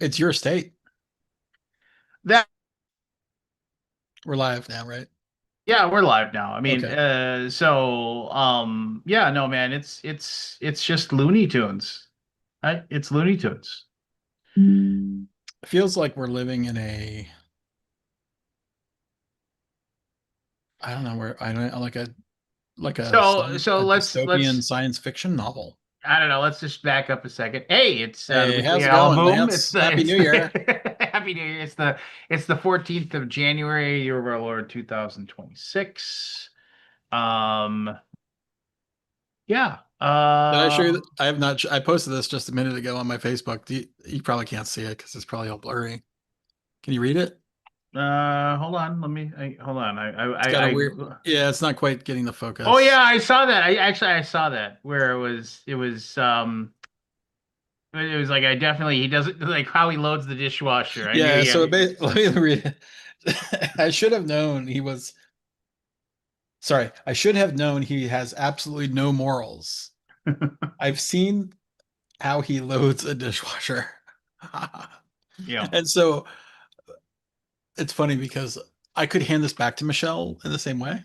It's your state. That We're live now, right? yeah, we're live now. I mean, Okay. yeah, no, man, it's just Looney Tunes, right? It's Looney Tunes. It feels like we're living in a, I don't know where I don't like a science So a dystopian let's science fiction novel. I don't know. Let's just back up a second. Hey, it's the Hey, weekly how's it going, Alaboom. It's Lance? the Happy it's New the Year. Happy New Year. It's the 14th of January, year of our Lord 2026. Um, yeah. Did I show you? I have not. I posted this just a minute ago on my Facebook. You probably can't see it because it's probably all blurry. Can you read it? Hold on. Hold on. It's got a I weird. Yeah, it's not quite getting the Oh focus. yeah, I saw that. I saw that where it was like I definitely he doesn't like how he loads the dishwasher. I knew Yeah. yeah. Let me read it. I should have known he was. Sorry, I should have known he has absolutely no morals. I've seen how he loads a dishwasher. Yeah. And so it's funny because I could hand this back to Michelle in the same way.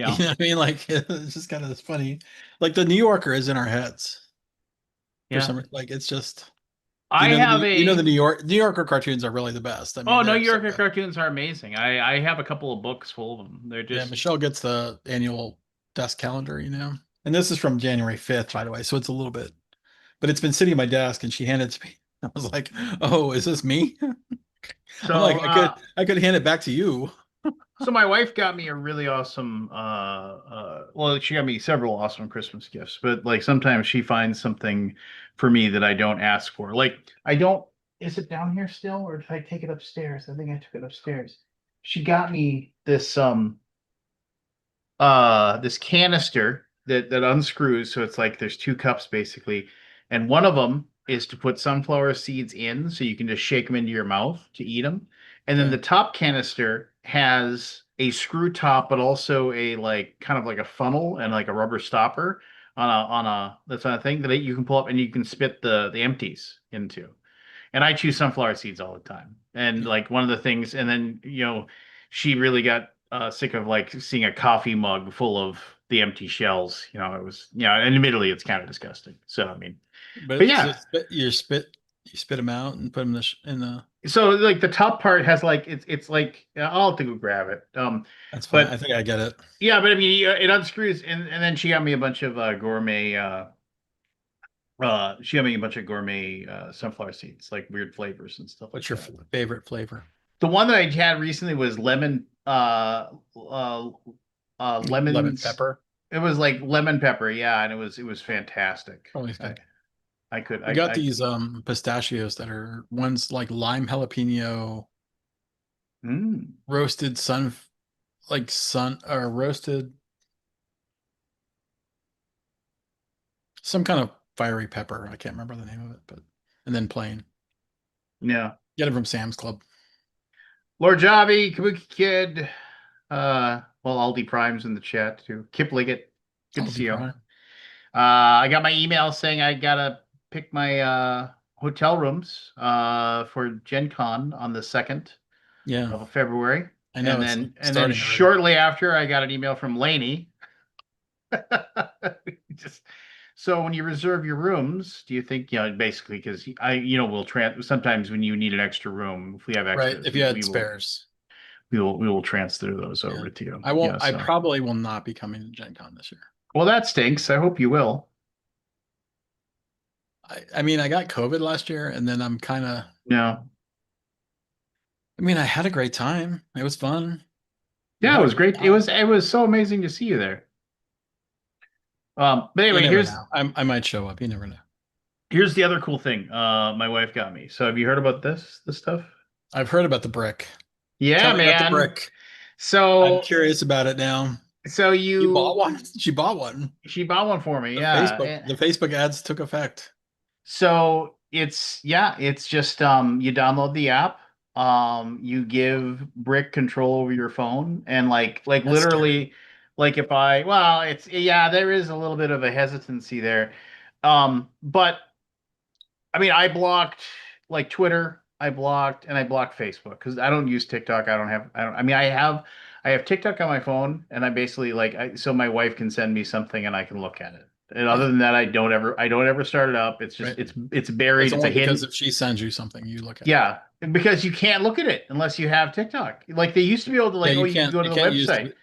You Yeah. know what I mean? Like it's just kind of funny. Like the New Yorker is in our heads for Yeah. some reason. Like it's just I have the a New Yorker cartoons are really the best. I mean, Oh, no, they're so Yorker good. cartoons are amazing. I have a couple of books full of them. They're Yeah, just Michelle gets the annual desk calendar, And this is from January 5th, by the way. So it's a little bit, but it's been sitting at my desk and she handed it to me. I was like, "Oh, is this me?" I'm so like, I could hand it back to you. So my wife got me a really awesome well she got me several awesome Christmas gifts, but like sometimes she finds something for me that I don't ask for. Like I don't is it down here still or did I take it upstairs? I think I took it upstairs. She got me this canister that unscrews so it's like there's two cups basically and one of them is to put sunflower seeds in so you can just shake them into your mouth to eat them and then Okay. the top canister has a screw top but also a like kind of like a funnel and like a rubber stopper on a that's on a thing that you can pull up and you can spit the empties into and I choose sunflower seeds all the time. And like one of the things, and then she really got sick of like seeing a coffee mug full of the empty shells. It was and admittedly it's kind of disgusting. So I mean, but But yeah. just you spit them out and put them in the. So like the top part has like it's like I'll have to go grab it. That's fine. I But think I get it. yeah, but I mean it unscrews and then she got me a bunch of gourmet. She got me a bunch of gourmet sunflower seeds, like weird flavors and stuff like What's your that. favorite flavor? The one that I had recently was Lemon lemons. pepper. It was like lemon pepper, yeah, and it was fantastic. Always I good. I could We got I these pistachios that are one's like lime jalapeno mm, roasted sun or roasted some kind of fiery pepper. I can't remember the name of it, but and then plain. yeah. Get it from Sam's Club. Lord Javi, Kabuki Kid, well Aldi Prime's in the chat too. Kip Liggett, good to Aldi see you. Prime. I got my email saying I gotta pick my hotel rooms for Gen Con on the 2nd Yeah, of February. I know And it's then starting already. shortly after, I got an email from Lainey. Just so when you reserve your rooms, do you think, basically, because we'll sometimes when you need an extra room, if we have Right. extras, If you we, had we will spares. we will transfer those Yeah. over to you. I won't Yeah. I So, probably will not be coming to Gen Con this year. well, that stinks. I hope you will. I mean I got COVID last year and then I'm kinda Yeah. I mean I had a great time. It was fun. We Yeah, had it a was great great. It time. was it was so amazing to see you there. But You anyway, never here's know. I might show up. You never know. here's the other cool thing. My wife got me. So have you heard about this stuff? I've heard about the brick. Tell Yeah, me about the man. brick. I'm So curious about it now. so You bought you one? She bought one. she bought one for me, yeah. The Facebook ads took effect. So it's just you download the app, you give Brick control over your phone, and like That's scary. literally, like if I well, it's yeah, there is a little bit of a hesitancy there, but I mean, I blocked. like Twitter, I blocked, and I blocked Facebook because I don't use TikTok. I mean, I have TikTok on my phone, and I basically like, so my wife can send me something and I can look at it. And other Yeah, than that, I don't ever start it up. It's just, right. it's It's buried. It's a only because hidden. if she sends you something, you look at it. Yeah, because you can't look at it unless you have TikTok. Like they used to be able to Yeah, like, oh, you can go to you the can't use website. the.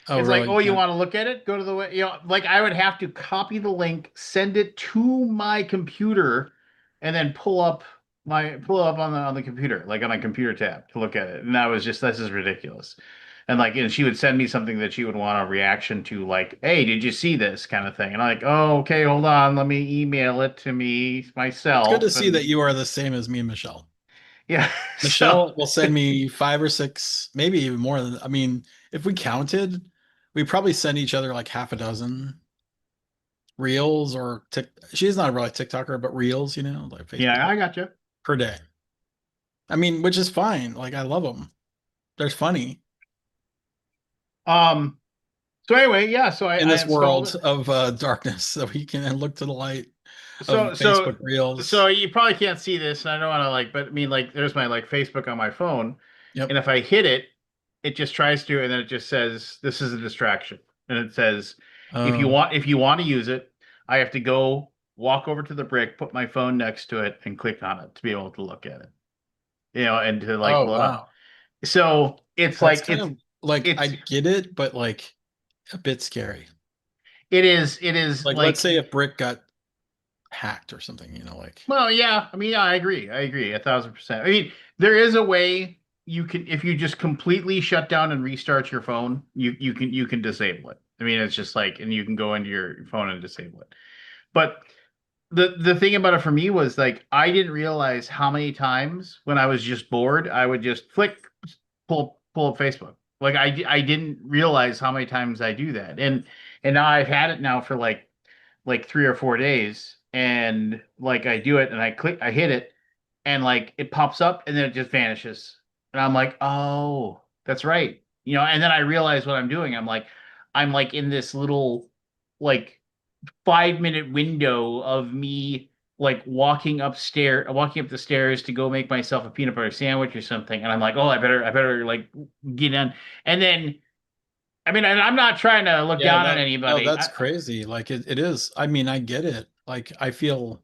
Oh, It's like, really? You oh, you can't. want to look at it? Go to the way, like I would have to copy the link, send it to my computer, and then pull up on the computer, like on a computer tab to look at it. And that was just, this is ridiculous. And like, and she would send me something that she would want a reaction to, like, hey, did you see this kind of thing? And I'm like, oh, okay, hold on, let me email it to me It's good to myself. see that And you are the same as me and Michelle. yeah, so Michelle will send me five or six, maybe even more than. I mean, if we counted, we probably send each other like half a dozen reels or tick. She's not really a TikToker, but reels, like yeah, Facebook I got you. per day. I mean, which is fine. Like I love them. They're funny Um, so anyway, yeah, so in I this installed world it. of darkness, so we can look to the light of So so Facebook reels. so you probably can't see this, and I don't want to like, but I mean, like, there's my like Facebook on my phone, Yep. and if I hit it, it just tries to, and then it just says this is a distraction, and it says Oh. if you want to use it, I have to go walk over to the brick, put my phone next to it, and click on it to be able to look at it, and to like Oh, load up. wow. So it's That's like kind of like I it's get it, but like a bit scary. it is Like, let's like. say if Brick got hacked or something, like, Well, yeah. I mean, yeah, I agree. I agree 1,000%. I mean, there is a way you can, if you just completely shut down and restart your phone, you can disable it. I mean, it's just like, and you can go into your phone and disable it. But the thing about it for me was like, I didn't realize how many times when I was just bored, I would just flick, pull up Facebook. Like I didn't realize how many times I do that. And now I've had it now for like 3 or 4 days, and like I do it and I hit it, and like it pops up and then it just vanishes. And I'm like, oh, that's right. And then I realize what I'm doing. I'm like in this little like 5-minute window of me like walking up the stairs to go make myself a peanut butter sandwich or something. And I'm like, oh, I better like get in. And then, I mean, and I'm not trying to look yeah, down on that no, anybody. that's crazy. Like it is. I mean, I get it. Like I feel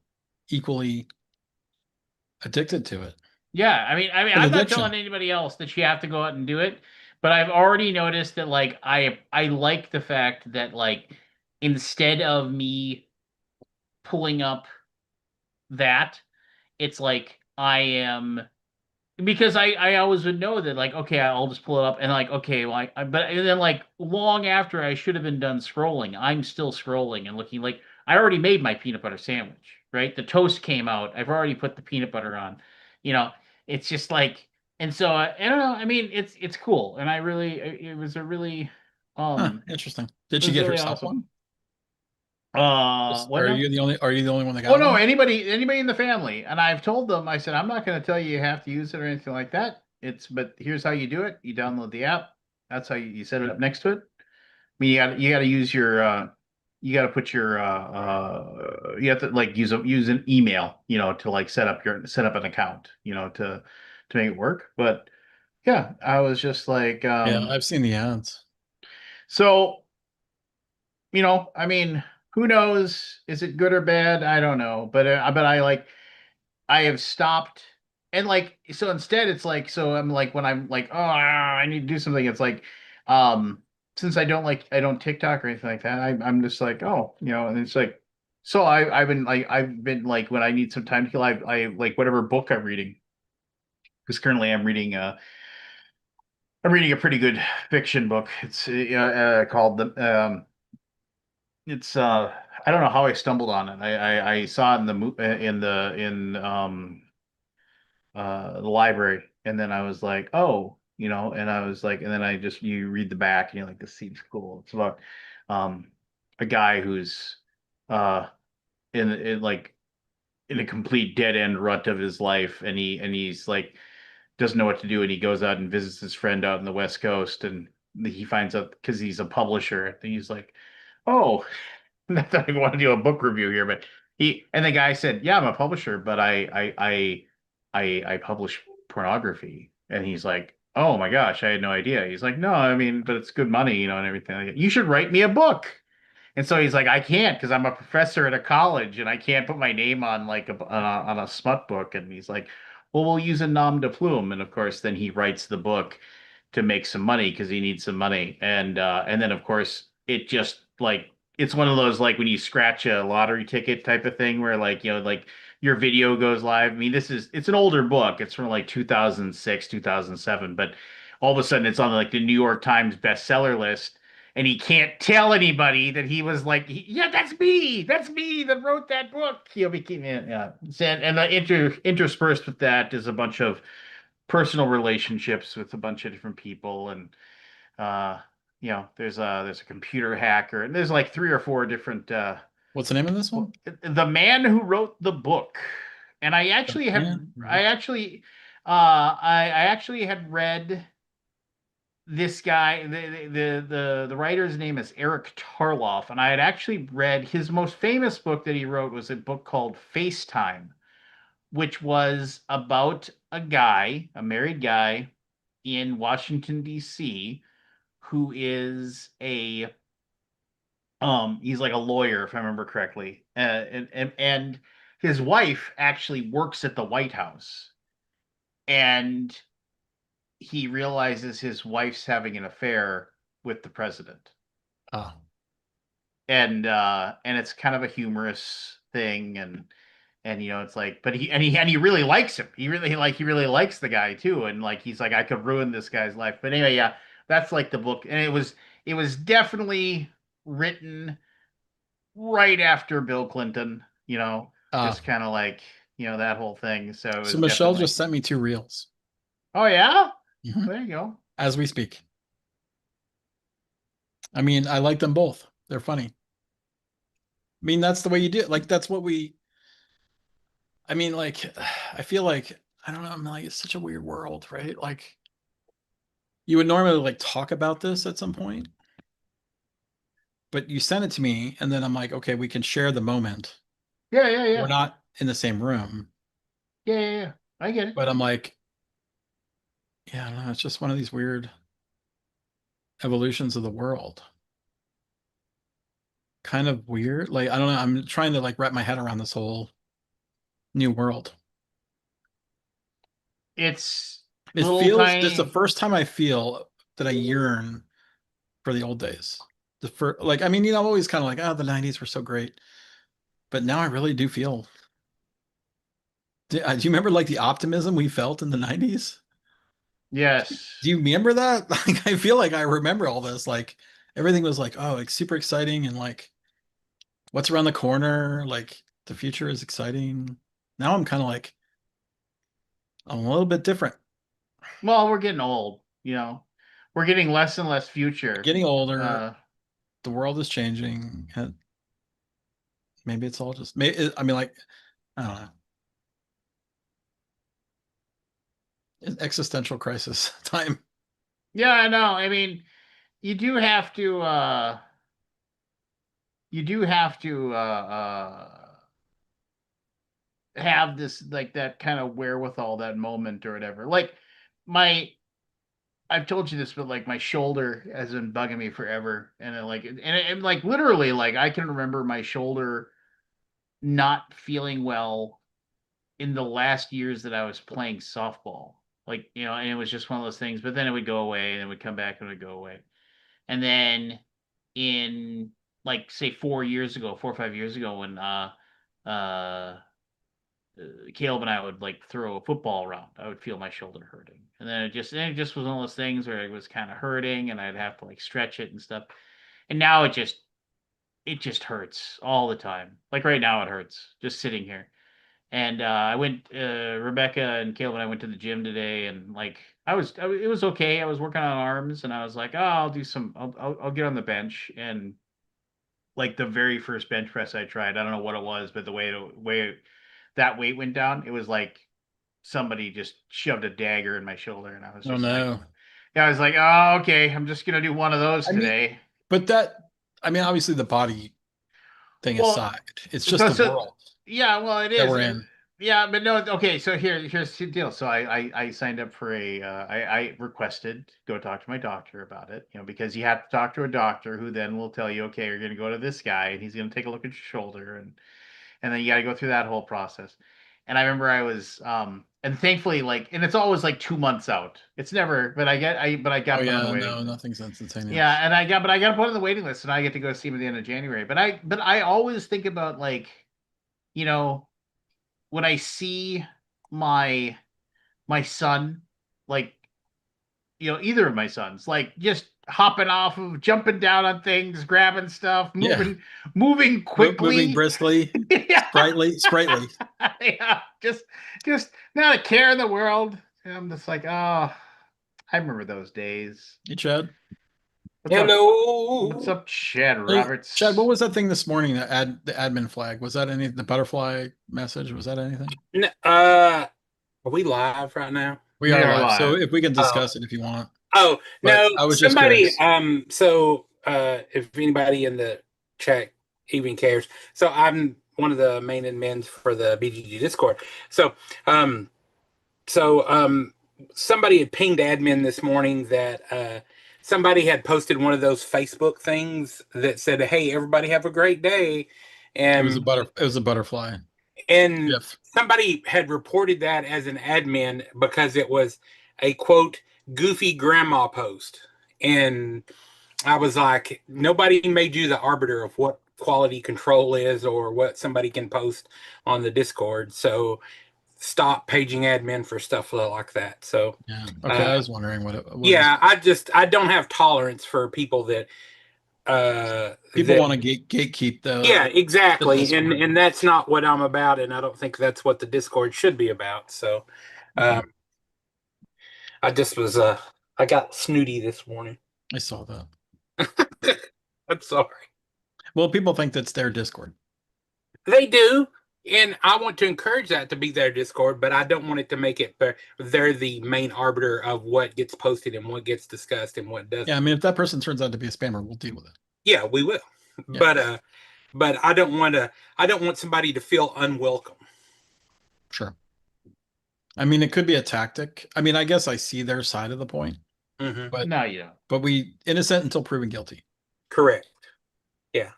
equally addicted to it. Yeah, I mean, An I'm not telling addiction. anybody else that you have to go out and do it, but I've already noticed that like I like the fact that like instead of me pulling up that, it's like I am, because I always would know that like, okay, I'll just pull it up and like, okay, like but and then like long after I should have been done scrolling, I'm still scrolling and looking, like I already made my peanut butter sandwich, right? The toast came out. I've already put the peanut butter on. You know, it's just like, and so I don't know. I mean, it's cool, and I really, it was a really Huh, um interesting. it Did she was get really herself awesome. one? What now? Are you the only one that Oh got no, one? anybody in the family. And I've told them, I said, I'm not going to tell you you have to use it or anything like that. But here's how you do it. You download the app. That's how you set it up next to it. I mean, you got to use your you got to put your you have to like use an email, to like set up an account, to make it work. But yeah, I was just like Yeah, I've seen the ads. so, I mean, who knows? Is it good or bad? I don't know. But I have stopped, and like, so instead it's like, so I'm like, when I'm like, oh, I need to do something, it's like, um since I don't TikTok or anything like that, I'm just like, oh, and it's like, so I've been like, when I need some time to kill, I like whatever book I'm reading, because currently I'm reading a pretty good fiction book. It's called the it's I don't know how I stumbled on it. I saw it in the the library, and then I was like, oh, and I was like, and then you read the back and you're like, this seems cool. It's about um a guy who's uh in like in a complete dead end rut of his life, and he's like doesn't know what to do, and he goes out and visits his friend out in the West Coast, and he finds out because he's a publisher, and he's like, oh, not that I want to do a book review here, but the guy said, "Yeah, I'm a publisher, but I publish pornography. And he's like, oh my gosh, I had no idea. He's like, no, I mean, but it's good money, you know, and everything like that. You should write me a book. And so he's like, I can't because I'm a professor at a college and I can't put my name on like on a smut book. And he's like, well, we'll use a nom de plume. And of course, then he writes the book to make some money because he needs some money. And then of course it just like it's one of those like when you scratch a lottery ticket type of thing where like like your video goes live. I mean, it's an older book. It's from like 2006, 2007, but all of a sudden it's on like the New York Times bestseller list and he can't tell anybody that he was like, yeah, that's me that wrote that book. He'll be yeah. And interspersed with that is a bunch of personal relationships with a bunch of different people, and uh, there's a computer hacker, and there's like three or four different. What's the name of this one? The man who wrote the book, and Man. I actually had read this guy, the writer's name is Eric Tarloff, and I had actually read his most famous book that he wrote was a book called FaceTime, which was about a guy, a married guy in Washington, D.C., who is a he's like a lawyer, if I remember correctly. And his wife actually works at the White House. And he realizes his wife's having an affair with the president. Oh, And it's kind of a humorous thing and it's like but he really likes him. He really likes the guy too and like he's like I could ruin this guy's life. But anyway, yeah, that's like the book and it was definitely written right after Bill Clinton, ah. just kind of like, that whole thing. So it So was Michelle definitely. just sent me two reels. Oh yeah? Mhm. There you go. As we speak. I mean, I like them both. They're funny. I mean, that's the way you do it. Like, that's what we, I mean, like, I feel like, I don't know, I'm like, it's such a weird world, right? Like, you would normally like talk about this at some point, but you send it to me, and then I'm like, okay, we can share the moment. Yeah, yeah, We're yeah. not in the same room, Yeah, yeah, yeah. I get it. but I'm like, yeah, I don't know. It's just one of these weird evolutions of the world. Kind of weird. Like, I don't know. I'm trying to like wrap my head around this whole new world. It's It little feels, this is the tiny. first time I feel that I yearn for the old days. The first, like, I mean, I'm always kind of like, oh, the 90s were so great. But now I really do feel, do you remember like the optimism we felt in the 90s? Do Yes. you remember that? Like, I feel like I remember all this. Like, everything was like, oh, like super exciting and like, what's around the corner? Like, the future is exciting. Now I'm kind of like, I'm a little bit different. Well, we're getting old. We're getting less and less future. Getting older, Uh, the world is changing. And maybe it's all just, maybe, I mean, like, I don't know. Existential crisis time. yeah, I know. I mean, you do have to you do have to have this like that kind of wherewithal, that moment or whatever. Like my I've told you this, but like my shoulder has been bugging me forever, and like literally, like I can remember my shoulder not feeling well in the last years that I was playing softball. Like, and it was just one of those things, but then it would go away and it would come back and it would go away. And then in like say 4 years ago, 4 or 5 years ago, when uh Caleb and I would like throw a football around, I would feel my shoulder hurting. And it just was one of those things where it was kind of hurting and I'd have to like stretch it and stuff. And now it just hurts all the time. Like right now it hurts just sitting here. And Rebecca and Caleb and I went to the gym today, and like it was okay. I was working on arms, and I was like, oh, I'll get on the bench. And like the very first bench press I tried, I don't know what it was, but the way that weight went down, it was like somebody just shoved a dagger in my shoulder, and I was Oh just like, no. yeah, I was like, oh, okay, I'm just gonna do one of those I mean, today. but I mean, obviously the body thing Well, aside, it's just so the so world yeah, well, it that is. we're in. Yeah, but no, okay, so here's the deal. So I signed up for I requested go talk to my doctor about it, because you have to talk to a doctor who then will tell you, okay, you're gonna go to this guy and he's gonna take a look at your shoulder, and then you gotta go through that whole process. And I remember I was and thankfully, like, and it's always like 2 months out. It's never, but I Oh got put on the yeah, waiting no, list. nothing's Yeah, instantaneous. and I got put on the waiting list, and I get to go see him at the end of January. But I always think about, like, you know, when I see my my son, like, either of my sons, like, just hopping off of, jumping down on things, grabbing stuff, Yeah, moving moving quickly. briskly, Yeah. sprightly. Yeah, just not a care in the world. And I'm just like, oh, I remember those days. Hey, Chad. What's up? What's Hello. up, Chad Hey, Chad, what Roberts? was that thing this morning? The admin flag. Was that the butterfly message? Was that anything? Are we live right now? We We are are live, so live. if we can Oh, discuss it if you want. oh But no, I was just somebody curious. if anybody in the chat even cares. So I'm one of the main admins for the BGG Discord. So um so somebody had pinged admin this morning that somebody had posted one of those Facebook things that said, "Hey, everybody have a great day." And It was a butterfly. And Yes. somebody had reported that as an admin because it was a quote goofy grandma post. And I was like, nobody made you the arbiter of what quality control is or what somebody can post on the Discord. So stop paging admin for stuff like that. So Yeah. Okay. uh I was wondering what it was. yeah, I don't have tolerance for people People that want to gatekeep yeah, the exactly. And Discord. and that's not what I'm about, and I don't think that's what the Discord should be about. So Okay. um I just was I got snooty this morning. I saw that. I'm sorry. Well, people think that's their Discord. They do, and I want to encourage that to be their Discord, but I don't want it to make it they're the main arbiter of what gets posted and what gets discussed and what Yeah. I doesn't. mean, if that person turns out to be a spammer, we'll deal with it. Yeah, we will. Yeah. But I don't want somebody to feel unwelcome. Sure. I mean, it could be a tactic. I mean, I guess I see their side of the point, Hmm. but No, you don't. we innocent until proven guilty. Correct. Yeah.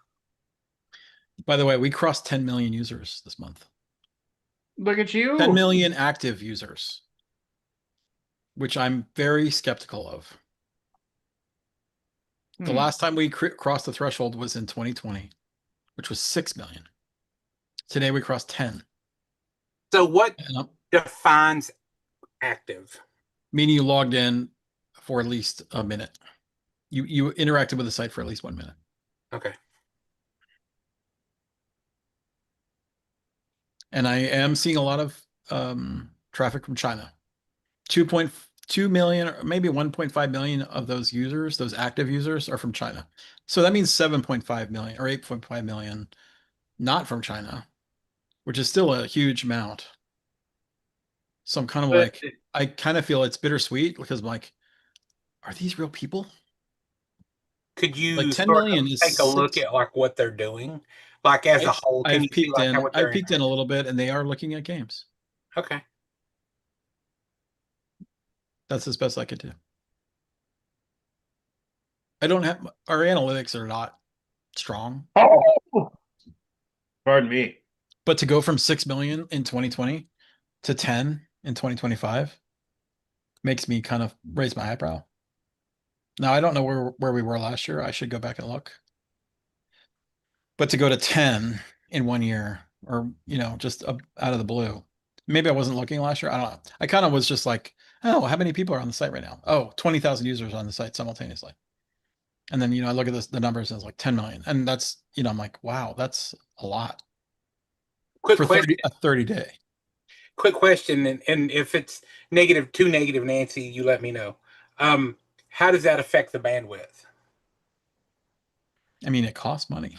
By the way, we crossed 10 million users this month. Look at 10 you. million active users, which I'm very skeptical of. The Hmm. last time we crossed the threshold was in 2020, which was 6 million. Today we crossed 10. So what And, defines active? meaning you logged in for at least a minute. You interacted with the site for at least 1 minute. Okay. And I am seeing a lot of traffic from China. 2.2 million or maybe 1.5 million of those users, those active users, are from China. So that means 7.5 million or 8.5 million not from China, which is still a huge amount. So I'm kind of But like, I kind of feel it's bittersweet because I'm like, are these real people? could Like you 10 sort of million is take a look six. at like what they're doing, like as a whole? Can you see like what I've they're peeked in a little bit and they are looking at games. okay? That's as best I could do. I don't have our analytics are not strong, Oh, pardon me. but to go from 6 million in 2020 to 10 in 2025 makes me kind of raise my eyebrow. Now I don't know where we were last year. I should go back and look. But to go to 10 in 1 year or just out of the blue. Maybe I wasn't looking last year. I don't know. I kind of was just like, oh, how many people are on the site right now? Oh, 20,000 users on the site simultaneously. And then, I look at the numbers and it's like 10 million. And that's, I'm like, wow, that's a lot Quick for question. a 30 day. Quick question, and if it's negative too negative, Nancy, you let me know. Um, how does that affect the bandwidth? I mean, it costs money.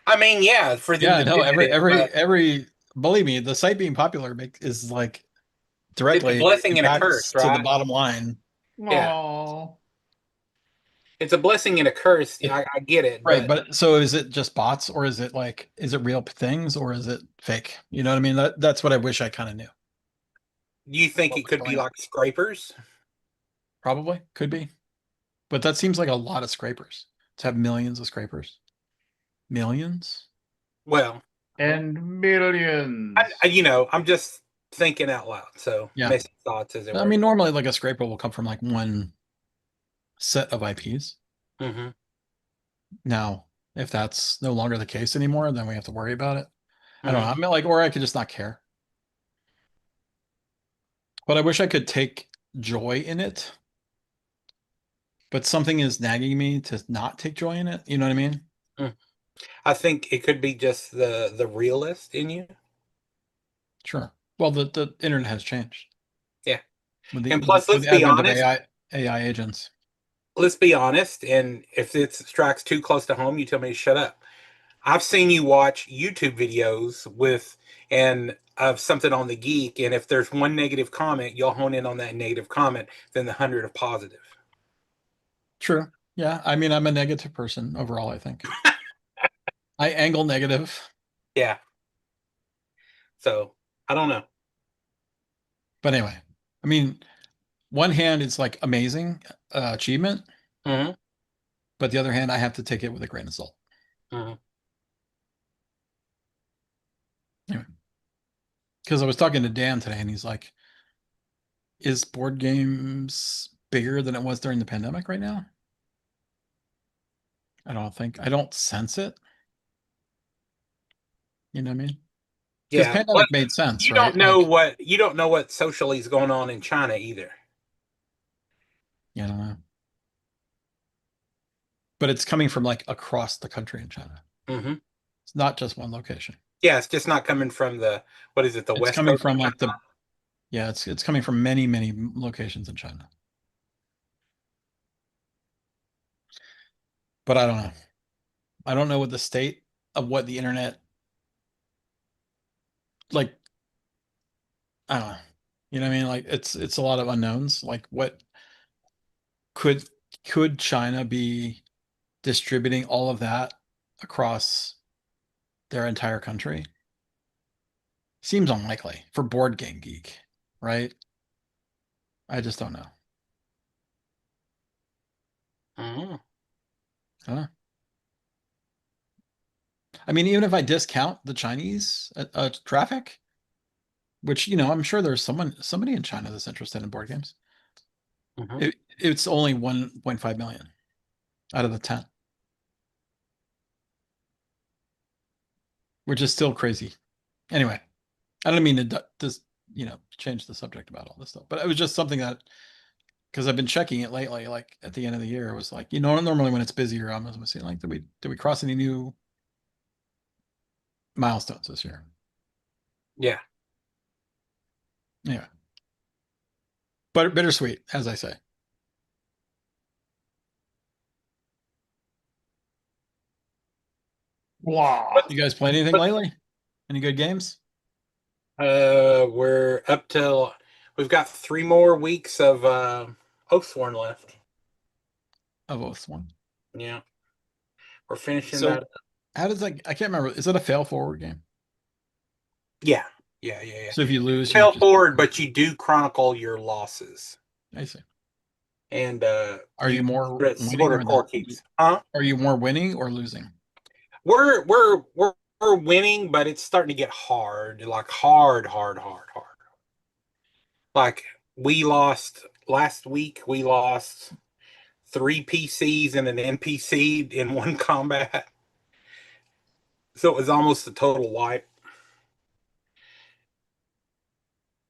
I mean, yeah, for them Yeah, I to know. visit it, but Believe me, the site being popular is like it's a directly blessing and a curse, impacts to the right? bottom line. Yeah. Oh, it's a blessing and a curse. I get it, Right, but but so is it just bots or is it like is it real things or is it fake? You know what I mean? That's what I wish I kind of knew. do you think What it was could be going on? like scrapers? Probably could be. But that seems like a lot of scrapers to have millions of scrapers. Millions? Well, And millions. I'm just thinking out loud. So Yeah. messy thoughts, as it I were. mean, normally like a scraper will come from like one set of IPs. Hmm. Now, if that's no longer the case anymore, then we have to worry about it. I don't know. Hmm. I mean, like, or I could just not care. But I wish I could take joy in it. But something is nagging me to not take joy in it. You know what I mean? I think it could be just the realist in you. Sure. Well, the internet has changed Yeah. with And plus, with let's the be advent of honest. AI agents. Let's be honest. And if it strikes too close to home, you tell me to shut up. I've seen you watch YouTube videos with and of something on the geek, and if there's one negative comment, you'll hone in on that negative comment than the hundred of positive. True. Yeah. I mean, I'm a negative person overall, I think. I angle negative. Yeah. So I don't know. But anyway, I mean, one hand it's like amazing achievement, Hmm. but the other hand, I have to take it with a grain of salt. Hmm. Anyway, because I was talking to Dan today and he's like, is board games bigger than it was during the pandemic right now? I don't sense it. You know what I mean? Because Yeah. But pandemic made sense, right? Like, you don't know what socially is going on in China either. you know, but it's coming from like across the country in China. Hmm. It's not just one location. Yeah, it's just not coming from the what is it, the It's West coming Coast from of like China? it's coming from many, many locations in China. But I don't know. I don't know what the state of what the internet like I don't know. You know what I mean? Like it's a lot of unknowns. Like what could could China be distributing all of that across their entire country? Seems unlikely for Board Game Geek, right? I just don't know. Mhm. Huh? I mean, even if I discount the Chinese traffic, which I'm sure there's somebody in China that's interested in board games. Mhm. It's only 1.5 million out of the 10, which is still crazy. Anyway, I don't mean to just change the subject about all this stuff, but it was just something that because I've been checking it lately. Like at the end of the year, it was like normally when it's busier, I'm gonna see like did we cross any new milestones this year? Yeah. Yeah, but bittersweet, as I say. Blah. You guys play anything But lately? Any good games? we're up till we've got 3 more weeks of Oathsworn left. Of both one. Yeah, we're finishing So that. how does that? I can't remember. Is that a fail forward game? Yeah, yeah, yeah, yeah. So if you lose, you Fail just forward, but you do chronicle your losses, I see. and Are you you more winning sort of or core keeps. Huh? are you more winning or losing? We're winning, but it's starting to get hard, like hard, hard, hard, hard. Like we lost last week. We lost three PCs and an NPC in one combat. So it was almost a total wipe.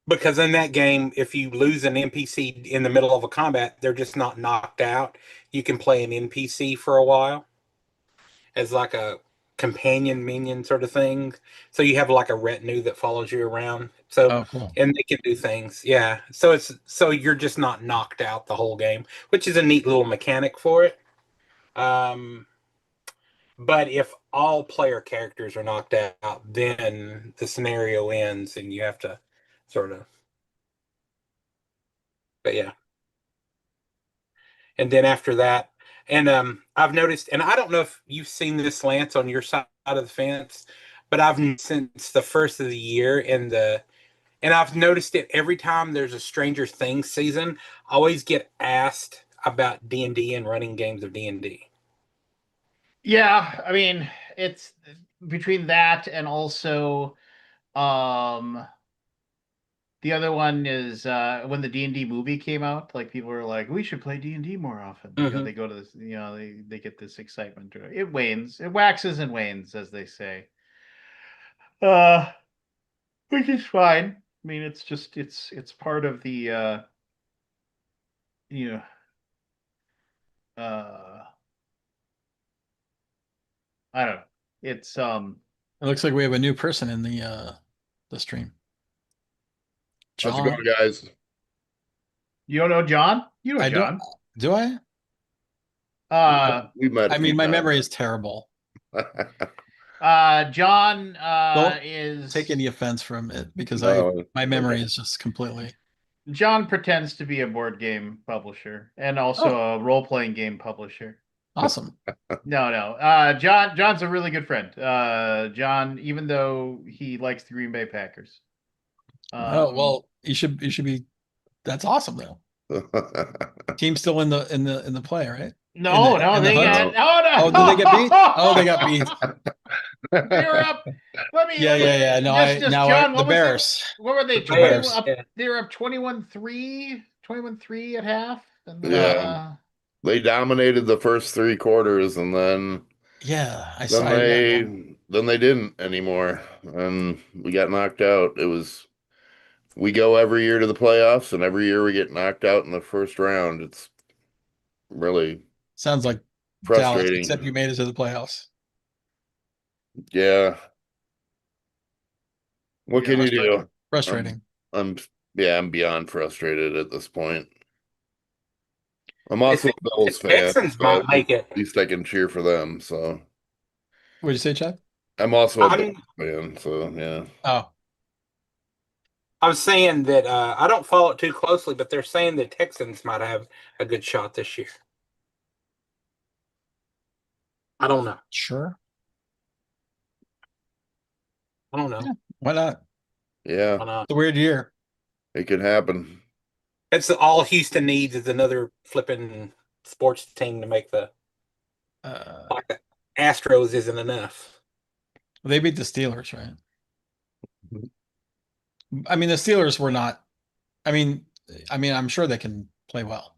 Because in that game, if you lose an NPC in the middle of a combat, they're just not knocked out. You can play an NPC for a while as like a companion minion sort of thing. So you have like a retinue that follows you around. So Oh, cool. and they can do things. Yeah. So you're just not knocked out the whole game, which is a neat little mechanic for it. Um, but if all player characters are knocked out, then the scenario ends and you have to sort of, but yeah. And then after that, And I've noticed, and I don't know if you've seen this, Lance, on your side of the fence, but since the first of the year and I've noticed it every time there's a Stranger Things season, I always get asked about D&D and running games of D&D. Yeah, I mean, it's between that and also um the other one is when the D&D movie came out, like people were like, we should play D&D more often. You know, Mm-hmm. they go to this, they get this excitement. It wanes, it waxes and wanes, as they say. Uh, which is fine. I mean, it's just it's part of the you know uh I don't know. It's It looks like we have a new person in the stream. How's it going, John. guys? you don't know John? You know I don't. John. Do I? We met a I mean, few my times. memory is terrible. John Don't is take any offense from it because No, my memory okay. is just completely. John pretends to be a board game publisher and also Oh, a role-playing game publisher. awesome. No. John's a really good friend. John, even though he likes the Green Bay Packers. Oh, well, you should be. That's awesome though. Team's still in the play, right? No, in the they hunt. got no. Oh, did they get beat? Oh, they got beat. They're up. Yeah. No, John, the what was it? Bears. What were they? The 20 Bears. up. Yeah. They were up 21-3, 21-3 at half. And then, Yeah. They dominated the first 3 quarters, and Yeah, I then saw. they Yeah. then they didn't anymore, and we got knocked out. We go every year to the playoffs, and every year we get knocked out in the first round. It's really Sounds like Dallas, except you frustrating. made it to the playoffs. Yeah. What can you do? I'm, Frustrating. I'm, yeah, I'm beyond frustrated at this point. I'm They also think a the Bills fan, Texans so might make it. at least I can cheer for them. So What did you say, Chad? I'm also a Bills I'm fan. So yeah, Oh, I was saying that I don't follow it too closely, but they're saying the Texans might have a good shot this year. I don't know. sure. I don't know. Yeah, why not? yeah, Why not? It's a weird year. it could happen. It's all Houston needs is another flipping sports team to make the Uh, like the Astros isn't enough. they beat the Steelers, right? I mean, the Steelers were not. I mean, I'm sure they can play well.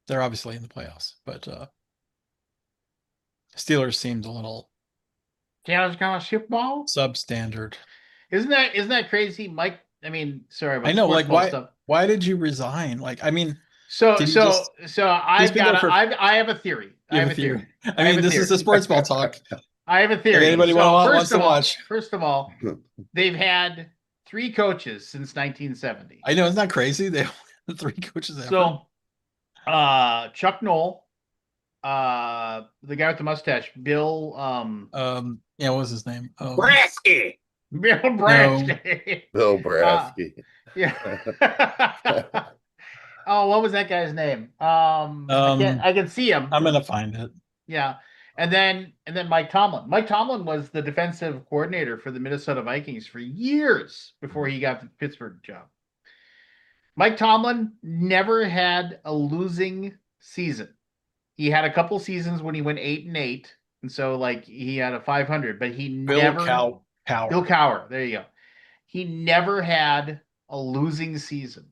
They're obviously in the playoffs, but Steelers seemed a little Dallas got a Super Bowl. substandard. Isn't that crazy, Mike? I mean, sorry about I the know, sports like ball why? stuff. Why did you resign? Like, I mean, So did he so just? so He's I've been got there for. I have a theory. You I have have a a theory. theory. I I have mean, a this is theory. the sports ball talk. I have a If theory. anybody So wants to watch, first of all, they've had 3 coaches since 1970. I know it's not crazy. They have 3 coaches ever. So, Chuck Noll, the guy with the mustache, Bill, Yeah, what was his name? Brasky. Bill Brasky. Bill Brasky. Yeah. Oh, what was that guy's name? I can see him. I'm gonna find it. Yeah. And then Mike Tomlin. Mike Tomlin was the defensive coordinator for the Minnesota Vikings for years before he got the Pittsburgh job. Mike Tomlin never had a losing season. He had a couple seasons when he went 8-8, and so like he had a 500, but he never Cower. Bill Cowher. There you go. He never had a losing season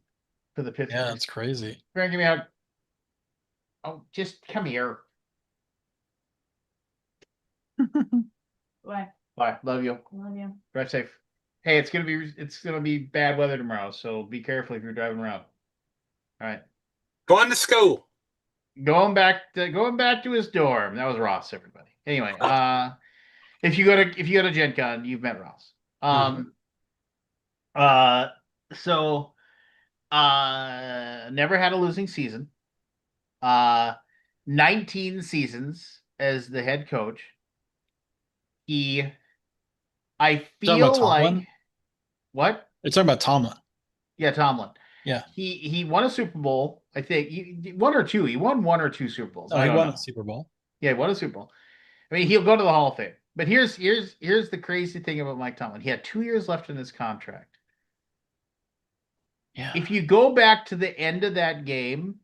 for the Pittsburgh. Yeah, that's crazy. Give me a. Oh, just come here. Why? Bye. Love you. Love you. Drive safe. Hey, it's gonna be bad weather tomorrow, so be careful if you're driving around. All right. Going to school. Going back to his dorm. That was Ross, everybody. Anyway, if you go to Gen Con, you've met Ross. So never had a losing season. 19 seasons as the head coach. I Talking about feel like Tomlin? what? You're talking about Tomlin. Yeah, Tomlin. Yeah. He won a Super Bowl, I think. One or two. He won one or two Super Bowls. Oh, I he don't won a know. Super Bowl. Yeah, he won a Super Bowl. I mean, he'll go to the Hall of Fame. But here's the crazy thing about Mike Tomlin. He had 2 years left in his contract. Yeah. If you go back to the end of that game,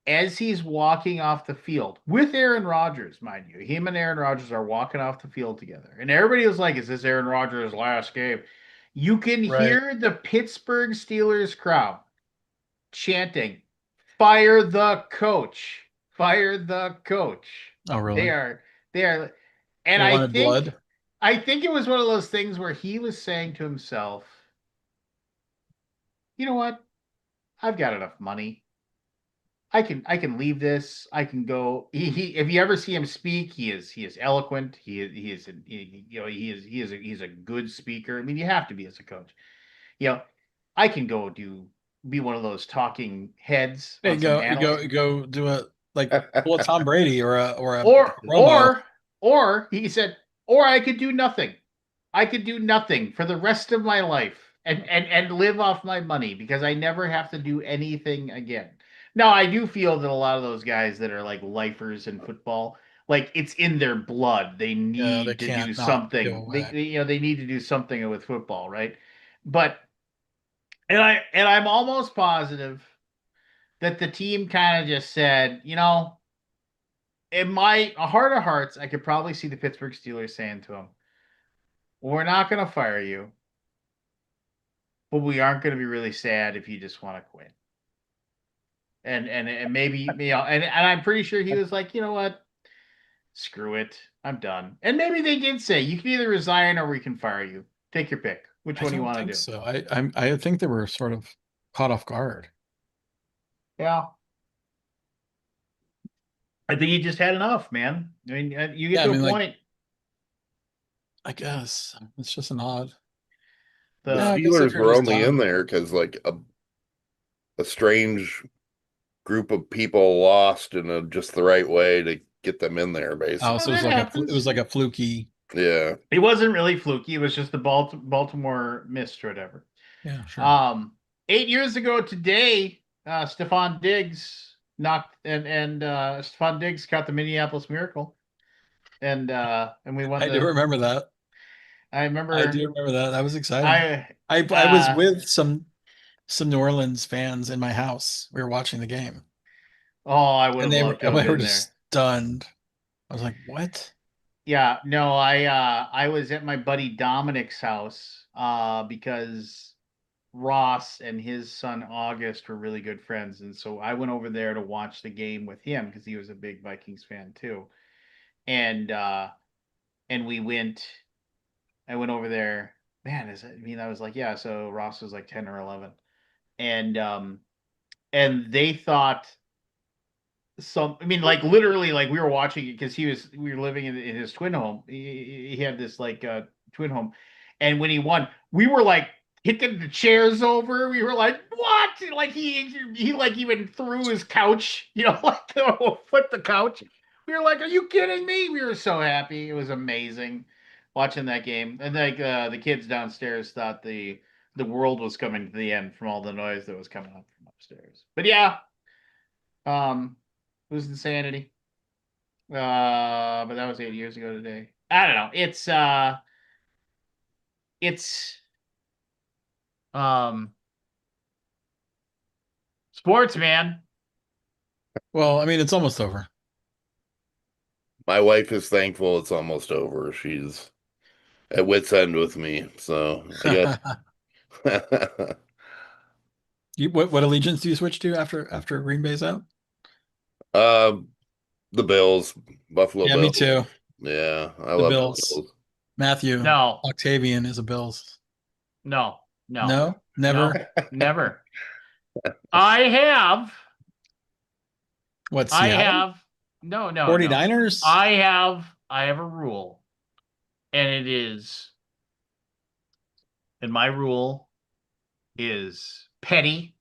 as he's walking off the field with Aaron Rodgers, mind you, him and Aaron Rodgers are walking off the field together. And everybody was like, is this Aaron Rodgers' last game? You can Right. hear the Pittsburgh Steelers crowd chanting, fire the coach, fire the coach. Oh, They really? are, they are, and They wanted blood. I think it was one of those things where he was saying to himself, you know what? I've got enough money. I can leave this. I can go. If you ever see him speak, he is eloquent. He's a good speaker. I mean, you have to be as a coach. You know, I can go be one of those talking heads Hey, on some go do a pull a Tom Brady or a or Romo. or or he said, or I could do nothing. I could do nothing for the rest of my life and live off my money because I never have to do anything again. Now, I do feel that a lot of those guys that are like lifers in football, like it's in their blood. They Yeah, they need to do can't not go something. away. They need to do something with football, right? But I'm almost positive that the team kind of just said, in my heart of hearts, I could probably see the Pittsburgh Steelers saying to him, "We're not going to fire you, but we aren't going to be really sad if you just want to quit." And maybe and I'm pretty sure he was like, you know what, screw it, I'm done. And maybe they did say you can either resign or we can fire you. Take your pick. Which I one do you don't want think to do? so. I think they were sort of caught off guard. Yeah, I think he just had enough, man. I mean, you get Yeah, I to a mean, like, point. I guess it's just an odd. The Yeah, The I guess if Steelers you're were just only in done. there because like a strange group of people lost in just the right way to get them in there, Oh, well, so basically. that it was happens. like a fluky. Yeah. It wasn't really fluky. It was just the Baltimore missed or whatever. Yeah, sure. Um, 8 years ago today, Stephon Diggs knocked and Stephon Diggs caught the Minneapolis Miracle, and we won I do the. remember that. I I remember do remember that. That was exciting. I I was with some New Orleans fans in my house. We were watching the game, oh, I would and have loved to have they were been just there. stunned. I was like, "What?" Yeah, no, I was at my buddy Dominic's house because Ross and his son August were really good friends, and so I went over there to watch the game with him because he was a big Vikings fan too. And we went. I went over there. Man, I was like, yeah. So Ross was like 10 or 11, and they thought some. I mean, like literally, like we were watching it because we were living in his twin home. He had this like twin home, and when he won, we were like hitting the chairs over. We were like, what? Like he like even threw his couch, like foot the couch. We were like, are you kidding me? We were so happy. It was amazing watching that game. And like the kids downstairs thought the world was coming to the end from all the noise that was coming up from upstairs. But yeah, it was insanity. But that was 8 years ago today. I don't know. It's um sports, man. Well, I mean, it's almost over. My wife is thankful it's almost over. She's at wit's end with me. So I guess What allegiance do you switch to after Green Bay's out? um the Bills, Buffalo Yeah, me Bills. too. Yeah, I The love the Bills. Bills. Matthew No, Octavian is a Bills. no, no, No, no, never. never. I have, What, I Seattle? have, no, no, no. 49ers? I have a rule, and my rule is petty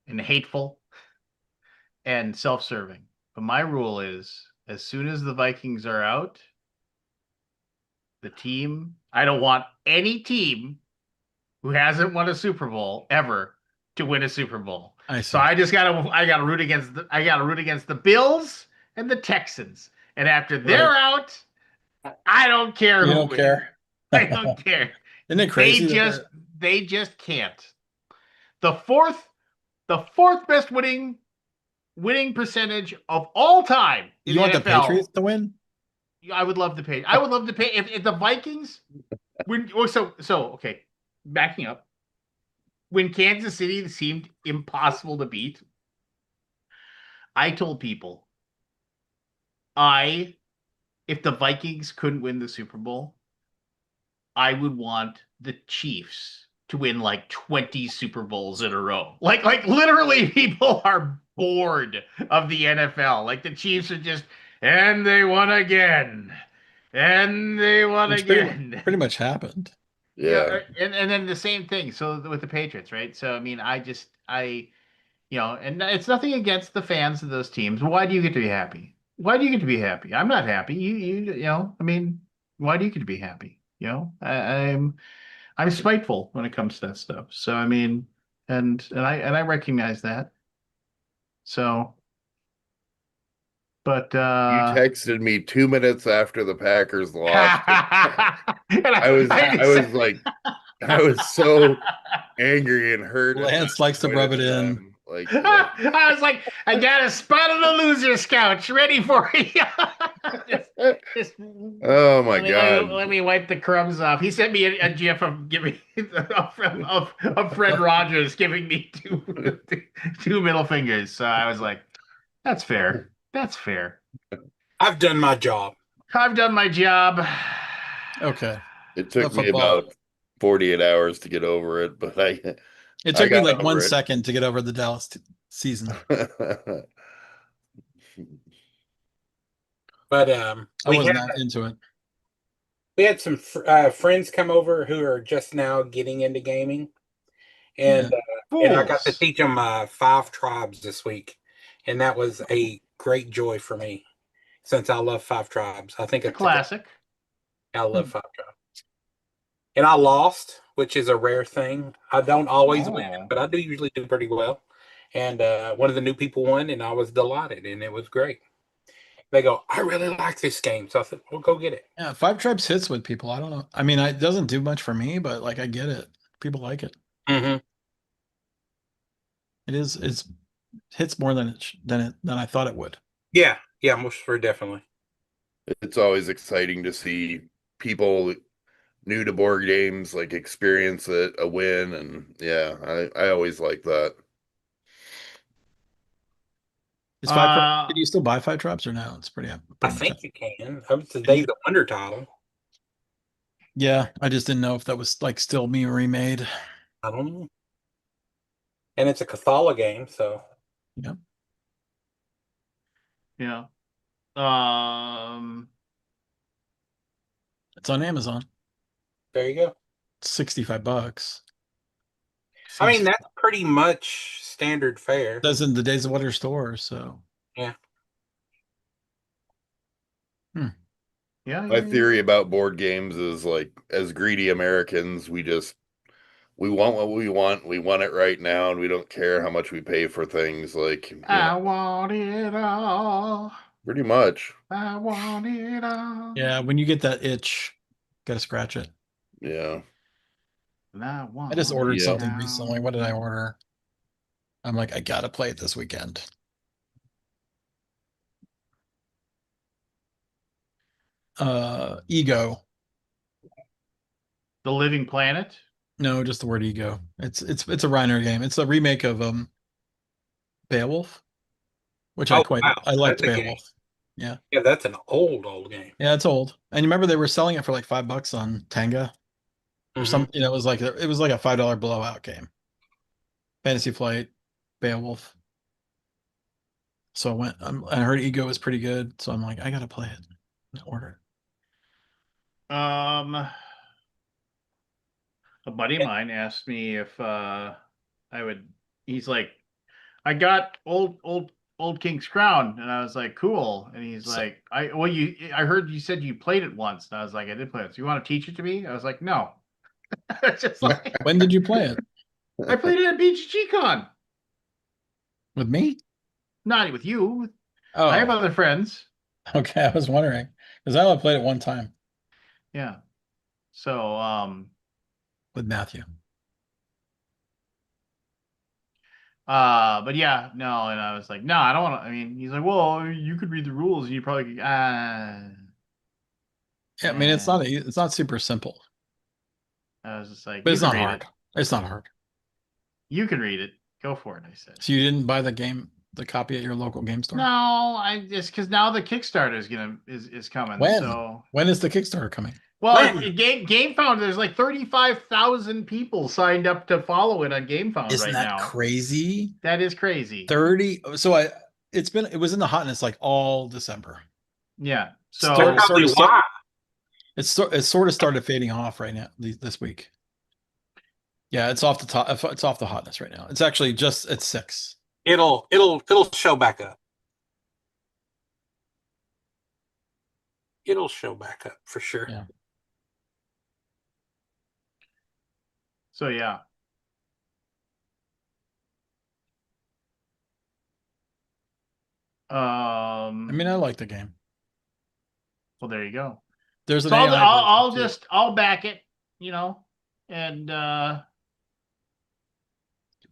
and hateful and self-serving. But my rule is as soon as the Vikings are out, I don't want any team who hasn't won a Super Bowl ever to win a Super Bowl. I So see. I gotta root against the Bills and the Texans. And after they're Right. out, I don't care You who don't wins. care? I don't care. Isn't it They crazy that just they just can't. The fourth best winning percentage of all time in you the want the NFL. Patriots to win? I would love to pay. I would love to pay if the Vikings when okay, backing up. When Kansas City seemed impossible to beat, I told people I if the Vikings couldn't win the Super Bowl, I would want the Chiefs to win like 20 Super Bowls in a row. Like literally people are bored of the NFL. Like the Chiefs are just and they won again. And they won Which again. pretty much happened. Yeah, Yeah. and then the same thing. So with the Patriots, right? So I mean, and it's nothing against the fans of those teams. Why do you get to be happy? Why do you get to be happy? I'm not happy. I mean, why do you get to be happy? I'm spiteful when it comes to that stuff. So I mean, and I recognize that. So, but You texted me 2 minutes after the Packers lost. and I was like, I was so angry and hurt at Lance that likes to point rub in it in. time. Like, I was like, I got a spot on the loser's couch ready for you. just, oh my God. let me wipe the crumbs off. He sent me a gif of giving of Fred Rogers giving me two middle fingers. So I was like, that's fair. That's fair. I've done my job. I've done my job. Okay. It took The me football. about 48 hours to get over it, but It I took me got like 1 over second to get over the Dallas season. it. But I was not into it. we had some friends come over who are just now getting into gaming, and Yeah. and I got to Fools. teach them five tribes this week, and that was a great joy for me since I love five tribes. I think It's a it's a great, classic. I love five tribes, and I lost, which is a rare thing. I don't always win, Oh. but I do usually do pretty well. And one of the new people won, and I was delighted, and it was great. They go, I really like this game, so I said, "Well, go get it." Yeah, Five Tribes hits with people. I don't know. I mean, it doesn't do much for me, but like I get it. People like it. Mm-hmm. It's hits more than I thought it would. Yeah, yeah, most for definitely. It's always exciting to see people new to board games like experience it, a win, and yeah, I always like that. Is Five Tribes? Uh, Can you still buy Five Tribes or no? It's I pretty much think up. you can. Up to today's the Wonder title. Yeah, I just didn't know if that was like still being remade. I don't know. And it's a Cathala game, so Yeah. yeah. Um, It's on Amazon. there you go. It's $65. I mean, Seems that's pretty much standard fare. does in the Days of Wonder store, so Yeah. yeah, My yeah, yeah. theory about board games is like, as greedy Americans, we want what we want it right now, and we don't care how much we pay for things. Like, I want it all. pretty much. I want it all. yeah, when you get that itch, gotta scratch it. Yeah. And I I just want ordered it Yeah. something now. recently. What did I order? I'm like, I gotta play it this weekend. Ego. The Living Planet. No, just the word ego. It's a Reiner game. It's a remake of Beowulf, which Oh wow, I liked that's a game. Beowulf. Yeah. Yeah, that's an old game. Yeah, it's old. And you remember they were selling it for like $5 on Tanga or Mm-hmm. some, it was like a $5 blowout game. Fantasy Flight, Beowulf. So I went, I heard Ego was pretty good. So I'm like, I gotta play it. I order A buddy of mine asked me if I would. He's like, I got old King's Crown, and I was like, cool. And he's So- like, I heard you said you played it once, and I was like, I did play it. So you want to teach it to me? I was like, no. It's just like When did you play it? I played it at BGG Con. With me? Not with you. I have Oh, other friends. okay. I was wondering because I only played it one time Yeah. So with Matthew. but yeah, no, and I was like, no, I don't want to. I mean, he's like, well, you could read the rules and you probably could, Yeah, I mean it's not super simple, I was just like, but you it's can not read hard. it. It's not hard. You can read it. Go for it, I said. So you didn't buy the copy at your local game No, store? I just because now the Kickstarter is coming. When? So When is the Kickstarter coming? well, When? GameFound, there's like 35,000 people signed up to follow it on GameFound Isn't right that now. crazy? That is crazy. 30. So it was in the hotness like all December. Yeah. Sort, So That's sort probably of start, why. it sort of started fading off right now this week. Yeah, it's off the top. It's off the hotness right now. It's actually just it's 6. It'll show back up. It'll show back up for sure. Yeah. so yeah. I mean, I like the game. Well, there you go. There's an So AI version I'll too. I'll back it, and But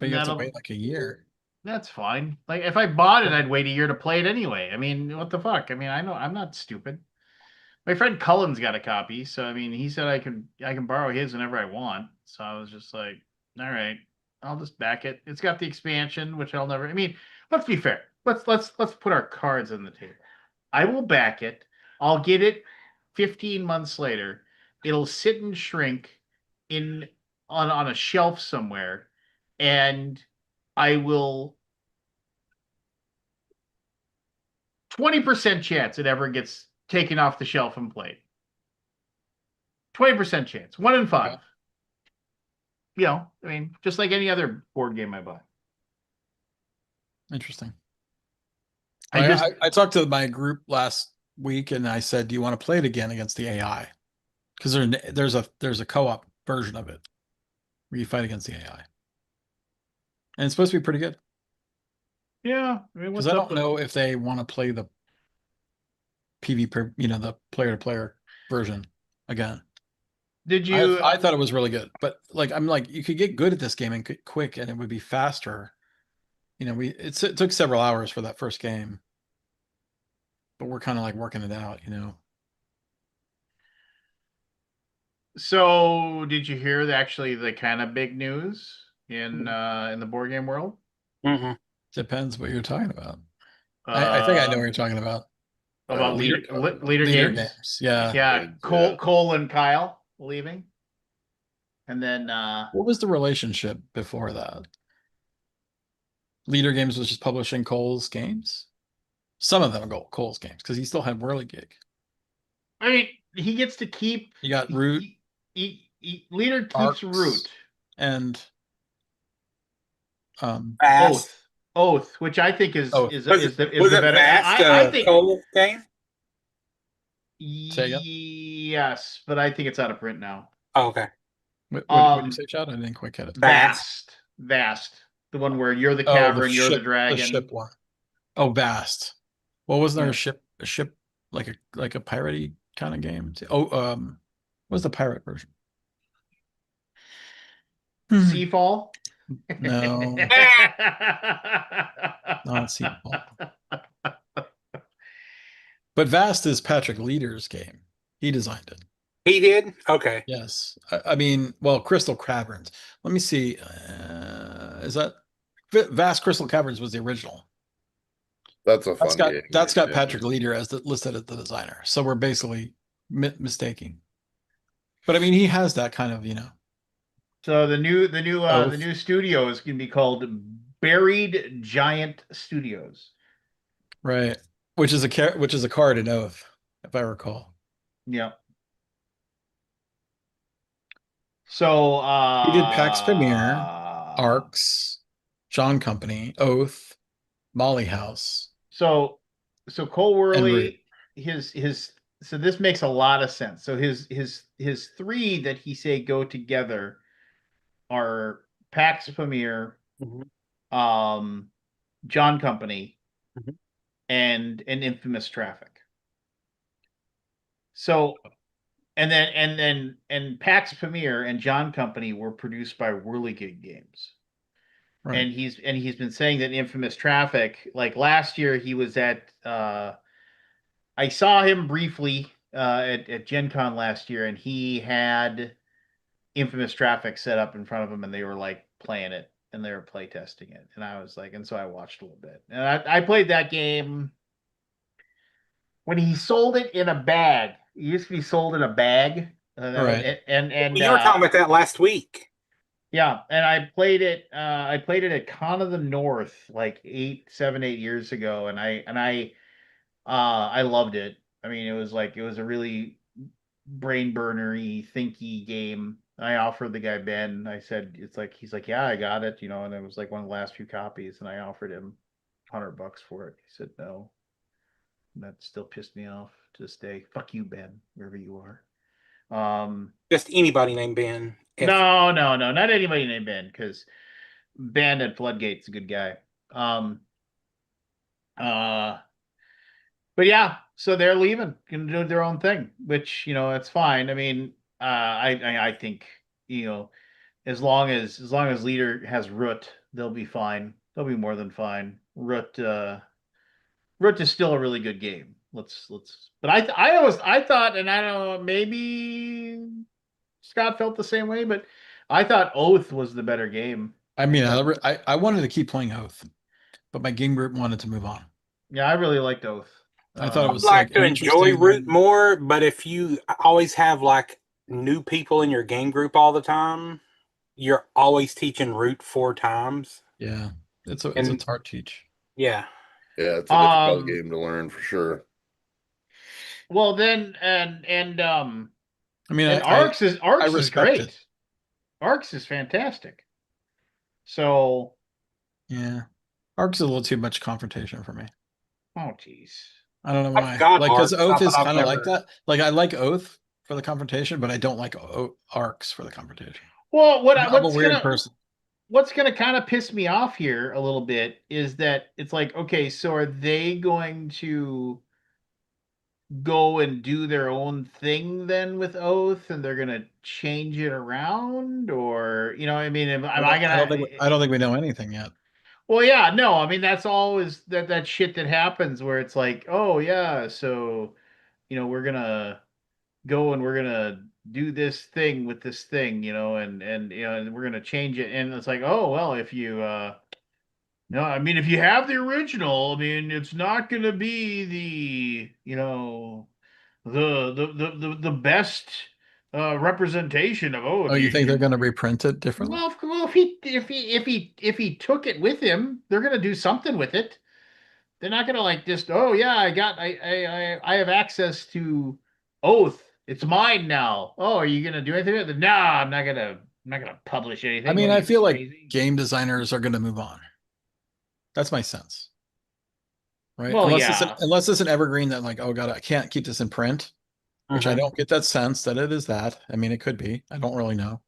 you have to that'll wait like a year. that's fine. Like if I bought it, I'd wait a year to play it anyway. I mean, what the fuck? I mean, I know I'm not stupid. My friend Cullen's got a copy, so I mean, he said I can borrow his whenever I want. So I was just like, all right, I'll just back it. It's got the expansion, which I'll never. I mean, let's be fair. Let's put our cards on the table. I will back it. I'll get it 15 months later. It'll sit and shrink in on a shelf somewhere, and I will 20% chance it ever gets taken off the shelf and played. 20% chance. 1 in 5. Okay. I mean, just like any other board game I buy. Interesting. I just I talked to my group last week and I said, "Do you want to play it again against the AI?" Because there's a co-op version of it where you fight against the AI, and it's supposed to be pretty good. yeah, I mean, Because what's I up don't with know if they want to play the PvP, the player-to-player version again. did you I thought it was really good, but like I'm like you could get good at this game and quick, and it would be faster. It took several hours for that first game, but we're kind of like working it out. so did you hear actually the kind of big news in the board game world? Mm-hmm. Depends what you're talking about. I think I know what you're talking about. About Leader leader Leader games. games, yeah. Yeah, Yeah. Cole and Kyle leaving. And then What was the relationship before that? Leader Games was just publishing Cole's games. Some of them are Cole's games because he still had Whirligig. I mean, he gets to keep You got Root, leader keeps Arcs, Root. and Fast. Oath, which I think is Oh, is Was is it, the is was the it better. Fast I think Cole game? say again. yes, but I think it's out of print now. Oh, okay. What did you say, Chad? I didn't quite get it. Vast, the one where you're the Oh, the cavern, you're the ship, the dragon. ship one. Oh, Vast. Well, wasn't there Yeah. a ship like a piratey kind of game? Oh, what was the pirate version? Seafall. No, not Sequel. But Vast is Patrick Leader's game. He designed it. He did? Okay. Yes. I mean, well, Crystal Caverns. Let me see. Is that Vast Crystal Caverns was the original? That's a fun game. That's got Yeah. Patrick Leader as listed as the designer. So we're basically mistaking. But I mean, he has that kind of. So the Oath. new studio is going to be called Buried Giant Studios. Right. Which is a card in Oath, if I recall. Yeah. So He did PAX Premier, Arcs, John Company, Oath, Molly House, So Cole and Root. Worley, his so this makes a lot of sense. So his three that he say go together are Pax Pamir, Mhm. John Company, Mhm. and Infamous Traffic. So and Pax Pamir and John Company were produced by Whirligig Games. Right. And he's been saying that Infamous Traffic, like last year he was at I saw him briefly at Gen Con last year, and he had Infamous Traffic set up in front of him, and they were like playing it and they were play testing it. And I was like, and so I watched a little bit. And I played that game when he sold it in a bag. It used to be sold in a bag. All right. You were talking about that last week. Yeah, and I played it. I played it at Con of the North like 8 7 8 years ago, and I loved it. I mean, it was a really brain burnery, thinky game. I offered the guy Ben. I said it's like he's like, yeah, I got it, you know, and it was like one of the last few copies, and I offered him $100 for it. He said no. And that still pissed me off to this day. Fuck you, Ben, wherever you are. Just anybody named Ben. No, not anybody named Ben, because Ben at Floodgate's a good guy. Uh, but yeah, so they're leaving, gonna do their own thing, which that's fine. I mean, I think you know as long as leader has Root, they'll be fine. They'll be more than fine. Root is still a really good game. Let's. But I thought, and I don't know, maybe Scott felt the same way, but I thought Oath was the better game. I mean, I wanted to keep playing Oath, but my game group wanted to move on. Yeah, I really liked Oath. I thought it I'd was like like to enjoy interesting. Root more, but if you always have like new people in your game group all the time, you're always teaching Root 4 times. Yeah, it's a And tart teach. yeah, Yeah, it's a difficult Um, game to learn for sure. well then, I mean, and I Arcs is respect it. great. Arcs is fantastic. So, Yeah, Ark's a little too much confrontation for me. oh geez. I don't know I've why. got Like, because arcs, Oath but is I've kind of like never. that. Like, I like Oath for the confrontation, but I don't like Arcs for the confrontation. Well, I'm a weird person. what's gonna kind of piss me off here a little bit is that it's like, okay, so are they going to go and do their own thing then with Oath, and they're gonna change it around, or I mean, am I gonna? I don't think we know anything yet. Well, yeah, no, I mean that's always that shit that happens where it's like, oh yeah, so we're gonna go and we're gonna do this thing with this thing, and we're gonna change it, and it's like, oh well, if you no, I mean if you have the original, I mean it's not gonna be the the best representation of Oh, you think they're going to reprint it differently? well, if he took it with him, they're gonna do something with it. They're not gonna like just, oh yeah, I have access to Oath. It's mine now. Oh, are you gonna do anything with it? No, I'm not gonna publish I anything. mean, What are I you feel like crazy? game designers are going to move on. That's my sense, right? Well, yeah. Unless it's an evergreen that like, oh god, I can't keep this in print, which I Mhm. don't get that sense that it is that. I mean, it could be. I don't really know.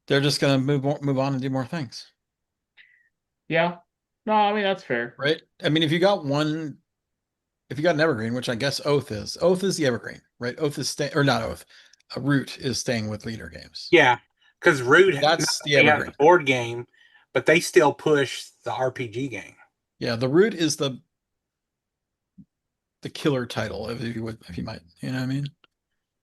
They're just going to move on and do more things, Yeah. No, I mean that's fair. right? I mean, if you got an evergreen, which I guess Oath is the evergreen, right? Oath is staying, or not Oath, a Root is staying with leader games. Yeah, because Root not That's the only has evergreen. the board game, but they still push the RPG game, Yeah, the Root is the killer title, if you might, you know what I mean?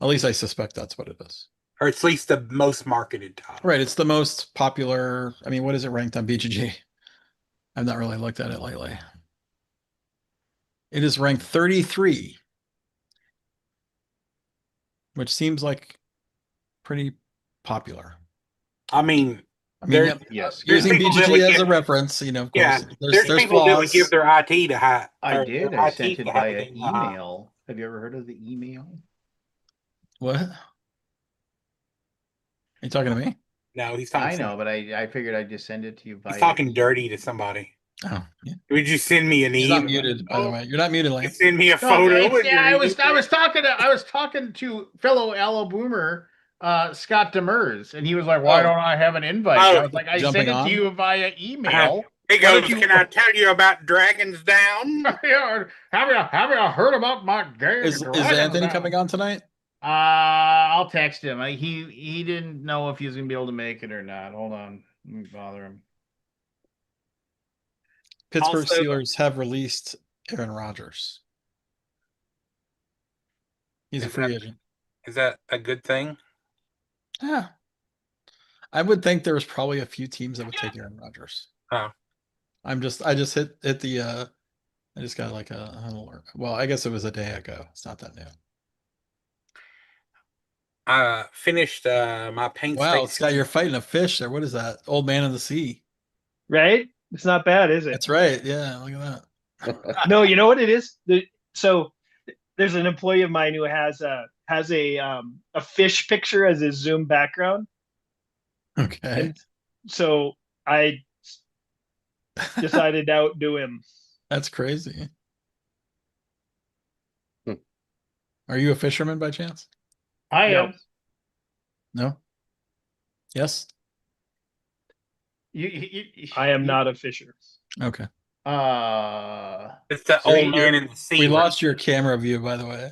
At least I suspect that's what it is. or at least the most marketed title. Right, it's the most popular. I mean, what is it ranked on BGG? I've not really looked at it lately. It is ranked 33, which seems like pretty popular. I mean, I mean, there's Yes. there's using people that BGG would as a give reference, of yeah, course, there's there's people that would give flaws. their IT to high I or did. their I sent IT it to have the via game high. email. Have you ever heard of the email? What? Are you talking to me? No, he's I talking know, but I figured I'd just send it to you he's via talking dirty to email. somebody. Oh, yeah. Would you send me an He's not email? muted, by the way. You're not muted, You Lance. send me a No, photo with yeah, your I was email? talking to fellow Alaboomer Scott Demers, and he was like, "Why Oh. don't I have an invite?" And I Oh, was like, "I Jumping sent it to on? you via email. he Why don't goes, you?" "Can I tell you about Dragons Down?" Have you heard about my gang Is Dragons Anthony now? coming on tonight? I'll text him. He didn't know if he was gonna be able to make it or not. Hold on, let me bother him. Pittsburgh Also- Steelers have released Aaron Rodgers. He's a free agent. Is that a good thing? Yeah. I would think there was probably a few teams that would take Aaron Rodgers. Oh. I just hit the I just got like an alert. Well, I guess it was a day ago. It's not that new. I finished my Paint Wow, State. Scott, you're fighting a fish there. What is that? Old man in the sea. Right? It's not bad, is it? That's right. Yeah, look at that. No, you know what it is? So there's an employee of mine who has a fish picture as his Zoom background, Okay. and so I decided to outdo him. That's crazy. Are you a fisherman by chance? I No. am. No? Yes? I am not a fisher. Okay. It's the So old man in the sea. We lost your camera view, by the way.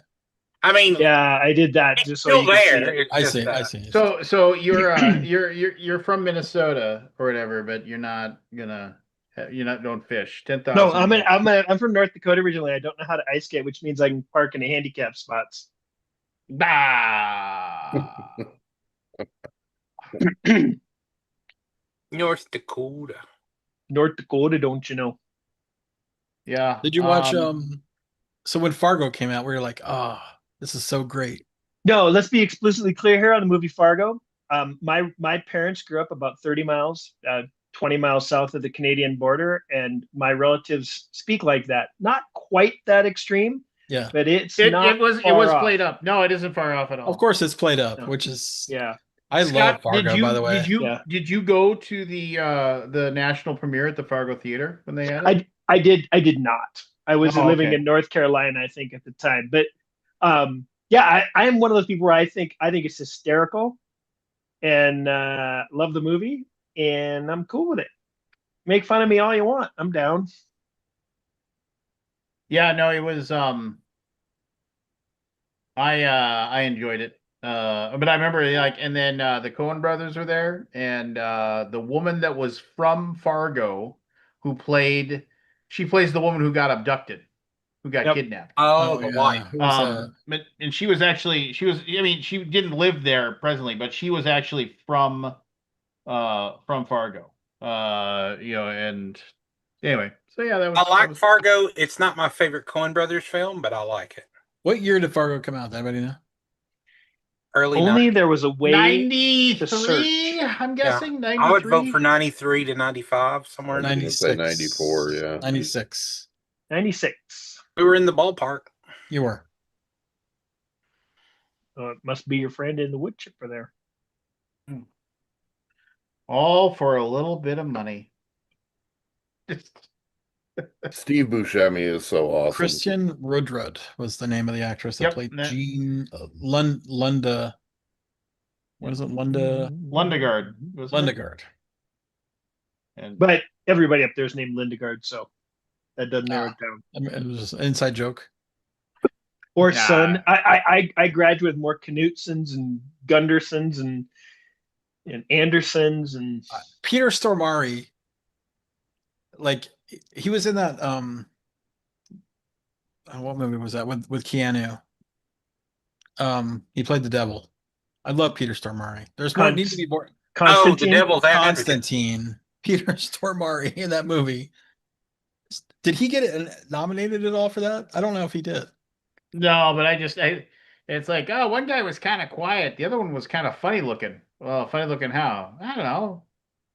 I mean, Yeah, I did that it's just so still you can see there. it. It's I just, see. I see. So you're from Minnesota or whatever, but you're not don't fish. 10,000. No, I'm from North Dakota originally. I don't know how to ice skate, which means I can park in the handicap spots. Ah. North Dakota. North Dakota, don't you know? Yeah. Did you watch so when Fargo came out, we were like, oh, this is so great. No, let's be explicitly clear here on the movie Fargo. My parents grew up about 30 miles, 20 miles south of the Canadian border, and my relatives speak like that. Not quite that extreme, Yeah. but it was played off. up. No, it isn't far off at all. Of course it's played up, No. which is Yeah. I Scott, love Fargo, by the way. Did you go to the national premiere at the Fargo Theater when they had it? I did not. I was living okay. in North Carolina, I think, at the time. But yeah, I am one of those people where I think it's hysterical and love the movie, and I'm cool with it. Make fun of me all you want. I'm down. Yeah, no, it was I enjoyed it. But I remember and then the Coen brothers were there, and the woman that was from Fargo she plays the woman who got abducted, who got kidnapped. Oh, the yeah. wife. Who was that? And she she didn't live there presently, but she was actually from Fargo. And anyway, so yeah, I like Fargo. It's not my favorite Coen Brothers film, but I like it. What year did Fargo come out? Does anybody know? Early Only 90s. there was a way 93, I'm guessing. 93. I would vote for 93 to 95, somewhere in I there. was gonna 96. say 94, yeah. 96. 96. We were in the ballpark. You were. It must be your friend in the wood chipper there. All for a little bit of money. Steve Buscemi is so awesome. Christian Rudrud was the name of the actress that Yep, played that- Jean Lunda. What is it? Lundegard. Lundegard. And But everybody up there is named Lindegard, so that doesn't narrow it down. I mean, it was just an inside joke. Or Nah. son. I graduated with more Knutsons and Gundersons and Andersons and Peter Stormare, like he was in that what movie was that with Keanu? He played the devil. I love Peter Stormare. There's more need to be more Constantine. Oh, the Devil's Advocate. Constantine. Peter Stormare in that movie. Did he get nominated at all for that? I don't know if he did. no, but it's like, oh, one guy was kind of quiet. The other one was kind of funny looking. Well, funny looking how? I don't know.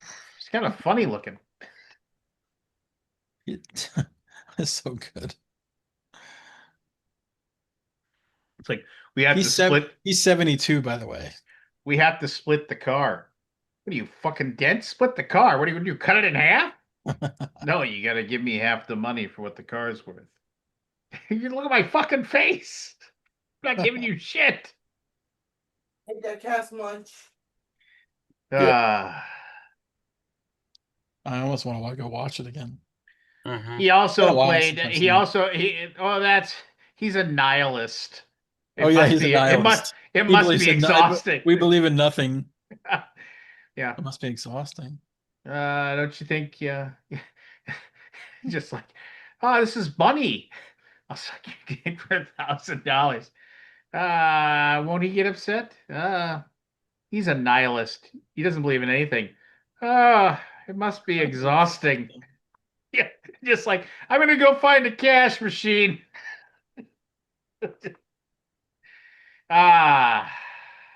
He's kind of funny looking. It's so good. It's like we have to split. He's 72, by the way. We have to split the car. What are you fucking dense? Split the car. What are you gonna do? Cut it in half? No, you got to give me half the money for what the car's worth. You look at my fucking face. I'm not giving you shit. It don't cost much. Ah. I almost want to go watch it again. Mhm. He Been a also while played. since I've He seen it. also he. Oh, he's a nihilist. It Oh yeah, must he's a be. It must. nihilist. It He must believes be in exhausting. we believe in nothing. Yeah. It must be exhausting. Don't you think? Yeah. Just like, oh, this is money. I'll suck your dick for $1,000. Won't he get upset? He's a nihilist. He doesn't believe in anything. It must be exhausting. Yeah, just like I'm gonna go find a cash machine. Ah,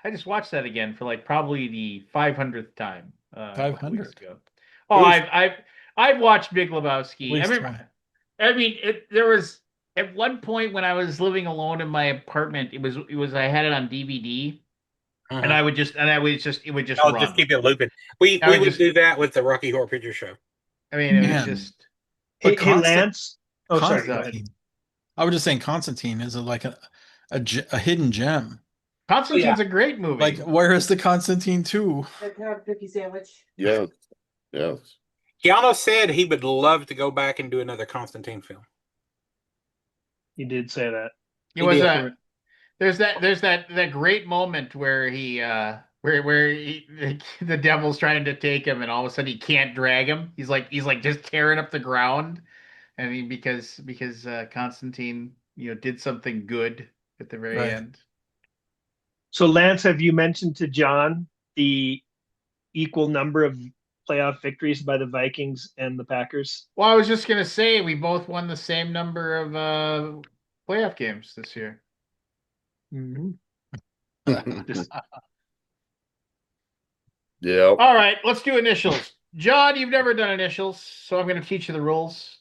I just watched that again for like probably the 500th time a couple weeks 500. ago. Oh, Oof. I've watched Big At Lebowski. I least remember. 20. I mean, there was at one point when I was living alone in my apartment. It was I had it on DVD, and Mhm. it would just I'll just run. keep it looping. We I would would just. do that with the Rocky Horror Picture Show. I mean, it was Man. just. But Hey, Lance. Oh, sorry. Go ahead. Constantine. I was just saying Constantine is like a hidden gem. Constantine's a great movie. Like, where is the Constantine 2? Can I have a cookie sandwich? Yes. Yes. Keanu said he would love to go back and do another Constantine film. You did say that. It He was did. a. There's that great moment where the devil's trying to take him and all of a sudden he can't drag him. He's like just tearing up the ground, and because Constantine did something good at the very Right. end. So, Lance, have you mentioned to John the equal number of playoff victories by the Vikings and the Packers? Well, I was just gonna say we both won the same number of playoff games this year. Mm-hmm. Yeah. All right, let's do initials. John, you've never done initials, so I'm going to teach you the rules.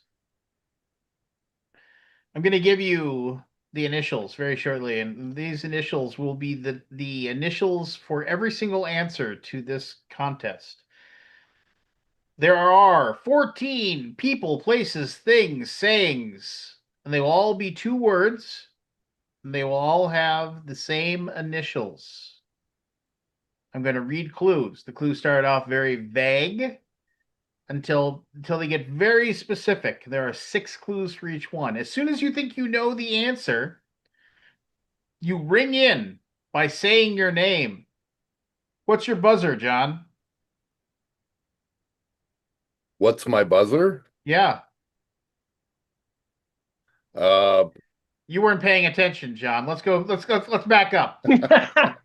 I'm going to give you the initials very shortly, and these initials will be the initials for every single answer to this contest. There are 14 people, places, things, sayings, and they will all be 2 words, and they will all have the same initials. I'm going to read clues. The clues start off very vague until they get very specific. There are 6 clues for each one. As soon as you think you know the answer, you ring in by saying your name. What's your buzzer, John? What's my buzzer? Yeah. Uh, You weren't paying attention, John. Let's go. Let's back up.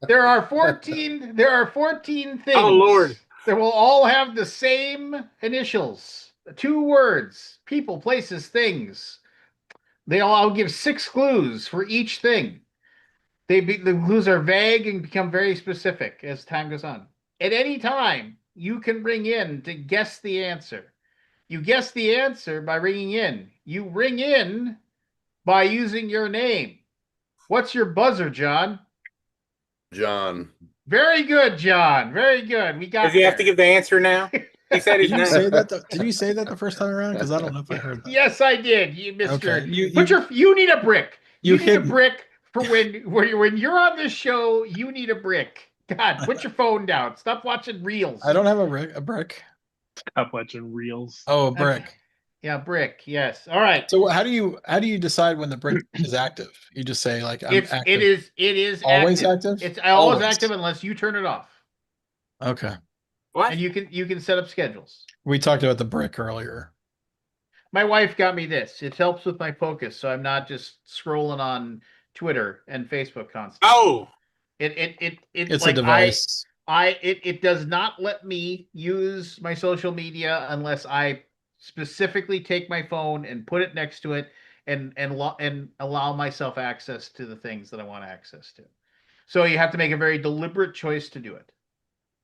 There are 14 things. Oh, Lord. That will all have the same initials. 2 words, people, places, things. I'll give 6 clues for each thing. The clues are vague and become very specific as time goes on. At any time, you can ring in to guess the answer. You guess the answer by ringing in. You ring in by using your name. What's your buzzer, John? John. Very good, John. Very good. We got Does he have to there. give the answer now? He said his Did you name. say that? Did you say that the first time around? Because I don't know if I heard that. Yes, I did. You Mr. Okay. You need a brick. You You need a hid me. brick for when you're on this show, you need a brick. God, put your phone down. Stop watching reels. I don't have a brick. Stop watching reels. Oh, a brick. Yeah, brick. Yes. All right. So how do you decide when the brick is active? You just say like I'm active. It is Always active. active? It's always Always. active unless you turn it off. Okay. What? And you can set up schedules. We talked about the brick earlier. My wife got me this. It helps with my focus, so I'm not just scrolling on Twitter and Facebook constantly. Oh, It's like a device. It does not let me use my social media unless I specifically take my phone and put it next to it and allow myself access to the things that I want access to. So you have to make a very deliberate choice to do it.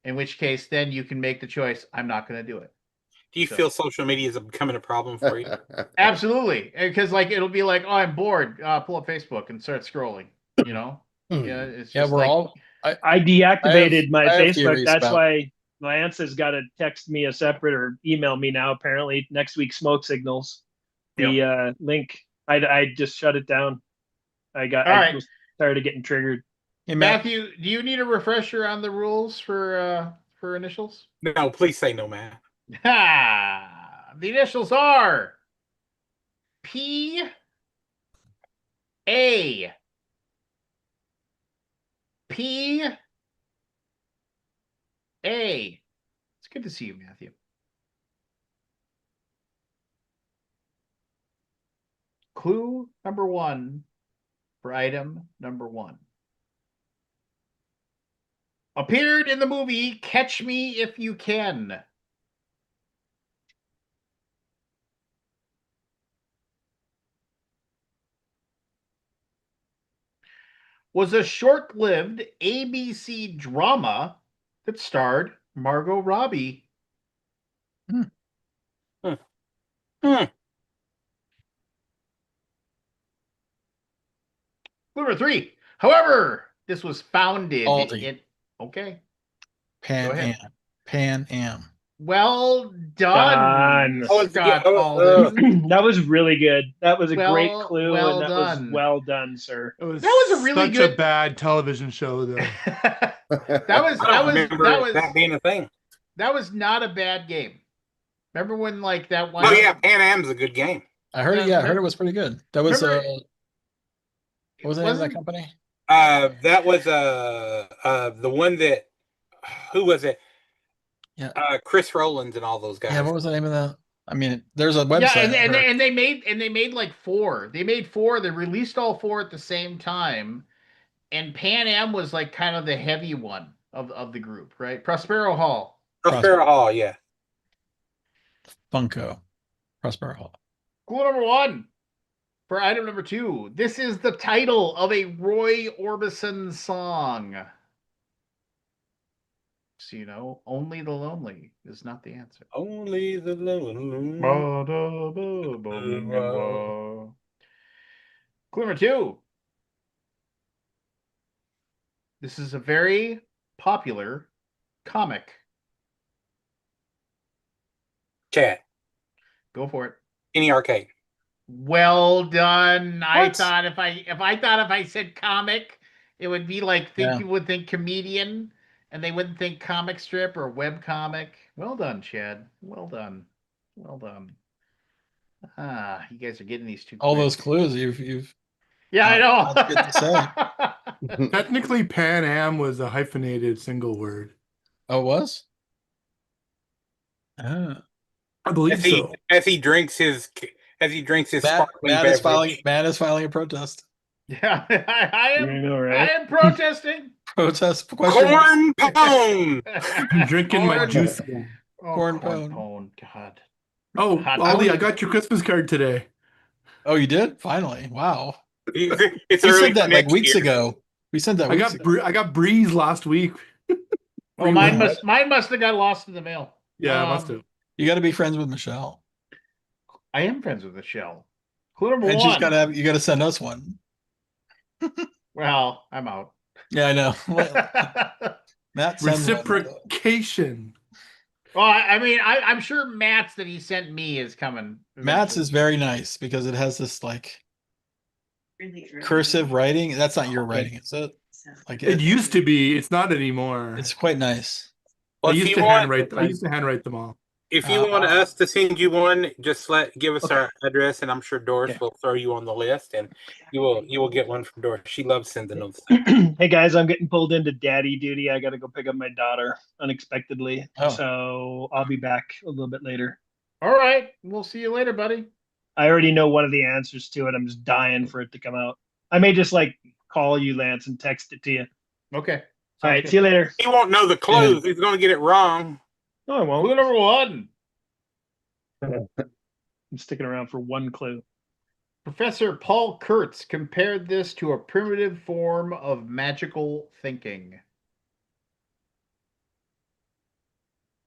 In which case, then you can make the choice, I'm not going to do it. do you So- feel social media is becoming a problem for you? Absolutely. Because like it'll be like, oh, I'm bored. Pull up Facebook and start scrolling. You know? Hmm. Yeah, it's Yeah, just we're like, all I deactivated my I have Facebook. theories That's about- why Lance has got to text me a separate or email me now. Apparently, next week smoke signals. The link. I just shut it down. All right. was tired of getting triggered. Hey, Matt, Matthew, do you need a refresher on the rules for initials? No, please say no, man. Ha! The initials are P A P A. It's good to see you, Matthew. Clue number 1 for item number 1. Appeared in the movie Catch Me If You Can. Was a short-lived ABC drama that starred Margot Robbie. Hmm. Hmm. Number 3. However, this was founded Aldi. in... Okay. Pan Go ahead. Am. Pan Am. Well done, Done. Oh, Scott yeah, Alden. That was really good. That was a great Well- clue, well and that done. was well done, sir. It was That was a really such good- a bad television show, though. that was I don't remember that that being a thing. was not a bad game. Remember when like that one? Oh yeah, Pan Am's a good game. I heard it. Yeah, Yeah, I heard it was pretty good. That was remember- what was the name of that wasn't- company? That was the one that who was it? Yeah. Chris Rowlands and all those guys. Yeah, what was the name of that? I mean, there's a Yeah, website. I and, heard. and they made like 4. They made 4. They released all 4 at the same time, and Pan Am was like kind of the heavy one of the group, right? Prospero Hall. Prospero Hall, yeah. Funko. Prospero Hall. Clue number 1 for item number 2. This is the title of a Roy Orbison song. So you know, Only the Lonely is not the answer. Only the lonely. Clue number 2. This is a very popular comic. Chat. Go for it. Any arcade. Well done. I What? thought if I said comic, it would be like people would think comedian, and they wouldn't think comic strip or web comic. Well done, Chad. Well done. Well done. Ah, you guys are getting these two. All quick. those clues you've. Yeah, I know. That's good to say. Technically, Pan Am was a hyphenated single word. Oh, it was. Oh. I believe so. As he drinks his sparkling Matt is beverage. filing a protest. Yeah, I am. I know, I right? am protesting. Protest question. Corn pone. I'm drinking my Corn- juice. Oh, Corn corn pone. pone. God. Oh, Hot Aldi, dog. I got your Christmas card today. Oh, you did? Finally. Wow. It's We early said that like next weeks year. ago. We said that I weeks got ago. I got Breeze last week. Oh, mine must have got lost in the mail. Yeah, I must have. You got to be friends with Michelle. I am friends with Michelle. Clue number And 1. you got to send us one. Well, I'm out. Yeah, I know. Matt sends one. Reciprocation. Well, I mean, I'm sure Matt's that he sent me is coming. Matt's is very nice because it has this like cursive writing. That's not your writing, is it? Like It used to be. It's not anymore. It's quite nice. I Well, used to handwrite them all. if you want us to send you one, just give us our address, and I'm sure Doris Okay. will throw you on the list, and you will get one from Doris. She loves sending those. Hey guys, I'm getting pulled into daddy duty. I got to go pick up my daughter unexpectedly. Oh. So I'll be back a little bit later. All right. We'll see you later, buddy. I already know one of the answers to it. I'm just dying for it to come out. I may just like call you, Lance, and text it to you. Okay. All right, see you later. He won't know the clues. He's going to get it wrong. No, I Clue won't. number 1. I'm sticking around for one clue. Professor Paul Kurtz compared this to a primitive form of magical thinking.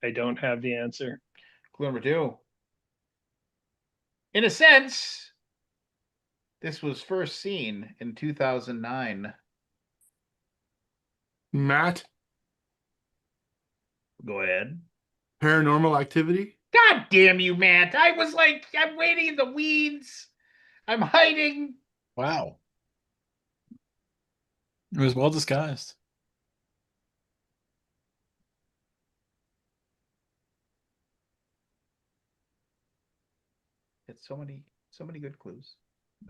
I don't have the answer. Clue number 2. In a sense, this was first seen in 2009. Matt, Go ahead. Paranormal Activity. God damn you, Matt. I was like, I'm waiting in the weeds. I'm hiding. Wow. It was well disguised. It's so many good clues.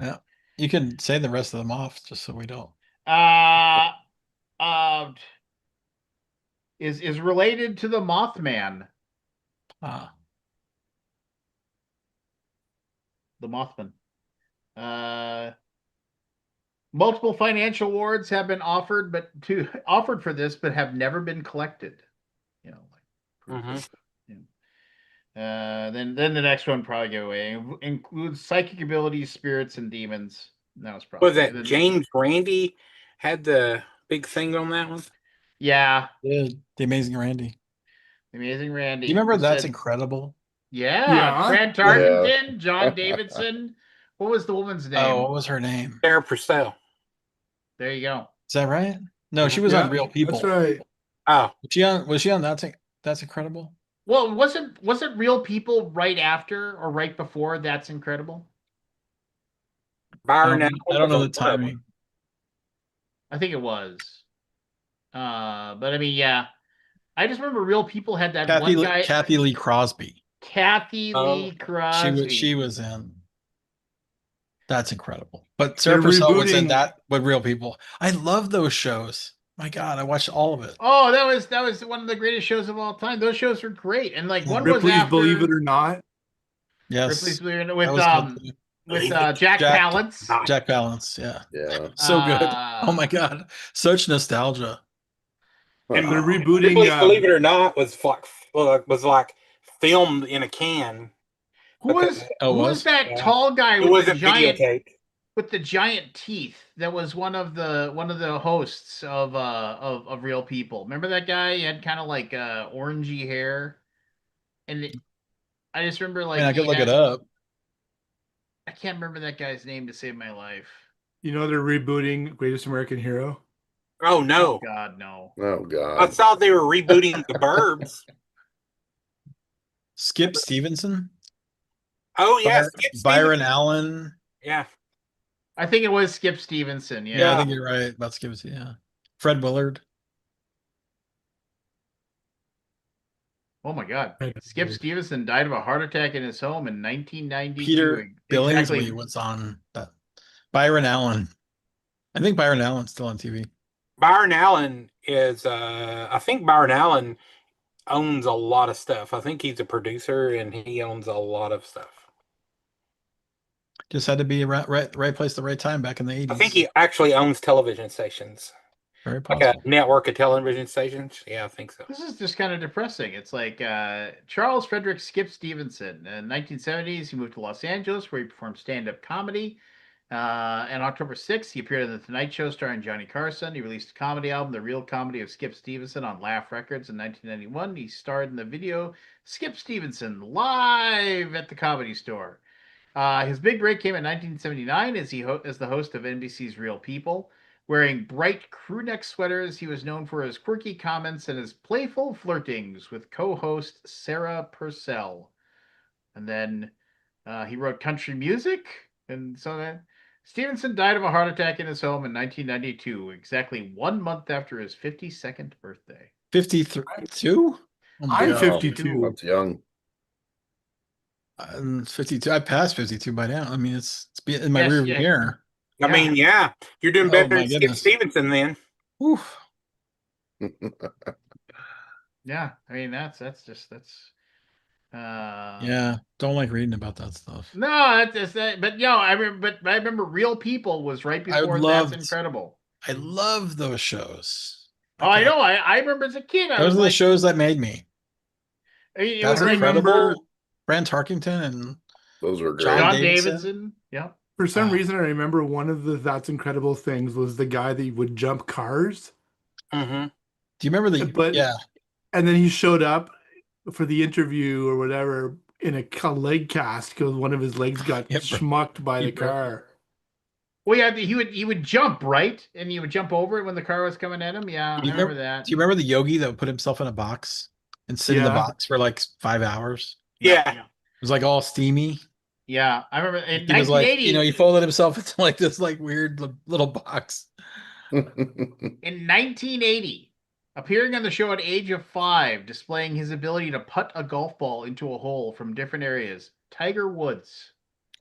Yeah. You can say the rest of them off just so we don't. Uh, uh, is related to the Mothman, Ah. the Mothman. Multiple financial awards have been offered, offered for this, but have never been collected. You know, like Mhm. then the next one probably go away. Includes psychic abilities, spirits, and demons. That was probably Was that then, James Randi had the big thing on that one? yeah. Yeah, The Amazing Randy. Amazing Randy. Do you remember It That's said, Incredible? yeah, Yeah. Fred Yeah. Tarkenton, John Davidson. What was the woman's name? Oh, what was her name? Sarah Purcell. There you go. Is that right? No, she was Yeah, on Real People. that's right. Oh, Was she on That's Incredible? Well, wasn't Real People right after or right before That's Incredible? Byron I Allen don't was know on the one of them. timing. I think it was. But I mean, yeah. I just remember Real People had that one guy, Kathy Lee Crosby. Kathy Lee Oh. Crosby. She was in That's Incredible. But They're Sarah Purcell was in rebooting. that with Real People. I love those shows. My God, I watched all of it. Oh, that was one of the greatest shows of all time. Those shows were great, and like Yeah. one was Ripley's after Believe It or Not. Yes. Ripley's That was good too. with Believe it Jack Jack Palance. not. Jack Palance, yeah. Yeah. So good. Oh my Uh, God. Such nostalgia. And They're Oh, rebooting. Ripley's Believe It or Not was like filmed in a can. Because oh, who was was? that yeah, tall guy it wasn't videotaped. with the giant teeth? That was one of the hosts of Real People. Remember that guy? He had kind of like orangey hair, and I just remember I mean, like I could he look it had. up. I can't remember that guy's name to save my life. You know they're rebooting Greatest American Hero. Oh Oh no. God, no. Oh I God. thought they were rebooting the Burbs. Skip Stevenson, Oh yes, Skip Byron Stevens. Allen. Yeah. I think it was Skip Stevenson. Yeah, I Yeah. think you're right about Skip. Yeah. Fred Willard. Oh my God. Skip Stevenson died of a heart attack in his home in 1992. Peter Billingsley Exactly. was on that. Byron Allen. I think Byron Allen's still on TV. Byron Allen is I think Byron Allen owns a lot of stuff. I think he's a producer and he owns a lot of stuff. Just had to be right place, the right time back in the 80s. I think he actually owns television stations. Very Like a possible. network of television stations. Yeah, I think so. This is just kind of depressing. It's like Charles Frederick Skip Stevenson. In the 1970s, he moved to Los Angeles where he performed stand-up comedy. On October 6th, he appeared on The Tonight Show starring Johnny Carson. He released a comedy album, The Real Comedy of Skip Stevenson, on Laugh Records in 1991. He starred in the video Skip Stevenson Live at the Comedy Store. His big break came in 1979 as the host of NBC's Real People. Wearing bright crew neck sweaters, he was known for his quirky comments and his playful flirtings with co-host Sarah Purcell. And then he wrote country music, and so then Stevenson died of a heart attack in his home in 1992, exactly 1 month after his 52nd birthday. 52? Oh my I'm God. 52. That's young. I'm 52. I passed 52 by now. I mean, it's in my Yes, rear yeah. mirror. I mean, yeah, you're doing Oh, better my than Skip goodness. Stevenson then. Oof. Yeah, I mean that's Yeah, don't like reading about that stuff. No, that's that. But I remember Real People was right before That's Incredible. I love those shows. Oh, I know. I remember as a kid. I Those was are the like, shows that made me. it That's was like Incredible. Fran Tarkington and Those were great. John Davidson. Yeah. For some reason, I remember one of the That's Incredible things was the guy that would jump cars. Mm-hmm. Do you remember yeah. And then he showed up for the interview or whatever in a leg cast because one of his legs got schmucked by the car. Well, yeah, he would jump, right? And he would jump over it when the car was coming at him. Yeah, I remember that. Do you remember the yogi that would put himself in a box? and sit in the Yeah. box for like 5 hours. Yeah. It was like all steamy. Yeah, I remember in He was like, 1980. he folded himself into like this like weird little box. In 1980, appearing on the show at age of 5, displaying his ability to putt a golf ball into a hole from different areas, Tiger Woods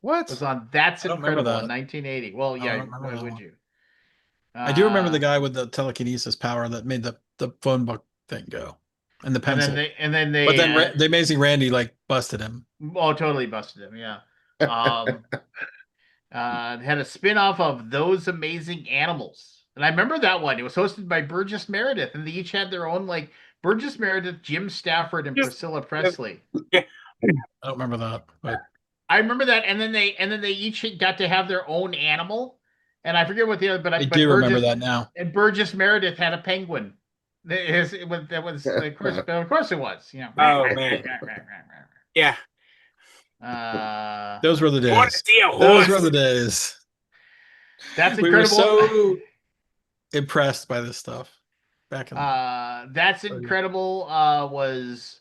What? was on That's I don't remember Incredible in that. 1980. Well, I yeah, don't remember why that would one. you? I do remember the Uh, guy with the telekinesis power that made the phone book thing go, and the and pencil. then But they then the Amazing Randy like busted him. oh, totally busted him. Yeah. Um, had a spin-off of Those Amazing Animals. And I remember that one. It was hosted by Burgess Meredith, and they each had their own, like, Burgess Meredith, Jim Stafford, and Priscilla Presley. I don't remember that, but I remember that, and then they each got to have their own animal, and I forget what the other, I but do remember Burgess that now. and Burgess Meredith had a penguin. That was of course it was, you know. Oh, man. Yeah. Those were the I want to days. see a Those horse. were the days. That's We were incredible. so impressed by this stuff back in That's yeah. Incredible was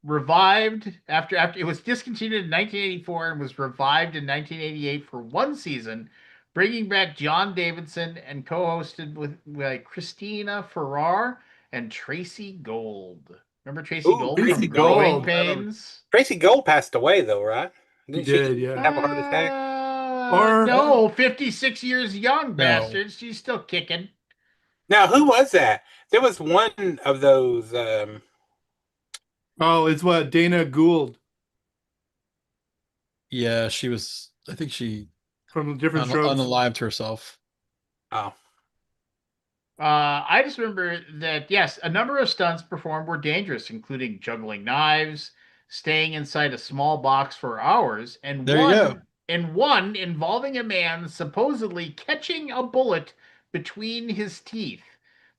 revived after it was discontinued in 1984 and was revived in 1988 for one season, bringing back John Davidson and co-hosted with Christina Ferrar and Tracy Gold. Remember Tracy Ooh, Gold Tracy from Growing Gold. Pains? Tracy Gold passed away, though, right? He Didn't did, she yeah. have a heart attack? Or- No, 56 years young, No. bastard. She's still kicking. Now, who was that? There was one of those. Oh, it's what Dana Gould Yeah, she was. I think she from Different Strokes. unalived herself. Oh, I just remember that, yes, a number of stunts performed were dangerous, including juggling knives, staying inside a small box for hours, and There you go. one involving a man supposedly catching a bullet between his teeth.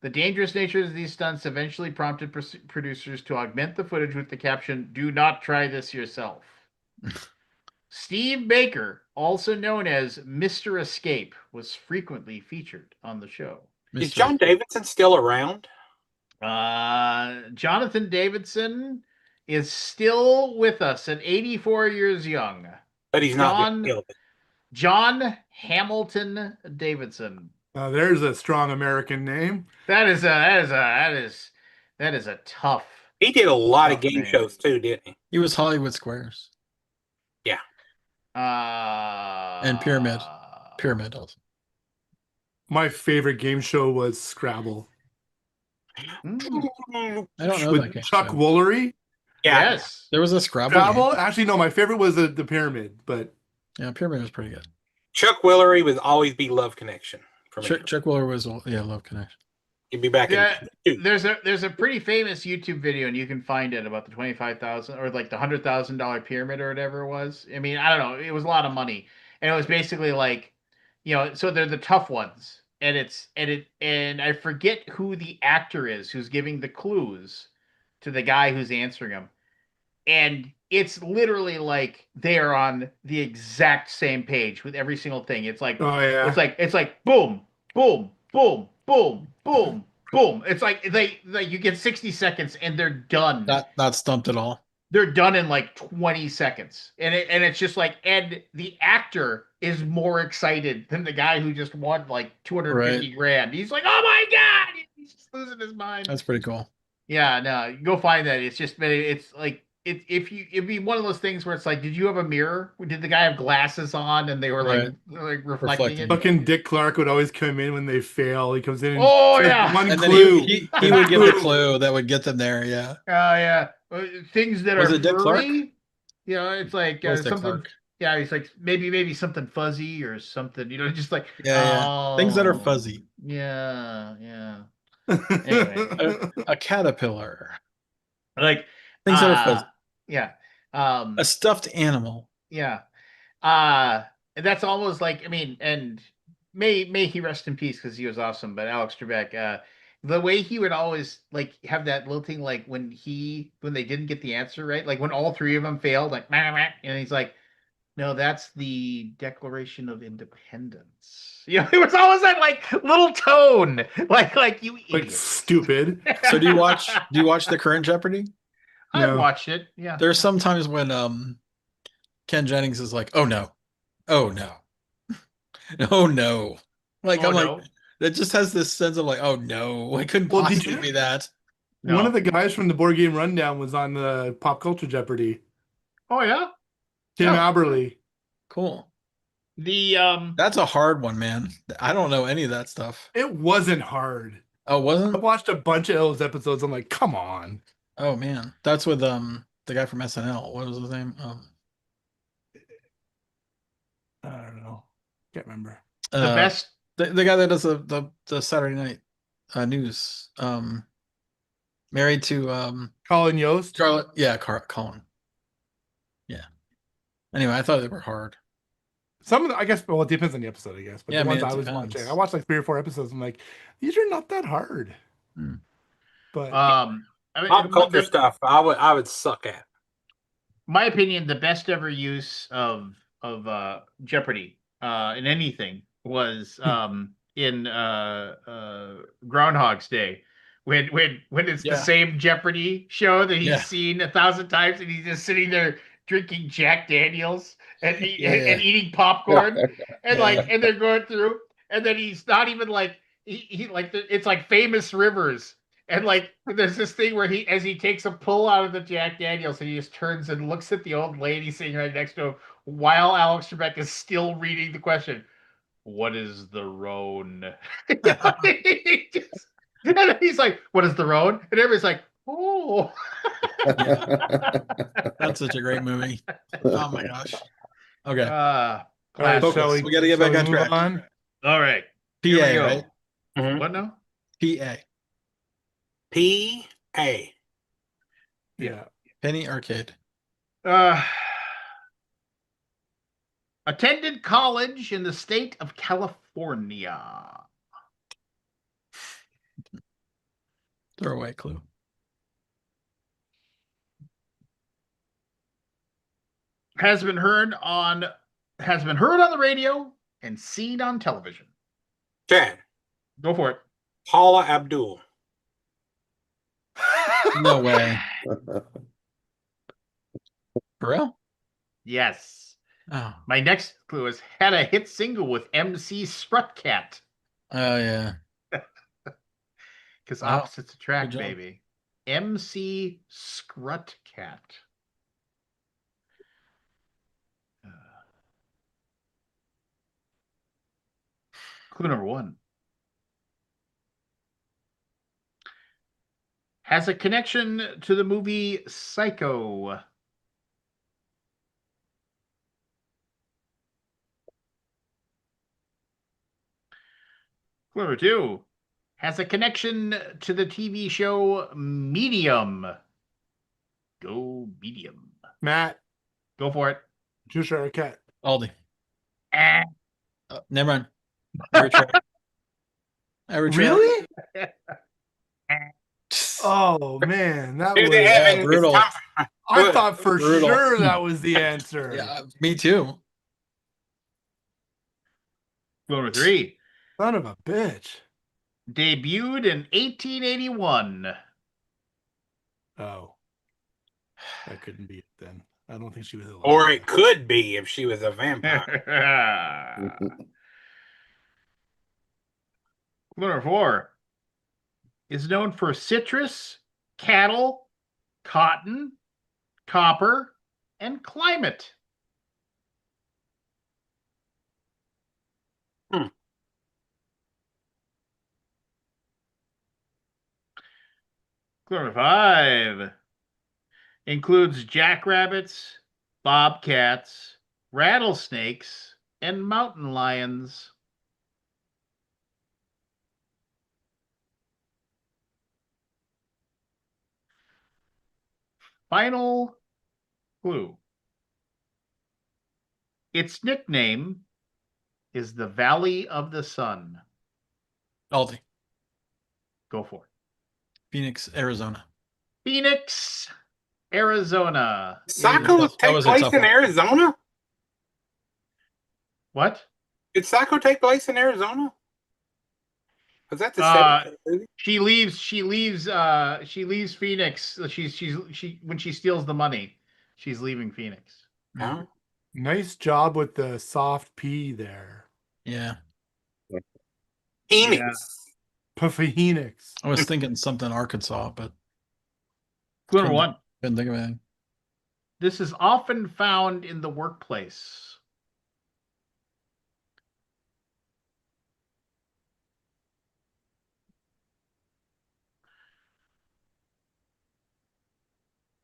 The dangerous nature of these stunts eventually prompted producers to augment the footage with the caption, "Do not try this yourself." Steve Baker, also known as Mr. Escape, was frequently featured on the show. is John Davidson still around? Jonathan Davidson is still with us at 84 years young. But he's not being killed. John Hamilton Davidson. There's a strong American name. That is a tough. He did a lot of tough game name. shows too, didn't he? He was Hollywood Squares Yeah. and Pyramid also. My favorite game show was Scrabble Mm, I don't know with that game. Chuck show. Woolery. Yeah. yes. There was a Scrabble. Scrabble. Game. Actually, no. My favorite was the Pyramid, but Yeah, Pyramid was pretty good. Chuck Willery would always be Love Connection for me. Chuck Wooler was Love Connection. He'd be back Yeah, in. there's a pretty famous YouTube video, and you can find it about the 25,000 or like the $100,000 pyramid or whatever it was. I mean, I don't know. It was a lot of money, and it was basically like, so they're the tough ones, and I forget who the actor is who's giving the clues to the guy who's answering them, and it's literally like they are on the exact same page with every single thing. It's like, oh yeah, it's like boom, boom, boom, boom, boom, boom. It's like you get 60 seconds and they're done. Not stumped at all. They're done in like 20 seconds. And it's just like, and the actor is more excited than the guy who just won like 250 grand. He's like, oh my God, he's just losing his mind. That's pretty cool. Yeah, no, go find that. It's like, it'd be one of those things where it's like, did you have a mirror? Did the guy have glasses on and they were like reflecting it? Fucking Dick Clark would always come in when they fail. He comes in and Oh, says yeah. one And then clue. he would give the clue that would get them there. Yeah. Oh yeah, things that Was are it Dick Clark? furry. It's like It was Dick something. Clark. Yeah, he's like maybe something fuzzy or something. Just like Yeah. Things that are oh, fuzzy. Yeah. Anyway. A caterpillar. Like Things that are fuzzy. Yeah. A stuffed animal. Yeah. That's almost like, I mean, and may he rest in peace because he was awesome. But Alex Trebek, the way he would always like have that little thing, like when they didn't get the answer right, like when all three of them failed, like and he's like, No, that's the Declaration of Independence. You know, it was always that like little tone, like you Like idiots. stupid. So do you watch the current Jeopardy? I've No. watched it. Yeah. There's sometimes when Ken Jennings is like, "Oh no, oh no, oh no," like Oh, I'm like, no. that just has this sense of like, "Oh no, it couldn't Well, did possibly you- be that." One No. of the guys from the Board Game Rundown was on the Pop Culture Jeopardy. Oh yeah. Tim Oh. Aberley. Cool. The That's a hard one, man. I don't know any of that stuff. It wasn't hard. Oh, I wasn't? watched a bunch of those episodes. I'm like, come on. Oh man, that's with the guy from SNL. What was his name? I don't know. Can't remember. the Uh, best the guy that does the Saturday night news. Married to Colin Yost. Charlotte. Yeah, Colin. Yeah. Anyway, I thought they were hard. Some of the, I guess, well, it depends on the episode, I guess. But Yeah, the I mean, ones it I was depends. watching, I watched like 3 or 4 episodes. I'm like, these are not that hard. Hmm. But I mean, Pop culture stuff, I would suck at. my opinion, the best ever use of Jeopardy in anything was in Groundhog's Day. When it's the Yeah. same Jeopardy show that he's Yeah. seen 1,000 times and he's just sitting there drinking Jack Daniels and Yeah. and eating popcorn and Yeah. like and they're going through and then he's not even like he like it's like Famous Rivers. And like, there's this thing where as he takes a pull out of the Jack Daniels, and he just turns and looks at the old lady sitting right next to him, while Alex Trebek is still reading the question. What is the Rhone? And then he's like, "What is the Rhone?" And everybody's like, "Oh." That's such a great movie. Oh my gosh. Okay. all Classic. right, Focus. We gotta get back shall on we move track. on? All right. Here we PA, go. right? Mhm. What now? PA. P.A. Yeah. Penny Arcade. Attended college in the state of California. Throwaway clue. Has been heard on the radio and seen on television. Chad. Go for it. Paula Abdul. No way. For real? Yes. Oh. My next clue is had a hit single with MC Strutcat. Oh yeah. Because Wow. opposites attract, Good job. baby. MC Strutcat. Clue number 1. Has a connection to the movie Psycho. Clue number 2. Has a connection to the TV show Medium. Go Medium. Matt, Go for it. Jusha Arquette. Aldi. Eh. Never mind. I retract. I retract. Really? Oh man, that was. Evan, brutal. it's time I thought for Brutal. sure that was the answer. Yeah, me too. Clue number 3. Son of a bitch. Debuted in 1881. Oh, that couldn't be it then. I don't think she was alive. or it could be if she was a vampire. Clue number 4. Is known for citrus, cattle, cotton, copper, and climate. Clue number 5. Includes jackrabbits, bobcats, rattlesnakes, and mountain lions. Final clue. Its nickname is the Valley of the Sun. Aldi. Go for it. Phoenix, Arizona. Phoenix, Arizona. Psycho That take was a place tough in one. Arizona? What? Did Psycho take place in Arizona? Was that the Uh, 70s movie? She leaves Phoenix. She when she steals the money, she's leaving Phoenix. Oh. Nice job with the soft P there. Yeah. Phoenix. Phoenix. I was thinking something Arkansas, but Clue number one. couldn't think of anything. This is often found in the workplace.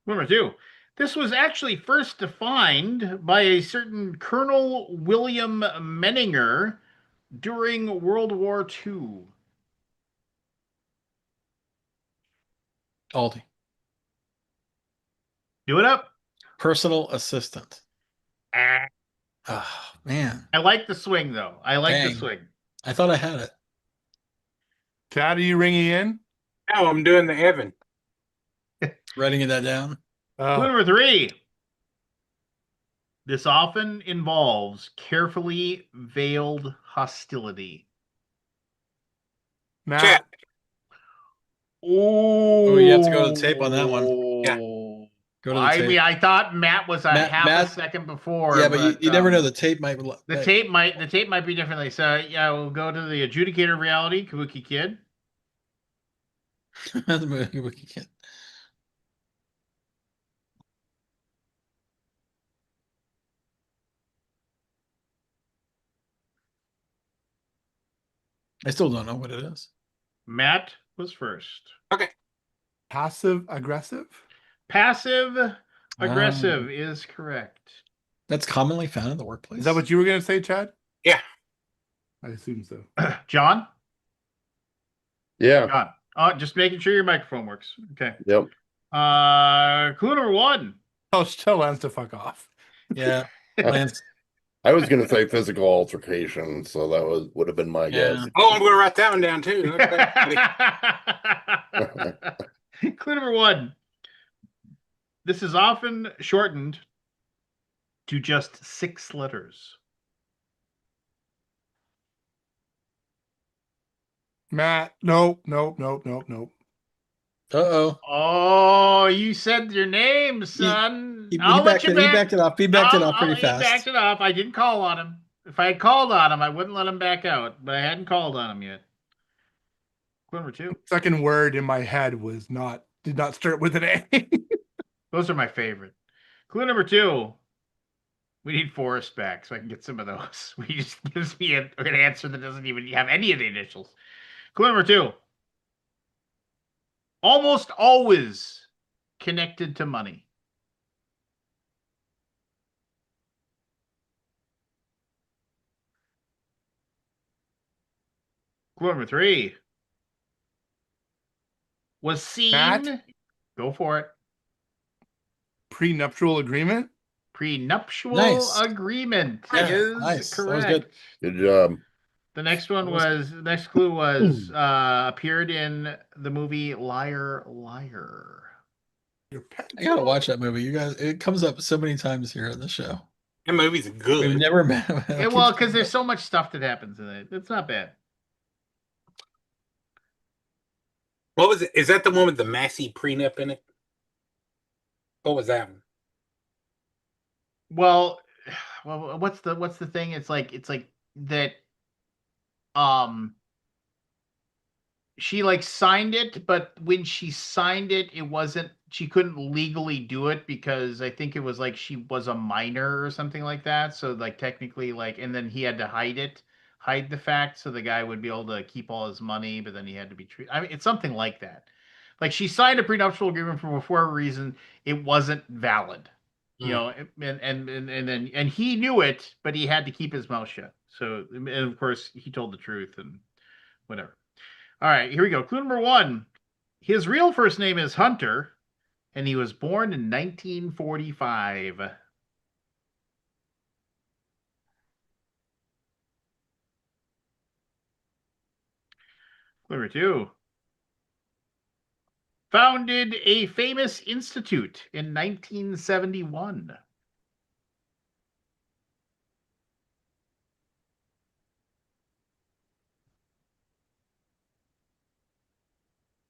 Number two. This was actually first defined by a certain Colonel William Menninger during World War II. Aldi. Do it up. Personal assistant. Ah. Oh, man. I like the swing, though. I like the Dang. swing. I thought I had it. Chad, are you ringing in? No, I'm doing the Evan. Writing that down. Clue number three. This often involves carefully veiled hostility. Matt. Chat. Oh, you have to go to the tape on that one. Yeah. Go to the tape. I mean, I thought Matt was a half a Matt- second before. Yeah, but you never know. The tape might. The tape might be differently. So yeah, we'll go to the adjudicator of reality, Kabuki Kid. Kabuki Kid. I still don't know what it is. Matt was first. Okay. Passive aggressive? Passive aggressive is correct. That's commonly found in the workplace. Is that what you were going to say, Chad? Yeah. I assume so. John? Yeah. John. Oh, just making sure your microphone works. Okay. Yep. Clue number one. Tell Lance to fuck off. Yeah. Lance. I was going to say physical altercation, so that would have been my guess. Oh, I'm going to write that one down too. Clue number one. This is often shortened to just 6 letters. Matt, nope. Uh-oh. Oh, you said your name, son. He backed it off. He backed it off pretty fast. He backed it off. I didn't call on him. If I had called on him, I wouldn't let him back out. But I hadn't called on him yet. Clue number two. Second word in my head did not start with an A. Those are my favorite. Clue number two. We need Forrest back so I can get some of those. He just gives me an answer that doesn't even have any of the initials. Clue number two. Almost always connected to money. Clue number three. Was seen. Matt? Go for it. Prenuptial agreement? Prenuptial agreement is nice. correct. That was good. Good job. The next one was the next clue was appeared in the movie Liar Liar. Your pet. I gotta watch that movie. You guys, it comes up so many times here on the show. That movie's good. We've never met. Yeah, well, because there's so much stuff that happens in it. It's not bad. What was it? Is that the one with the Massey prenup in it? What was that one? Well, what's the thing? It's like that. She like signed it, but when she signed it, she couldn't legally do it because I think it was like she was a minor or something like that. So like technically and then he had to hide the fact so the guy would be able to keep all his money, but then he had to be treated. I mean, it's something like that. Like she signed a prenuptial agreement for a reason. It wasn't valid, you know, and he knew it, but he had to keep his mouth shut. So, and of course he told the truth and whatever. All right, here we go. Clue number one. His real first name is Hunter, and he was born in 1945. Clue number two. Founded a famous institute in 1971.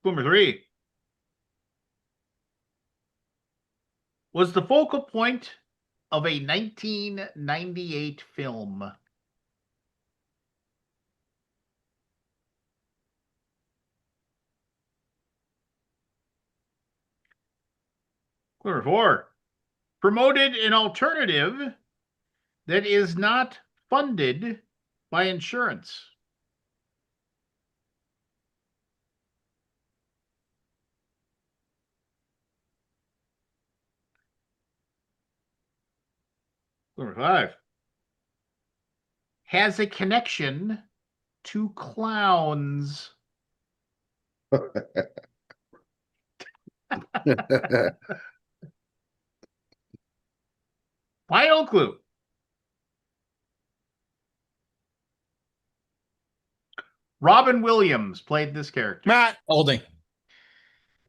Number 3. Was the focal point of a 1998 film. Number 4. Promoted an alternative that is not funded by insurance. Number 5. Has a connection to clowns. Final clue. Robin Williams played this character. Matt. Holding.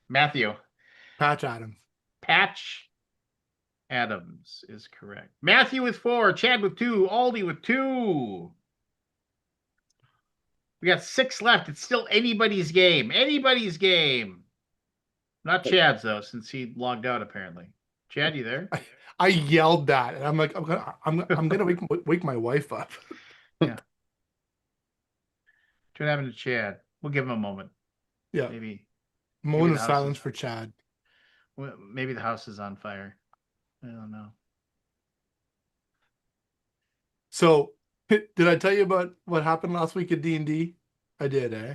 Matthew. Patch Adams. Patch Adams is correct. Matthew with 4, Chad with 2, Aldi with 2. We got 6 left. It's still anybody's game. Anybody's game. Not Chad's though, since he logged out apparently. Chad, you there? I yelled that, and I'm like, I'm gonna wake my wife up. Yeah. What happened to Chad? We'll give him a moment. Yeah. Maybe. Moment of silence for Chad. Maybe the house is on fire. I don't know. So, did I tell you about what happened last week at D&D? I did, eh?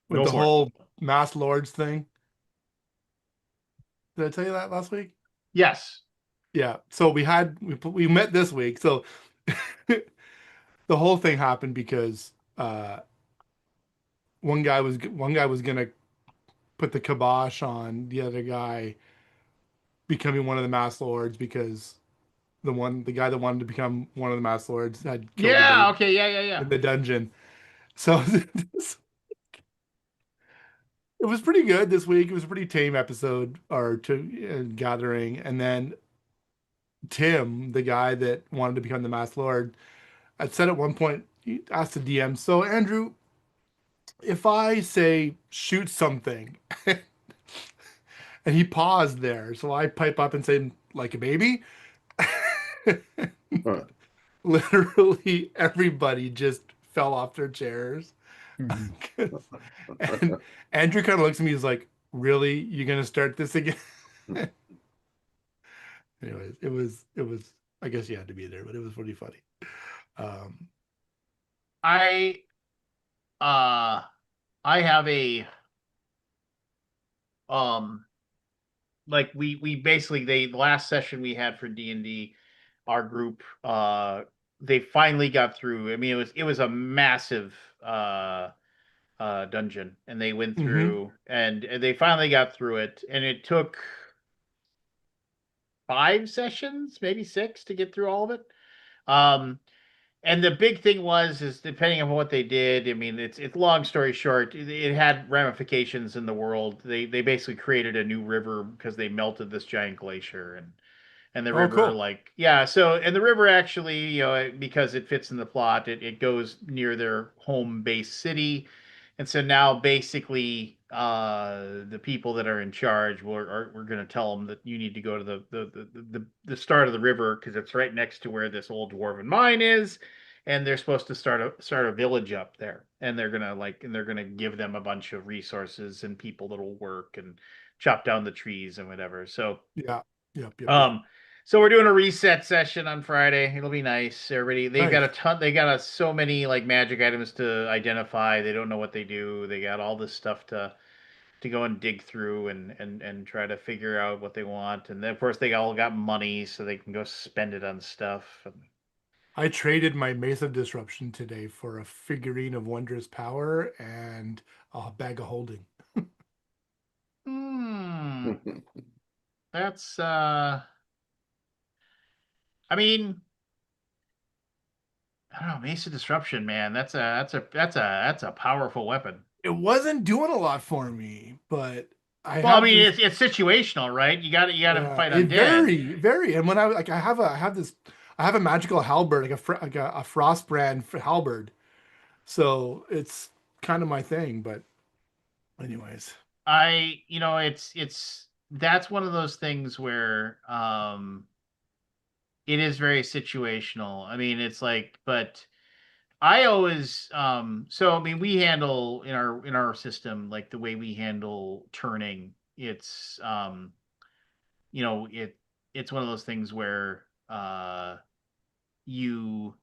With the whole Mass Lords thing. Did I tell you that last week? Yes. Yeah. So we met this week. So the whole thing happened because one guy was gonna put the kibosh on the other guy becoming one of the Mass Lords because the guy that wanted to become one of the Mass Lords had killed yeah in the dungeon. So it was pretty good this week. It was a pretty tame episode gathering. And then Tim, the guy that wanted to become the Masked Lord, had said at one point, he asked the DM, so Andrew, if I say shoot something, and he paused there, so I pipe up and say, like a baby? Literally everybody just fell off their chairs. And Andrew kind of looks at me, he's like, really? You're gonna start this again? Anyways, it was I guess you had to be there, but it was pretty funny. I have a like we basically the last session we had for D&D, our group they finally got through. I mean it was a massive dungeon, and they went through and they finally got through it, and it took 5 sessions, maybe 6 to get through all of it. And the big thing is depending on what they did, I mean, it's long story short, it had ramifications in the world. They basically created a new river because they melted this giant glacier, and the river, cool. like, yeah, so, and the river actually, you know, because it fits in the plot, it goes near their home base city. And so now basically the people that are in charge we're going to tell them that you need to go to the start of the river because it's right next to where this old dwarven mine is, and they're supposed to start a village up there, and they're going to give them a bunch of resources and people that'll work and chop down the trees and whatever. So yeah. So we're doing a reset session on Friday. It'll be nice. Everybody, they've Nice. got a ton. They got so many like magic items to identify. They don't know what they do. They got all this stuff to go and dig through and try to figure out what they want. And then, of course, they all got money, so they can go spend it on stuff. I traded my Mace of Disruption today for a figurine of Wondrous Power and a bag of holding. That's I mean, I don't know, Mace of Disruption, man. That's a powerful weapon. It wasn't doing a lot for me, but I mean, it's situational, right? You got to fight undead. Very. And when I have a magical halberd, like a Frostbrand halberd, so it's kind of my thing. But Anyways, it's that's one of those things where it is very situational. I mean, it's like, but I always so I mean we handle in our system like the way we handle turning, it's it it's one of those things where you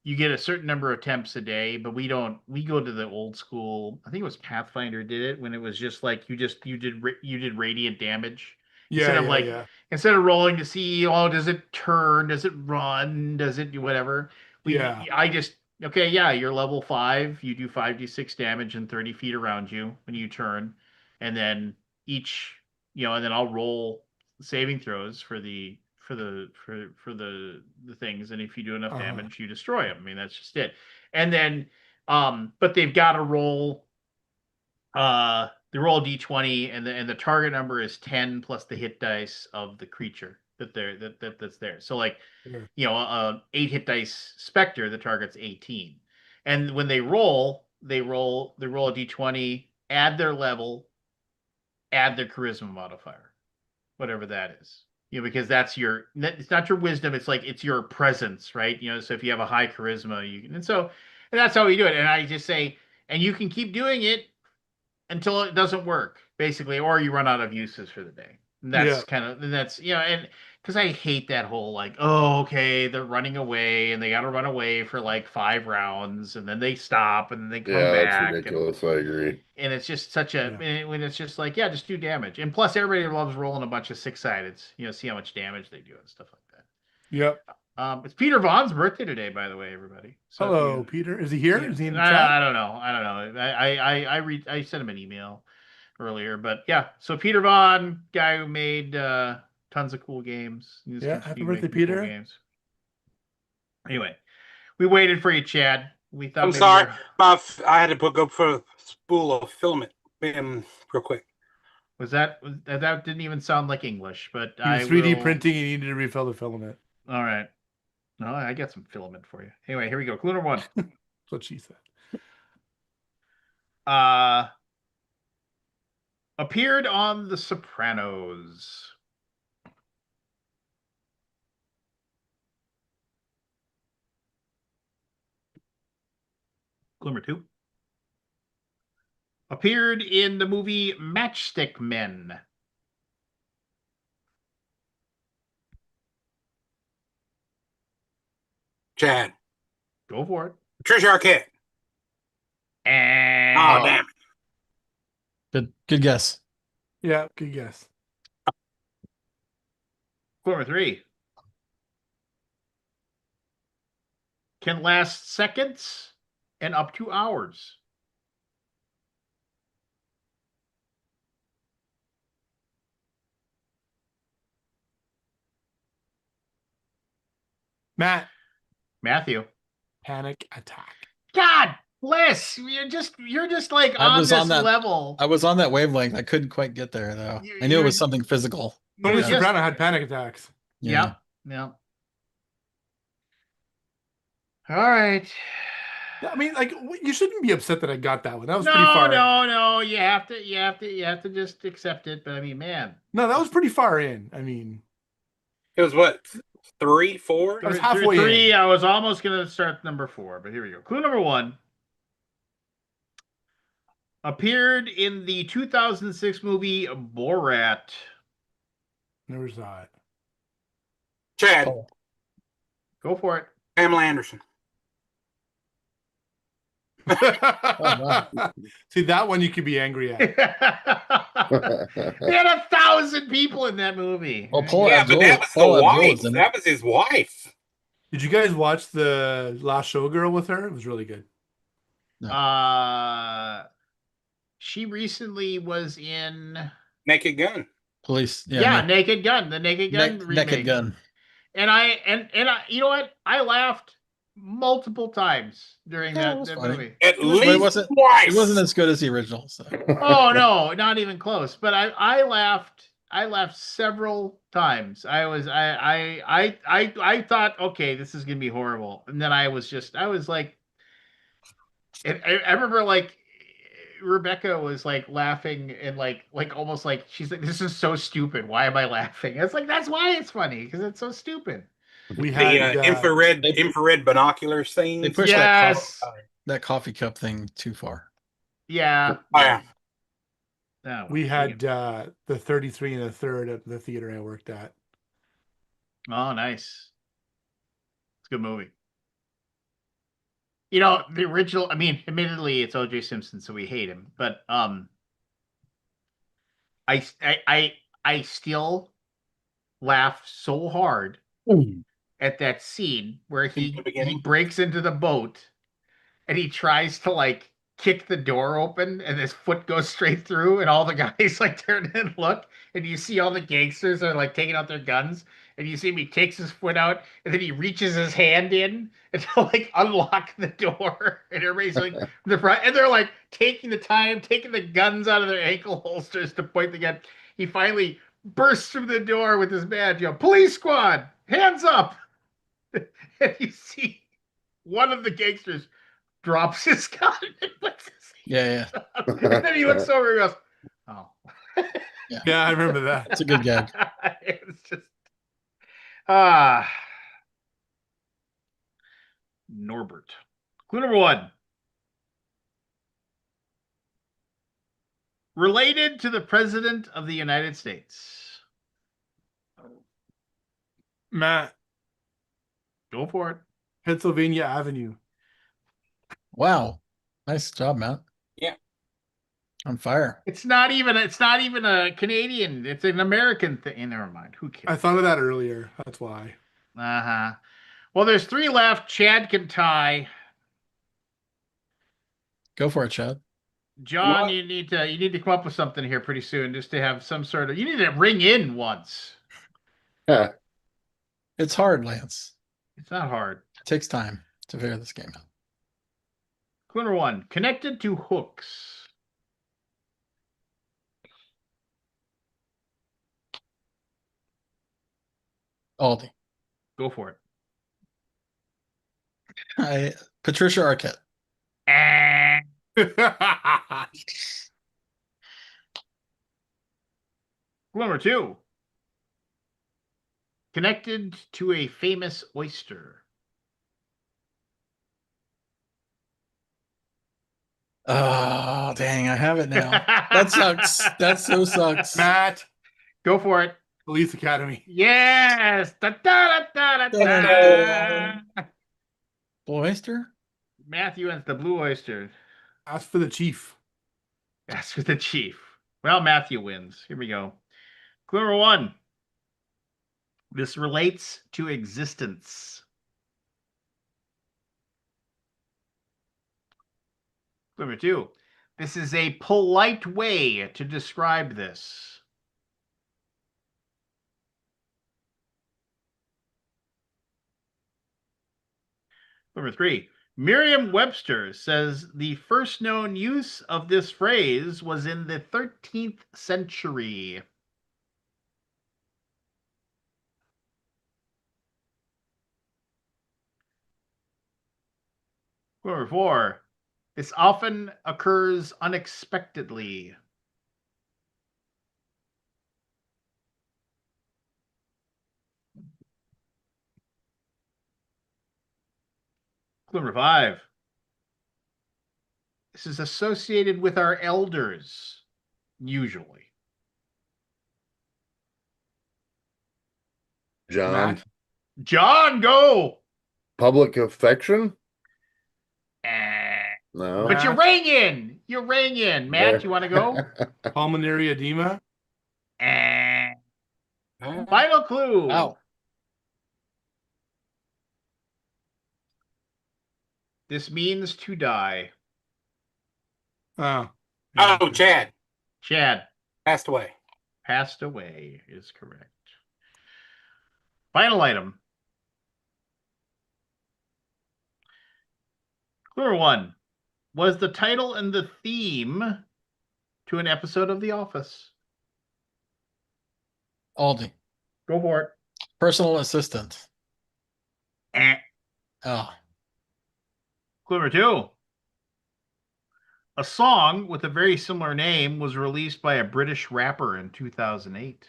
you get a certain number of attempts a day, but we go to the old school. I think it was Pathfinder did it when it was just like you did radiant damage yeah, instead of yeah, like yeah, instead of rolling to see, oh, does it turn, does it run, does it do whatever. yeah. I just okay, yeah, you're level 5, you do 5d6 damage and 30 feet around you when you turn, and then each and then I'll roll saving throws for the things, and if you do enough Uh-huh. damage, you destroy them. I mean, that's just it. And then, but they've got to roll. They roll d20, and the target number is 10 plus the hit dice of the creature that's there. So like, Sure. 8 hit dice specter, the target's 18. And when they roll a d20, add their level, add their charisma modifier, whatever that is. Because it's not your wisdom, it's like it's your presence, right? So if you have a high charisma, you can, and that's how we do it. And I just say, and you can keep doing it until it doesn't work, basically, or you run out of uses for the day. And Yeah, that's and because I hate that whole like, oh, okay, they're running away and they got to run away for like 5 rounds and then they stop and then they come Yeah, that's back ridiculous. I agree. and it's just such a yeah, when it's just like, yeah, just do damage. And plus everybody loves rolling a bunch of six-sideds, see how much damage they do and stuff like that. yep. It's Peter Vaughn's birthday today, by the way, everybody. So if Hello, you Peter. Is he here? yeah, Is he in the chat? I don't know. I don't know. I sent him an email earlier, but yeah. So Peter Vaughn, guy who made tons of cool games. He's Yeah. Happy continue birthday, making cool Peter. games. Anyway, we waited for you, Chad. We thought I'm maybe sorry, you're I had to go for a spool of filament, real quick. that didn't even sound like English, but He was I 3D will. printing. He needed to refill the filament. All right. No, I got some filament for you. Anyway, here we go. Clue number 1. That's what she said. Uh appeared on The Sopranos. Clue number 2. Appeared in the movie Matchstick Men. Chad, Go for it. Patricia Arquette. And Oh, damn it. Good guess. Yeah, good guess. clue number 3. Can last seconds and up to hours. Matt, Matthew. panic attack. God bless. You're just like I on was this on that level. I was on that wavelength. I couldn't quite get there though. I knew it was something physical. Tony You're just- Soprano had panic attacks. Yeah. Yep. All right. Yeah, I mean, like you shouldn't be upset that I got that one. That was No, pretty far. no. You have to just accept it. But I mean, man, No, that was pretty far in. I mean, It was what, 3, 4? I was halfway three. in. I was almost gonna start number 4, but here we go. Clue number 1. Appeared in the 2006 movie Borat. Never saw it. Chad, Oh, Go for it. Pamela Anderson. wow. See, that one you could be angry at. They had 1,000 people in that movie. Oh, Paul Yeah, Abdul. but that was Paul the Abdul wife. was in it. That was his wife. Did you guys watch the Last Showgirl with her? It was really good. She recently was in Naked Gun. Police. yeah, Naked Gun, the Naked Gun remake. Naked Gun. And I, you know what? I laughed multiple times during Yeah, it that, was that funny. movie. At But it least wasn't twice. it wasn't as good as the original. So Oh no, not even close. But I laughed. I laughed several times. I thought, okay, this is gonna be horrible, and then I was like, I remember like Rebecca was like laughing and like almost like she's like, "This is so stupid. Why am I laughing?" It's like that's why it's funny because it's so stupid. We The had infrared binoculars They things. pushed Yes. that coffee cup thing too far. Yeah. Oh, yeah. Oh, we well, had the 33 and a third at the theater I worked at. oh, nice. It's a good movie. You know, the original, I mean, admittedly it's OJ Simpson, so we hate him, but I still laugh so hard at that scene where In the he beginning. breaks into the boat and he tries to like kick the door open and his foot goes straight through and all the guys like turn and look and you see all the gangsters are like taking out their guns and you see him, he takes his foot out and then he reaches his hand in and to like unlock the door and everybody's like the front and they're like taking the time taking the guns out of their ankle holsters to point the gun. He finally bursts through the door with his badge, police squad, hands up. And you see one of the gangsters drops his gun and puts his Yeah, hands up. And then he looks over and goes, "Oh." Yeah, I remember that. it's a good gag. It's just ah Norbert. Clue number 1. Related to the President of the United States. Matt, Go for it. Pennsylvania Avenue. Wow, nice job, Matt. Yeah. On fire. It's not even a Canadian. It's an American thing. Never mind. Who I cares? thought of that earlier. That's why. Uh-huh. Well, there's 3 left. Chad can tie. Go for it, Chad. John, What? you need to come up with something here pretty soon, just to have some sort of. You need to ring in once. It's hard, Lance. It's not hard. It takes time to figure this game out. Clue number 1: connected to hooks. Aldi. Go for Patricia Arquette. it. Clue number 2: connected to a famous oyster. Oh, dang, I have it now. That sucks. That so sucks. Matt, Go for it. Police Academy. Yes. Da, da, da, da, da, da. Blue Oyster? Matthew and the blue oyster. Ask for the chief. That's for the chief. Well, Matthew wins. Here we go. Clue number 1. This relates to existence. Clue number 2. This is a polite way to describe this. Number 3. Merriam-Webster says the first known use of this phrase was in the 13th century. Number 4. This often occurs unexpectedly. Clue number 5. This is associated with our elders, usually. John, Matt? John, go! public affection? Eh, No. But you Matt? rang in. You rang in. Matt, you want to go? Pulmonary edema. Eh. Final clue. Wow. This means to die. Oh. Oh, Chad Chad, passed away. passed away is correct. Final item. Clue number 1. Was the title and the theme to an episode of The Office. Aldi. Go for it. Personal assistant. Eh. Oh, Clue number 2. A song with a very similar name was released by a British rapper in 2008.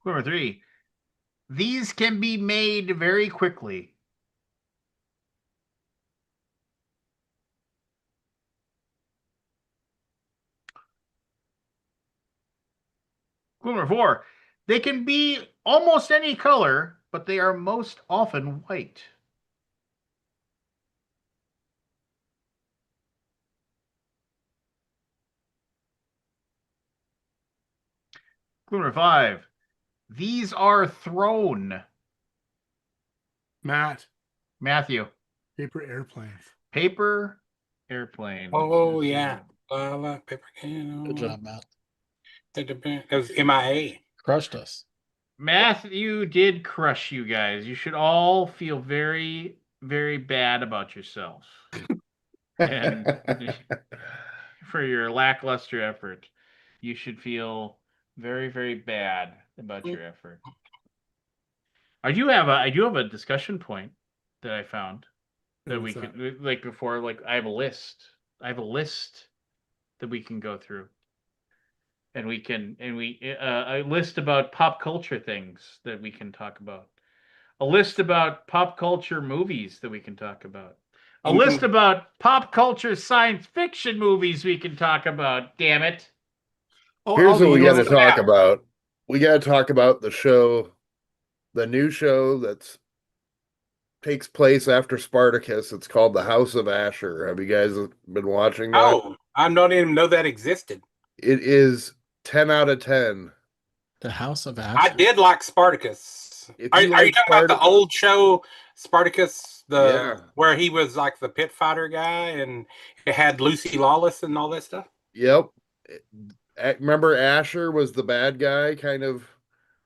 Number 3. These can be made very quickly. Number 4. They can be almost any color, but they are most often white. Number 5. These are thrown. Matt, Matthew. paper airplanes. Paper airplane. Oh yeah, paper can. Good job, Matt. It was MIA. Crushed us. Matthew did crush you guys. You should all feel very, very bad about yourself and for your lackluster effort. You should feel very, very bad about your effort. I do have a discussion point that I found that we What's could like before. Like I have a list. I have a list that we can go through, and a list about pop culture things that we can talk about. A list about pop culture movies that we can talk about. A list about pop culture science fiction movies we can talk about. Damn it! Oh, Here's what we got to what's talk that? about. We got to talk about the show, the new show that's takes place after Spartacus. It's called The House of Asher. Have you guys been watching that? Oh, I don't even know that existed. It is 10 out of 10. The House of Ashes. I did like Spartacus. If Are you you like talking about the Spartacus- old show Spartacus, Yeah. where he was like the pit fighter guy, and it had Lucy Lawless and all that stuff? Yep. Remember Asher was the bad guy, kind of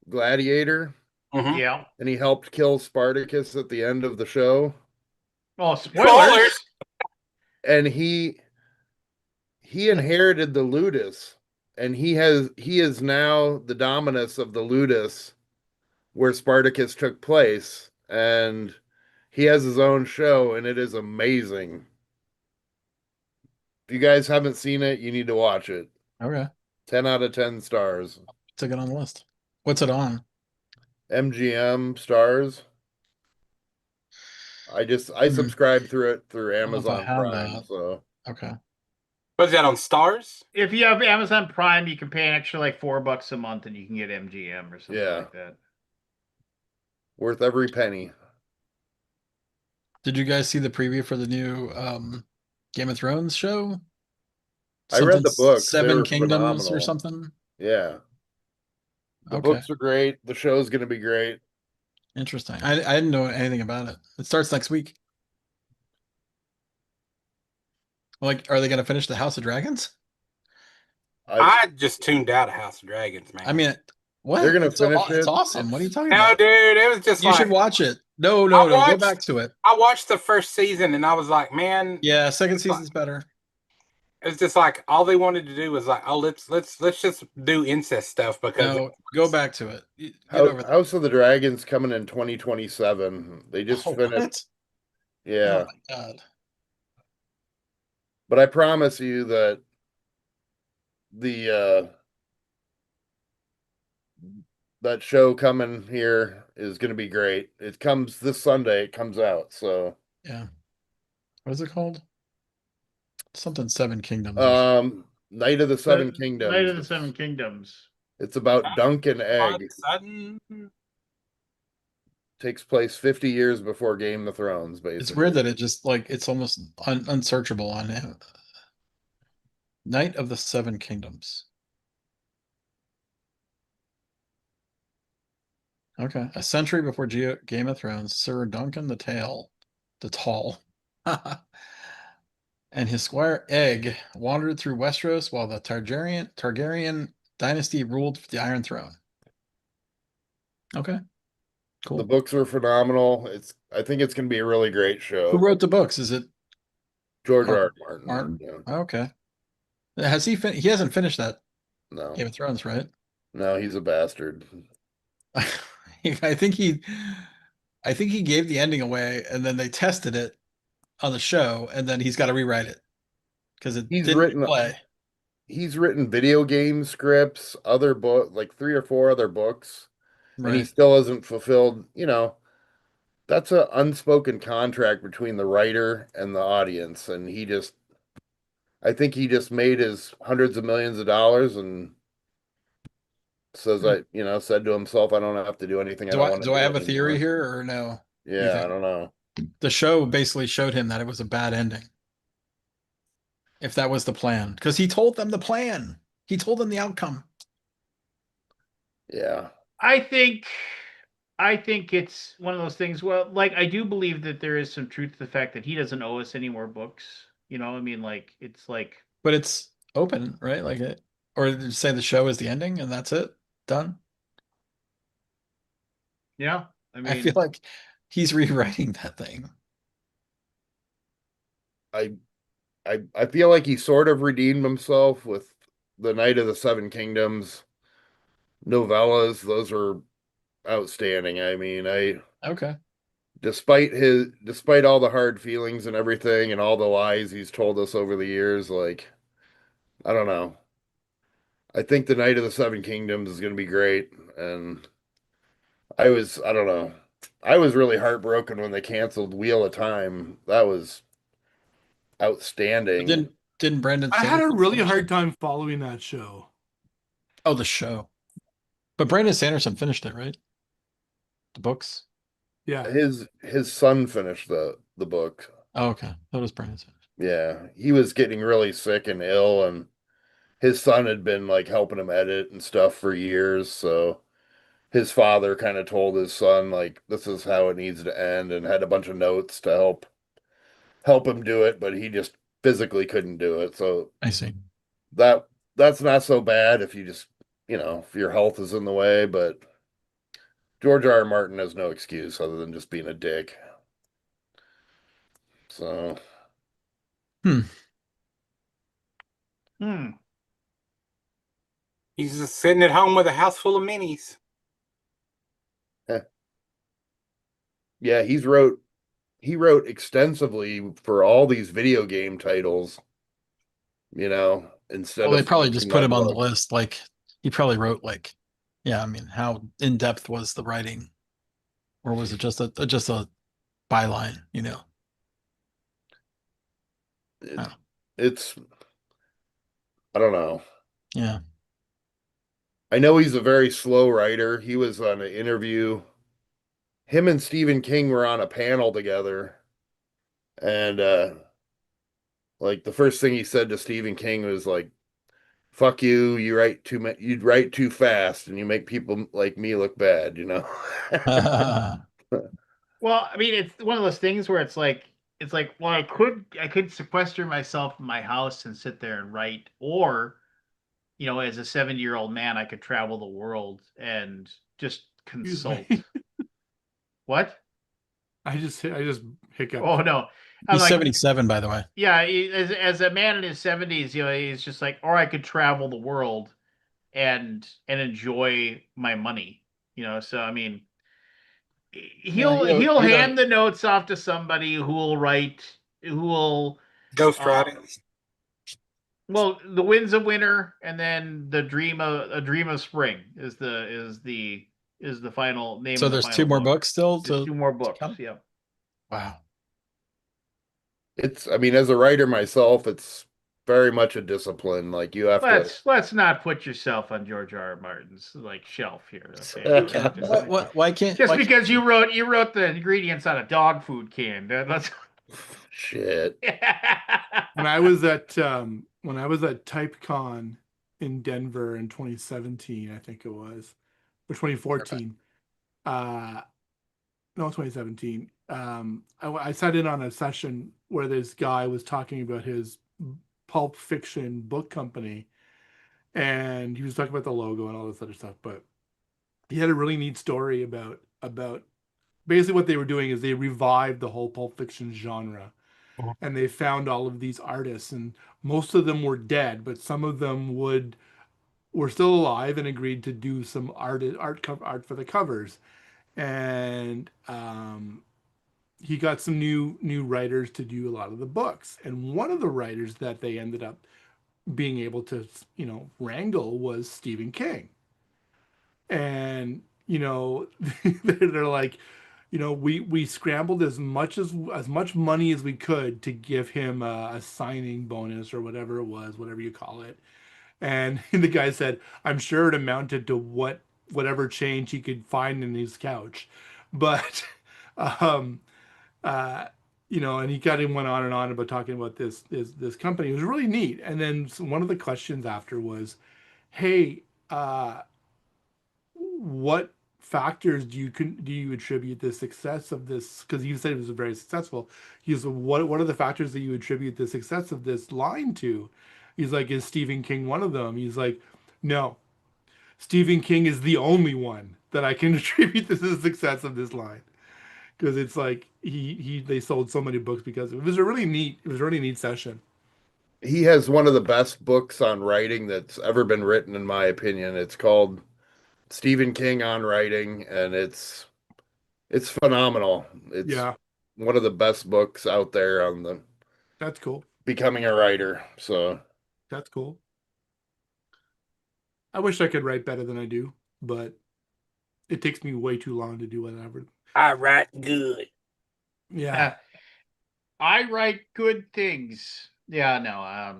gladiator, Mhm. Yeah. and he helped kill Spartacus at the end of the show. Oh, spoilers! Spoilers! And he inherited the ludus, and he is now the dominus of the ludus where Spartacus took place, and he has his own show, and it is amazing. If you guys haven't seen it, you need to watch it. Okay. 10 out of 10 stars. Took it on the list. What's it on? MGM stars. I subscribe through don't know if I Amazon have Prime, that. so Okay. Was that on Stars? If you have Amazon Prime, you can pay an extra like $4 a month, and you can get MGM or something Yeah. like that. worth every penny. Did you guys see the preview for the new Game of Thrones show? I read the books. They Seven were Kingdoms or phenomenal. something. Yeah. The Okay. books are great. The show's going to be great. Interesting. I didn't know anything about it. It starts next week. Like, are they going to finish the House of Dragons? I just tuned out of House of Dragons, man. I mean, what? They're gonna It's finish It's it. awesome. What are you talking no, about? dude, it was just You like should watch it. No, I no. Go watched- back to it. I watched the first season and I was like, man, Yeah, second season's better. it's just like all they wanted to do was like, oh, let's just do incest stuff because No, go back to it. Get over that. House of the Dragons coming in 2027. They just Oh, finished. what? Yeah. Oh my God. But I promise you that the that show coming here is going to be great. It comes this Sunday. It comes out. So Yeah. What is it called? Something Seven Kingdoms. Or something. Night of the Seven Kingdoms. Night of the Seven Kingdoms. It's about Dunk and all of Egg. a sudden, Takes place 50 years before Game of Thrones, basically. It's weird that it just like it's almost unsearchable on him. Night of the Seven Kingdoms. Okay, a century before Game of Thrones, Sir Duncan the Tall, and his squire Egg wandered through Westeros while the Targaryen dynasty ruled the Iron Throne. Okay, cool. The books are phenomenal. I think it's going to be a really great show. Who wrote the books? Is it George Martin? R. R. Martin. Martin? Yeah. Okay. Has he? He hasn't finished that No, Game of Thrones, right? no, he's a bastard. I think he I think he gave the ending away and then they tested it on the show and then he's got to rewrite it because it He's didn't written play. he's written video game scripts, other book like three or four other books, and he Right. still hasn't fulfilled, that's an unspoken contract between the writer and the audience, and I think he just made his hundreds of millions of dollars and says Hmm. said to himself, I don't have to do anything I Do don't I want to do I do have a theory anymore. here or no? You Yeah, I think don't know. the show basically showed him that it was a bad ending if that was the plan because he told them the plan. He told them the outcome. Yeah. I think I think it's one of those things. Well, like I do believe that there is some truth to the fact that he doesn't owe us any more books. I mean, like it's like But it's open, right? Like it or did you say the show is the ending and that's it? Done? yeah. I I feel mean, like he's rewriting that thing. I I feel like he sort of redeemed himself with the Night of the Seven Kingdoms novellas. Those are outstanding. I mean, I Okay. despite all the hard feelings and everything and all the lies he's told us over the years, like I don't know. I think the Night of the Seven Kingdoms is going to be great, and I don't know. I was really heartbroken when they canceled Wheel of Time. That was But outstanding. didn't Brandon I had a Sanderson really finish hard it? time following that show. Oh, the show. But Brandon Sanderson finished it, right? The books? Yeah. His son finished the book. Oh, okay. That was Brandon Sanderson. Yeah, he was getting really sick and ill, and his son had been like helping him edit and stuff for years. So his father kind of told his son like this is how it needs to end, and had a bunch of notes to help him do it, but he just physically couldn't do it. So I see. that that's not so bad if you just if your health is in the way, but George R. R. Martin has no excuse other than just being a dick. So Hmm. hmm. He's just sitting at home with a house full of minis. yeah, he wrote extensively for all these video game titles, instead Well, they of probably just finishing put that him on the book. list. Like he probably wrote like, yeah, I mean, how in depth was the writing? Or was it just a byline, you know? It, Oh, it's I don't know. yeah. I know he's a very slow writer. He was on an interview. Him and Stephen King were on a panel together, and like the first thing he said to Stephen King was like, "Fuck you! You'd write too fast, and you make people like me look bad." Well, I mean, it's one of those things where it's like, well, I could sequester myself in my house and sit there and write, or as a 70-year-old man, I could travel the world and just Excuse consult. me. What? I just Oh hiccuped. no, I'm He's like, 77, by the way. yeah, as a man in his 70s, he's just like, or I could travel the world and enjoy my money. So I mean, Yeah, he'll you know. hand the notes off to somebody who will uh Ghostwriting. well, the winds of winter, and then the dream of a dream of spring is the final name So of the there's final two more book. books still There's two more to books. come. Yeah. Wow. I mean, as a writer myself, it's very much a discipline. Like you have to. Let's not put yourself on George R. R. Martin's shelf here, okay? You Let's can't. not just Why just can't because you wrote the ingredients on a dog food can. Let's Shit. When I was at TypeCon in Denver in 2017, I think it was, or 2014. No, 2017. I sat in on a session where this guy was talking about his pulp fiction book company, and he was talking about the logo and all this other stuff. But he had a really neat story about basically what they were doing is they revived the whole pulp fiction genre, and they found all of these artists, and most of them were dead, but some of them were still alive and agreed to do some art for the covers. and he got some new writers to do a lot of the books. And one of the writers that they ended up being able to, wrangle was Stephen King. And they're like, we scrambled as much money as we could to give him a signing bonus or whatever it was, whatever you call it. And the guy said, I'm sure it amounted to whatever change he could find in his couch. But um uh and he kind of went on and on about talking about this company. It was really neat. And then one of the questions after was, hey, what factors do you attribute the success of this? Because you said it was very successful. He's what are the factors that you attribute the success of this line to? He's like, is Stephen King one of them? He's like, no, Stephen King is the only one that I can attribute to the success of this line. Because it's like they sold so many books because it was a really neat session. He has one of the best books on writing that's ever been written, in my opinion. It's called Stephen King on Writing, and it's phenomenal. It's Yeah, one of the best books out there on the that's cool. becoming a writer. So That's cool. I wish I could write better than I do, but it takes me way too long to do whatever. I write good. Yeah. I write good things. Yeah, no. I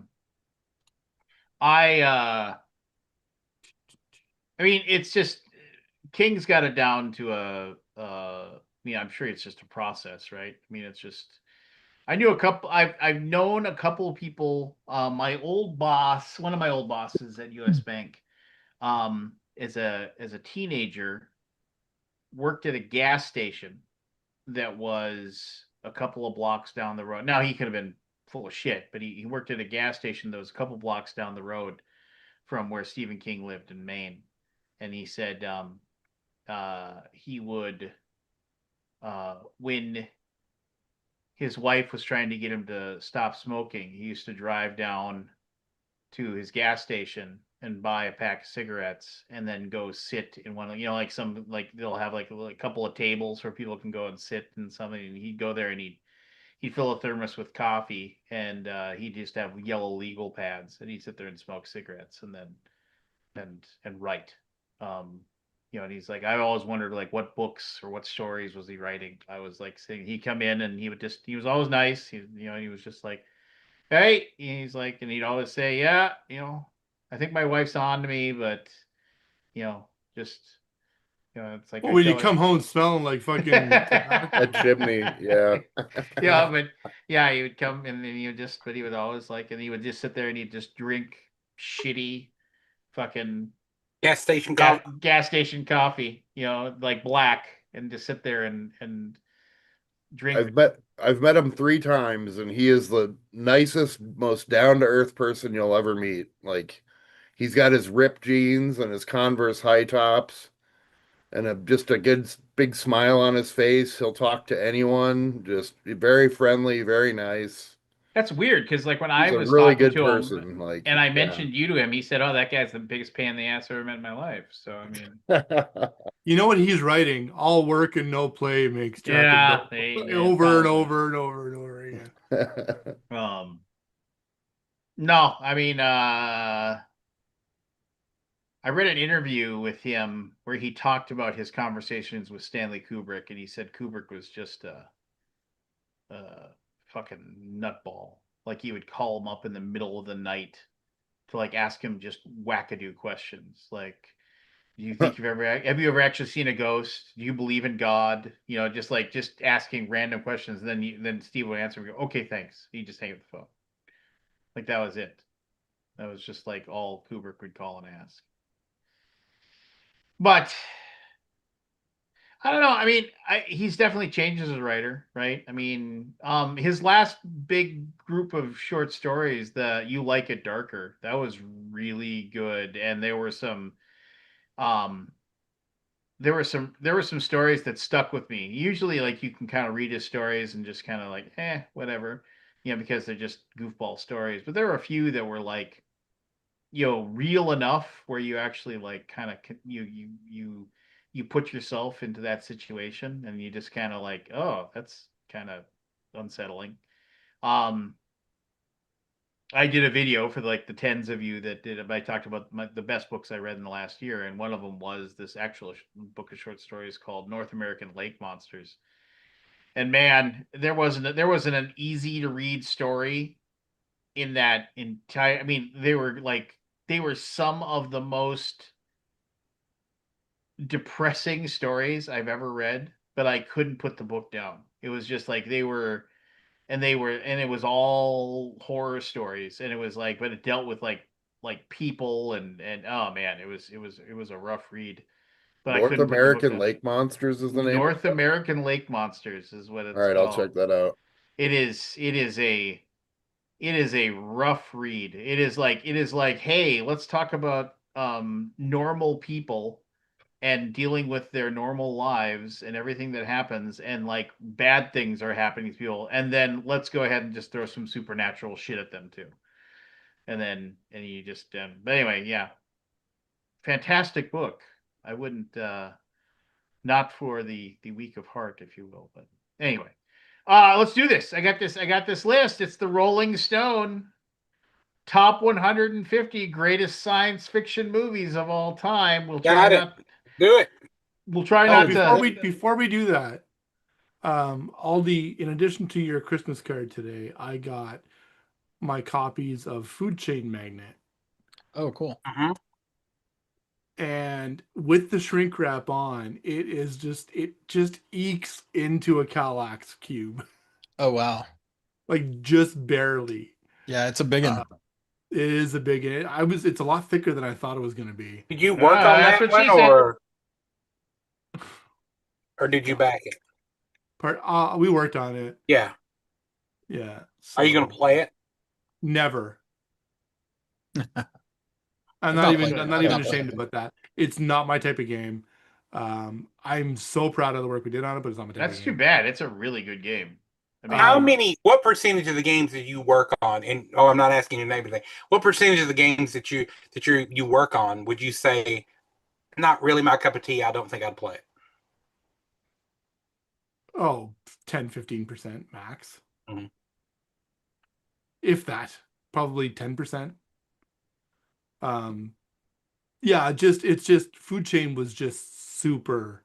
mean, it's just King's got it down to I'm sure it's just a process, right? I mean, it's just I knew a couple. I've known a couple of people. My old boss, one of my old bosses at U.S. Bank, as a teenager, worked at a gas station that was a couple of blocks down the road. Now he could have been full of shit, but he worked at a gas station that was a couple blocks down the road from where Stephen King lived in Maine, and he said he would when his wife was trying to get him to stop smoking, he used to drive down to his gas station and buy a pack of cigarettes and then go sit in one of, like some, like they'll have like a couple of tables where people can go and sit and something. And he'd go there and he'd fill a thermos with coffee and he'd just have yellow legal pads and he'd sit there and smoke cigarettes and then and write. Um, and he's like, I always wondered like what books or what stories was he writing. I was like saying he'd come in and he was always nice. He was just like, hey, he's like, and he'd always say, yeah, I think my wife's on to me, but you know, just it's like Well, I when you tell come her. home smelling like fucking a tobacco. chimney, yeah. Yeah, but yeah, he would come and then but he would always like, and he would just sit there and he'd just drink shitty fucking Gas station coffee. gas station coffee, like black, and just sit there and drink. I've met him 3 times, and he is the nicest, most down to earth person you'll ever meet. Like, he's got his ripped jeans and his Converse high tops, and just a good big smile on his face. He'll talk to anyone, just very friendly, very nice. That's weird because like when I He's a was really talking good to him person. Like, and I yeah. mentioned you to him, he said, "Oh, that guy's the biggest pain in the ass I ever met in my life." So I mean, You know what he's writing? All work and no play makes Jack a yeah, dull. yeah, Over and probably. over and over and over again. No, I mean, I read an interview with him where he talked about his conversations with Stanley Kubrick, and he said Kubrick was just a fucking nutball. Like he would call him up in the middle of the night to like ask him just wackadoo questions, like, do you think have you ever actually seen a ghost? Do you believe in God? Just asking random questions. And then Steve would answer and go, okay, thanks. He just hang up the phone. Like that was it. That was just like all Kubrick would call and ask. But I don't know. I mean, he's definitely changed as a writer, right? I mean, his last big group of short stories, the "You Like It Darker," that was really good, and um, there were some stories that stuck with me. Usually, like you can kind of read his stories and just kind of like, whatever, because they're just goofball stories. But there were a few that were like, real enough where you actually like kind of you you put yourself into that situation and you just kind of like, oh, that's kind of unsettling. Um, I did a video for like the tens of you that did. I talked about the best books I read in the last year, and one of them was this actual book of short stories called North American Lake Monsters. And man, there wasn't an easy to read story in that entire. I mean, they were some of the most depressing stories I've ever read, but I couldn't put the book down. It was just like and it was all horror stories, and it was like, but it dealt with like people and oh man, it was a rough read, but I North couldn't put the book American down. Lake Monsters is the name of North it? American Lake Monsters is what All it's right, I'll called. check that out. It is a rough read. It is like, hey, let's talk about normal people and dealing with their normal lives and everything that happens, and like bad things are happening to people, and then let's go ahead and just throw some supernatural shit at them too. And you just but anyway, yeah. Fantastic book. I wouldn't not for the weak of heart, if you will, but anyway. Let's do this. I got this list. It's the Rolling Stone top 150 greatest science fiction movies of all time. Got it. Do it. We'll try Oh, not to. before we do that, Aldi, in addition to your Christmas card today, I got my copies of Food Chain Magnet. Oh, cool. Mhm. And with the shrink wrap on, it just ekes into a Kallax cube. Oh, wow. Like just barely. Yeah, it's a big one. It is a big it's a lot thicker than I thought it was gonna be. Did you work on That's that what she one, said. or did you back it? We worked on it. Yeah. Yeah. Are you gonna so- play it? Never. I'm I'll not play even it. I'm not I'll even play ashamed it. about that. It's not my type of game. I'm so proud of the work we did on it, but it's not my type That's of too game. bad. It's a really good game. I mean, How many? What percentage of the games that you work on? And I'm not asking your name anything. What percentage of the games that you work on would you say not really my cup of tea? I don't think I'd play it. Oh, 10-15% max. Mhm. If that. Probably 10%. Yeah, it's just Food Chain was just super.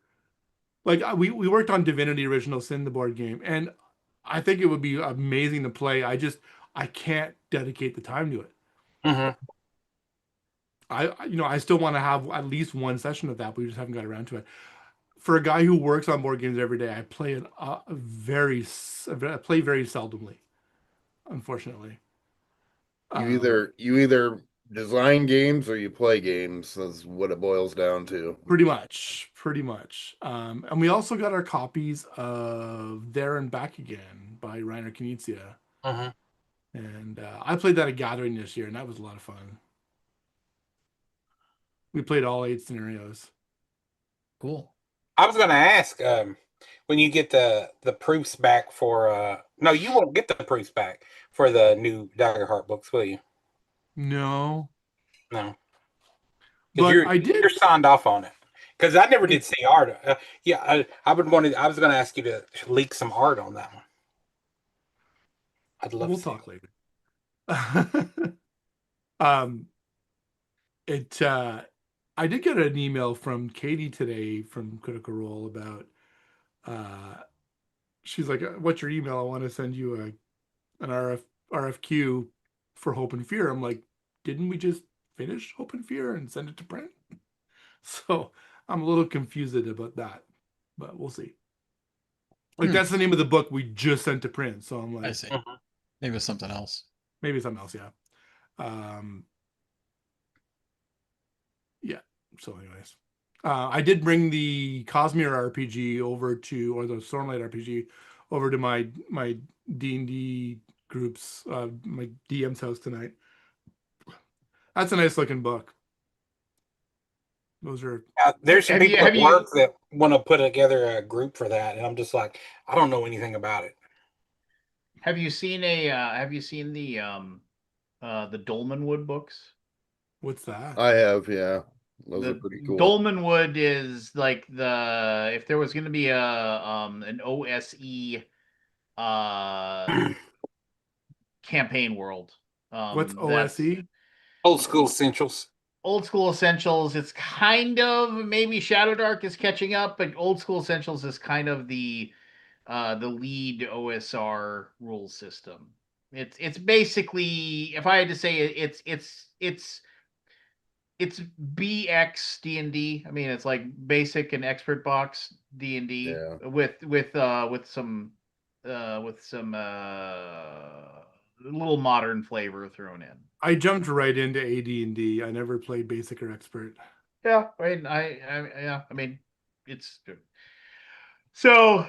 Like we worked on Divinity Original Sin, the board game, and I think it would be amazing to play. I can't dedicate the time to it. Mm-hmm. I still want to have at least one session of that, but we just haven't got around to it. For a guy who works on board games every day, I play it I play very seldomly, unfortunately. You either design games or you play games. That's what it boils down to. Pretty much. And we also got our copies of There and Back Again by Reiner Knizia. Mm-hmm. And I played that at Gathering this year, and that was a lot of fun. We played all 8 scenarios. Cool. I was gonna ask, when you get the proofs back for no, you won't get the proofs back for the new Daggerheart books, will you? No, No, because but I you're did. signed off on it. Because I never did see art. Yeah, I would want to. I was going to ask you to leak some art on that one. I'd love We'll to see talk later. um, it. I did get an email from Katie today from Critical Role about. She's like, "What's your email? I want to send you an RFQ for Hope and Fear." I'm like, "Didn't we just finish Hope and Fear and send it to print?" So I'm a little confused about that, but we'll see. Like that's the name of the book we just sent to print. So I'm I like, see. Mhm. Maybe it's something else. maybe something else. Yeah. Yeah. So anyways, I did bring the Cosmere RPG over to, or the Stormlight RPG over to my D&D groups, my DM's house tonight. That's a nice looking book. Those are there's some Have you people have at you work that want to put together a group for that, and I'm just like, I don't know anything about it. have you seen the Dolmenwood books? what's that? I have, yeah. Those are pretty cool. Dolmen Wood is like if there was going to be an OSE campaign world. What's That's OSE? Old school essentials. Old School Essentials. It's kind of maybe Shadow Dark is catching up, but Old School Essentials is kind of the lead OSR rule system. It's basically, if I had to say it, it's BX D&D. I mean, it's like basic and expert box D&D Yeah. with some little modern flavor thrown in. I jumped right into AD&D. I never played basic or expert. Yeah, I mean, it's so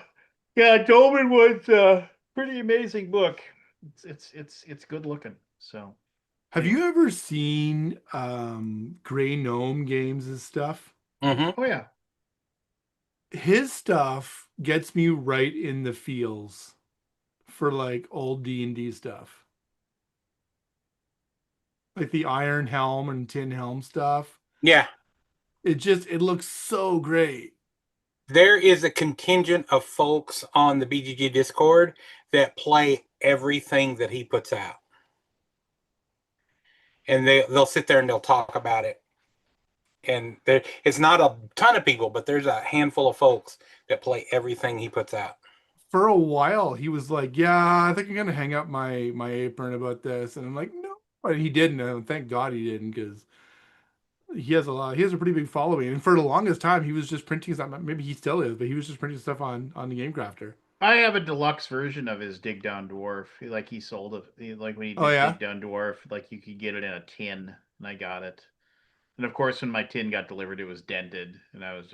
yeah. Dolman was a pretty amazing book. It's good looking. So, Have anyway. you ever seen Gray Gnome Games' stuff? Mm-hmm. Oh yeah, His stuff gets me right in the feels for like old D&D stuff. Like the Iron Helm and Tin Helm stuff. Yeah. It looks so great. There is a contingent of folks on the BGG Discord that play everything that he puts out. And they'll sit there and they'll talk about it. And it's not a ton of people, but there's a handful of folks that play everything he puts out. For a while, he was like, "Yeah, I think I'm gonna hang up my apron about this," and I'm like, "No," but he didn't. And thank God he didn't, because he has a pretty big following. And for the longest time, he was just printing stuff. Maybe he still is, but he was just printing stuff on the Game Crafter. I have a deluxe version of his Dig Down Dwarf. Like he sold it. Like when he did Oh, yeah? Dig Down Dwarf, like you could get it in a tin, and I got it. And of course, when my tin got delivered, it was dented, and I was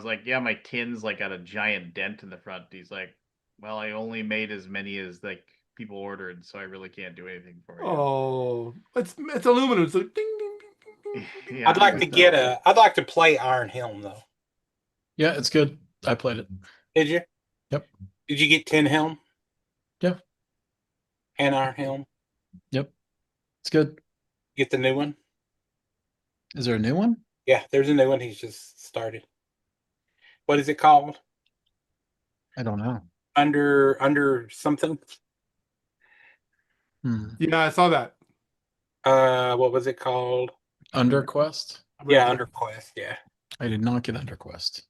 like, yeah, my tin's like got a giant dent in the front. He's like, well, I only made as many as like people ordered, so I really can't do anything for you. Oh, it's aluminum. So ding ding ding ding ding. Yeah, I'd like to but, I'd like to play Iron Helm though. Yeah, it's good. I played it. Did you? Yep. Did you get Tin Helm? Yeah. And Iron Helm? Yep. It's good. Get the new one? Is there a new one? Yeah, there's a new one. He's just started. What is it called? I don't know. Under something? Yeah, I saw that. What was it called? Underquest? Yeah, Under Quest. Yeah, I did not get Underquest.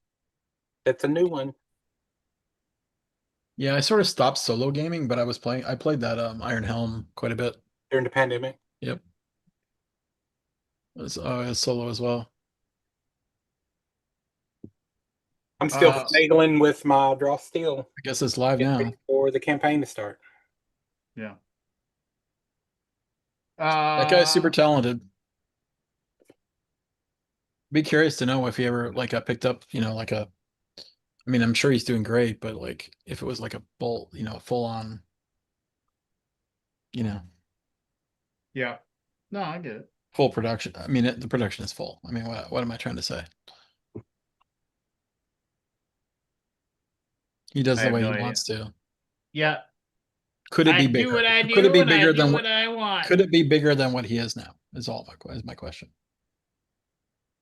that's a new one. Yeah, I sort of stopped solo gaming, but I played that Iron Helm quite a bit. During the pandemic. Yep. It was solo as well. I'm still Uh, finagling with my draw steel. I guess it's live now. For the campaign to start. yeah. That guy's super talented. Be curious to know if he ever like got picked up, like I mean, I'm sure he's doing great, but like if it was like a full on, Yeah. No, I get it. full production. I mean, the production is full. I mean, what am I trying to say? He does I the have way no he idea. wants to. Yeah. Could it I be bigger? do what I do, Could it be and I bigger do than what I want. Could it be bigger than what he is now? Is my question.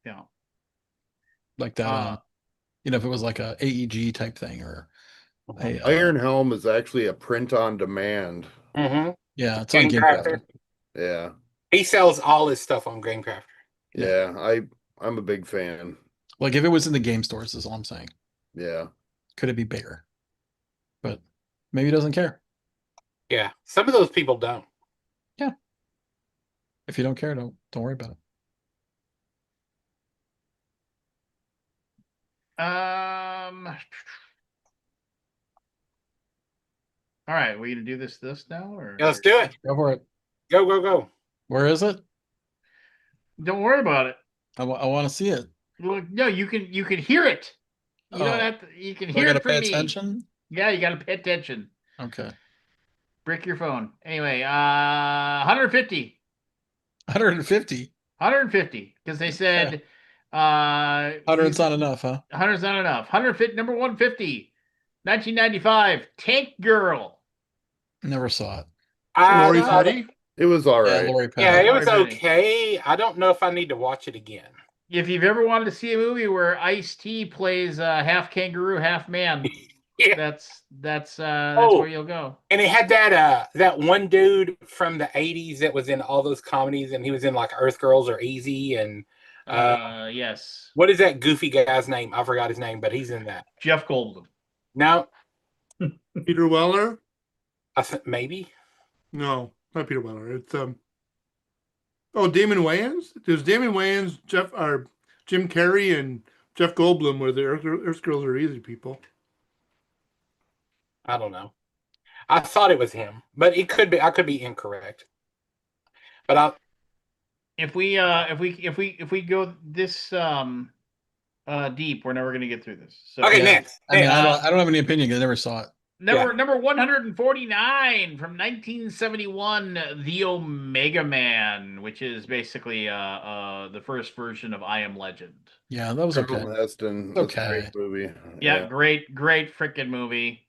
Yeah. Like that, if it was like a AEG type thing or a Iron Helm is actually a print on demand. Mm-hmm. yeah, it's on Game Game Crafter. Crafter. Yeah. He sells all his stuff on Game Crafter. Yeah, I'm a big fan. Like if it was in the game stores, is all I'm saying. Yeah. Could it be bigger? But maybe he doesn't care. Yeah, some of those people don't. Yeah. If you don't care, don't worry about it. All right, we gonna do this now, or Yeah, let's do it. Go for it. Go, go, go. Where is it? don't worry about it. I want to see it. Look, no, you can hear it. You don't have to. You can Do I hear gotta it from pay me. attention? Yeah, you got to pay attention. Okay. Brick your phone. Anyway, 150. 150. 150 because they said 100's not enough, huh? 100's not enough. 150 number 150. 1995 Tank Girl. Never saw it. I Lori saw Petty? It was all Yeah, right. Lori Yeah, Petty. it was Lori Petty. okay. I don't know if I need to watch it again. If you've ever wanted to see a movie where Ice-T plays half kangaroo, half man, Yeah. that's Oh, where you'll go. and it had that one dude from the '80s that was in all those comedies, and he was in like Earth Girls or Easy, and Yes, what is that goofy guy's name? I forgot his name, but he's in that. Jeff Goldblum. Now, Peter Weller? maybe. No, not Peter Weller. It's oh, Damon Wayans. There's Damon Wayans, Jim Carrey, and Jeff Goldblum were the Earth Girls Are Easy people. I don't know. I thought it was him, but it could be. I could be incorrect. But If we go this deep, we're never going to get through this. So okay. Yeah. Next. I mean, Next. I don't have any opinion because I never saw it. number 149 from 1971, The Omega Man, which is basically the first version of I Am Legend. Yeah, that was okay. Charlton Heston. That's Okay. a great movie. Yeah, great freaking movie.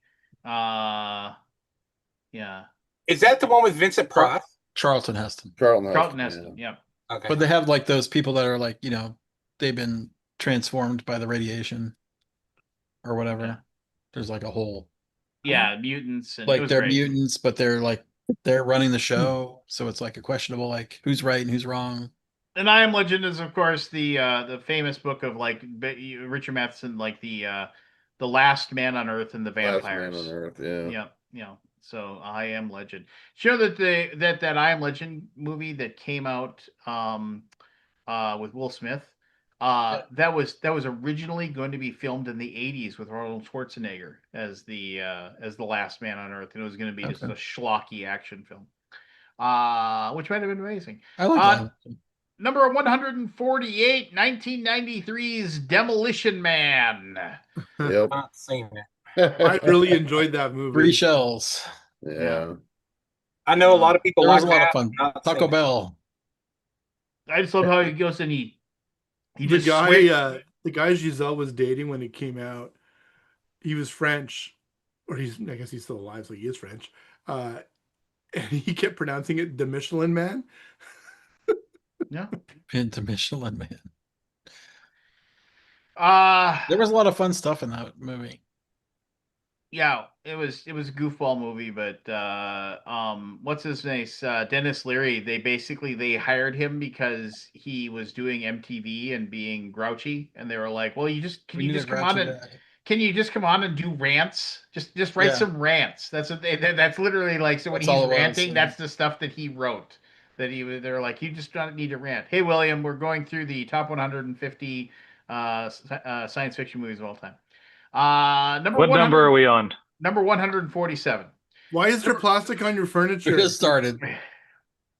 Yeah. Is that the one with Vincent Price? Charlton Heston. Charlton Heston. Yeah. Okay. But they have like those people that are like, they've been transformed by the radiation or whatever. Yeah. There's like a whole Yeah, mutants and it like was they're great. mutants, but they're running the show, so it's like a questionable like who's right and who's wrong. And I Am Legend is, of course, the famous book of like Richard Matheson, like the Last Man on Earth and the Vampires. Last Man on Earth, yeah. Yeah. So I Am Legend. Sure that I Am Legend movie that came out with Will Smith, that was originally going to be filmed in the 80s with Arnold Schwarzenegger as the Last Man on Earth, and it was going to be just a schlocky action film, which might have been amazing. I like that. Number 148, 1993's Demolition Man. Yep. Not seen it. I really enjoyed that movie. 3 shells. Yeah. I know a lot of people There was like a lot that. of fun. Not Taco seen it. Bell. I just love how he goes and he The just guy, the guy Giselle was dating when it came out, he was French, or I guess he's still alive, so he is French. And he kept pronouncing it the Michelin Man. yeah. Into Michelin Man. Uh There was a lot of fun stuff in that movie. Yeah, it was a goofball movie, but what's his name? Dennis Leary. They hired him because he was doing MTV and being grouchy, and they were like, "Well, can you just come on and do rants? Just write some rants." That's what that's literally like. So when That's all he's it was, ranting, yeah. that's the stuff that he wrote. They're like, "You just don't need to rant." Hey, William, we're going through the top 150 science fiction movies of all time. What number are we on? Number 147. Why is there plastic on your furniture? We just started.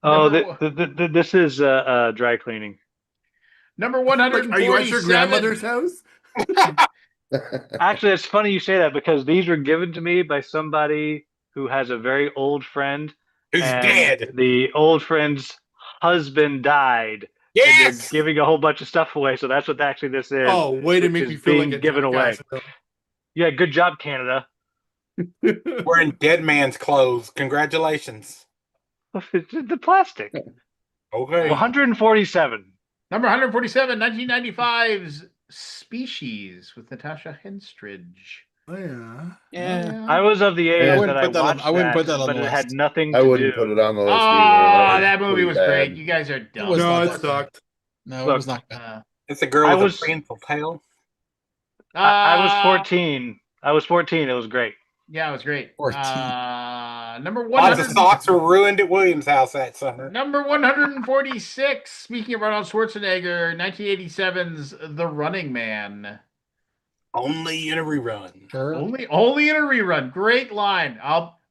Oh, Number this is dry cleaning. Number Like, 147. are you at your grandmother's house? Actually, it's funny you say that because these were given to me by somebody who has a very old friend. Who's and dead? The old friend's husband died. Yes. And they're giving a whole bunch of stuff away. So that's what actually this is. Oh, way to which make is me feel being like a given away. jackass. Yeah, good job, Canada. We're in dead man's clothes. Congratulations. The plastic. Okay. 147. Number 147, 1995's Species with Natasha Henstridge. Oh, yeah. Yeah. I was of the age I wouldn't that I put that on- watched I wouldn't put that on but the it had list. nothing I to wouldn't do. put it on the list Oh, either. that movie Pretty was bad. great. You guys are dumb. was No, not it that sucked. No, it Look, was not bad. It's a girl I with was- a painful tail. I was 14. I was 14. It was great. Yeah, it was great. 14. Number Lots 100. of socks were ruined at Williams' house that summer. Number 146. Speaking of Arnold Schwarzenegger, 1987's The Running Man. Only in a rerun. Sure. Only in a rerun. Great line.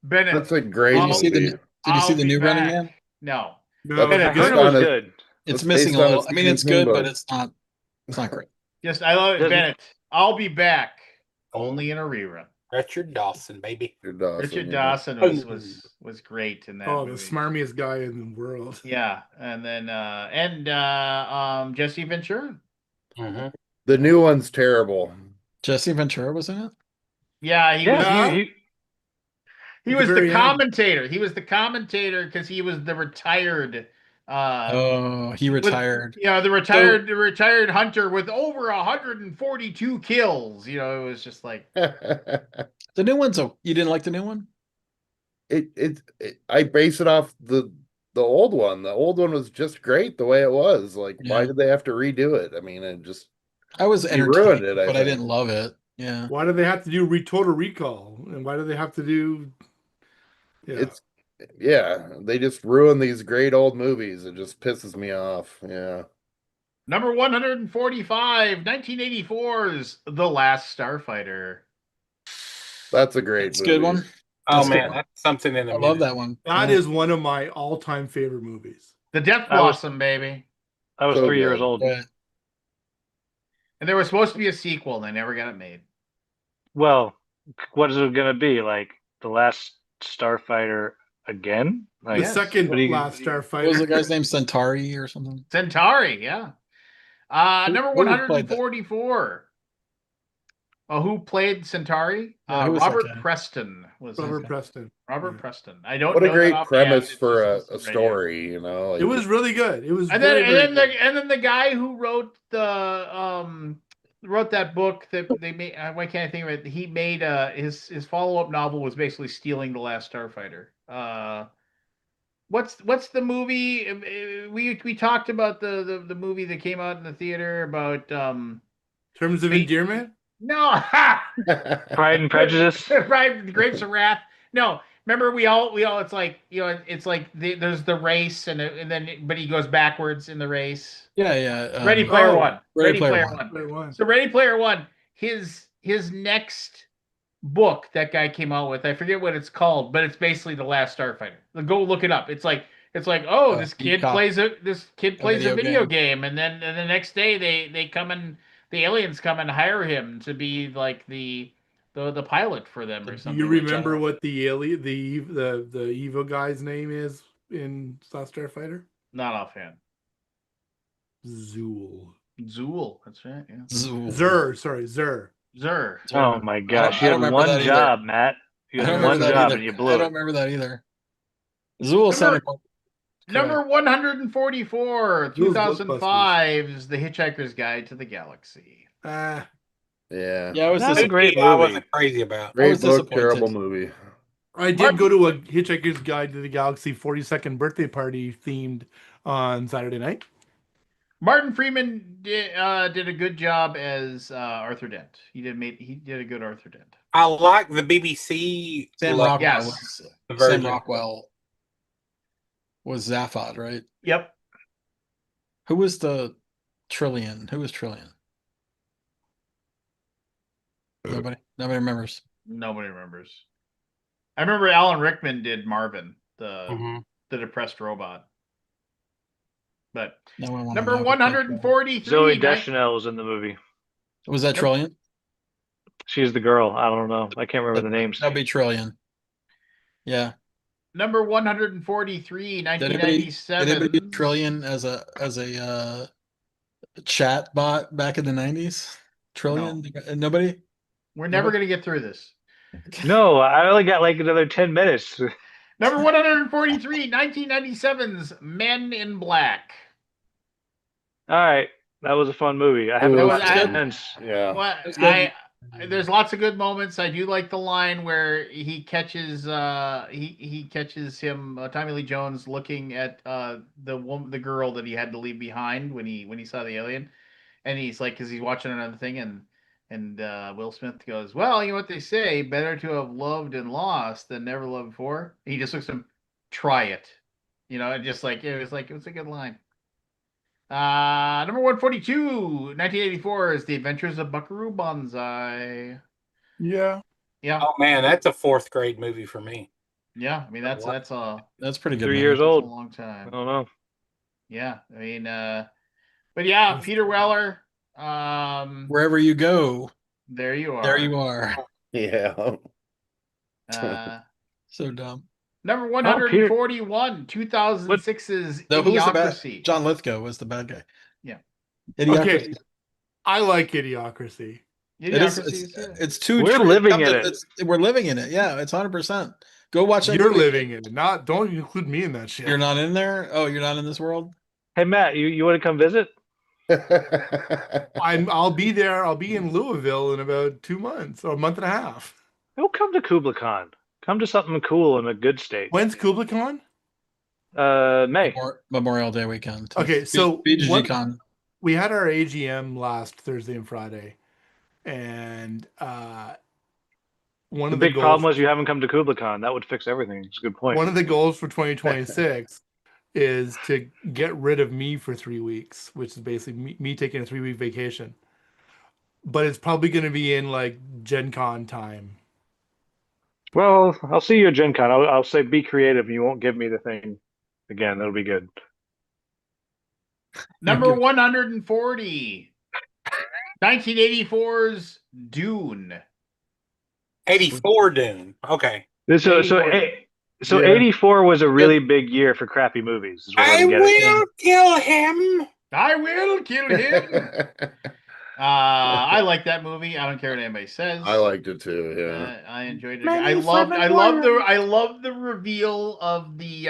Bennett. That's a great Did you see movie. Did you see I'll the be new Running back. Man? No. No, That's I just heard it was on good. It's That's missing a based on little. a I mean, it's Stephen good, King but book. it's not great. I love it, Doesn't- Bennett. I'll be back. Only in a rerun. Richard Dawson, baby. Richard yeah. Dawson was great in that Oh, movie. the smarmiest guy in the world. Yeah, and then Jesse Ventura. Mm-hmm. The new one's terrible. Jesse Ventura was in it. Yeah, he Yeah, was. He At was the very end. commentator. He was the commentator because he was the retired. Oh, he retired. The retired hunter with over 142 kills. You know, it was just like The new one's you didn't like the new one? I base it off the old one. The old one was just great the way it was. Like, why Yeah. did they have to redo it? I mean, it just I was he ruined entertained, it, I but I think. didn't love it. Yeah. Why do they have to do Total Recall? And why do they have to do? Yeah. They just ruin these great old movies. It just pisses me off. Yeah. number 145, 1984's The Last Starfighter. That's a great It's a movie. good one. Oh That's a good man, one. that's something in a I minute. love that one. That Yeah. is one of my all-time favorite movies. The Death I was- Blossom, baby. I was So 3 years good. old. Yeah. And there was supposed to be a sequel, and they never got it made. Well, what is it going to be? Like The Last Starfighter again? Like, The Yes. second What do you- last What was the Starfighter. guy's name? Centauri or something? Centauri, yeah. Number Who played that? 144. Oh, who played Centauri? Yeah, who was that Robert guy? Preston was his Robert name. Preston. Robert Yeah. Preston. I don't What know a great that offhand. premise It's for just a listed right here. story, you know. Like, It was really good. It was And very, then very and good. then the guy who wrote wrote that book that they made. Why can't I think of it? He made his follow-up novel was basically stealing The Last Starfighter. What's the movie? We talked about the movie that came out in the theater about Terms of Endearment. no Pride and Prejudice? right, Grapes of Wrath. No, remember we all it's like it's like there's the race and then but he goes backwards in the race. Yeah, yeah. Ready Player oh, One. Ready Ready Player Player One. Very One. one. So Ready Player One, his next book that guy came out with, I forget what it's called, but it's basically The Last Starfighter. Go look it up. It's like oh, this kid Peacock. plays a video video game, and then the next day they come and the aliens come and hire him to be like the pilot for them or Do something. you like remember that. what the alien, the evil guy's name is in Last Starfighter? Not offhand. Zool. Zool. That's right. Yeah. Zool. Zur. Sorry, Zur. Zur. Oh my gosh! I You don't had remember one that either. job, Matt. You I don't had remember one that job either. and you I blew don't it. remember that either. Zool sounded more Number 144, Zool's 2005's The Hitchhiker's Guide to the Galaxy. Ah, yeah. Yeah, I was That's a great I movie. wasn't crazy about. I Great was book, disappointed. terrible movie. I did go to a Hitchhiker's Guide to the Galaxy 42nd birthday party themed on Saturday night. Martin Freeman did a good job as Arthur Dent. He did a good Arthur Dent. I like the BBC. Sam look- Rockwell Yes. was The Sam version. Rockwell was Zaphod, right? Yep. Who was the Trillion? Who was Trillion? Nobody remembers. Nobody remembers. I remember Alan Rickman did Marvin, the Mhm. depressed robot. But No one wanna number know. 143. Zoe Deschanel was in the movie. Was that Trillion? She's the girl. I don't know. I can't remember the names. That'd be Trillion. Yeah. Number 143, Did anybody do 1997. Trillion as a chat bot back in the 90s? Trillion? Nobody? We're never going to get through this. No, I only got like another 10 minutes. Number 143, 1997's Men in Black. All right, that was a fun movie. I haven't That watched was it good. since. Yeah. Well, That's good. there's lots of good moments. I do like the line where he catches he catches him Tommy Lee Jones looking at the girl that he had to leave behind when he saw the alien, and he's like, because he's watching another thing, and Will Smith goes, well, you know what they say, better to have loved and lost than never loved before. And he just looks at him, try it, and just like it was a good line. Number 142, 1984 is The Adventures of Buckaroo Banzai. Yeah. Yeah, Oh man, that's a fourth grade movie for me. yeah. I mean, that's a That's pretty good. 3 man. years that's a old. long I time. don't know. Yeah, I mean, but yeah, Peter Weller. Wherever you go, There you are. there you are. Yeah. So dumb. Number Oh, Peter- 141, 2006's No, who was the bad? Idiocracy. John Lithgow was the bad guy. Yeah. Idiocracy. Okay. I like Idiocracy. It is. Idiocracy is good. It's too. We're true. living in it. We're living in it. Yeah, it's 100%. Go watch that You're movie. living in it. Not don't include me in that shit. You're not in there? Oh, you're not in this world? Hey Matt, you want to come visit? I'll be there. I'll be in Louisville in about 2 months or a month and a half. Don't come to Kubla Khan. Come to something cool in a good state. When's Kubla Khan? May. Memorial Day weekend. Okay, so BGG Con. we had our AGM last Thursday and Friday, and one The of the big problem goals was you haven't come to Kubla Khan. That would fix everything. It's a good point. one of the goals for 2026 is to get rid of me for 3 weeks, which is basically me taking a 3-week vacation. But it's probably going to be in like Gen Con time. Well, I'll see you at Gen Con. I'll say be creative. You won't give me the thing again. That'll be good. Number 140. 1984's Dune. 84 Dune. Okay. So 84. 84 was a really big year for crappy movies. Is what I I'm getting. will kill him. I will kill him. I like that movie. I don't care what anybody says. I liked it too. Yeah. I enjoyed it. Many I love Flavor I love the reveal of the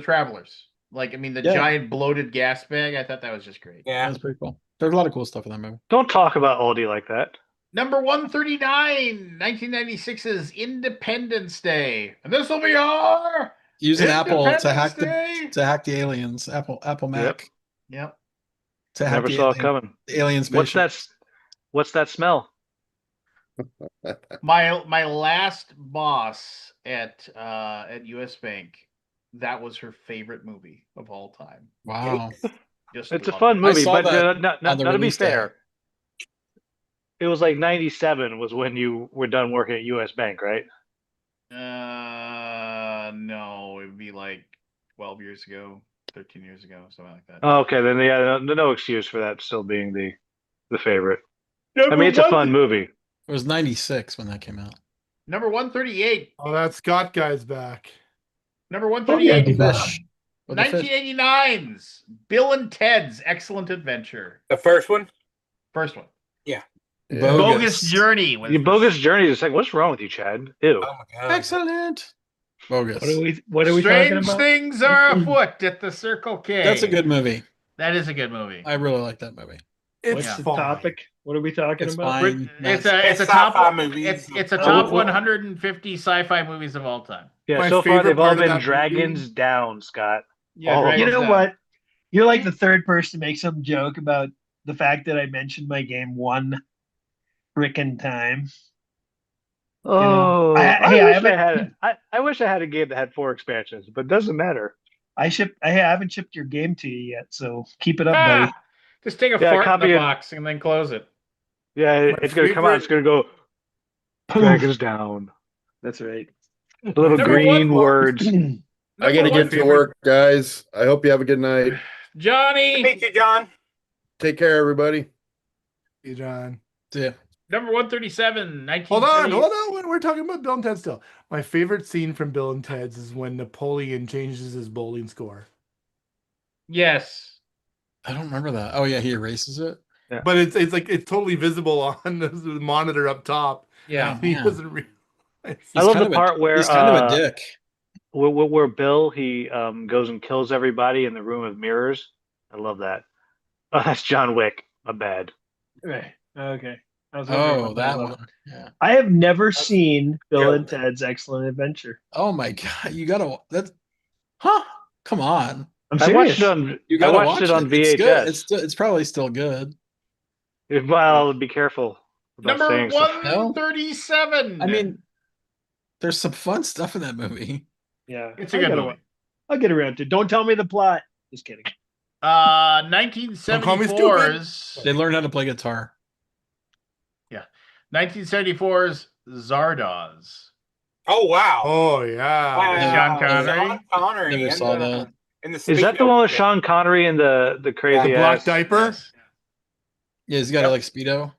travelers. Like, I mean, the Yeah. giant bloated gas bag. I thought that was just great. That Yeah. was pretty cool. There's a lot of cool stuff in that movie. Don't talk about Aldi like that. Number 139, 1996's Independence Day. And this will be our Using Apple to hack Independence the aliens. Apple Mac. Yep. To hack Never the saw it coming. alien What's spaceship. What's that smell? My last boss at US Bank, that was her favorite movie of all time. Wow. Just It's a loved fun it. movie, saw but that not on the to be release day. fair, it was like 97 was when you were done working at US Bank, right? No, it would be like 12 years ago, 13 years ago, something like that. Oh, okay, then yeah, no excuse for that still being the favorite. I mean, it's a fun movie. It was 96 when that came out. Number 138. Oh, that Scott guy's back. Number 138. Fish. With the fish. 1989's Bill and Ted's Excellent Adventure. The first one? First one. Bogus. Bogus Journey. was The the- Bogus Journey is like, what's wrong with you, Chad? Ew. Oh my god. Excellent. Bogus. What are we talking Strange about? things are afoot at the Circle K. That's a good movie. That is a good movie. I really like that movie. It's What's the fine. topic? What are we talking It's about? fine. It's It's a top sci-fi movies. It's a Oh, top what- 150 sci-fi movies of all time. Yeah, My so far favorite they've all part of been that dragons movie- down, Scott. Yeah, Oh. Dragon's You know Den. what? You're like the third person to make some joke about the fact that I mentioned my game one frickin' time. Oh, I- I, hey, I wish I haven't- had. I wish I had a game that had 4 expansions, but it doesn't matter. I haven't shipped your game to you yet, so keep it up, buddy. Just take a Yeah, fart in copy the it. box and then close it. Yeah, My it's gonna come out. It's gonna go dragons down. That's right. Little Number green one- words. I gotta get to work, guys. I hope you have a good night. Johnny. Thank you, John. Take care, everybody. Hey, John. Yeah. Number 137, 1930. Hold on. We're talking about Bill and Ted still. My favorite scene from Bill and Ted's is when Napoleon changes his bowling score. Yes. I don't remember that. Oh yeah, he erases it. But it's like it's totally visible on the monitor up top. Yeah. He Yeah. doesn't realize. I love kind the of part where he's kind of a dick. where Bill he goes and kills everybody in the room of mirrors. I love that. Oh, that's John Wick. My bad. Right. Okay. I was wondering Oh, what that was. one. Yeah. I have never seen Bill Joe. and Ted's Excellent Adventure. Oh my god, you gotta. That's. Huh? Come on. I'm I serious. watched it on. You I gotta watched watch it on It's good. VHS. It's probably still good. Well, be careful about Number saying stuff. 137. I mean, there's some fun stuff in that movie. Yeah, It's a good movie. I'll get around to it. Don't tell me the plot. Just kidding. 1974's They learn how to play guitar. 1974's Zardoz. Oh wow. Oh yeah. Wow. Sean Connery. Sean Connery. Never and saw the- that. and the Is that the one with speedo. Sean Connery and the crazy The black ass? diaper. Yes. Yeah, he's got Yep. like speedo.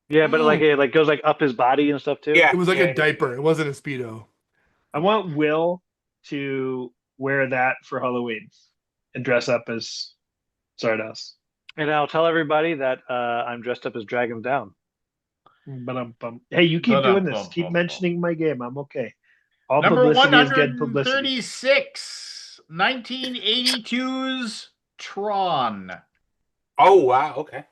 Yeah, but like it like goes like up his body and stuff too. Yeah. It was like yeah, a diaper. It wasn't a speedo. I want Will to wear that for Halloween and dress up as Zardos. And I'll tell everybody that I'm dressed up as Dragons Down. Hey, you keep doing this. Keep Ba-dum-bum-bum-bum. mentioning my game. I'm okay. All Number publicity is good publicity. 136, 1982's Tron. Oh wow, okay.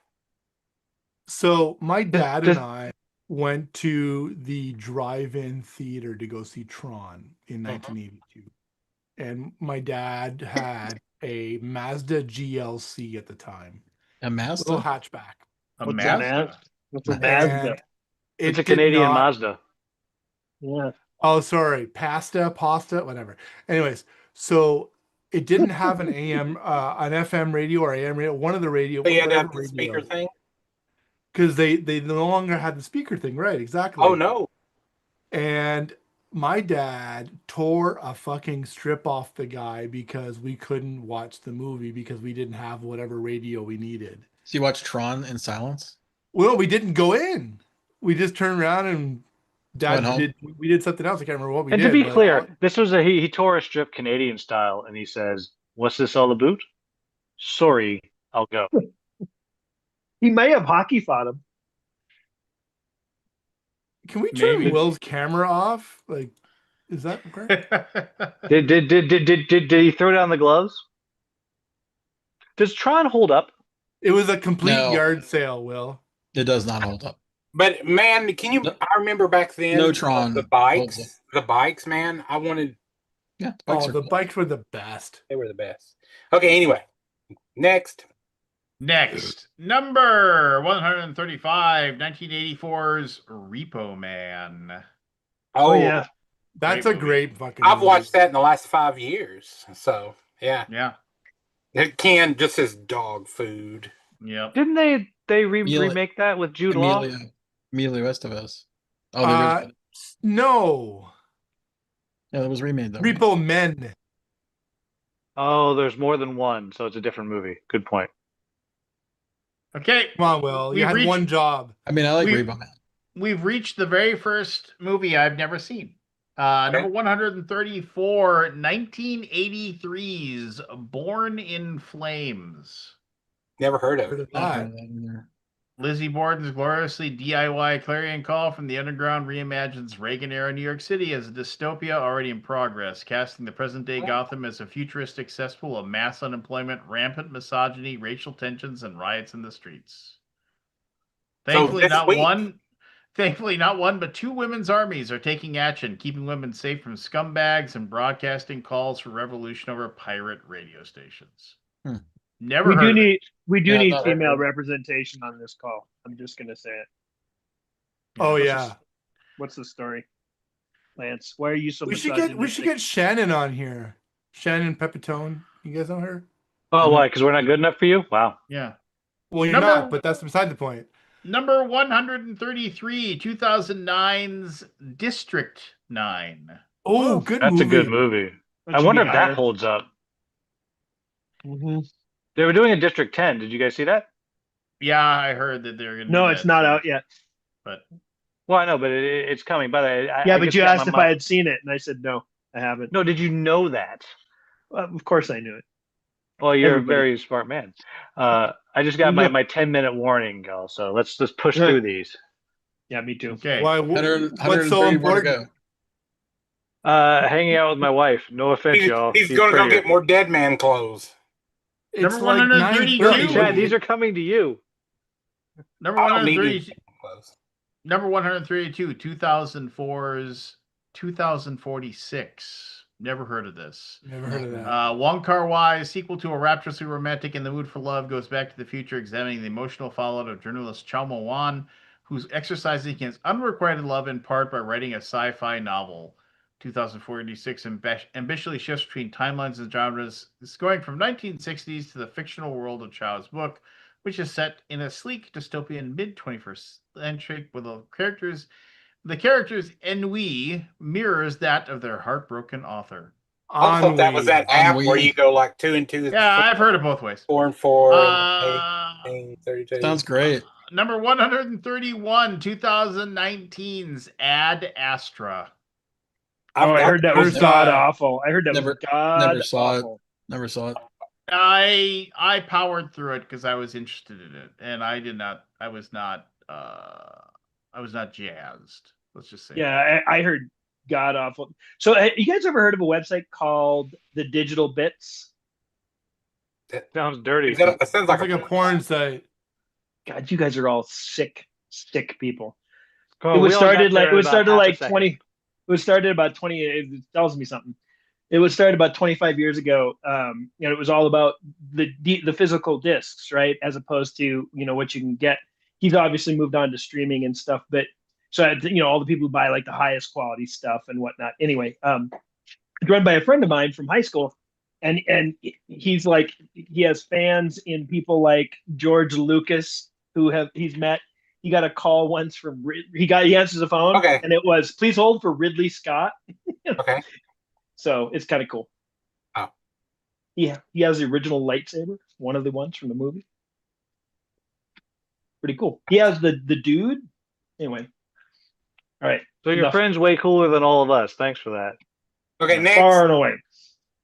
So my dad Does- and I went to the drive-in theater to go see Tron in 1982. And my dad had a Mazda GLC at the time. A Little Mazda? hatchback. A What's a Mazda. What's a Nice. Mazda? And It's a it did Canadian not. Mazda. Yeah. Oh, sorry. Pasta, whatever. Anyways, so it didn't have an an FM radio or AM radio, one of the radio, So you had to whatever have the speaker radio. thing? Because they no longer had the speaker thing, right? Exactly. Oh no. And my dad tore a fucking strip off the guy because we couldn't watch the movie because we didn't have whatever radio we needed. So you watch Tron in silence? Well, we didn't go in. We just turned around and Went Dad home? we did something else. I can't remember what we And did. to be but clear, this was he tore a strip Canadian style, and he says, "What's this all about?" Sorry, I'll go. He may have hockey fought him. can we turn Maybe. Will's camera off? Like, is that okay? Did he throw down the gloves? Does Tron hold up? It was a complete No. yard sale, Will. It does not hold up. But man, can you? No- I remember back then. No Tron The holds bikes. The bikes, man. I wanted. Yeah, the bikes Oh, are the cool. bikes were the best. They were the best. Okay. Anyway, next. Next, number 135, 1984's Repo Man. Oh yeah. That's Great a movie. great fucking I've movie. watched that in the last 5 years. So yeah, Yeah. it can just as dog food. Yep. Didn't they Mila- remake that with Jude Law? Emilio Estevez. Oh, the Uh, original. No. Yeah, that was remade though. Repo Men. Oh, there's more than one, so it's a different movie. Good point. Okay. Come on, Will. We You had reached- one job. I mean, I like We- Repo Man. We've reached the very first movie I've never seen. Number 134, 1983's Born in Flames. Never heard of Heard it. of that. Lizzie Borden's gloriously DIY clarion call from the underground reimagines Reagan-era New York City as a dystopia already in progress, casting the present-day Gotham as a futuristic cesspool of mass unemployment, rampant misogyny, racial tensions, and riots in the streets. Thankfully, this week- not one, but two women's armies are taking action, keeping women safe from scumbags and broadcasting calls for revolution over pirate radio stations. Hmm. Never We heard do of it. need Yeah, need not female heard. representation on this call. I'm just gonna say it. Oh What's yeah. What's the story, Lance? Why are you so We should misogynistic? get Shannon on here. Shannon Pepitone. You guys know her? Oh, why? Because we're not good enough for you? Wow. Yeah. Well, you're Number- not, but that's beside the point. Number 133, 2009's District 9. Oh, good That's movie. a good movie. That I should wonder be if higher. that holds up. Mhm. They were doing a District 10. Did you guys see that? Yeah, I heard that they're going to No, it's not out yet. But Well, I know, but it's coming. By the way, Yeah, I but just you got asked my if I had seen it, and I said no, I haven't. No, did you know that? Of course I knew it. Well, you're Everybody. a very smart man. I just got my 10-minute warning, girl. So let's push through these. Yeah, me too. okay. Why? 100, What's so 130 more to important? go. Hanging out with my wife. No offense, y'all. He's She's going to go prettier. get more dead man clothes. It's Number like 132. 9:30. Chad, these are coming to you. Number I don't need 132, new clothes. number 132, 2004's 2046. Never heard of this. Never heard of that. Wong Kar-wai's sequel to A Rapturously Romantic in the Mood for Love goes back to the future, examining the emotional fallout of journalist Chow Mo-wan, who's exercising his unrequited love in part by writing a sci-fi novel. 2046 ambitiously shifts between timelines and genres. It's going from 1960s to the fictional world of Chow's book, which is set in a sleek dystopian mid-21st century where the characters' ennui mirrors that of their heartbroken author. I thought that was that app Ennui. where you go like 2 and 2 is Yeah, I've heard it both ways. 4 and 4 Uh, and 32. Sounds great. Number 131, 2019's Ad Astra. Oh, I heard that was First, god awful. I heard that never- was god never saw it. awful. Never saw it. I powered through it because I was interested in it, and I was not jazzed. Let's just say that. Yeah, I heard god awful. So, you guys ever heard of a website called The Digital Bits? Sounds dirty. That sounds Sounds like like a porn. porn site. God, you guys are all sick people. Oh, It was we all got started like there it in was about started half a like second. 20. It was started about 20. It tells me something. It was started about 25 years ago. It was all about the physical discs, right, as opposed to what you can get. He's obviously moved on to streaming and stuff, but so all the people who buy like the highest quality stuff and whatnot. Anyway, run by a friend of mine from high school, and he's like he has fans in people like George Lucas he's met. He got a call once from he answers the phone, Okay. and it was, "Please hold for Ridley Scott." Okay. So it's kind of cool. Oh. He has the original lightsaber, one of the ones from the movie. Pretty cool. He has the dude. Anyway, all right. So your enough. friend's way cooler than all of us. Thanks for that. Okay, next. Far and away.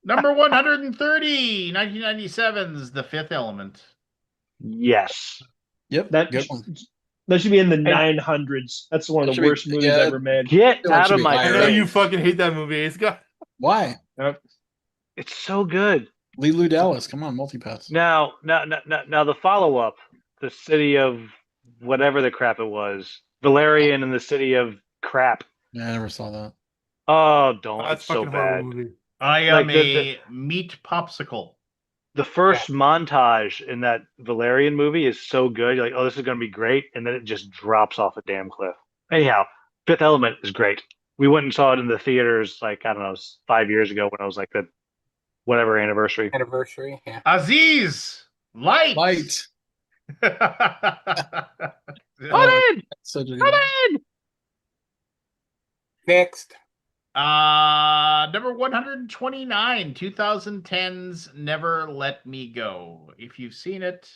Number 130, 1997's The Fifth Element. Yes. Yep. That good one. that should be in the 900s. That's one That of should the be- worst movies yeah. ever made. Get feel like it out should of be my higher I know up. you face. fucking hate that movie, Ace. God. Why? It's so good. Lee Lou Dallas. Come on, multipass. Now the follow up, the city of whatever the crap it was, Valerian and the city of crap. Yeah, I never saw that. Oh, don't! That's It's so fucking horrible bad. movie. I am Like a meat popsicle. the first montage in that Valerian movie is so good. You're like, oh, this is going to be great, and then it just drops off a damn cliff. Anyhow, Fifth Element is great. We went and saw it in the theaters, like, I don't know, 5 years ago when I was like the whatever anniversary. Anniversary. Yeah. Aziz, light. Light. Come in! Such a good Come one. in! Next. Number 129, 2010's Never Let Me Go. If you've seen it,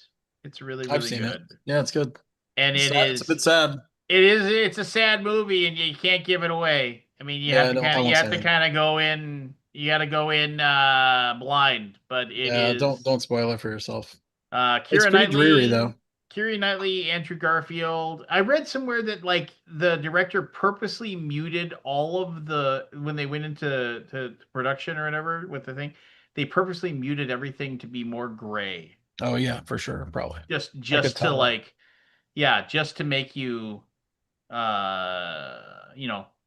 it's really, really I've seen good. it. Yeah, it's good. And It's sad. It's a bit sad. it's a sad movie, and you can't give it away. I mean, you Yeah, have to I kind of won't say that. kind of go in. You got to go in blind, but it Yeah, is. don't spoil it for yourself. It's Keira pretty Knightley, dreary though. Keira Knightley, Andrew Garfield. I read somewhere that like the director purposely muted all of the when they went into production or whatever with the thing. They purposely muted everything to be more gray. Oh yeah, for sure, probably. Just could to tell. like, yeah, just to make you,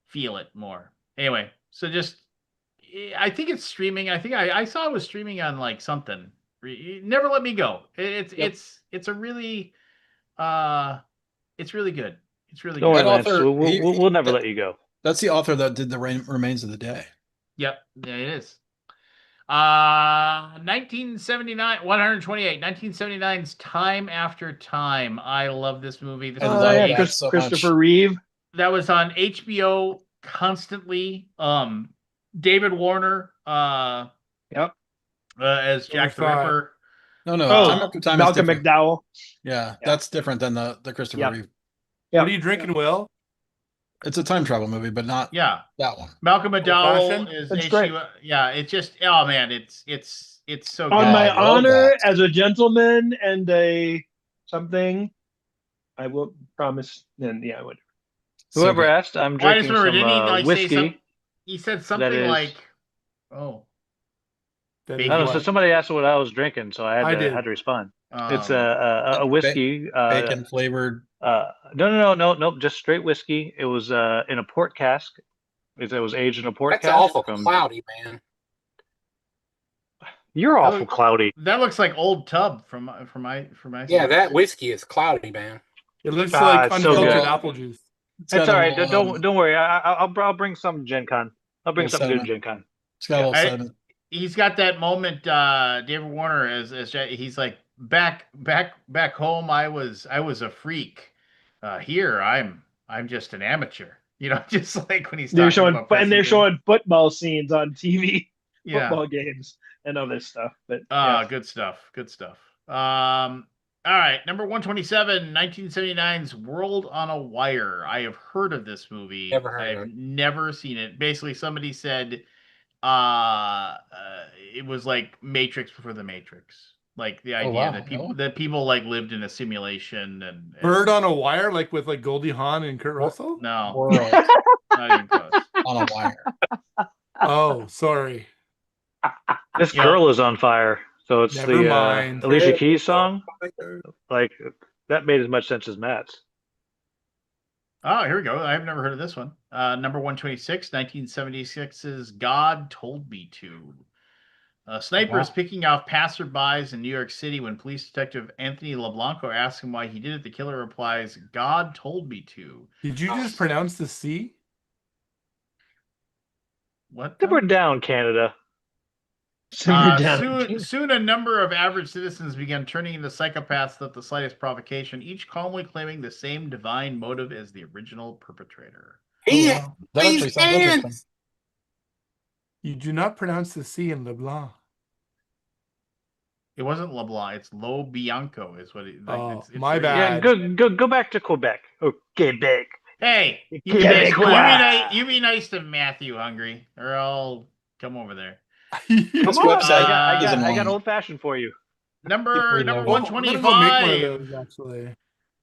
feel it more. Anyway, so just I think it's streaming. I think I saw it was streaming on like something. Never Let Me Go. It's a really it's really good. It's really Don't good. worry, That Lance. author, We'll never let you go. That's the author that did the Remains of the Day. Yep, yeah, it is. 1979, 128, 1979's Time After Time. I love this movie. This I was love on that so Christopher much. Reeve. that was on HBO constantly. David Warner, Yep. as Jack the Never saw it. Ripper. No, Oh, Time After Time Malcolm is different. McDowell. Yeah, that's different than the Christopher Yep. Reeve. Yeah. What are you drinking, Will? It's a time travel movie, but not Yeah, that one. Malcolm McDowell Old-fashioned? is That's issue. great. Yeah, it's just it's so good. On my I love honor that. as a gentleman and a something, I will promise. Then yeah, I would. So Whoever good. asked, I'm Well, I just drinking remember, some didn't he like say whiskey. something? He said something is- like, "Oh, That Big is I don't know. what? So somebody asked what I was drinking, so I I did. had to respond. It's um, a whiskey. Bacon flavored. No, just straight whiskey. It was in a port cask. It was aged in a port That's cask. awful from- cloudy, man. You're That awful look- cloudy. that looks like Old Tub from my. Yeah, that whiskey is cloudy, man. It looks Ah, like it's so unfiltered good. apple juice. It's It's got all a right. little, Don't worry. I'll bring some Gen Con. I'll bring Little something good sediment. Gen Con. It's got a little I- sediment. He's got that moment, David Warner, as he's like back home. I was a freak. Here I'm just an amateur. Just like when he's They're talking showing, about and they're President. showing football scenes on TV, Yeah. football games, and other stuff. But yeah. Good stuff. Good stuff. All right, number 127, 1979's World on a Wire. I have heard of this movie. Never heard of I've it. never seen it. Basically, somebody said it was like Matrix before the Matrix. Like the Oh, idea wow, that people really? like lived in a simulation and Bird on a Wire, like with like Goldie Hawn and Kurt Russell. no, World not even close. on a wire. Oh, sorry. This You know, girl is on fire. So it's Never the mind. Alicia Keys song. Like that made as much sense as Matt's. oh, here we go. I've never heard of this one. Number 126, 1976's God Told Me To. A sniper is Wow. picking off passerbys in New York City when police detective Anthony LeBlanco asks him why he did it. The killer replies, God told me to. Did you just pronounce the C? What? Simmer Now? down, Canada. Simmer down. Soon a number of average citizens began turning into psychopaths without the slightest provocation, each calmly claiming the same divine motive as the original perpetrator. He Oh, had wow. That these actually sounds interesting. hands. You do not pronounce the C in LeBlanc. It wasn't LeBlanc, it's Lo Bianco, is what it like. Oh, It's my really- bad. Yeah, go back to Quebec. Oh, Quebec. Hey, you Quebecois. be nice to Matthew, Hungry, or I'll come over there. This Come on, website isn't I got long. old fashioned for you. Number Reload. Oh, I'm gonna go make one of 125. those actually.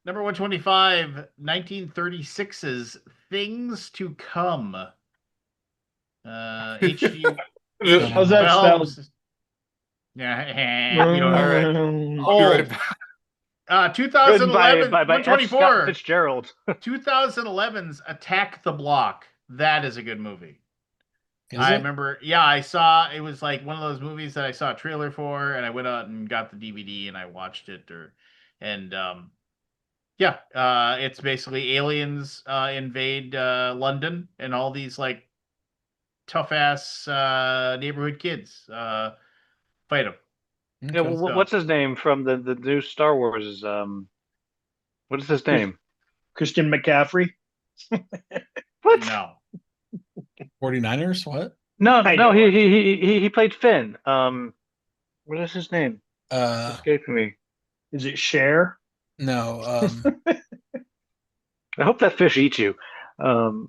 Number 125, 1936's Things to Come. H.G. How's that spelled? Yeah, you know, All right. I'll be right back. 2011, by F. 124. Scott Fitzgerald. 2011's Attack the Block. That is a good movie. Is I it? remember, yeah, I saw it was like one of those movies that I saw a trailer for, and I went out and got the DVD and I watched it. It's basically aliens invade London, and all these like tough ass neighborhood kids fight them. Yeah, Okay. well, what's his name from the new Star Wars? Is what is his name? Christian McCaffrey. What? No, 49ers? What? No, I no, know. he played Finn. What is his name? It's escaping me. Is it Cher? No. I hope that fish eats you. I know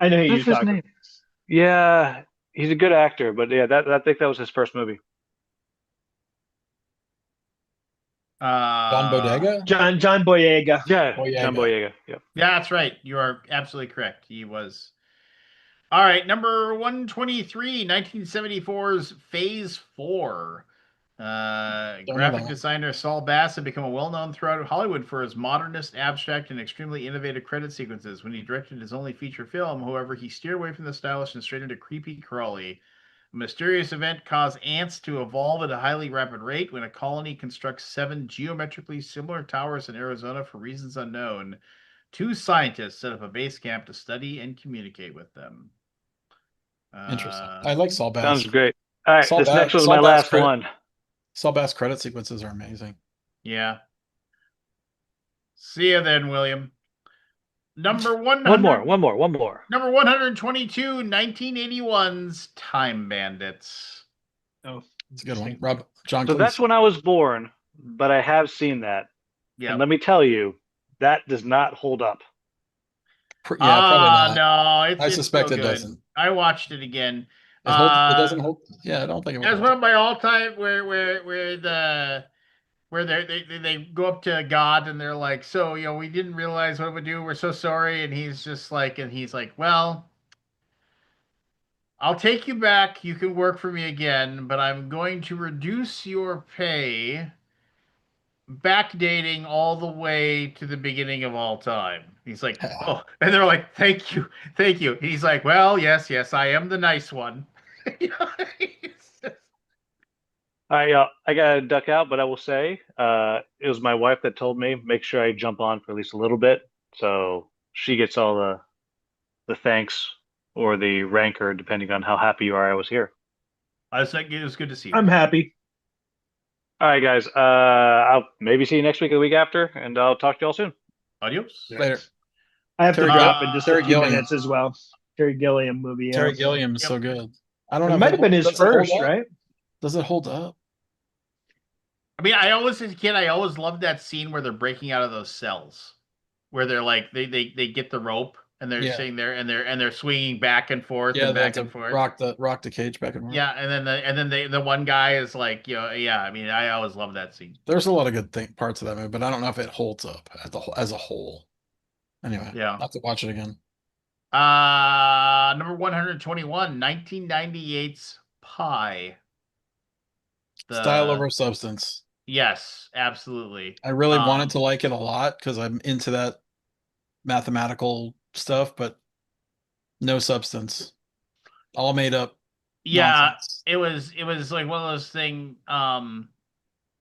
who you're What's his talking. name? Yeah, he's a good actor, but yeah, I think that was his first movie. John Bodega? John Boyega. Yeah, Boyega. John Boyega. Yeah. yeah, that's right. You are absolutely correct. He was. All right, number 123, 1974's Phase 4. know Graphic that. designer Saul Bass had become well known throughout Hollywood for his modernist, abstract, and extremely innovative credit sequences. When he directed his only feature film, however, he steered away from the stylish and straight into creepy crawly. A mysterious event caused ants to evolve at a highly rapid rate when a colony constructs 7 geometrically similar towers in Arizona for reasons unknown. 2 scientists set up a base camp to study and communicate with them. Interesting. I like Saul Bass. Sounds great. All right, Saul this next one's Saul my Bass last credit- one. Saul Bass credit sequences are amazing. Yeah. See you then, William. Number 100. One more. Number 122, 1981's Time Bandits. Oh, It's a good one. Rob John So Cleese. that's when I was born, but I have seen that. Yeah. And let me tell you, that does not hold up. Yeah, probably not. No, it's I suspect still it good. doesn't. I watched it again. It doesn't hold. Yeah, I don't think it That's would. one of my all-time where they go up to God and they're like, so we didn't realize what it would do. We're so sorry, and he's like, well, I'll take you back. You can work for me again, but I'm going to reduce your pay, backdating all the way to the beginning of all time. He's like, oh, and they're like, thank you. He's like, well, yes, I am the nice one. All right, y'all, I gotta duck out, but I will say, it was my wife that told me make sure I jump on for at least a little bit, so she gets all the thanks or the rancor, depending on how happy you are I was here. I was like, it was good to see you. I'm happy. All right, guys, I'll maybe see you next week or the week after, and I'll talk to y'all soon. Adios. Later. I have Terry to drop in just Terry a few Gilliam. minutes as well. Terry Gilliam movie. Terry Yeah. Gilliam is so good. I don't know. It if might have been his does it hold first, up? right? Does it hold up? I mean, as a kid, I always loved that scene where they're breaking out of those cells, where they're like, they get the rope and they're Yeah. sitting there and they're swinging back and forth Yeah, and they have back and to forth. rock the cage back and forth. Yeah, and then the one guy is like, yeah. I mean, I always love that scene. There's a lot of good parts of that movie, but I don't know if it holds up as a whole. Anyway, Yeah. I'll have to watch it again. Number 121, 1998's Pi. Style The over substance. Yes, absolutely. I really wanted to like it a lot because I'm into that mathematical stuff, but no substance. All made up Yeah, nonsense. it was like one of those thing.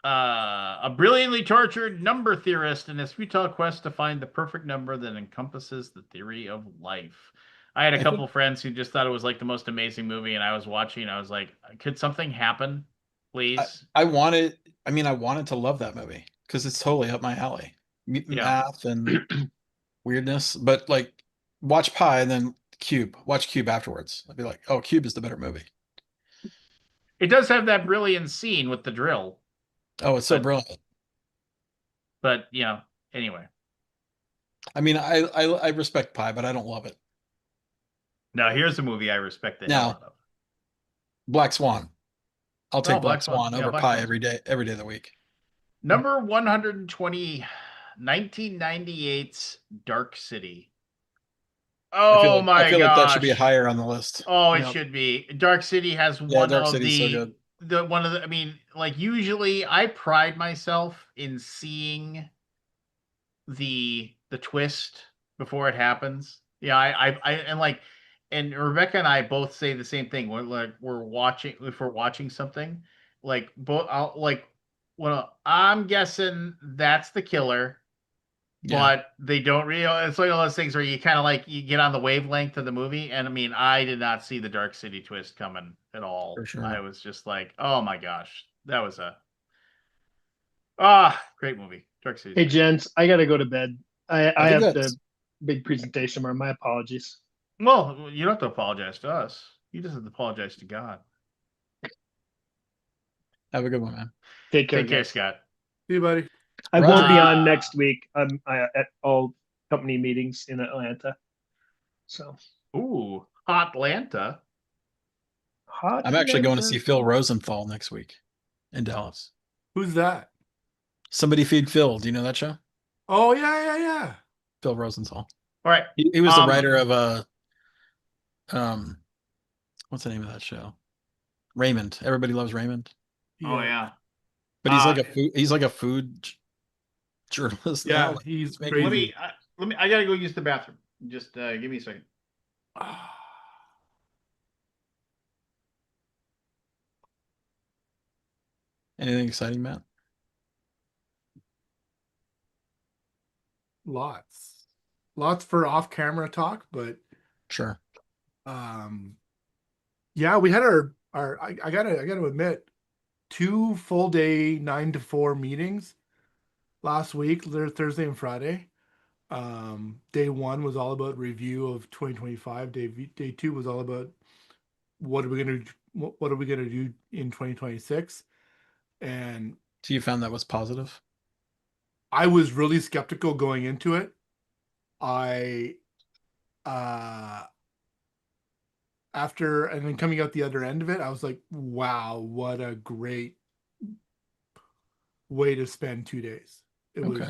A brilliantly tortured number theorist in his futile quest to find the perfect number that encompasses the theory of life. I had a I couple think friends who just thought it was like the most amazing movie, and I was watching. I was like, "Could something happen, please?" I mean, I wanted to love that movie because it's totally up my alley. Yeah, Math and weirdness, but like watch Pi and then Cube. Watch Cube afterwards. I'd be like, oh, Cube is the better movie. it does have that brilliant scene with the drill, Oh, it's so but brilliant. Anyway. I mean, I respect Pi, but I don't love it. Now here's a movie I respect the hell Now, out of. Black Swan. I'll Oh, take Black Black Swan. Swan Yeah, over Black Pi Swan's good. every day of the week. Number 120, 1998's Dark City. Oh I my feel like that should be gosh. higher on the list. Oh, it Yeah. should be. Dark City has Yeah, one Dark of City's so good. I mean, like usually I pride myself in seeing the twist before it happens. Yeah, and like and Rebecca and I both say the same thing. We're watching if we're watching something, like both I'll like well, I'm guessing that's the killer, Yeah, but they don't really. It's like all those things where you kind of like you get on the wavelength of the movie. And I mean, I did not see the Dark City twist coming at all. for sure. I was just like, oh my gosh, that was a great movie. Dark City. Hey, gents, I got to go to bed. I Have a have good. the big presentation tomorrow. My apologies. Well, you don't have to apologize to us. You just have to apologize to God. Have a good one, man. Take care, Take care, guys. Scott. See you, buddy. I won't be on Roger. next week. I'm at all company meetings in Atlanta. So Ooh, Hotlanta. hot. I'm actually going to Atlanta. see Phil Rosenthal next week in Dallas. Who's that? Somebody Feed Phil. Do you know that show? Oh yeah. Phil Rosenthal. All right. He was the writer of what's the name of that show? Raymond. Everybody loves Raymond. Oh yeah. But he's like a food journalist Yeah, now. he's making- crazy. Let me. I gotta go use the bathroom. Just give me a second. Anything exciting, Matt? Lots for off-camera talk, but Sure. yeah, we had our I gotta admit, 2 full day 9 to 4 meetings last week, Thursday and Friday. Day 1 was all about review of 2025. Day 2 was all about what are we gonna do in 2026. And So you found that was positive? I was really skeptical going into it. I after and then coming out the other end of it, I was like, wow, what a great way to spend 2 days. It was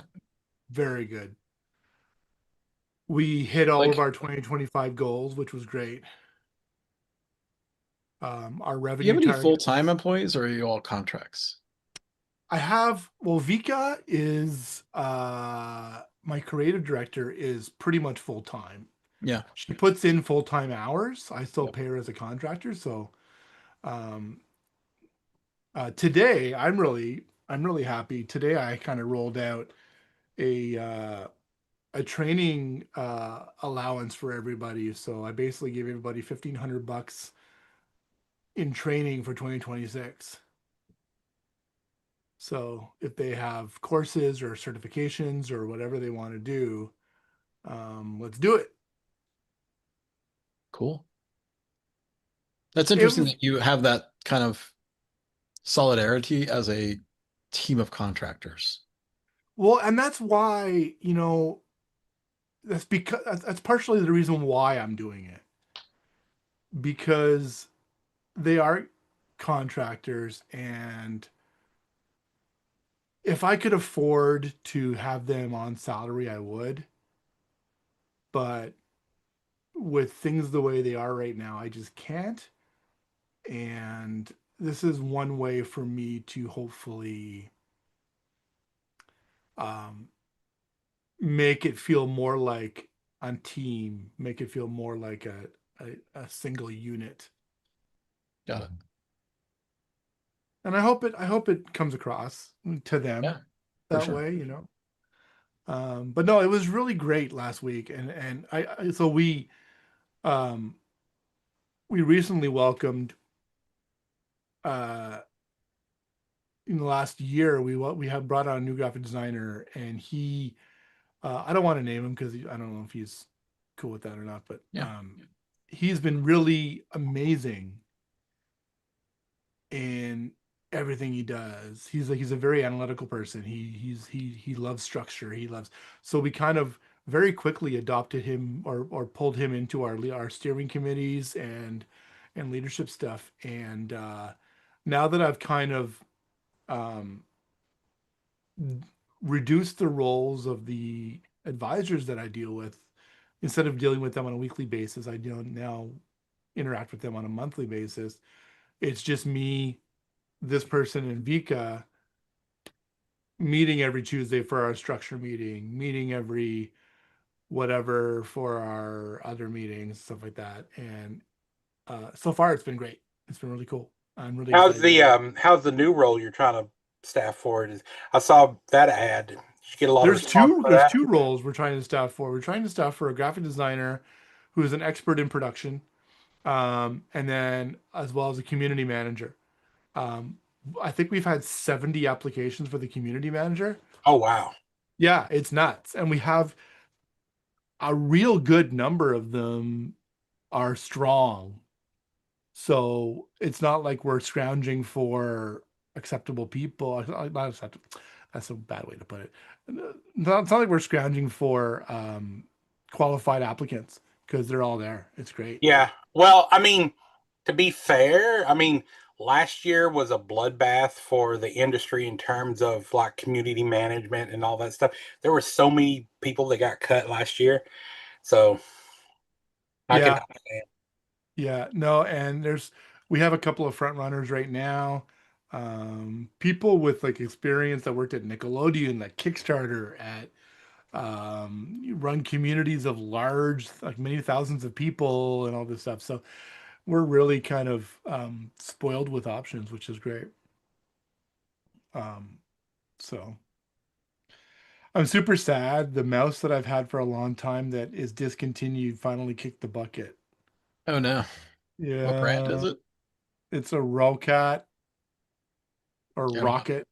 very good. We hit all of our 2025 goals, which was great. Our Do you revenue have any target. full-time employees or are you all contracts? I have, well, Vika is my creative director is pretty much full-time. Yeah. She puts in full-time hours. I still Yep. pay her as a contractor. So today I'm really happy. Today I kind of rolled out a training allowance for everybody. So I basically gave everybody $1,500 in training for 2026. So if they have courses or certifications or whatever they want to do, let's do it. Cool. That's interesting that you have that kind of solidarity as a team of contractors. Well, and that's why, that's partially the reason why I'm doing it, because they are contractors, and if I could afford to have them on salary, I would. But with things the way they are right now, I just can't. And this is one way for me to hopefully um, make it feel more like a team, make it feel more like a single unit. Got it. And I hope it comes across to them Yeah, for that sure. way, you know. But no, it was really great last week, and so um, we recently welcomed uh, in the last year we have brought on a new graphic designer, and he I don't want to name him because I don't know if he's cool with that or not, but Yeah. he's been really amazing in everything he does. He's a very analytical person. He loves structure. He loves, so we kind of very quickly adopted him or pulled him into our steering committees and leadership stuff. And now that I've kind of um, reduced the roles of the advisors that I deal with, instead of dealing with them on a weekly basis, I do now interact with them on a monthly basis. It's just me, this person, and Vika meeting every Tuesday for our structure meeting, meeting every whatever for our other meetings, stuff like that. And so far, it's been great. It's been really cool. I'm really excited. How's the new role you're trying to staff for it? I saw that ad. Did you get a lot of response for There's that? two roles we're trying to staff for. We're trying to staff for a graphic designer who is an expert in production, and then as well as a community manager. Um, I think we've had 70 applications for the community manager. Oh wow. Yeah, it's nuts. And we have a real good number of them are strong. So it's not like we're scrounging for acceptable people. Not acceptable. That's a bad way to put it. It's not like we're scrounging for qualified applicants because they're all there. It's great. Yeah. Well, I mean, to be fair, I mean, last year was a bloodbath for the industry in terms of like community management and all that stuff. There were so many people that got cut last year. So I can Yeah. understand. Yeah, no, and we have a couple of front runners right now. People with like experience that worked at Nickelodeon, like Kickstarter, at you run communities of large, like many thousands of people and all this stuff. So we're really kind of spoiled with options, which is great. Um, so I'm super sad. The mouse that I've had for a long time that is discontinued finally kicked the bucket. Oh no. What brand is Yeah, it? it's a Rocat or I don't know. Rocket,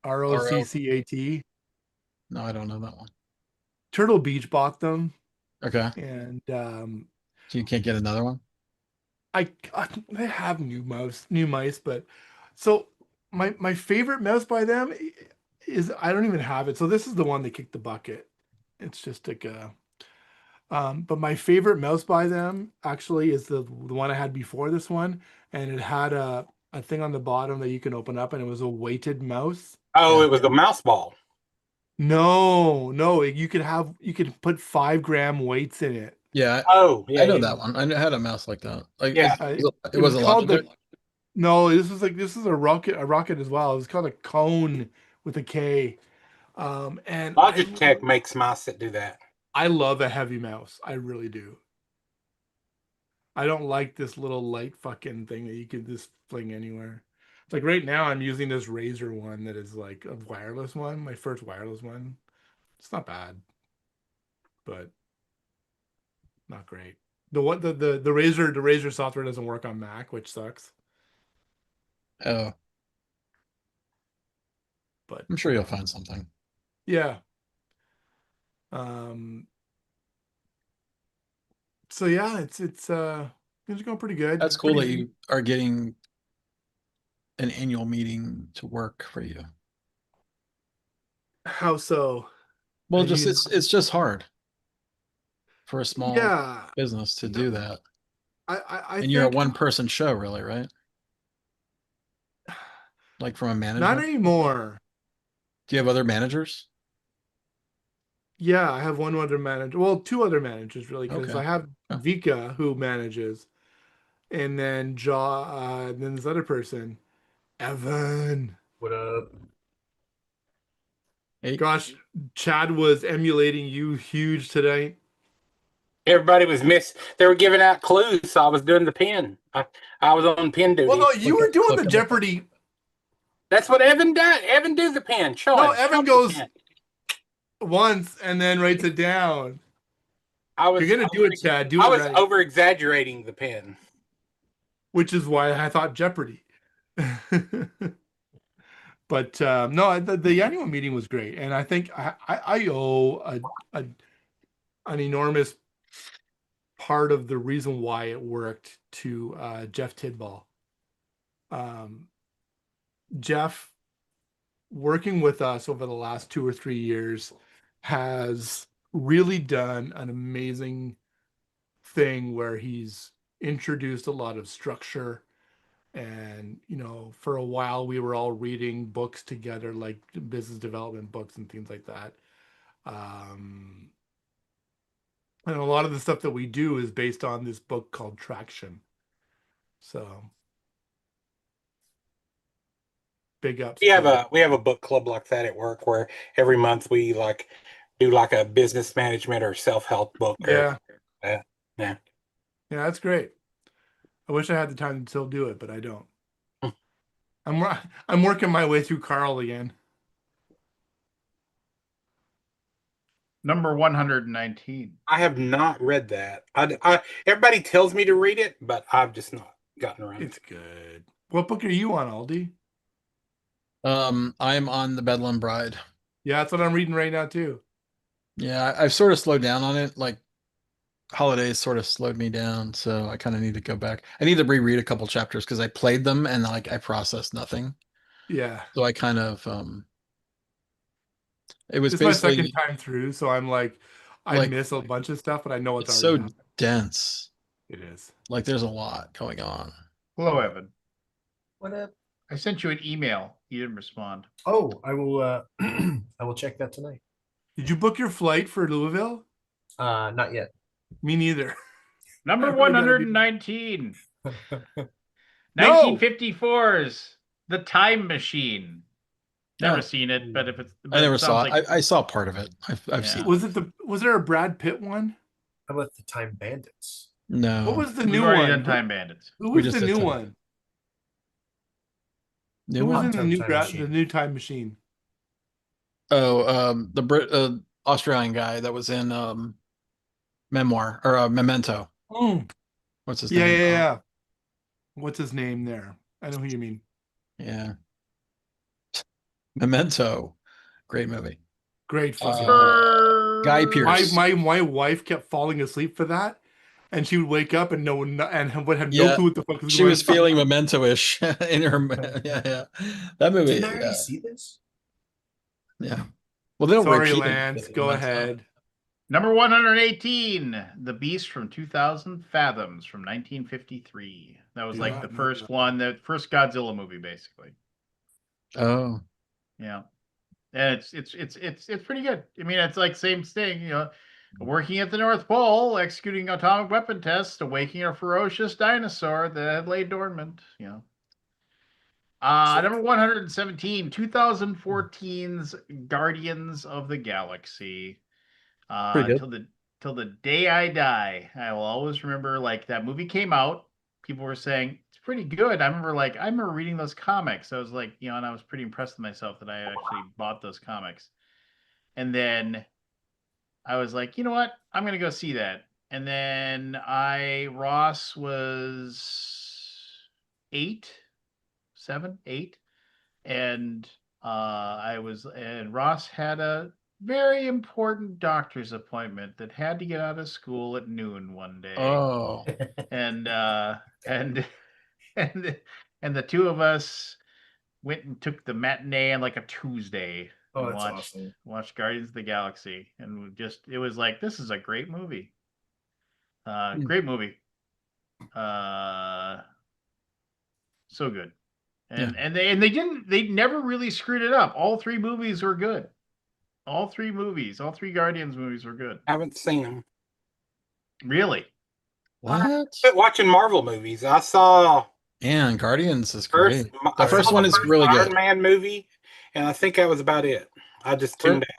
RL. ROCCAT. No, I don't know that one. Turtle Beach bought them, Okay. and So you can't get another one? they have new mice, but so my favorite mouse by them is I don't even have it. So this is the one that kicked the bucket. It's just like a but my favorite mouse by them actually is the one I had before this one, and it had a thing on the bottom that you can open up, and it was a weighted mouse. Oh, Yeah. it was the mouse ball. No, no, you could put 5 gram weights in it. Yeah, Oh, I yeah, know yeah. that one. I had a mouse like that. Like Yeah. it It was was a called Logitech. the no. This is a rocket as well. It was called a cone with a K. And Logitech makes mice that do that. I love a heavy mouse. I really do. I don't like this little light fucking thing that you can just fling anywhere. It's like right now I'm using this Razer one that is like a wireless one, my first wireless one. It's not bad, but not great. The Razer software doesn't work on Mac, which sucks. Oh, But I'm sure you'll find something. yeah. Um so yeah, it's going pretty good. That's cool Pretty that you are getting an annual meeting to work for you. how so? Well, Have just you it's just hard. for a small Yeah, business to do that. I And you're a think one-person show, really, right? Like from a not management. anymore. Do you have other managers? Yeah, I have one other manager. Well, two other managers really, because Okay. I have Oh. Vika who manages, and then then this other person, Evan. What up? Hey, Gosh, Chad was emulating you huge tonight. Everybody was They were giving out clues, so I was doing the pin. I was on pin duty. Well, no, you were doing the look. Jeopardy. That's what Evan does. Evan do the pin. Show No, him. Show Evan him the goes pin. once and then writes it down. I was. You're gonna do it, Chad. Do I it was right. over exaggerating the pin. Which is why I thought Jeopardy. But no, the annual meeting was great, and I think I owe an enormous part of the reason why it worked to Jeff Tidball. Jeff, working with us over the last 2 or 3 years, has really done an amazing thing where he's introduced a lot of structure. And, for a while we were all reading books together, like business development books and things like that. And a lot of the stuff that we do is based on this book called Traction. So big ups. We have a book club like that at work where every month we do like a business management or self-help book. Yeah. Yeah. Yeah, that's great. I wish I had the time to still do it, but I don't. I'm working my way through Carl again. Number 119. I have not read that. Everybody tells me to read it, but I've just not gotten around It's to it. good. What book are you on, Aldi? I'm on the Bedlam Bride. Yeah, that's what I'm reading right now too. Yeah, I've sort of slowed down on it. Like holidays sort of slowed me down, so I kind of need to go back. I need to reread a couple chapters because I played them and like I processed nothing. Yeah. So I kind of it was It's my second basically time through, so I'm like, I like miss a bunch of stuff, but I know what's it's already so happened. dense. It is. Like there's a lot going on. Hello, Evan. What up? I sent you an email. You didn't respond. Oh, I will I will check that tonight. Did you book your flight for Louisville? Not yet. Me neither. Number I really gotta do- 119. No! 1954's The Time Machine. Never Oh. seen it, but if it's I never it saw sounds it. like I saw part of it. I've Yeah. seen it. Was there a Brad Pitt one? How about the Time Bandits? No. What was the we've new already one? done Time Bandits. Who We was just the did new Time- one? New Who was one? in Time the Machine. new Time Machine? Oh, the Brit Australian guy that was in Memoir or Memento. What's his Yeah, name? yeah. What's his name there? I know who you mean. Yeah. Memento. Great movie. Great fucking Guy movie. Pearce. My wife kept falling asleep for that, and she would wake up and would have no Yeah. clue what the fuck was She going was on. feeling memento-ish in her yeah. That movie. Didn't I already see this? Yeah. Well, they don't Sorry, repeat Lance. it. Go Memento. ahead. Number 118, The Beast from 2000 Fathoms from 1953. That was Do like not the know first that. one, the first Godzilla movie, basically. Oh. Yeah, and it's pretty good. I mean, it's like same thing, working at the North Pole, executing atomic weapon tests, awakening a ferocious dinosaur that had laid dormant. Number 117, 2014's Guardians of the Galaxy. Pretty good. Till the day I die, I will always remember like that movie came out. People were saying it's pretty good. I remember reading those comics. I was like, and I was pretty impressed with myself that I actually bought those comics. And then I was like, you know what? I'm gonna go see that. And then Ross was 8, 7, 8, and and Ross had a very important doctor's appointment that had to get out of school at noon one day. Oh. And and and the two of us went and took the matinee on like a Tuesday Oh, and that's awesome. watched Guardians of the Galaxy, and it was like, this is a great movie. Great movie. So good. And they never really screwed it up. All three movies were good. All three Guardians movies were good. Haven't seen them. Really? What? But watching Marvel movies, I saw Man, Guardians is first. great. I The first saw one the is first really Iron good. Man movie, and I think that was about it. I just tuned out.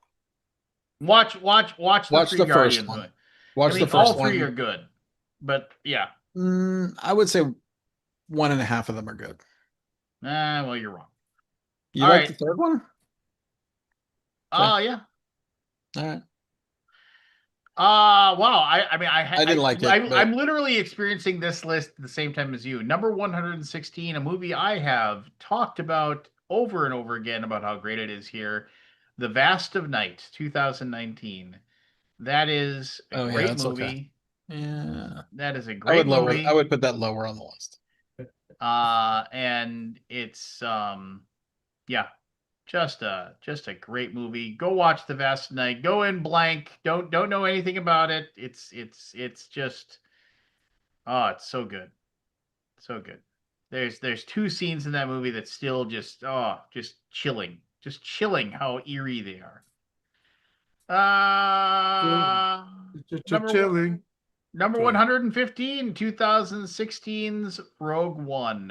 Watch the Watch three the first Guardians one. movie. Watch I the mean, all first three one. are good, but yeah. I would say one and a half of them are good. Well, you're wrong. You All like right. the third one? Okay. Yeah. All right. Wow. I mean, I didn't like it, but I'm literally experiencing this list at the same time as you. Number 116, a movie I have talked about over and over again about how great it is here. The Vast of Night, 2019. That is a oh yeah, great it's okay. movie. Yeah. That is a I would great movie. I would put that lower on the list. And it's yeah, just a great movie. Go watch The Vast of Night. Go in blank. Don't know anything about it. It's just it's so good. So good. There's two scenes in that movie that still just chilling. Just chilling how eerie they are. Number Chilling. number Sorry. 115, 2016's Rogue One.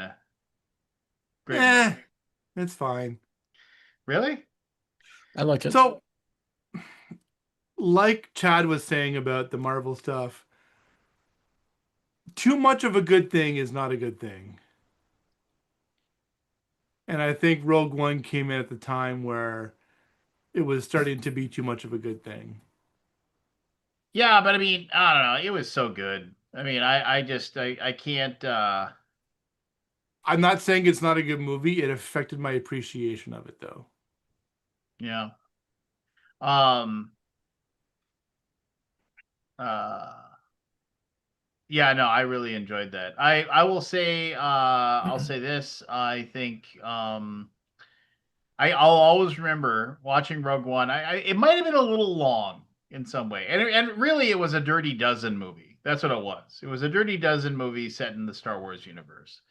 Great movie. Eh, it's fine. Really? I like it. So, like Chad was saying about the Marvel stuff, too much of a good thing is not a good thing. And I think Rogue One came in at the time where it was starting to be too much of a good thing. Yeah, but I mean, I don't know. It was so good. I mean, I can't. I'm not saying it's not a good movie. It affected my appreciation of it, though. Yeah. Um. Uh. Yeah. No, I really enjoyed that. I will say. I'll say this. I think. I'll always remember watching Rogue One. It might have been a little long in some way, and really it was a Dirty Dozen movie. That's what it was. It was a Dirty Dozen movie set in the Star Wars universe.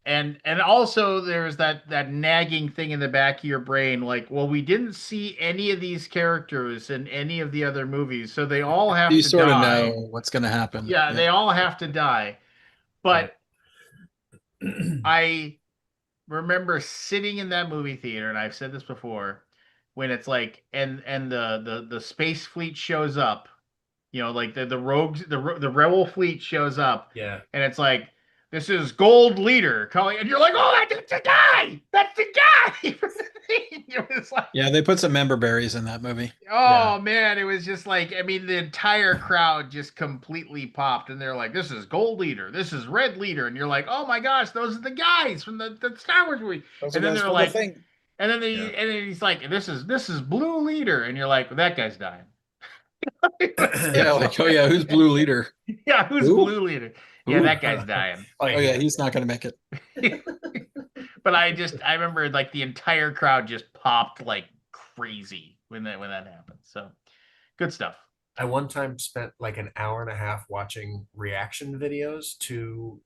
And also there's that nagging thing in the back of your brain, like, well, we didn't see any of these characters in any of the other movies, so they all have You to sort of die. know what's going to happen. Yeah, they all have to die. But I remember sitting in that movie theater, and I've said this before, when it's like, and the space fleet shows up, like the rogues, the rebel fleet shows up, Yeah. and it's like, this is Gold Leader calling, and you're like, oh, that's the guy, that's the guy. It was like, Yeah, they put some member berries in that movie. oh man, it was just like, I mean, the entire crowd just completely popped, and they're like, this is Gold Leader, this is Red Leader, and you're like, oh my gosh, those are the guys from the Star Wars movie. Those And are then guys they're from like, the thing. and then and then he's like, this is Blue Leader, and you're like, well, that guy's dying. Yeah, like, oh yeah, who's Blue Leader? Yeah, who's Who? Blue Leader? Yeah, Who? that guy's dying. Oh yeah, he's not going to make it. But I remember like the entire crowd just popped like crazy when that happened. So good stuff. I one time spent like an hour and a half watching reaction videos to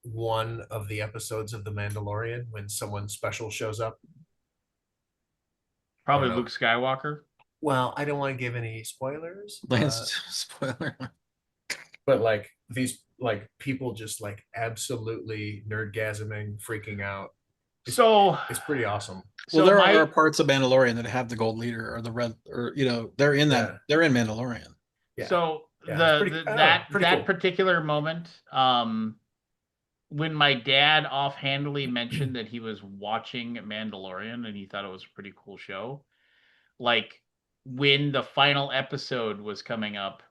one of the episodes of The Mandalorian when someone special shows up. Probably know. Luke Skywalker. Well, I don't want to give any spoilers, Lance, spoiler. but like these like people just like absolutely nerdgasming, freaking out. So It's pretty awesome. Well, so there my are parts of Mandalorian that have the gold leader or the red, or they're in that. Yeah. They're in Mandalorian. Yeah. so Yeah, it's pretty- I don't know, pretty that cool. particular moment, when my dad offhandedly mentioned that he was watching Mandalorian and he thought it was a pretty cool show, like when the final episode was coming up,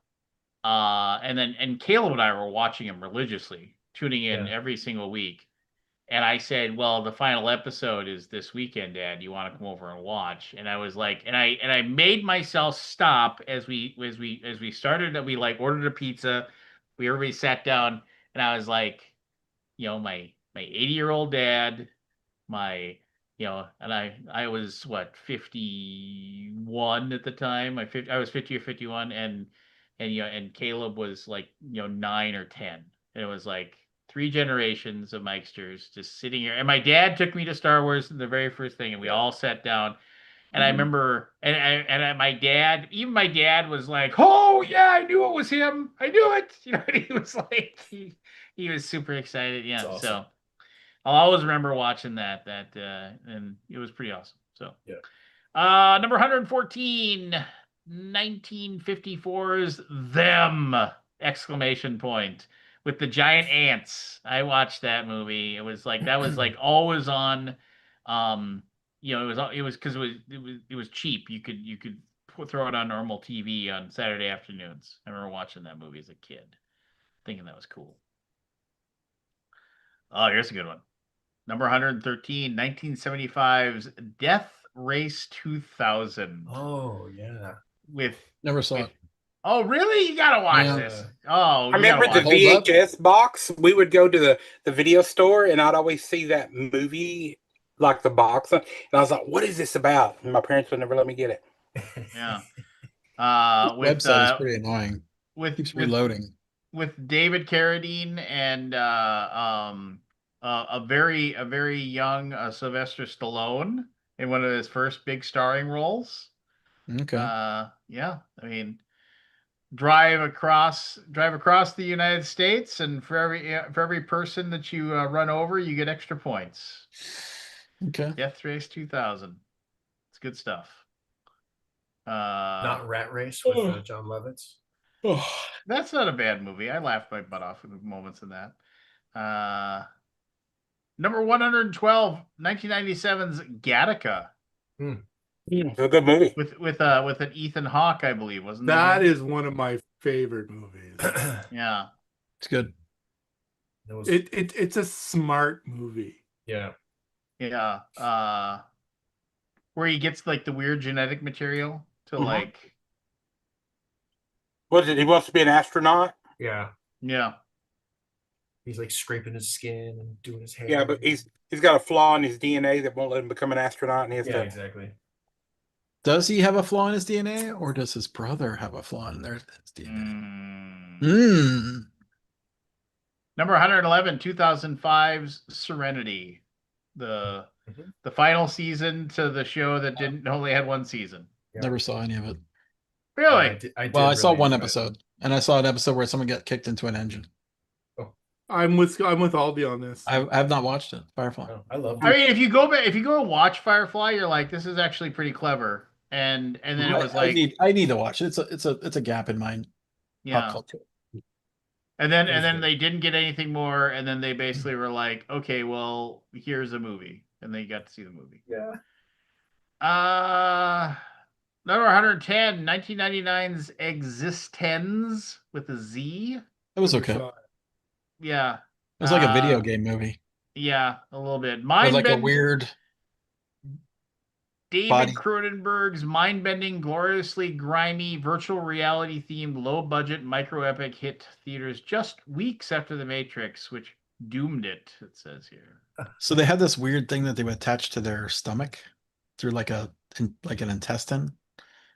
and Caleb and I were watching him religiously, tuning in Yeah. every single week. And I said, "Well, the final episode is this weekend, Dad. You want to come over and watch?" And I was like, and I made myself stop as we started. We like ordered a pizza. Everybody sat down, and I was like, my 80-year-old dad, my and I was what, 51 at the time. I was 50 or 51, and and Caleb was like 9 or 10. And it was like 3 generations of Mikesters just sitting here. And my dad took me to Star Wars the very first thing, and we all sat down. And I remember, even my dad was like, "Oh yeah, I knew it was him. I knew it." And he was like, he was super excited. Yeah, That's awesome. so I'll always remember watching that, and it was pretty awesome. So Yeah. number 114, 1954's Them! Exclamation point with the giant ants. I watched that movie. It was like that was like always on. It was because it was cheap. You could throw it on normal TV on Saturday afternoons. I remember watching that movie as a kid, thinking that was cool. Oh, here's a good one. Number 113, 1975's Death Race 2000. Oh yeah. With Never saw with, it. Oh, really? You gotta watch Yeah. this. Oh, I you gotta remember the watch it. Holds up? VHS box. We would go to the video store, and I'd always see that movie, like the box, and I was like, "What is this about?" And my parents would never let me get it. Yeah. With Website is pretty annoying. Keeps reloading. with David Carradine and a very young Sylvester Stallone in one of his first big starring roles. Okay. Yeah, I mean, drive across the United States, and for every person that you run over, you get extra points. Okay. Death Race 2000. It's good stuff. Not Rat Race with John Lovitz. Oh. That's not a bad movie. I laughed my butt off in moments in that. Number 112, 1997's Gattaca. It's a good movie. With an Ethan Hawke, I believe, wasn't it? That is one of my favorite movies. Yeah. It's good. It's a smart movie. Yeah. Yeah. Where he gets like the weird genetic material to like. What is it? He wants to be an astronaut. Yeah. Yeah. He's like scraping his skin and doing his hair. Yeah, but he's got a flaw in his DNA that won't let him become an astronaut, and he has to. Exactly. Does he have a flaw in his DNA, or does his brother have a flaw in his DNA? Number 111, 2005's Serenity. The final season to the show that only had one season. Never saw any of it. Really? I saw one episode, and I saw an episode where someone got kicked into an engine. I'm with Aldi on this. I have not watched it. Firefly. I love it. I mean, if you go watch Firefly, you're like, this is actually pretty clever. And then it was like, I need to watch it. It's a gap in my pop culture. And then they didn't get anything more, and then they basically were like, okay, well, here's a movie, and they got to see the movie. Yeah. Number 110, 1999's Existenz with a Z. It was okay. Yeah. It was like a video game movie. Yeah, a little bit. It was like a weird David Cronenberg's mind-bending, gloriously grimy, virtual reality-themed, low-budget, micro-epic hit theaters just weeks after The Matrix, which doomed it says here. So they had this weird thing that they would attach to their stomach through like an intestine.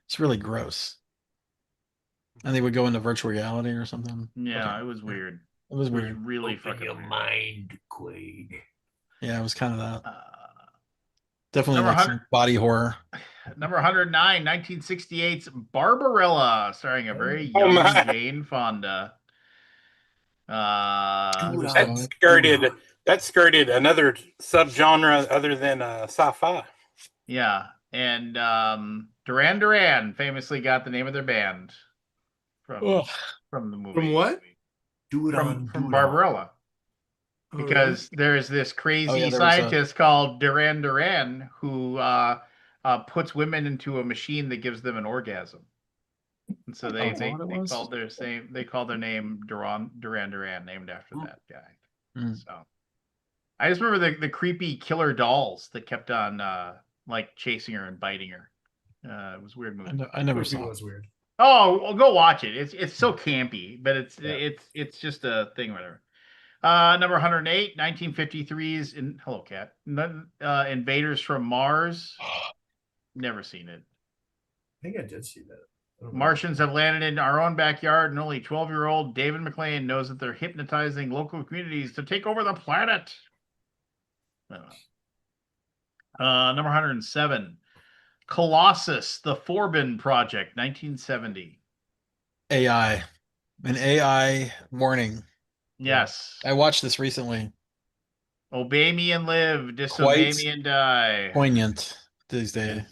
It's really gross. And they would go into virtual reality or something. Yeah, it was weird. It was weird. It was really fucking weird. Mind, Quaid. Yeah, it was kind of that. Definitely like some body horror. Number 109, 1968's Barbarella, starring a very young Jane Fonda. That skirted another subgenre other than sci-fi. Yeah, and Duran Duran famously got the name of their band from the movie. From what? From Barbarella. Because there's this crazy scientist called Duran Duran who puts women into a machine that gives them an orgasm. And so they called their name Duran Duran, named after that guy. So I just remember the creepy killer dolls that kept on like chasing her and biting her. It was a weird movie. I never saw it. It was weird. Oh, well, go watch it. It's so campy, but it's just a thing, whatever. Number 108, 1953's Hello Cat. Invaders from Mars. Never seen it. I think I did see that. Martians have landed in our own backyard, and only 12-year-old David McLean knows that they're hypnotizing local communities to take over the planet. Number 107, Colossus, the Forbin Project, 1970. AI, an AI warning. Yes. I watched this recently. Obey me and live, disobey Quite me and die. poignant these days.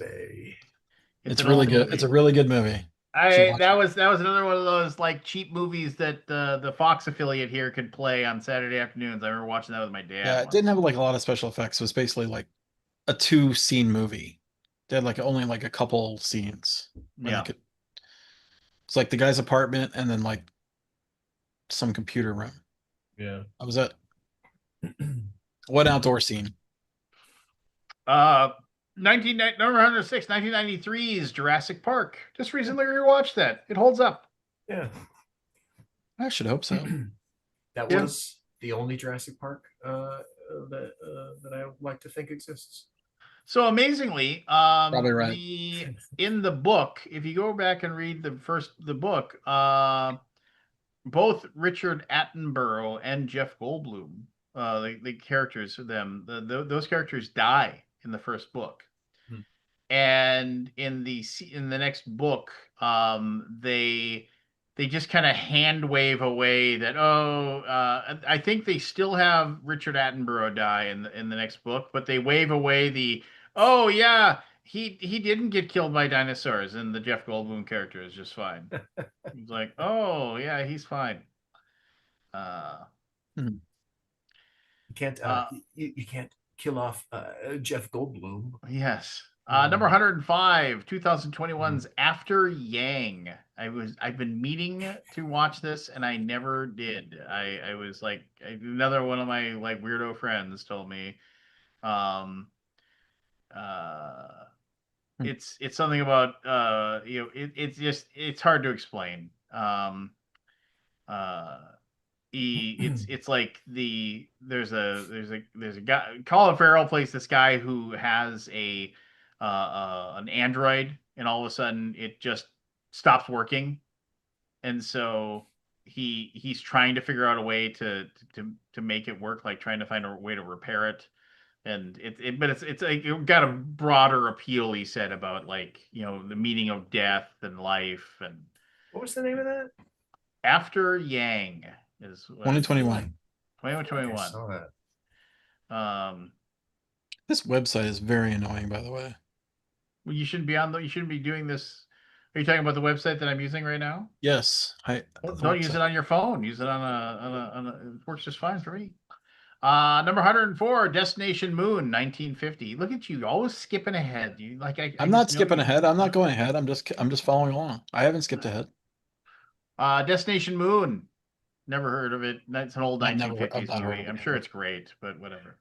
It's an really old good. movie. It's a really good movie. That was another one of those like cheap movies that the Fox affiliate here could play on Saturday afternoons. I remember watching that with my dad. Yeah, it didn't have like a lot of special effects. It was basically like a 2-scene movie. They had like only like a couple scenes. Yeah. It's like the guy's apartment and then like some computer room. Yeah. That was it. What outdoor scene? Number 106, 1993's Jurassic Park. Just recently rewatched that. It holds up. Yeah. I should hope so. That Yeah. was the only Jurassic Park that I like to think exists. So amazingly, Probably right. in the book, if you go back and read the book, both Richard Attenborough and Jeff Goldblum, the characters of them, those characters die in the first book. And in the next book, they just kind of hand wave away that I think they still have Richard Attenborough die in the next book, but they wave away he didn't get killed by dinosaurs, and the Jeff Goldblum character is just fine. He's like, oh yeah, he's fine. You can't you can't kill off Jeff Goldblum. Yes. Number 105, 2021's After Yang. I've been meaning to watch this and I never did. I was like, another one of my like weirdo friends told me, it's something about it's hard to explain. It's like there's a guy, Colin Farrell plays this guy who has an android, and all of a sudden it just stops working, and so he's trying to figure out a way to make it work, like trying to find a way to repair it. And it's like it got a broader appeal, he said, about like, the meaning of death and life. And what was the name of that? After Yang is 2021. 2021. I saw that. This website is very annoying, by the way. Well, you shouldn't be doing this. Are you talking about the website that I'm using right now? Yes, Don't use it on your phone. Use it on a. It works just fine for me. Number 104, Destination Moon, 1950. Look at you, always skipping ahead. You like I'm not skipping ahead. I'm not going ahead. I'm just following along. I haven't skipped ahead. Destination Moon. Never heard of it. That's an old I've 1950s never heard movie. of it I'm sure either. it's great, but whatever.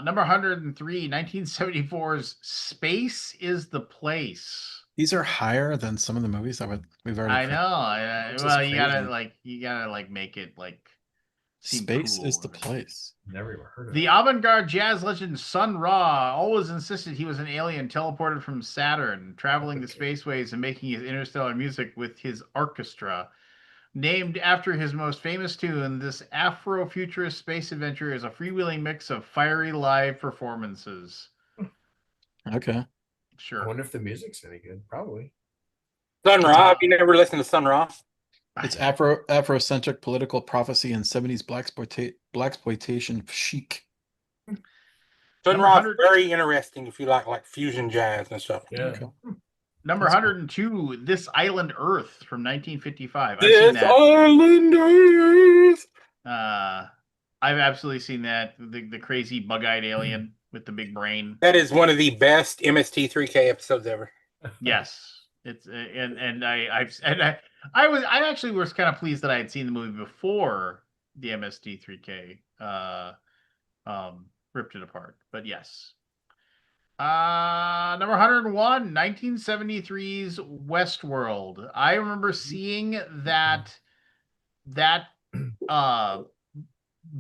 Number 103, 1974's Space is the Place. These are higher than some of the movies we've already. I know. This is Well, crazy. you gotta make it like seem Space cool. is the place. Never even heard of The it. avant-garde jazz legend Sun Ra always insisted he was an alien teleported from Saturn, traveling the spaceways and making his interstellar music with his orchestra. Named after his most famous tune, this Afro-futurist space adventure is a freewheeling mix of fiery live performances. Okay. Sure. I wonder if the music's any good. Probably. Sun Ra. Have you never listened to Sun Ra? It's Afrocentric political prophecy and 70s blaxploitation chic. Sun Ra is very interesting if you like fusion jazz and stuff. Yeah. Okay. Number 102, This Island Earth from 1955. I've This seen that. island Earth. I've absolutely seen that. The crazy bug-eyed alien with the big brain. That is one of the best MST3K episodes ever. Yes, it's I actually was kind of pleased that I had seen the movie before the MST3K ripped it apart. But yes. Number 101, 1973's Westworld. I remember seeing that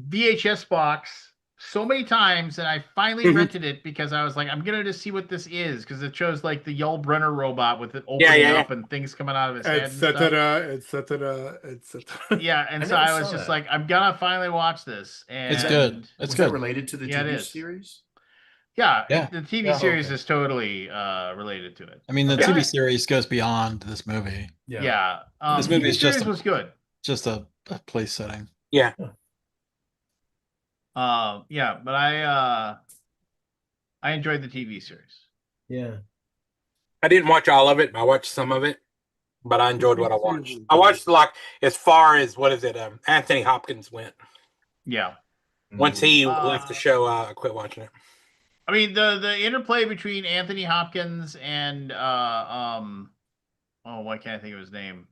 VHS box so many times, and I finally rented it because I was like, I'm gonna just see what this is, because it shows like the Yul Brynner robot with it opening up and things coming out of his head and stuff. etc. Yeah, and I so never I was saw just that. like, I'm gonna finally watch this. And It's good. It's Was good. that related to the Yeah, it TV is. series? Yeah, Yeah. the TV Yeah. series Okay. is totally related to it. I mean, the Yeah. TV series goes beyond this movie. Yeah. This movie TV is just series was good. just a place setting. Yeah. Yeah, but I enjoyed the TV series. Yeah. I didn't watch all of it. I watched some of it, but I enjoyed what I watched. I watched like as far as what is it? Anthony Hopkins went. Yeah. Once he left the show, I quit watching it. I mean, the interplay between Anthony Hopkins and oh, why can't I think of his name?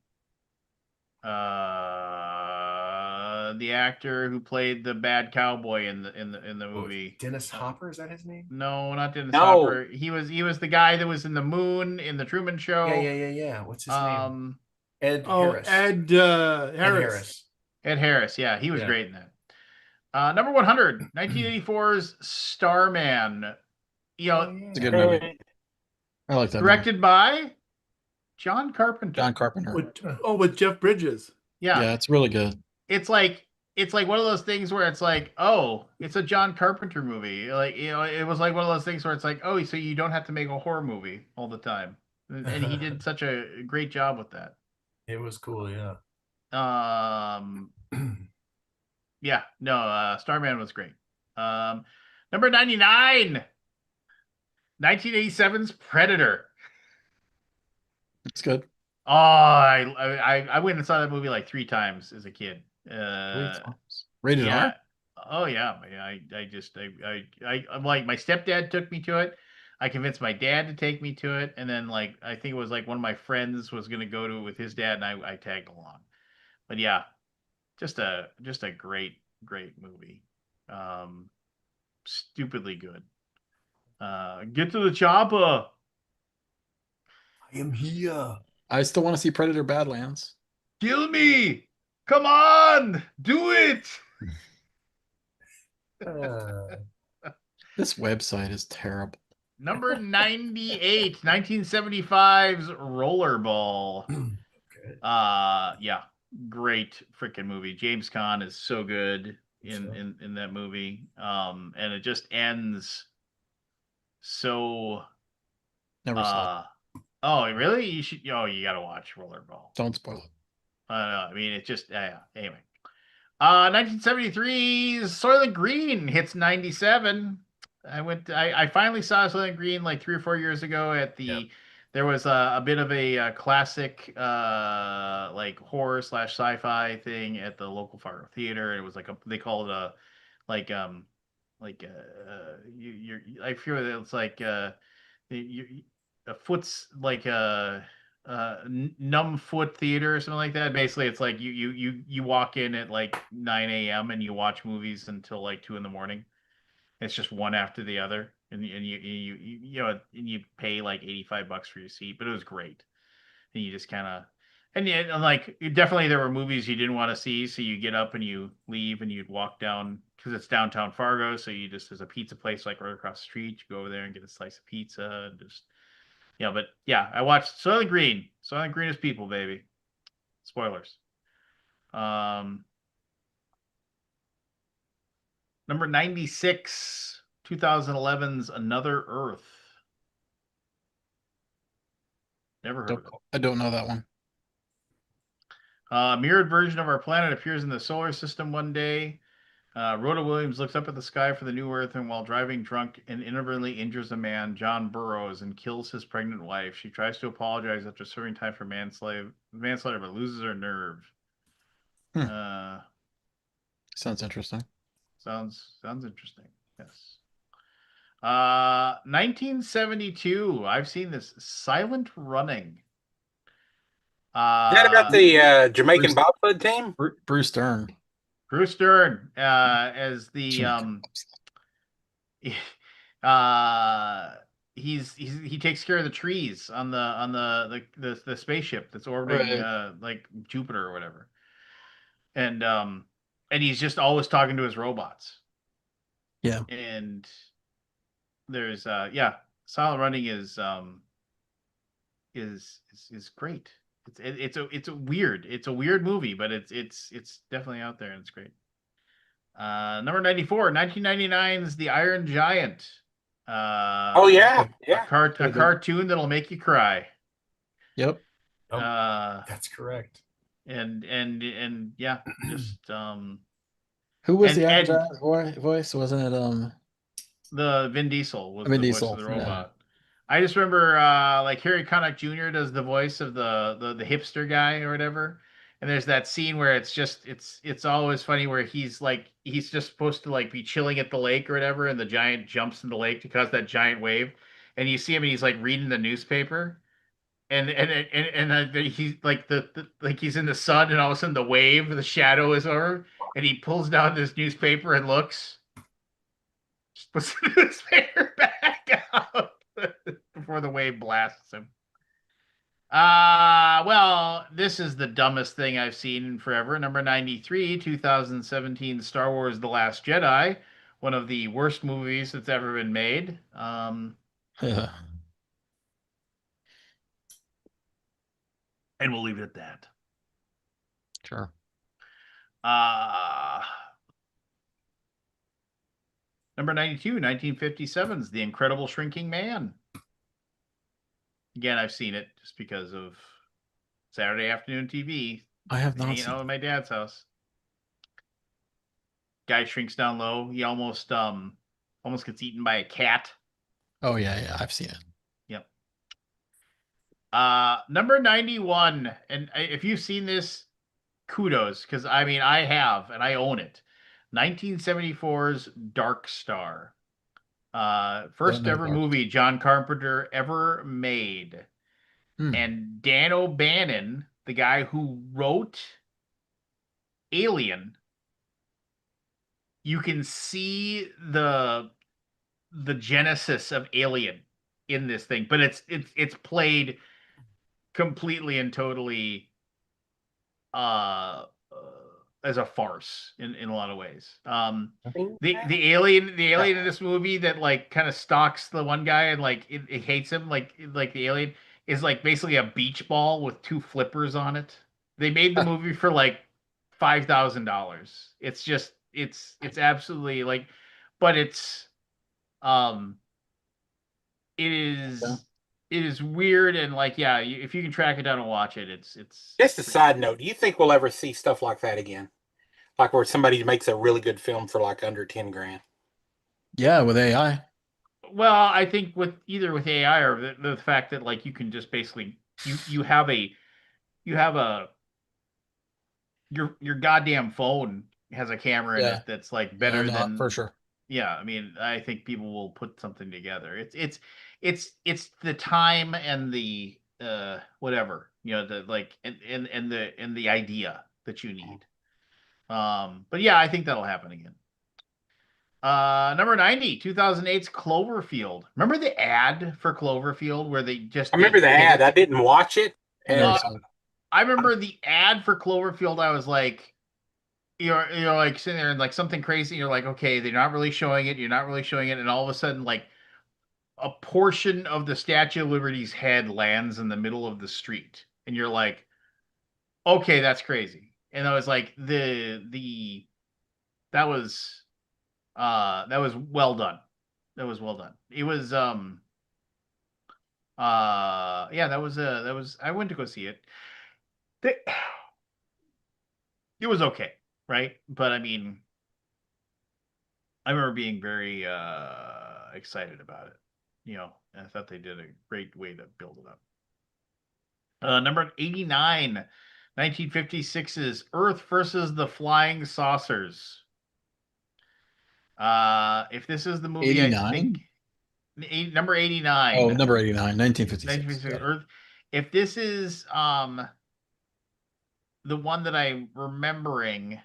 The actor who played the bad cowboy in the movie. Dennis Hopper, is that his name? No, not Dennis No. Hopper. He was the guy that was in the Moon in the Truman Show. Yeah. What's his name? Ed Oh, Harris. Ed Ed Harris. Harris. Ed Harris. Yeah, he was Yeah. great in that. Number 100, 1984's Starman. You know, It's a good movie. I like that. directed by John Carpenter. John Carpenter. With Jeff Bridges. Yeah, it's really good. It's like one of those things where it's like, oh, it's a John Carpenter movie. Like, you know, it was like one of those things where it's like, oh, so you don't have to make a horror movie all the time. And he did such a great job with that. It was cool, yeah. Yeah, no, Starman was great. Number 99, 1987's Predator. It's good. Oh, I went and saw that movie like 3 times as a kid. Rated yeah. R? Oh yeah. I'm like, my stepdad took me to it. I convinced my dad to take me to it, and then like I think it was like one of my friends was gonna go to it with his dad, and I tagged along. But yeah, just a great movie. Stupidly good. Get to the chopper. I am here. I still want to see Predator Badlands. Kill me. Come on, do it. This website is terrible. Number 98, 1975's Rollerball. Yeah, great freaking movie. James Caan is so good in that movie. And it just ends so Never saw it. Oh, really? You should. Oh, you gotta watch Rollerball. Don't spoil it. I mean, it just anyway. 1973's Soylent Green hits 97. I finally saw Soylent Green like 3 or 4 years ago at the. Yep. There was a bit of a classic like horror / sci-fi thing at the local Fargo theater. It was like they call it a like I feel it's like a foot's like a numb foot theater or something like that. Basically, it's like you walk in at like 9 a.m. and you watch movies until like 2 a.m. It's just one after the other, and you know, and you pay like $85 for your seat, but it was great. And you just kind of, and yeah, like definitely there were movies you didn't want to see, so you get up and you leave and you'd walk down because it's downtown Fargo, so you just there's a pizza place like right across the street. You go over there and get a slice of pizza and just. Yeah, but yeah, I watched Soylent Green. Soylent Green is people, baby. Spoilers. Number 96, 2011's Another Earth. Never heard of it. I don't know that one. A mirrored version of our planet appears in the solar system one day. Rhoda Williams looks up at the sky for the new Earth, and while driving drunk and inadvertently injures a man, John Burroughs, and kills his pregnant wife. She tries to apologize after serving time for manslaughter, but loses her nerve. Sounds interesting. Sounds interesting. Yes. 1972. I've seen this. Silent Running. Is that about the Jamaican bobsled team? Bruce Dern. Bruce Dern as the he takes care of the trees on the spaceship that's orbiting like Jupiter or whatever, and he's just always talking to his robots. Yeah. And there's yeah, Silent Running is great. It's a weird, it's a weird movie, but it's definitely out there and it's great. Number 94, 1999's The Iron Giant. Oh Uh, yeah, yeah. a cartoon that'll make you cry. Yep. Oh, Uh, that's correct. and yeah, just Who was the Iron and Giant voice? Wasn't it the Vin Diesel was Vin the voice of Diesel? the Yeah. robot. I just remember like Harry Connick Jr. does the voice of the hipster guy or whatever. And there's that scene where it's always funny where he's just supposed to like be chilling at the lake or whatever, and the giant jumps in the lake to cause that giant wave, and you see him and he's like reading the newspaper, and he's like like he's in the sun, and all of a sudden the wave, the shadow is over, and he pulls down this newspaper and looks, just puts the newspaper back out before the wave blasts him. Well, this is the dumbest thing I've seen in forever. Number 93, 2017 Star Wars The Last Jedi, one of the worst movies that's ever been made. Yeah. And we'll leave it at that. Sure. Uh Number 92, 1957's The Incredible Shrinking Man. Again, I've seen it just because of Saturday afternoon TV. I have not Hanging seen out it. at my dad's house. Guy shrinks down low. He almost gets eaten by a cat. Oh yeah, I've seen it. Yep. Number 91, and if you've seen this, kudos, because I mean I have and I own it. 1974's Dark Star. Don't First know ever Dark. movie John Carpenter ever made. Hmm. And Dan O'Bannon, the guy who wrote Alien, you can see the genesis of Alien in this thing, but it's played completely and totally uh, as a farce in a lot of ways. The alien in this movie that like kind of stalks the one guy and like it hates him, like the alien is like basically a beach ball with two flippers on it. They made the movie for like $5,000. It's just it's absolutely like, but um it is Yeah. it is weird and like yeah, if you can track it down and watch it, it's Just a pretty side cool. note, do you think we'll ever see stuff like that again? Like where somebody makes a really good film for like under 10 grand. Yeah, with AI. Well, I think with either with AI or the fact that like you can just basically you have a your goddamn phone has a camera in Yeah. it that's like Yeah, better no, for than sure. yeah. I mean, I think people will put something together. It's the time and the whatever the like and the idea that you need. But yeah, I think that'll happen again. Number 90, 2008's Cloverfield. Remember the ad for Cloverfield where they just I remember the they ad. I didn't watch it. I never And saw it. I remember the ad for Cloverfield. I was like, you're like sitting there and like something crazy. You're like, okay, they're not really showing it. You're not really showing it, and all of a sudden, like a portion of the Statue of Liberty's head lands in the middle of the street, and you're like, okay, that's crazy. And I was like, the that was well done. That was well done. It was yeah, that was I went to go see it. They, it was okay, right? But I mean, I remember being very excited about it. I thought they did a great way to build it up. Number 89, 1956's Earth versus the Flying Saucers. If this is the movie, I 89? think number 89, Oh, number 89, 1956. 1956 Got it. Earth. If this is the one that I'm remembering,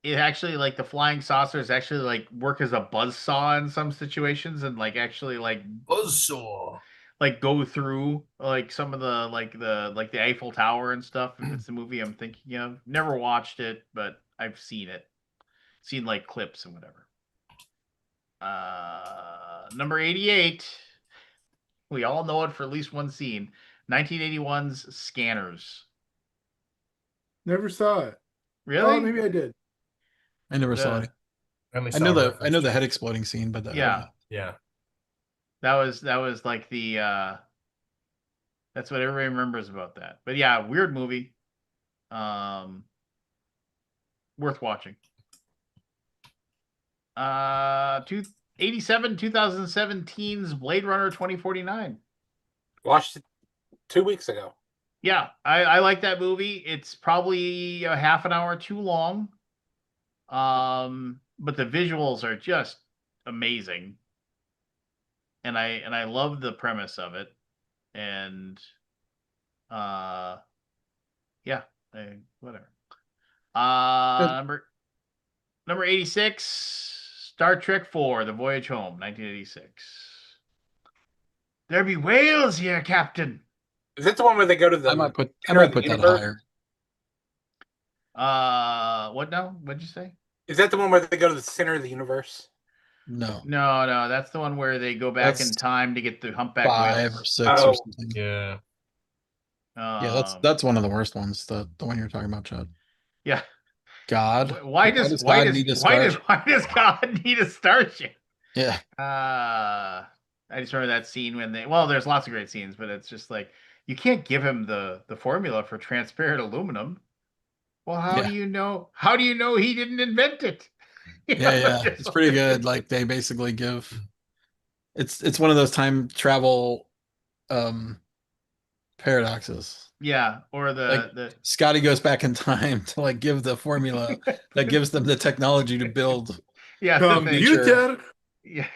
it actually like the flying saucers actually like work as a buzz saw in some situations and like actually Buzzsaw. like go through like some of the the Eiffel Tower and stuff. If it's the movie I'm thinking of, never watched it, but I've seen it, seen like clips and whatever. Number 88. We all know it for at least one scene. 1981's Scanners. Never saw it. Really? Oh, maybe I did. I never saw The it. I only I saw know a the reference to head it. exploding scene, but Yeah. Yeah. That was like the that's what everybody remembers about that. But yeah, weird movie. Worth watching. 87 2017's Blade Runner 2049. Watched it 2 weeks ago. Yeah, I like that movie. It's probably a half an hour too long. But the visuals are just amazing. And I love the premise of it. And yeah, whatever. Number 86, Star Trek 4, The Voyage Home, 1986. There be whales here, Captain. Is that the one where they go to the I might put center of the that universe? higher. What now? What'd you say? Is that the one where they go to the center of the universe? No, No, that's the one where they go back in That's time to get the humpback 5 or whales. 6 or Oh. something. Yeah. Yeah, that's one of the worst ones. The one you're talking about, Chad. Yeah. God. Why does God need a starship? why does God need a starship? Yeah. I just remember that scene when there's lots of great scenes, but it's just like you can't give him the formula for transparent aluminum. Well, how Yeah. do you know? How do you know he didn't invent it? You know, Yeah. It's pretty good. Like they basically give it's one of those time travel paradoxes. Yeah, or Like the Scotty goes back in time to like give the formula that gives them the technology to build yeah, the thing. Computer. Yeah,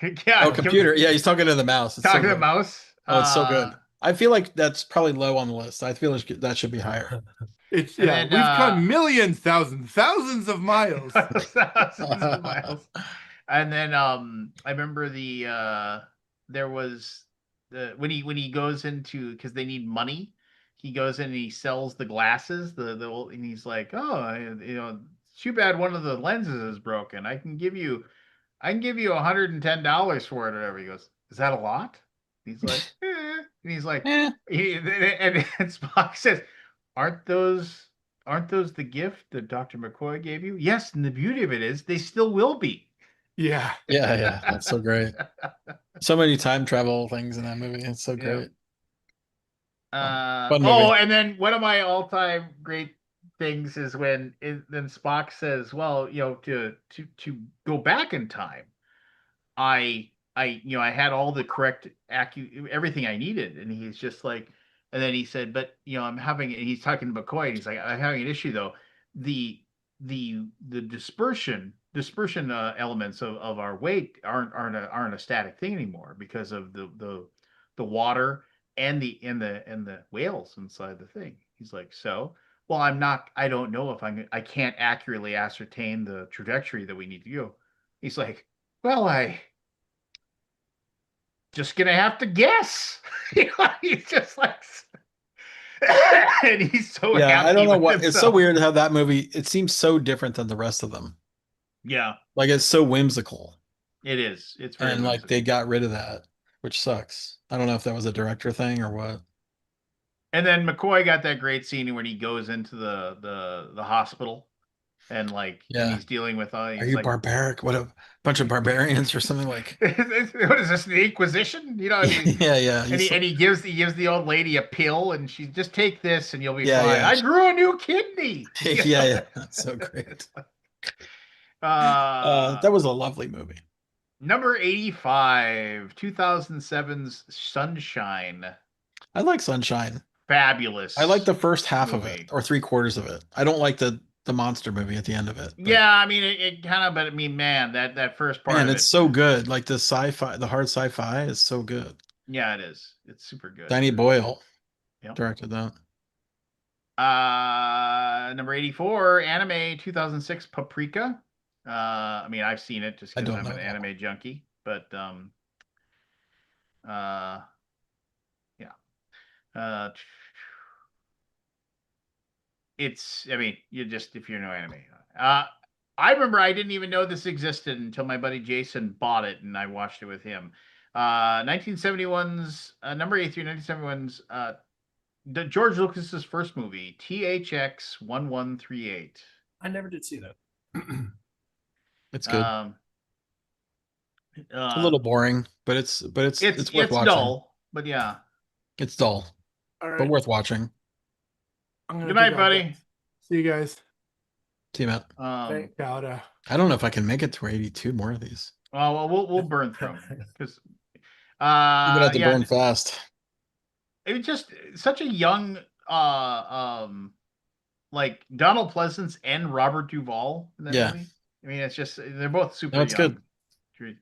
Oh, computer. Yeah, he's talking to the mouse. It's so Talking to the good. mouse. Oh, it's so good. I feel like that's probably low on the list. I feel that should be higher. It's And yeah. then, We've come millions, thousands of miles. thousands of miles. And then I remember there was when he goes into because they need money, he goes in and he sells the glasses, and he's like, oh, too bad one of the lenses is broken. I can give you $110 for it or whatever. He goes, is that a lot? He's like, eh. And he's like, Eh. and Spock says, aren't those the gift that Dr. McCoy gave you? Yes, and the beauty of it is they still will be. Yeah. Yeah. That's so great. So many time travel things in that movie. It's so Yeah. great. Fun movie. And then one of my all-time great things is when then Spock says, well, to go back in time, I had all the correct everything I needed, and he's just like, and then he said, but and he's talking to McCoy, and he's like, I'm having an issue though. The the dispersion elements of our weight aren't a static thing anymore because of the water and the whales inside the thing. He's like, so well, I don't know if I can't accurately ascertain the trajectory that we need to go. He's like, well, I just gonna have to guess. He's just like, and he's so Yeah, I happy don't know with what. It's so himself. weird how that movie. It seems so different than the rest of them. Yeah, Like it's so whimsical, it is. It's very and like whimsical. they got rid of that, which sucks. I don't know if that was a director thing or what. And then McCoy got that great scene when he goes into the hospital and Yeah. he's dealing with Are he's you like, barbaric? What a bunch of barbarians or something like. what is this, the Inquisition? And Yeah. he gives the old lady a pill, and she just take this and you'll be Yeah, fine. yeah. I grew a new kidney. Yeah. That's so great. Uh, That was a lovely movie. Number 85, 2007's Sunshine. I like Sunshine. Fabulous. I like the first half of movie. it or 3/4 of it. I don't like the monster movie at the end of it. But, Yeah, I mean it kind of, but I mean, man, that first part man, of it's it. so good. Like the sci-fi, the hard sci-fi is so good. Yeah, it is. It's super good. Danny Boyle Yep. directed that. Number 84, anime 2006 Paprika. I mean, I've seen it just I because don't I'm know an that anime junkie, but yeah. I mean, you just if you're no anime. I remember I didn't even know this existed until my buddy Jason bought it and I watched it with him. 1971's number 83, 1971's George Lucas's first movie, THX 1138. I never did see that. It's good. It's It's a little boring, but it's worth watching. dull, but yeah. It's dull, All right. but worth watching. I'm gonna Good night, take off, buddy. guys. See you guys. See you, Matt. Thank God. I don't know if I can make it to 82 more of these. Well, we'll burn through them because You're gonna have to yeah, burn fast. it was just such a young like Donald Pleasance and Robert Duvall in that Yeah. movie. I mean, it's just they're both super No, it's young. good.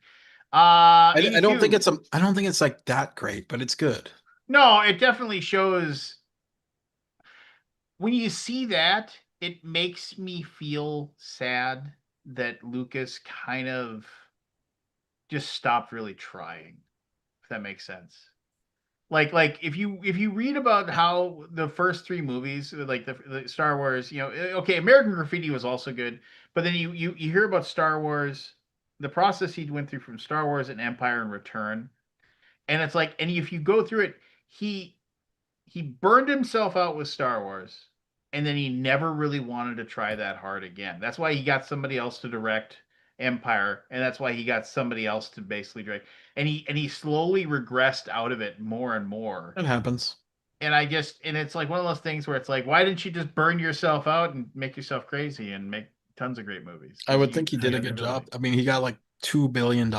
I don't think 82. I don't think it's like that great, but it's good. No, it definitely shows. When you see that, it makes me feel sad that Lucas kind of just stopped really trying. If that makes sense. Like if you read about how the first three movies, like the Star Wars, okay, American Graffiti was also good, but then you hear about Star Wars, the process he went through from Star Wars and Empire and Return, and it's like, and if you go through it, he burned himself out with Star Wars, and then he never really wanted to try that hard again. That's why he got somebody else to direct Empire, and that's why he got somebody else to basically direct. And he slowly regressed out of it more and more. It happens. And it's like one of those things where it's like, why didn't you just burn yourself out and make yourself crazy and make tons of great movies? I would think he did a had the good ability. job. I mean, he got like $2 billion.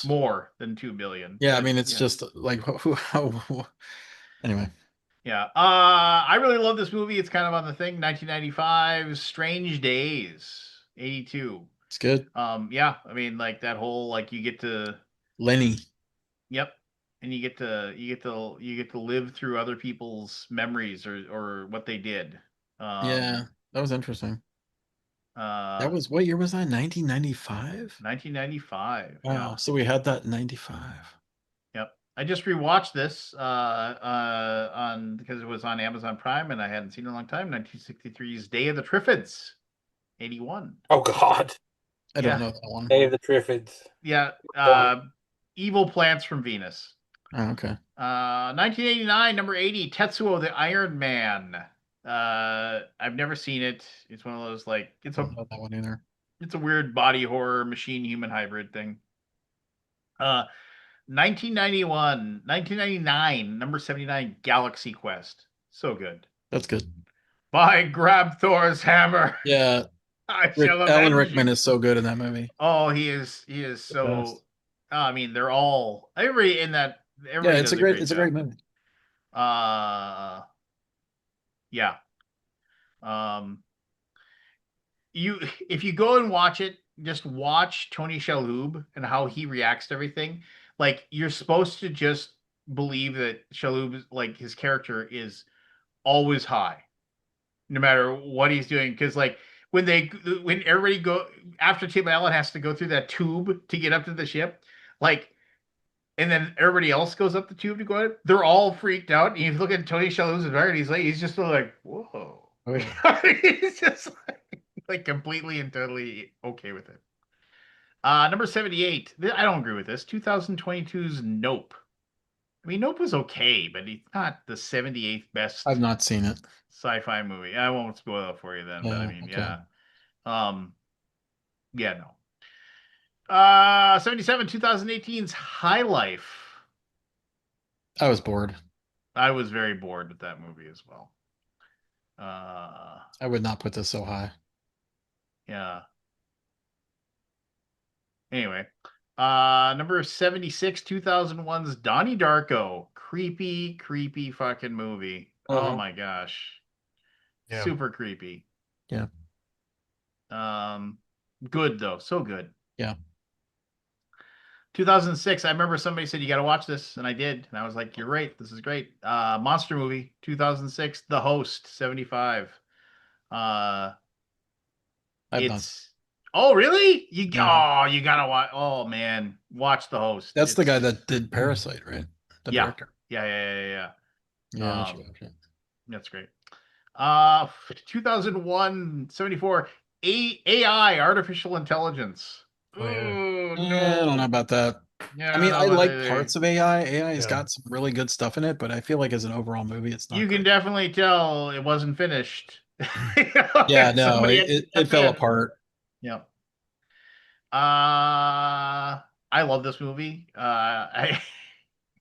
More than 2 billion. Yeah, I But, mean, it's just like anyway. Yeah. I really love this movie. It's kind of on the thing. 1995, Strange Days, 82. It's good. Yeah. I mean, like that whole like you get to Lenny. Yep. And you get to live through other people's memories or what they did. Yeah, that was interesting. That That was, what year was that? 1995? 1995. Wow. Yeah. So we had that in 95. Yep. I just rewatched this on because it was on Amazon Prime and I hadn't seen it in a long time. 1963's Day of the Triffids, 81. Oh God. I don't Yeah. know that one. Day of the Triffids. Yeah. Evil Plants from Venus. Oh, okay. 1989, number 80, Tetsuo the Iron Man. I've never seen it. It's one of those like I don't know that one either. it's a weird body horror machine human hybrid thing. 1999, number 79, Galaxy Quest. So good. That's good. By Grab Thor's hammer. Yeah. I shall Alan avenge Rickman you. is so good in that movie. Oh, he is so. best. I mean, they're all everybody in that. Yeah, Everybody it's does a great job. movie. Yeah. If you go and watch it, just watch Tony Shalhoub and how he reacts to everything. Like you're supposed to just believe that Shalhoub, like his character, is always high, no matter what he's doing. Because like when everybody go after Tim Allen has to go through that tube to get up to the ship, like. And then everybody else goes up the tube to go out. They're all freaked out. And you look at Tony Shalhoub's environment, he's just like, whoa. Oh, yeah. He's just like completely and totally okay with it. Number 78. I don't agree with this. 2022's Nope. I mean, Nope was okay, but it's not the 78th best I've not seen it. sci-fi movie. I won't spoil it for you then, but I Yeah, mean, okay. yeah, no. 77, 2018's High Life. I was bored. I was very bored with that movie as well. I would not put this so high. Yeah. Anyway, number 76, 2001's Donnie Darko. Creepy fucking movie. Oh my gosh. Yeah. Super creepy. Yeah. Good though. So good. Yeah. 2006, I remember somebody said, you got to watch this. And I did. And I was like, you're right. This is great. Monster movie, 2006, The Host, 75. Oh, really? You gotta watch. Oh man, watch The Host. That's the guy that did Parasite, right? The Yeah. director. Yeah. Yeah, I should watch it. That's great. 2001, 74, AI, artificial intelligence. Oh, yeah. Oh I don't know no. about that. Yeah, I mean, don't I know about like that either. parts of AI. AI has Yeah. got some really good stuff in it, but I feel like as an overall movie, it's not You can great. definitely tell it wasn't finished. Yeah, no, Somebody it, had to it, it step fell in. apart. Yeah. I love this movie.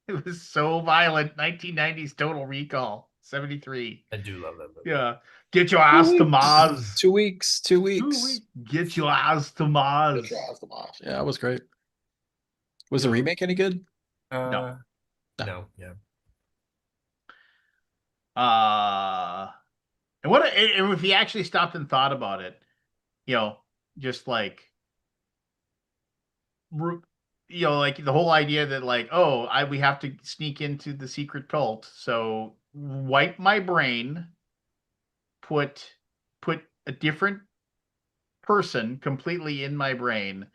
It was so violent. 1990s Total Recall, 73. I do love that movie. Yeah. Get your 2 ass to weeks. Mars. 2 weeks. 2 2 weeks. weeks. Get your ass to Mars. Yeah, it was great. Was the Yeah. remake any good? Uh, No. no, yeah. And and if he actually stopped and thought about it, just like like the whole idea that like, oh, we have to sneak into the secret cult, so wipe my brain, put a different person completely in my brain,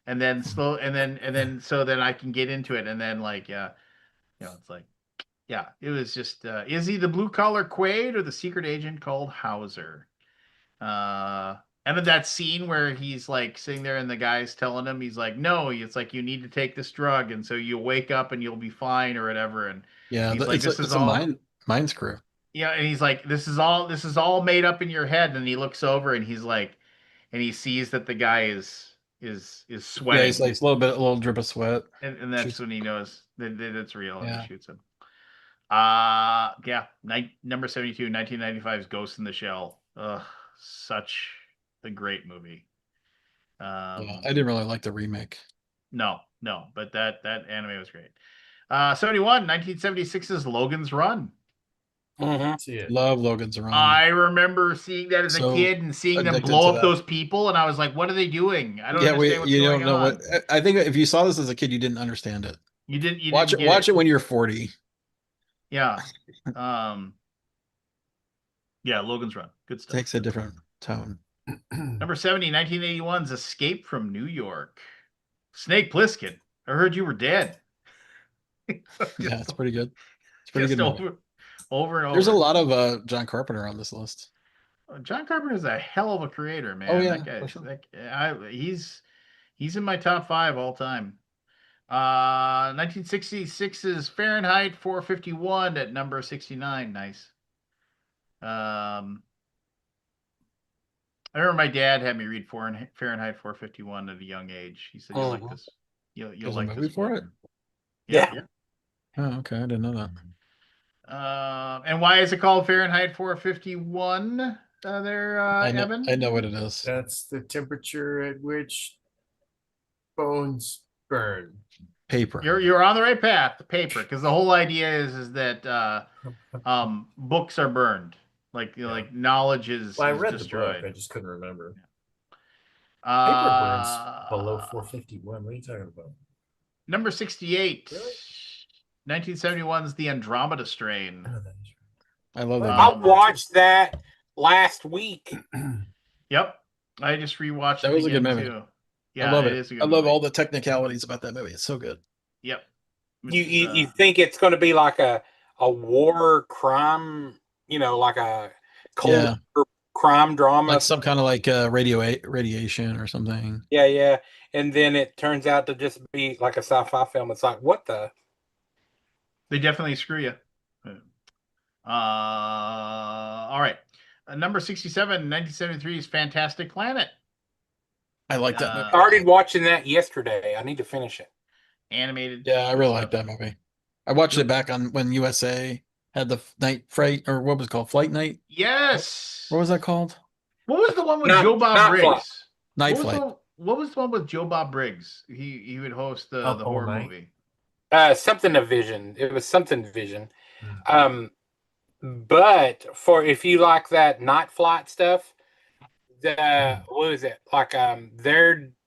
and then so then I can get into it, and then like it's like it was just is he the blue collar Quaid or the secret agent called Hauser? And then that scene where he's like sitting there and the guy's telling him, he's like, no, it's like you need to take this drug, and so you'll wake up and you'll be fine or whatever. And Yeah, he's like, this is it's a all mind screw. and he's like, this is all made up in your head. And he looks over and he's like, and he sees that the guy is Yeah, he's sweating. like a little drip of sweat. And that's Shoots. when he knows that it's real, and he Yeah, shoots him. Number 72, 1995's Ghost in the Shell. Ugh, such a great movie. yeah. I didn't really like the remake. No, but that anime was great. 71, 1976's Logan's Run. Mhm. See it. Love Logan's Run. I remember seeing that as a So kid and seeing them addicted blow to up that. those people, and I was like, what are they doing? I don't Yeah, understand what's you going don't know on. what. I think if you saw this as a kid, you didn't understand it. You didn't Watch it. get Watch it when you're 40. Yeah. Yeah, Logan's Run. Good stuff. Takes a different tone. Number 70, 1981's Escape from New York. Snake Plissken, I heard you were dead. Yeah, it's pretty good. It's a pretty Just good movie. over and over. There's a lot of John Carpenter on this list. John Carpenter's a hell of a creator, man. Oh yeah, That for guy's sure. he's in my top 5 all time. 1966's Fahrenheit 451 at number 69. Nice. I remember my dad had me read Fahrenheit 451 at a young age. He said, "You'll like this. You'll There's a like movie this for book." it. Yeah. Oh, okay. I didn't know that. And why is it called Fahrenheit 451? Evan? I know what it is. That's the temperature at which bones burn. Paper. You're on the right path. The paper, because the whole idea is that books are burned, like knowledge is Well, I is read destroyed. the book. I just couldn't remember. Paper burns below 451. What are you talking about? Number 68. Really? 1971's The Andromeda Strain. Oh, that is I love that. I movie. watched that last week. Yep. I just rewatched That it was a good again movie. too. Yeah, I love it it. is a good I love movie. all the technicalities about that movie. It's so good. Yep. You think it's going to be like a war crime, like a cold War crime drama? Like some kind of like radiation or something. Yeah. And then it turns out to just be like a sci-fi film. It's like, what the? They definitely screw you. All right. Number 67, 1973 is Fantastic Planet. I like that movie. I started watching that yesterday. I need to finish it. Animated. Yeah, I really like that movie. I watched it back on when USA had the night fright, or what was it called? Flight Night? Yes. What was that called? What was the one with Joe Bob Briggs? Night Flight. What was the one with Joe Bob Briggs? He would host the horror movie. Something of Vision. It was something Vision. But for if you like that night flight stuff, what is it? Like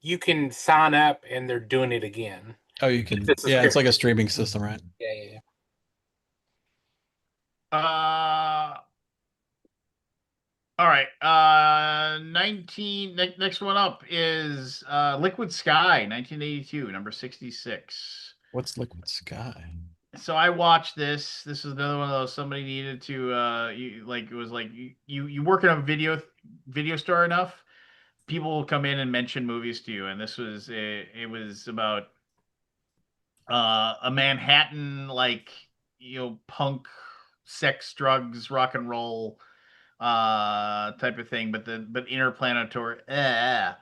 you can sign up and they're doing it again. Oh, you can. Yeah, it's like a streaming system, right? Yeah. All right. Next one up is Liquid Sky, 1982, number 66. What's Liquid Sky? So I watched this. This is another one of those somebody needed to you work in a video store enough people will come in and mention movies to you, and it was about a Manhattan, like, punk, sex, drugs, rock and roll type of thing, but interplanetary. Anna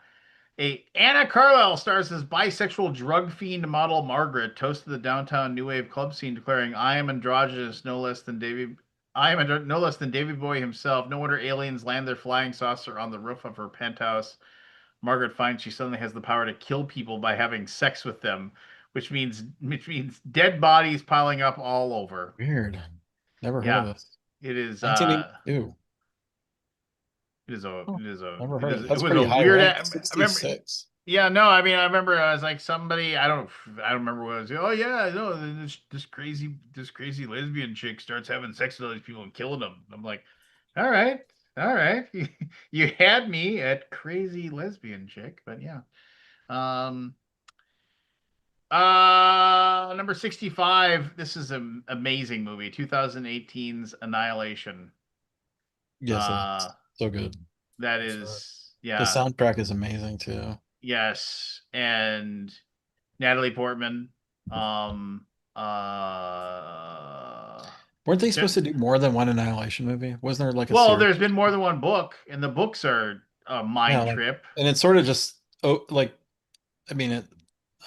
Carlisle stars as bisexual drug fiend model Margaret, toast of the downtown new wave club scene, declaring, "I am androgynous, no less than Davy. I am no less than Davy Boy himself. No wonder aliens land their flying saucer on the roof of her penthouse." Margaret finds she suddenly has the power to kill people by having sex with them, which means dead bodies piling up all over. Weird. Never heard of Yeah, this. it is. 1982. It is a. Oh, It is a. never It heard is. of it. It That's was pretty a high weird. rank. I remember. 66. Yeah, no, I mean, I remember I was like somebody. I don't remember what it was. Oh yeah, no, this crazy lesbian chick starts having sex with all these people and killing them. I'm like, all right, all right, you had me at crazy lesbian chick, but yeah. Um. Number 65. This is an amazing movie. 2018's Annihilation. Yes, Uh, so good. that That's right. is, The yeah, soundtrack is amazing too. yes, and Natalie Portman. Um, uh, Weren't they there- supposed to do more than one Annihilation movie? Wasn't there like a well, series? there's been more than one book, and the books are a Yeah, mind like, trip. and it's sort of just like, I mean,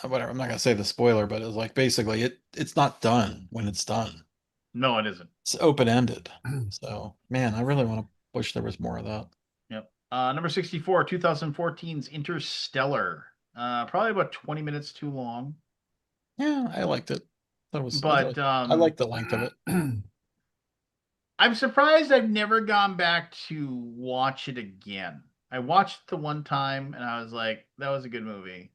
whatever. I'm not gonna say the spoiler, but it's like basically it's not done when it's done. No, it isn't. It's open ended. So man, I really want to wish there was more of that. Yep. Number 64, 2014's Interstellar. Probably about 20 minutes too long. Yeah, I liked it. That was But I like the length of it. I'm surprised I've never gone back to watch it again. I watched it the one time and I was like, that was a good movie.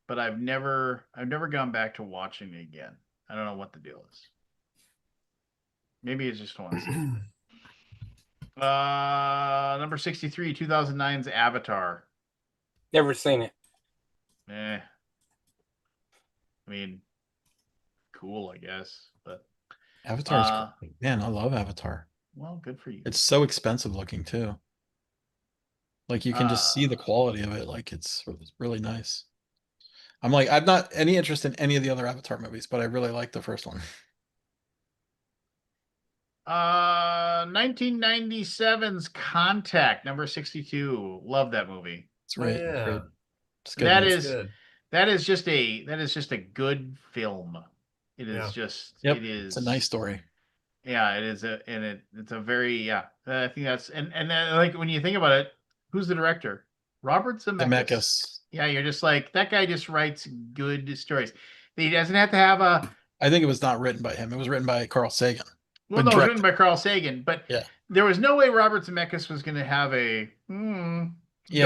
But I've never gone back to watching it again. I don't know what the deal is. Maybe it's just one. Number 63, 2009's Avatar. Never seen it. Eh. I mean, cool, I guess. But Avatar's great. Man, I love Avatar. well, good for you. It's so expensive looking too. Like you can just see the Uh, quality of it. Like it's really nice. I'm not any interest in any of the other Avatar movies, but I really like the first one. 1997's Contact, number 62. Love that movie. It's Oh, great. yeah. Great. It's good. That movie. That's is good. that is just a good film. It is Yeah. just Yep. it is It's a nice story. Yeah, it is it's a very, yeah. I think that's and then, like, when you think about it, who's the director? Robert Zemeckis. Zemeckis. Yeah, you're just like, that guy just writes good stories. He doesn't have to have a I think it was not written by him. It was written by Carl Sagan. well, But no, it was directed. written by Carl Sagan, but Yeah. there was no way Robert Zemeckis was going to have Yeah,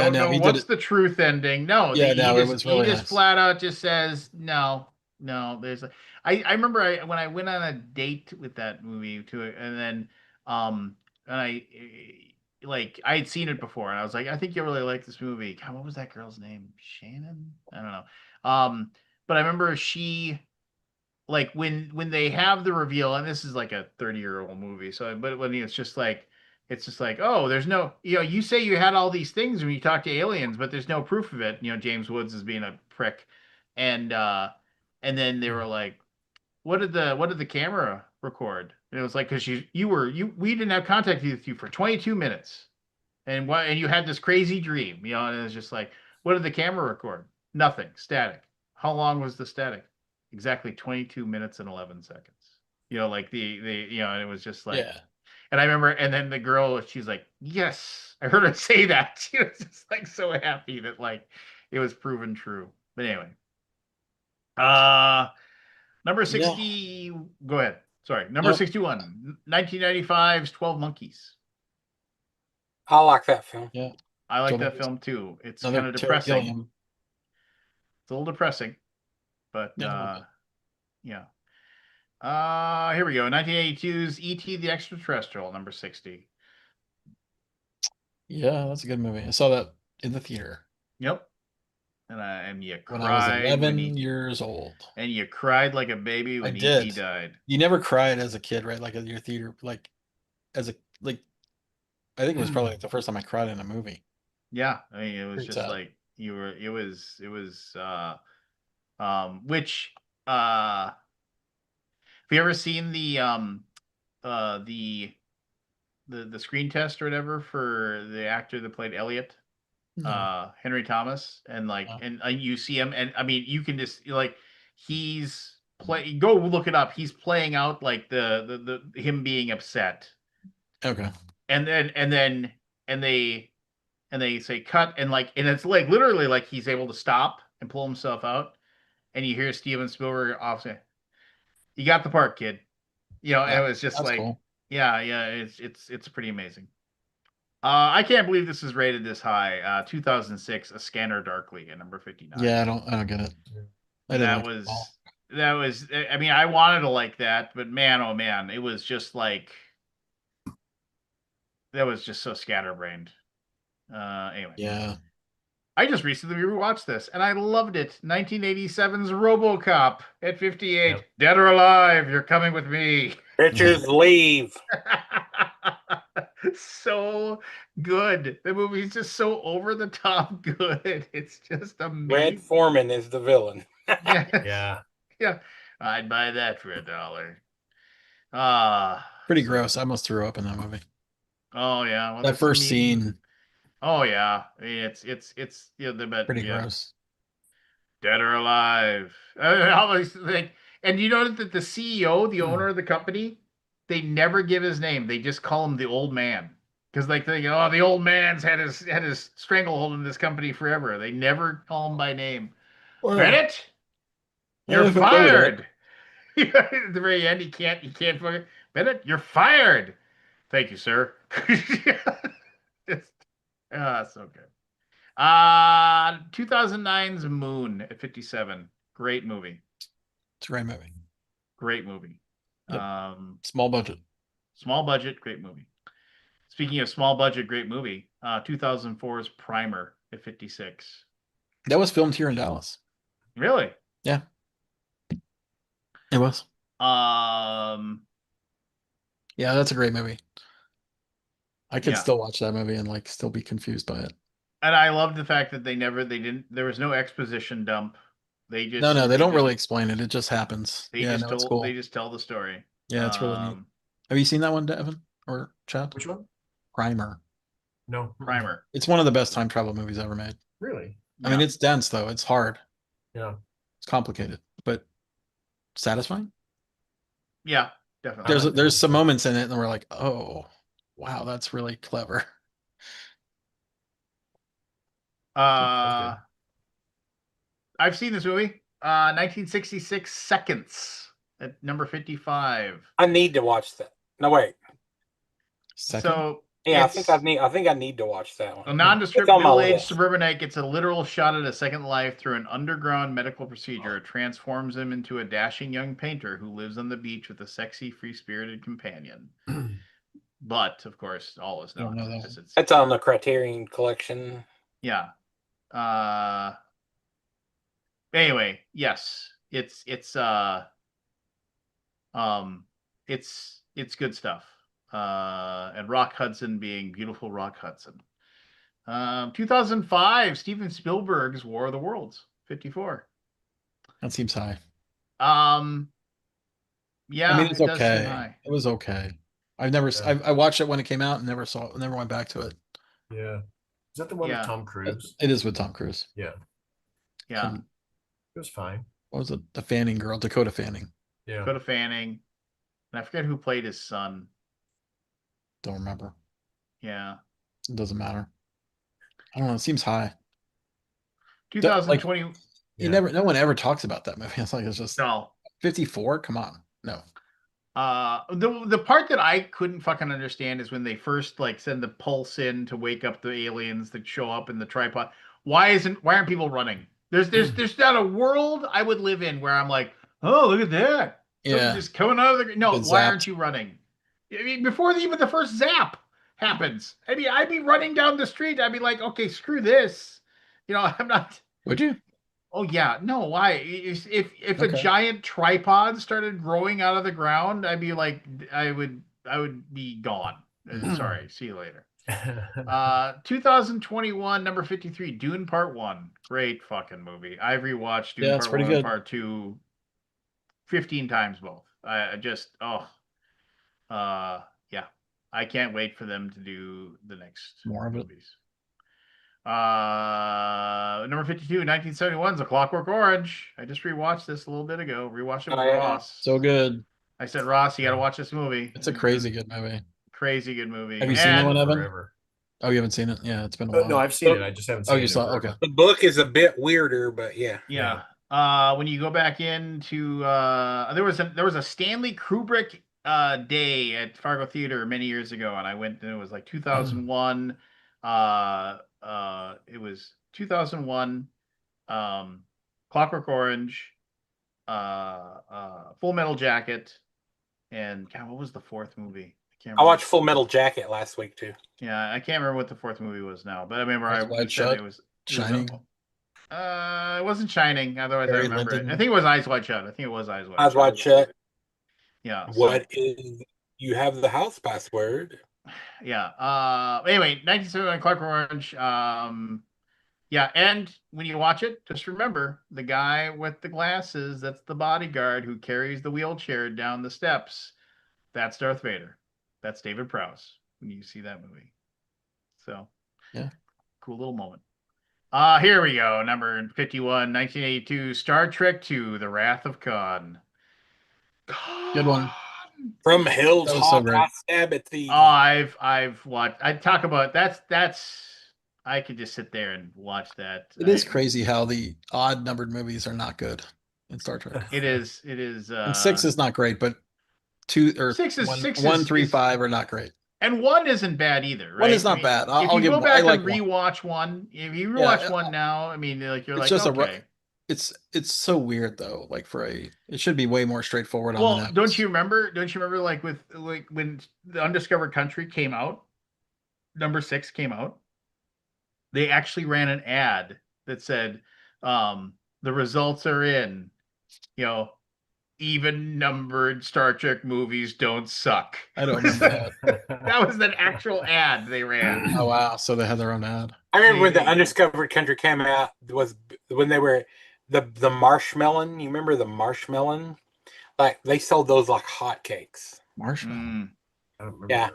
don't no, know he did what's it. the truth ending. No, Yeah, no, he it just was really nice. flat out just says no, no. I remember when I went on a date with that movie too, and then and like I had seen it before, and I was like, I think you really like this movie. God, what was that girl's name? Shannon? I don't know. But I remember she, like, when they have the reveal, and this is like a 30-year-old movie, so but when it's just like, oh, there's no, you say you had all these things when you talk to aliens, but there's no proof of it. James Woods is being a prick, and then they were like, what did the camera record? And it was like, because we didn't have contact with you for 22 minutes, and you had this crazy dream, and it was just like, what did the camera record? Nothing, static. How long was the static? Exactly 22 minutes and 11 seconds. Like and it was just like, Yeah. and I remember, and then the girl, she's like, yes, I heard her say that. She was just like so happy that, like, it was proven true. But anyway, number Yeah. 60. Go ahead. Sorry, number Nope. 61, 1995's 12 Monkeys. I like that film. Yeah. I like 12 that Monkeys. film too. It's Another kind of Terry depressing. Gilliam. It's a little depressing, but Yeah. yeah. Here we go. 1982's E.T. the Extraterrestrial, number 60. Yeah, that's a good movie. I saw that in the theater Yep. And you when I was cried 11 years old. and you cried like a baby I when did. E.T. died. You never cried as a kid, right? Like at your theater, like as a like. I think it was probably like the first time I cried in a movie. Yeah, I mean, it was Pretty just sad. like you were. Which have you ever seen uh the the screen test or whatever for the actor that played Elliot? No. Henry Thomas, and like, No. and you see him, and I mean, you can just like, he's play. Go look it up. He's playing out like the him being upset, Okay. and then and they and they say cut, and like, and it's like literally like he's able to stop and pull himself out, and you hear Steven Spielberg off say, "You got the part, kid." And Wow, it was just that's like, cool. yeah, yeah, it's pretty amazing. I can't believe this is rated this high. 2006, A Scanner Darkly at number 59. Yeah, I don't get it. I And didn't that like it at all. was that was I mean, I wanted to like that, but man, oh man, it was just like, that was just so scatterbrained. Anyway, Yeah. I just recently rewatched this and I loved it. 1987's RoboCop at 58. Yep. Dead or alive, you're coming with me. Richards leave. So good. The movie's just so over the top good. It's just Red amazing. Foreman is the villain. Yes. Yeah. Yeah. I'd buy that for $1. Pretty So gross. good. I almost threw up in that movie. Oh yeah. Well, That there's some first scene, Oh yeah. It's the bet. pretty Yeah. gross. Dead or alive. I always think, and you know that the CEO, the owner of the company, they never give his name. They just call him the old man. Because like they go, oh, the old man's had his stranglehold in this company forever. They never call him by name. Well, Bennett, I you're haven't heard of that. fired. At the very end, he can't fucking, Bennett, you're fired. Thank you, sir. Just, so good. 2009's Moon at 57. Great movie. It's a great movie. Great movie. Yep. Small budget. Small budget, great movie. Speaking of small budget, great movie. 2004's Primer at 56. That was filmed here in Dallas. Really? Yeah. It was. Yeah, that's a great movie. I could Yeah. still watch that movie and like still be confused by it. And I love the fact that they didn't, there was no exposition dump. They just, No, they don't really explain it. It just happens. They Yeah, just no, it's told, cool. they just tell the story. Yeah, it's really neat. Have you seen that one, Devin or Chad? Which one? Primer. No. Primer. It's one of the best time travel movies ever made. Really? I mean, it's dense though. It's hard. Yeah. It's complicated, but satisfying. Yeah, definitely. There's some moments in it, and we're like, oh, wow, that's really clever. I've seen this movie. 1966 Seconds at number 55. I need to watch that. No, wait. Second? So Yeah, I think I need to watch that one. a nondescript It's on my middle-aged list. suburbanite gets a literal shot at a second life through an underground medical procedure. It transforms him into a dashing young painter who lives on the beach with a sexy, free-spirited companion. But of course, all is I don't not know that as it's. It's on the Criterion Collection. Yeah. Anyway, yes, it's good stuff. And Rock Hudson being beautiful Rock Hudson. 2005, Steven Spielberg's War of the Worlds, 54. That seems high. Yeah, I mean, it's it does seem okay. high. It was okay. I watched it when it came out and never went back to it. Yeah. Is that the one Yeah. with Tom Cruise? It is with Tom Cruise. Yeah. Yeah, And It was fine. what was it? The Fanning girl, Dakota Fanning. Yeah. Dakota Fanning, and I forget who played his son. Don't remember. Yeah, It doesn't matter. I don't know. It seems high. 2020. Yeah. No one ever talks about that movie. It's like it's just No, 54. Come on, no. the part that I couldn't fucking understand is when they first like send the pulse in to wake up the aliens that show up in the tripod. Why aren't people running? There's not a world I would live in where I'm like, oh, look at that. Something Yeah. just coming out of the, no, Get why zapped. aren't you running? I mean, before even the first zap happens, I mean, I'd be running down the street. I'd be like, okay, screw this. I'm not. Would you? Oh yeah, no. Why? If a Okay. giant tripod started growing out of the ground, I'd be like, I would be gone. Sorry, see you later. 2021, number 53, Dune Part 1. Great fucking movie. I've rewatched Dune Yeah, it's Part pretty 1 and good. Part 2 15 times both. Yeah. I can't wait for them to do the next More of it. movies. Number 52, 1971's A Clockwork Orange. I just rewatched this a little bit ago. Rewatched it with Oh, yeah. Ross. So good. I said, Ross, you got to watch this movie. It's a crazy good movie. Crazy good movie. Have you seen that one, Evan? Forever. Oh, you haven't seen it? Yeah, it's been a while. No, I've seen it. I just haven't Oh, seen you it. saw? in Okay. forever. The book is a bit weirder, but yeah. Yeah. When you go back into there was a Stanley Kubrick day at Fargo Theater many years ago, and I went and it was like 2001. It was 2001. Clockwork Orange, Full Metal Jacket, and God, what was the fourth movie? I can't I remember. watched Full Metal Jacket last week too. Yeah, I can't remember what the fourth movie was now, but I remember Eyes I Wide said Shut? it was Shining. It wasn't Shining. Otherwise, I Barry remember it. Lyndon. I think it was Eyes Wide Shut. I think it was Eyes Wide Eyes Shut. wide shut. Yeah. What is? You have the house password. Yeah. Anyway, 1971 Clockwork Orange. Yeah, and when you watch it, just remember the guy with the glasses, that's the bodyguard who carries the wheelchair down the steps. That's Darth Vader. That's David Prowse when you see that movie. So, yeah. Cool little moment. Here we go. Number 51, 1982, Star Trek II, The Wrath of Khan. Good one. From Hill's That was so Hawk, great. I stab at thee. Oh, I've watched. I talk about that's. I could just sit there and watch that. It is crazy how the odd numbered movies are not good in Star Trek. It is. It is. And 6 is not great, but 2 or Six is 1, six 1, is, 3, is 5 are not great. And 1 isn't bad either, right? 1 is not I mean, bad. If I'll you give. go back I like and 1. rewatch 1, if you Yeah, rewatch 1 now, I mean, like you're it's like, just okay. It's so weird though. Like it should be way more straightforward on the Well, nose. don't you remember? Like with like when the Undiscovered Country came out, number 6 came out. They actually ran an ad that said, "The results are in. You know, even numbered Star Trek movies don't suck." I don't remember that. That was an actual ad they ran. Oh wow! So they had their own ad. I remember when the Undiscovered Country came out was when they were the marshmallow. You remember the marshmallow? Like they sold those like hotcakes. Marshmallow. I don't remember. Yeah.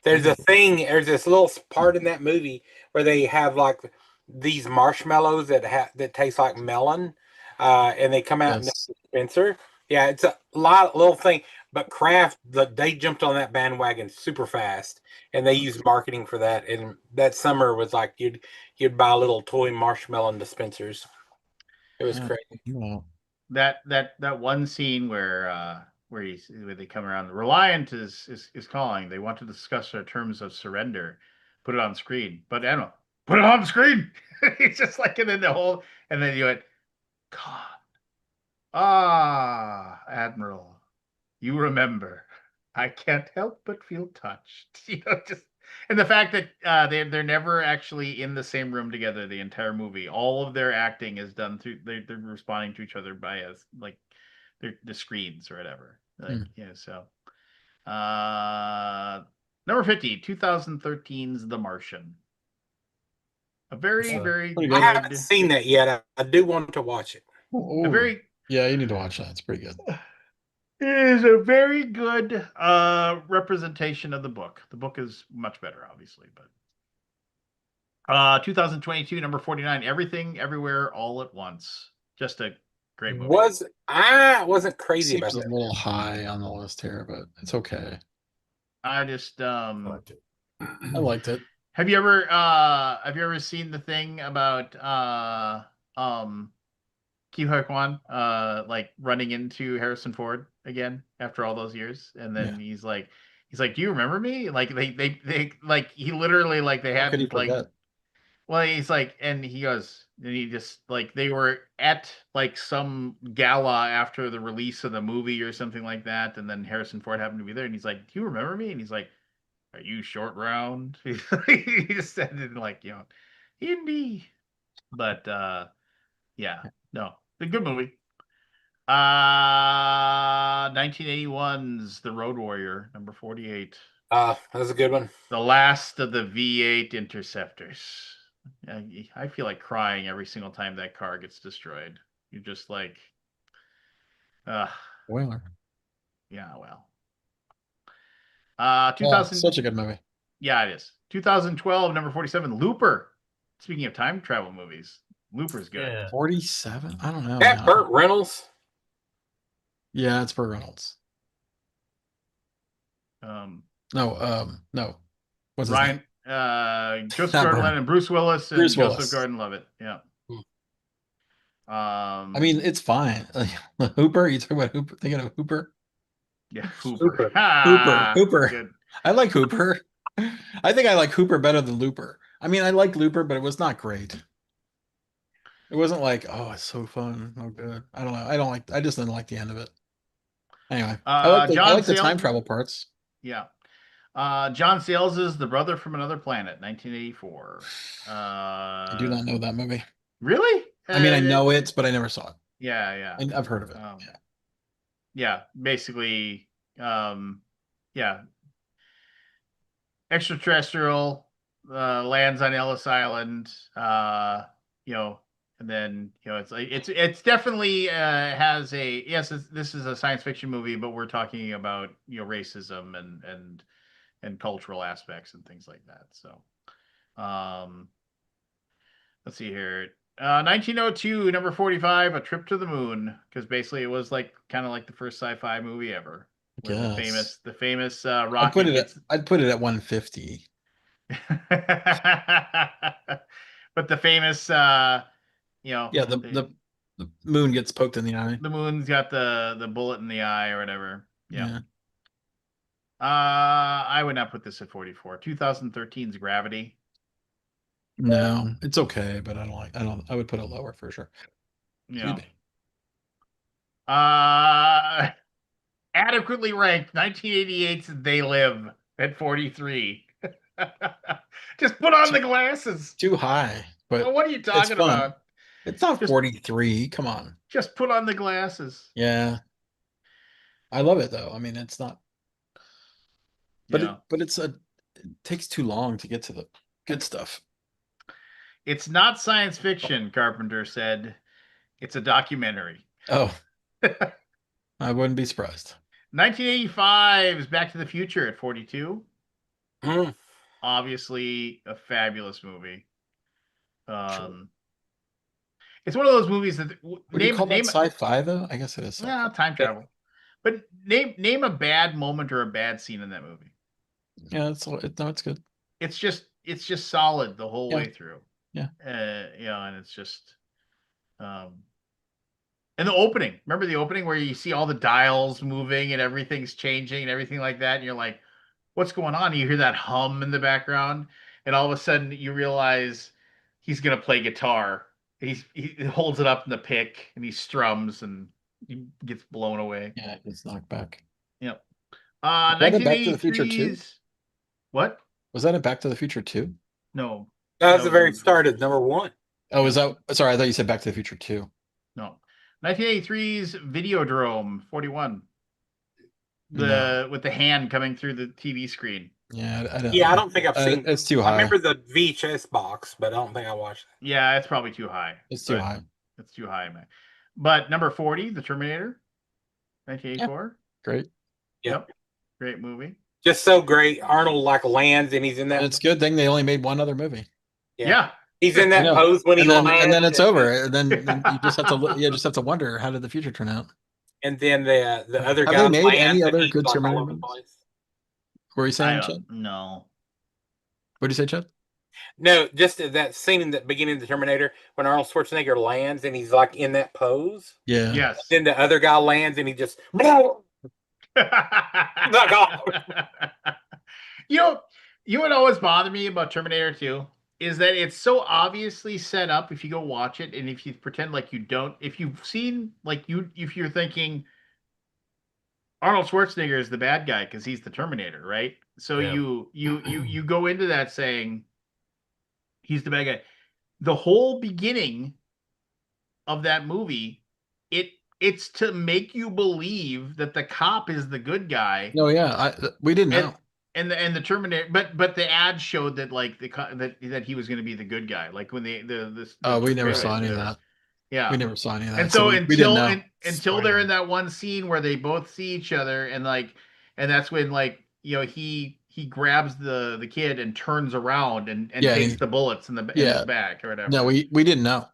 There's a thing. There's this little part in that movie where they have like these marshmallows that taste like melon, and they come out in the dispenser. Yeah, it's a little thing. But Kraft, they jumped on that bandwagon super fast, and they used marketing for that. And that summer was like you'd buy little toy marshmallow dispensers. It was crazy. Wow. That one scene where they come around. Reliant is calling. They want to discuss our terms of surrender. Put it on screen. But I don't know. Put it on screen. It's just like and then the whole and then you went, God. Ah, Admiral. You remember. I can't help but feel touched. Just and the fact that they're never actually in the same room together the entire movie. All of their acting is done through they're responding to each other by like the screens or whatever. Like so. Number 50, 2013's The Martian. A very good. I haven't seen that yet. I do want to watch it. Yeah, you need to watch that. It's pretty good. It is a very good representation of the book. The book is much better, obviously, but 2022, number 49, Everything, Everywhere, All at Once. Just a great movie. I wasn't crazy about Seems that. a little high on the list here, but it's okay. I just I liked it. Have you ever seen the thing about Ke Huy Quan like running into Harrison Ford again after all those years, and then he's like, "Do you remember me?" Like they like he literally like they had like, well, he's like, and he goes, and he just like they were at like some gala after the release of the movie or something like that, and then Harrison Ford happened to be there, and he's like, "Do you remember me?" And he's like, "Are you short round?" He just said it like, indie, but yeah, no, a good movie. 1981's The Road Warrior, number 48. That's a good one. The last of the V8 interceptors. I feel like crying every single time that car gets destroyed. You're just like, Whaler. yeah, well. Oh, 2000. such a good movie. Yeah, it is. 2012, number 47, Looper. Speaking of time travel movies, Looper's good. Yeah. 47? I don't know. That man. Burt Reynolds. Yeah, it's Burt Reynolds. No. What's his name? Ryan, Joseph Not Gordon-Levitt, Burt. and Bruce Willis, and Bruce Joseph Willis. Gordon-Levitt. Yeah. I mean, it's fine. Hooper? You talking about Hooper? Thinking of Hooper? yeah, Hooper. Hooper. Good. I like Hooper. I think I like Hooper better than Looper. I mean, I like Looper, but it was not great. It wasn't like, oh, it's so fun. Oh, good. I don't know. I just didn't like the end of it. Anyway, I like the time travel parts. Yeah. John Sayles is The Brother from Another Planet, 1984. I do not know that movie. Really? I mean, I know it, but I never saw it. Yeah. I've heard of it. Yeah. Basically, extraterrestrial lands on Ellis Island, and then it's definitely has a this is a science fiction movie, but we're talking about racism and cultural aspects and things like that. So, let's see here. 1902, number 45, A Trip to the Moon, because basically it was like kind of like the first sci-fi movie ever. Where the famous rocket I'd put it at 150. But the famous the moon gets poked in the eye. The moon's got the bullet in the eye or whatever. Yeah. I would not put this at 44. 2013's Gravity. No, it's okay, but I would put it lower for sure. Yeah. Adequately ranked 1988's They Live at 43. Just put on the glasses. Too high. But well, what are you talking about? It's not 43. Come on. Just put on the glasses. Yeah. I love it though. I mean, it's not. But it takes too long to get to the good stuff. It's not science fiction, Carpenter said. It's a documentary. Oh. I wouldn't be surprised. 1985's Back to the Future at 42. Mm. Obviously a fabulous movie. It's one of those movies that Would you call that sci-fi though? I guess it is. Yeah, time travel. But name a bad moment or a bad scene in that movie. Yeah, it's good. It's just solid the whole way through. Yeah. And it's just and the opening. Remember the opening where you see all the dials moving and everything's changing and everything like that, and you're like, what's going on? And you hear that hum in the background, and all of a sudden you realize he's gonna play guitar. He holds it up in the pick and he strums and he gets blown away. Yeah, it's knocked back. Yep. Was that in Back to the Future 2? What? Was that in Back to the Future 2? No. That was the very start of number 1. Oh, is that? Sorry, I thought you said Back to the Future 2. No. 1983's Videodrome 41. With the hand coming through the TV screen. Yeah, I don't think I've seen. It's too high. I remember the VHS box, but I don't think I watched it. Yeah, it's probably too high. It's too high. It's too high, man. But number 40, The Terminator, 1984. Yeah. Great. Yep. Great movie. Just so great. Arnold lands and he's in that. And it's a good thing they only made one other movie. Yeah. He's in that pose when lands, and then it's over. And then you just have to wonder, how did the future turn out? And then the other guy. Have they made any other good Terminator movies? What were you saying, Chad? No. What did you say, Chad? No, just that scene in the beginning of the Terminator when Arnold Schwarzenegger lands and he's like in that pose. Yeah. Yes. Then the other guy lands and he just. You what always bothered me about Terminator 2 is that it's so obviously set up if you go watch it, and if you pretend like you don't, if you've seen if you're thinking Arnold Schwarzenegger is the bad guy because he's the Terminator, right? So you go into that saying he's the bad guy. The whole beginning of that movie, it's to make you believe that the cop is the good guy. No, yeah, we didn't know. and the Terminator, but the ad showed that like that he was going to be the good guy. Like when We never trailer, saw any of whatever. that. Yeah. We never saw any of And that. So so we didn't know. until they're in that one scene where they both see each other and that's when he grabs the kid and turns around and Yeah, takes the bullets in his yeah. back or whatever. No, we didn't know.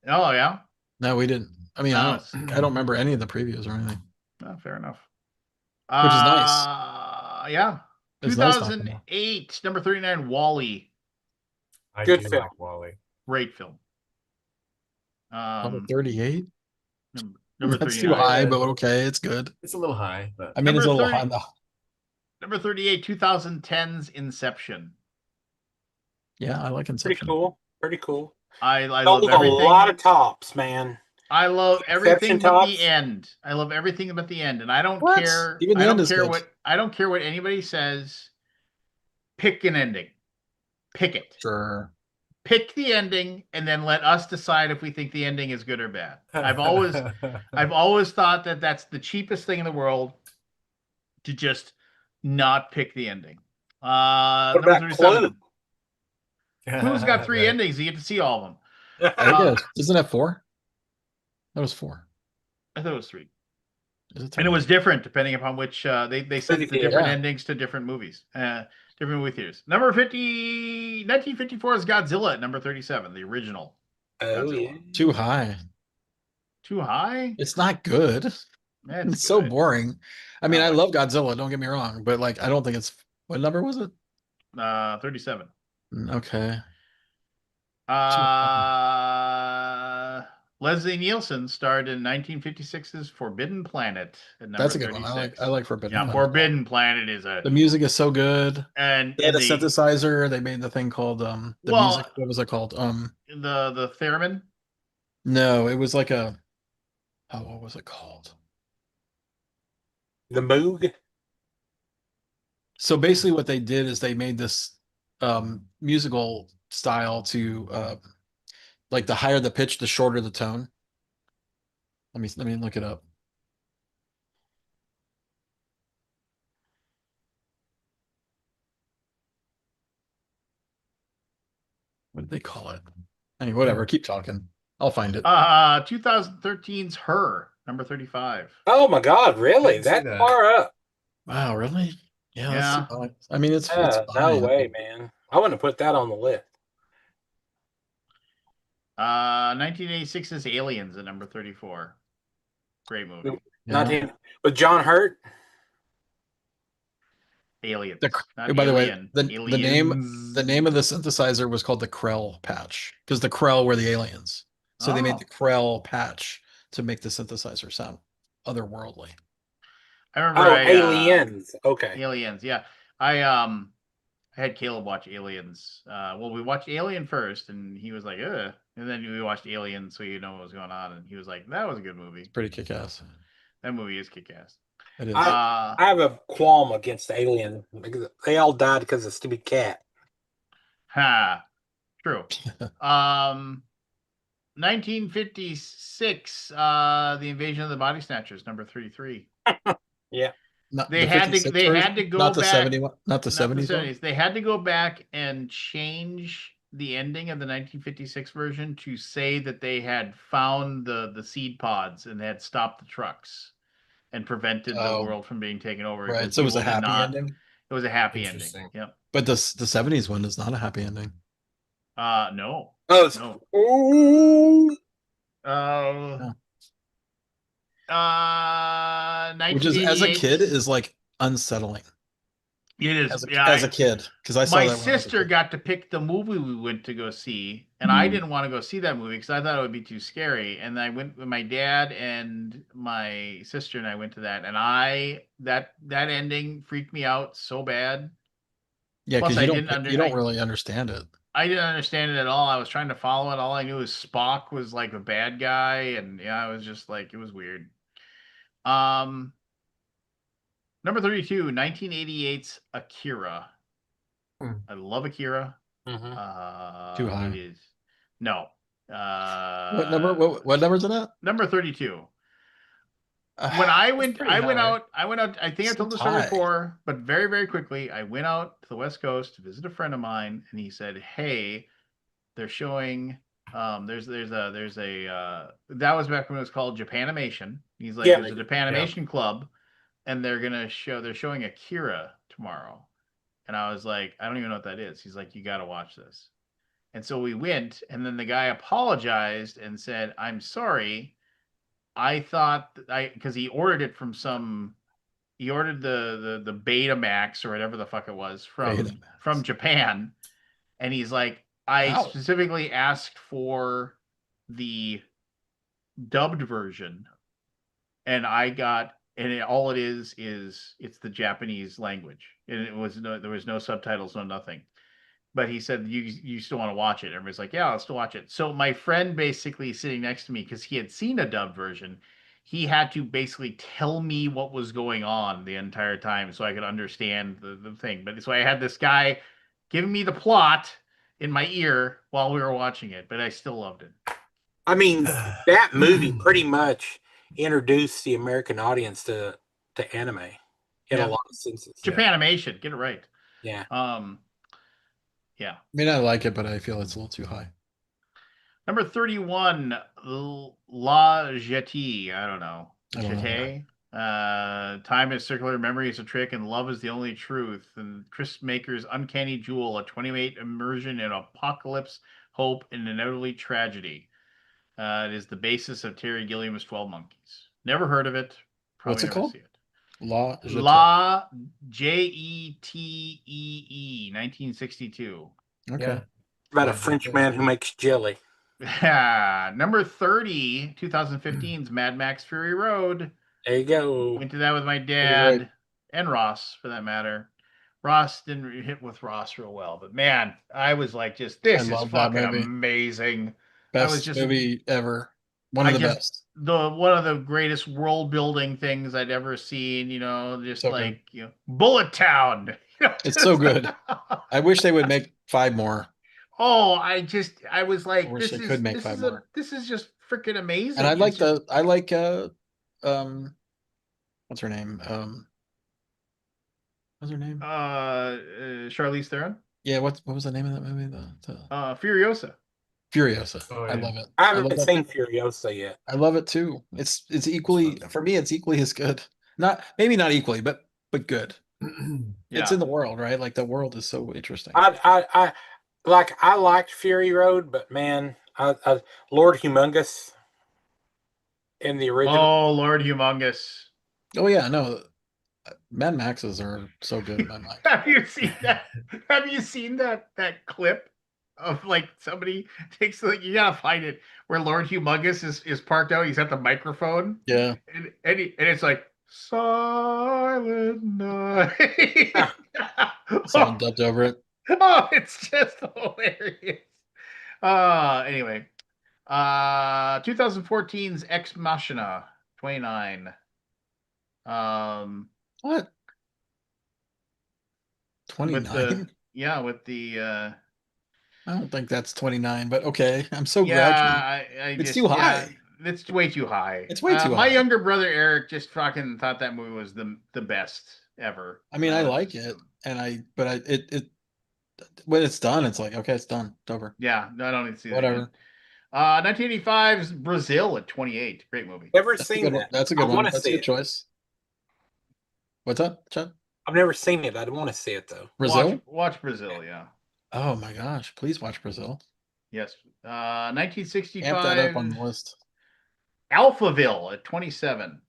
Oh yeah. No, we didn't. I mean, No, I don't remember any of the previews or anything, no, fair enough. which is nice. Yeah. It's nice not to know. 2008, number 39, Wall-E. I Good do film. like Wally. Great film. Number 38. Number That's 39. too high, but okay, it's good. It's a little high, but I mean, it's a Number little 30 high. Though. Number 38, 2010's Inception. Yeah, I like Pretty Inception. cool. Pretty cool. I love Sold a everything. lot of tops, man. I love everything Inception but tops? the end. I love everything but the end, and I don't What? care. Even the I end don't is care good. I don't care what anybody says. Pick an ending. Pick it. Sure. Pick the ending, and then let us decide if we think the ending is good or bad. I've always thought that that's the cheapest thing in the world, to just not pick the ending. What Number about 37. Clue? Clue's got 3 Right. endings. You get to see all of them. I guess. Isn't that 4? That was 4. I thought it was 3. Is it 3? And it was different depending upon which they sent the Movie different theater. endings to different movies, different movie theaters. Number 50, 1954 is Godzilla at number 37, the original. Oh, Godzilla. yeah. Too high. Too high? It's not good. That's It's so good. boring. I mean, Not I much. love Godzilla. Don't get me wrong, but like, I don't think it's. What number was it? 37. Okay. Leslie Nielsen starred in 1956's Forbidden Planet at number That's a good 36. one. I like Forbidden Yeah, Planet. Forbidden Planet is a The music is so good. and They had a the synthesizer. They made the thing called the Well- music. What was it called? the theremin. No, it was like a. Oh, what was it called? The Moog? So basically, what they did is they made this musical style to like the higher the pitch, the shorter the tone. Let me look it up. What did they call it? Anyway, whatever. Keep talking. I'll find it. 2013's Her, number 35. Oh my God, really? Didn't see That that. far up? Wow, really? Yeah, that's Yeah. too high. I mean, it's No fine. way, man. I wouldn't have put that on the list. 1986's Aliens at number 34. Great movie. Yeah. Not him. With John Hurt? Aliens. By the way, the name of the synthesizer was called the Krell patch because the Krell were the aliens. So they made the Krell patch to make the synthesizer sound otherworldly. I remember Aliens. Okay. Aliens, yeah. I had Caleb watch Aliens. Well, we watched Alien first, and he was like, ugh. And then we watched Aliens, so you know what was going on. And he was like, that was a good movie. It's pretty kick-ass. That movie is kick-ass. It is. I have a qualm against Alien because they all died because of stupid cat. True. 1956, The Invasion of the Body Snatchers, number 33. Yeah. They had to go not the back 71, not the 70s. one? They had to go back and change the ending of the 1956 version to say that they had found the seed pods and they had stopped the trucks and prevented the world from being taken over. Right. because So it was a people did happy ending. It was a happy ending. Interesting. Yep. But the 70s one is not a happy ending. No. Oh, it's, No. ooh. Which is, as a 1988. kid, is like unsettling. It is. As Yeah, a kid, because I saw my that when I was a sister kid. got to pick the movie we went to go see, and I didn't want to go see that movie because I thought it would be too scary. And I went with my dad and my sister, and I went to that, and that ending freaked me out so bad. Yeah, Plus, because I you don't really understand it. I didn't understand it at all. I was trying to follow it. All I knew was Spock was like a bad guy, and yeah, it was just like it was weird. Number 32, 1988's Akira. I love Akira. Mm-hmm. Too high. It is. No. What number? What number is it at? Number 32. when I It's went, pretty high. I went out. I think I So told the story high. before, but very, very quickly, I went out to the West Coast to visit a friend of mine, and he said, "Hey, they're showing. There's a that was back when it was called Japanimation. He's like, Yeah. there's a Japanimation club, and they're showing Akira tomorrow." And I was like, I don't even know what that is. He's like, you got to watch this. And so we went, and then the guy apologized and said, I'm sorry. I thought because he ordered it from he ordered the Betamax or whatever the fuck it was from Japan, and he's like, I Wow. specifically asked for the dubbed version, and all it is it's the Japanese language, and there was no subtitles, no nothing. But he said, you still want to watch it? And everybody's like, yeah, I'll still watch it. So my friend basically sitting next to me, because he had seen a dubbed version, he had to basically tell me what was going on the entire time so I could understand the thing. But so I had this guy giving me the plot in my ear while we were watching it, but I still loved it. I mean, that movie pretty much introduced the American audience to anime in Yeah. a lot of senses. Japanimation, get it right. Yeah. Yeah. I mean, I like it, but I feel it's a little too high. Number 31, La Jetée. I don't know. I don't know. Jetée. Time is circular, memory is a trick, and love is the only truth. And Chris Maker's Uncanny Jewel, a 28 immersion in apocalypse, hope, and inevitably tragedy. It is the basis of Terry Gilliam's 12 Monkeys. Never heard of it. Probably What's it never called? see it. La Jetée. La Jetee, 1962. Okay. Yeah. About a French man who makes jelly. Number 30, 2015's Mad Max Fury Road. There you go. Went to that with my great. dad and Ross, for that matter. Ross didn't hit with Ross real well, but man, I was like, this is love that fucking movie. amazing. Best movie ever. One of the best. One of the greatest world building things I'd ever seen. Just So like Bullet Town. It's so good. I wish they would make 5 more. Oh, I was like, I wish they could make 5 more. This is just freaking amazing. And I like what's her name? What's her name? Charlize Theron. Yeah, what was the name of that movie? Furiosa. Furiosa. Oh, I yeah. love it. I haven't seen Furiosa yet. I love it too. It's equally, for me, it's equally as good. Maybe not equally, but good. It's in the world, right? Like the world is so interesting. I liked Fury Road, but man, Lord Humongous in the original. Oh, Lord Humongous. Oh yeah, no. Mad Maxes are so good in my mind. Have you seen that? Have you seen that clip of like somebody takes you gotta find it where Lord Humongous is parked out, he's at the microphone. Yeah. And it's like Silent Night. Someone dubbed over it. Oh, it's just hilarious. Anyway. 2014's Ex Machina 29. What? 29? With the I don't think that's 29, but okay. I'm so glad. It's too high. It's way too high. It's way too high. My younger brother Eric just fucking thought that movie was the best ever. I mean, I like it, but it when it's done, it's like, okay, it's done. It's over. Yeah, no, I don't need to see Whatever. that. 1985's Brazil at 28. Great movie. Never seen that. That's a good one. That's a good it. choice. What's up, Chad? I've never seen it. I want to see it though. Brazil? Watch Brazil, yeah. Oh my gosh. Please watch Brazil. Yes. 1965. Amp that up on the list. Alphaville at 27.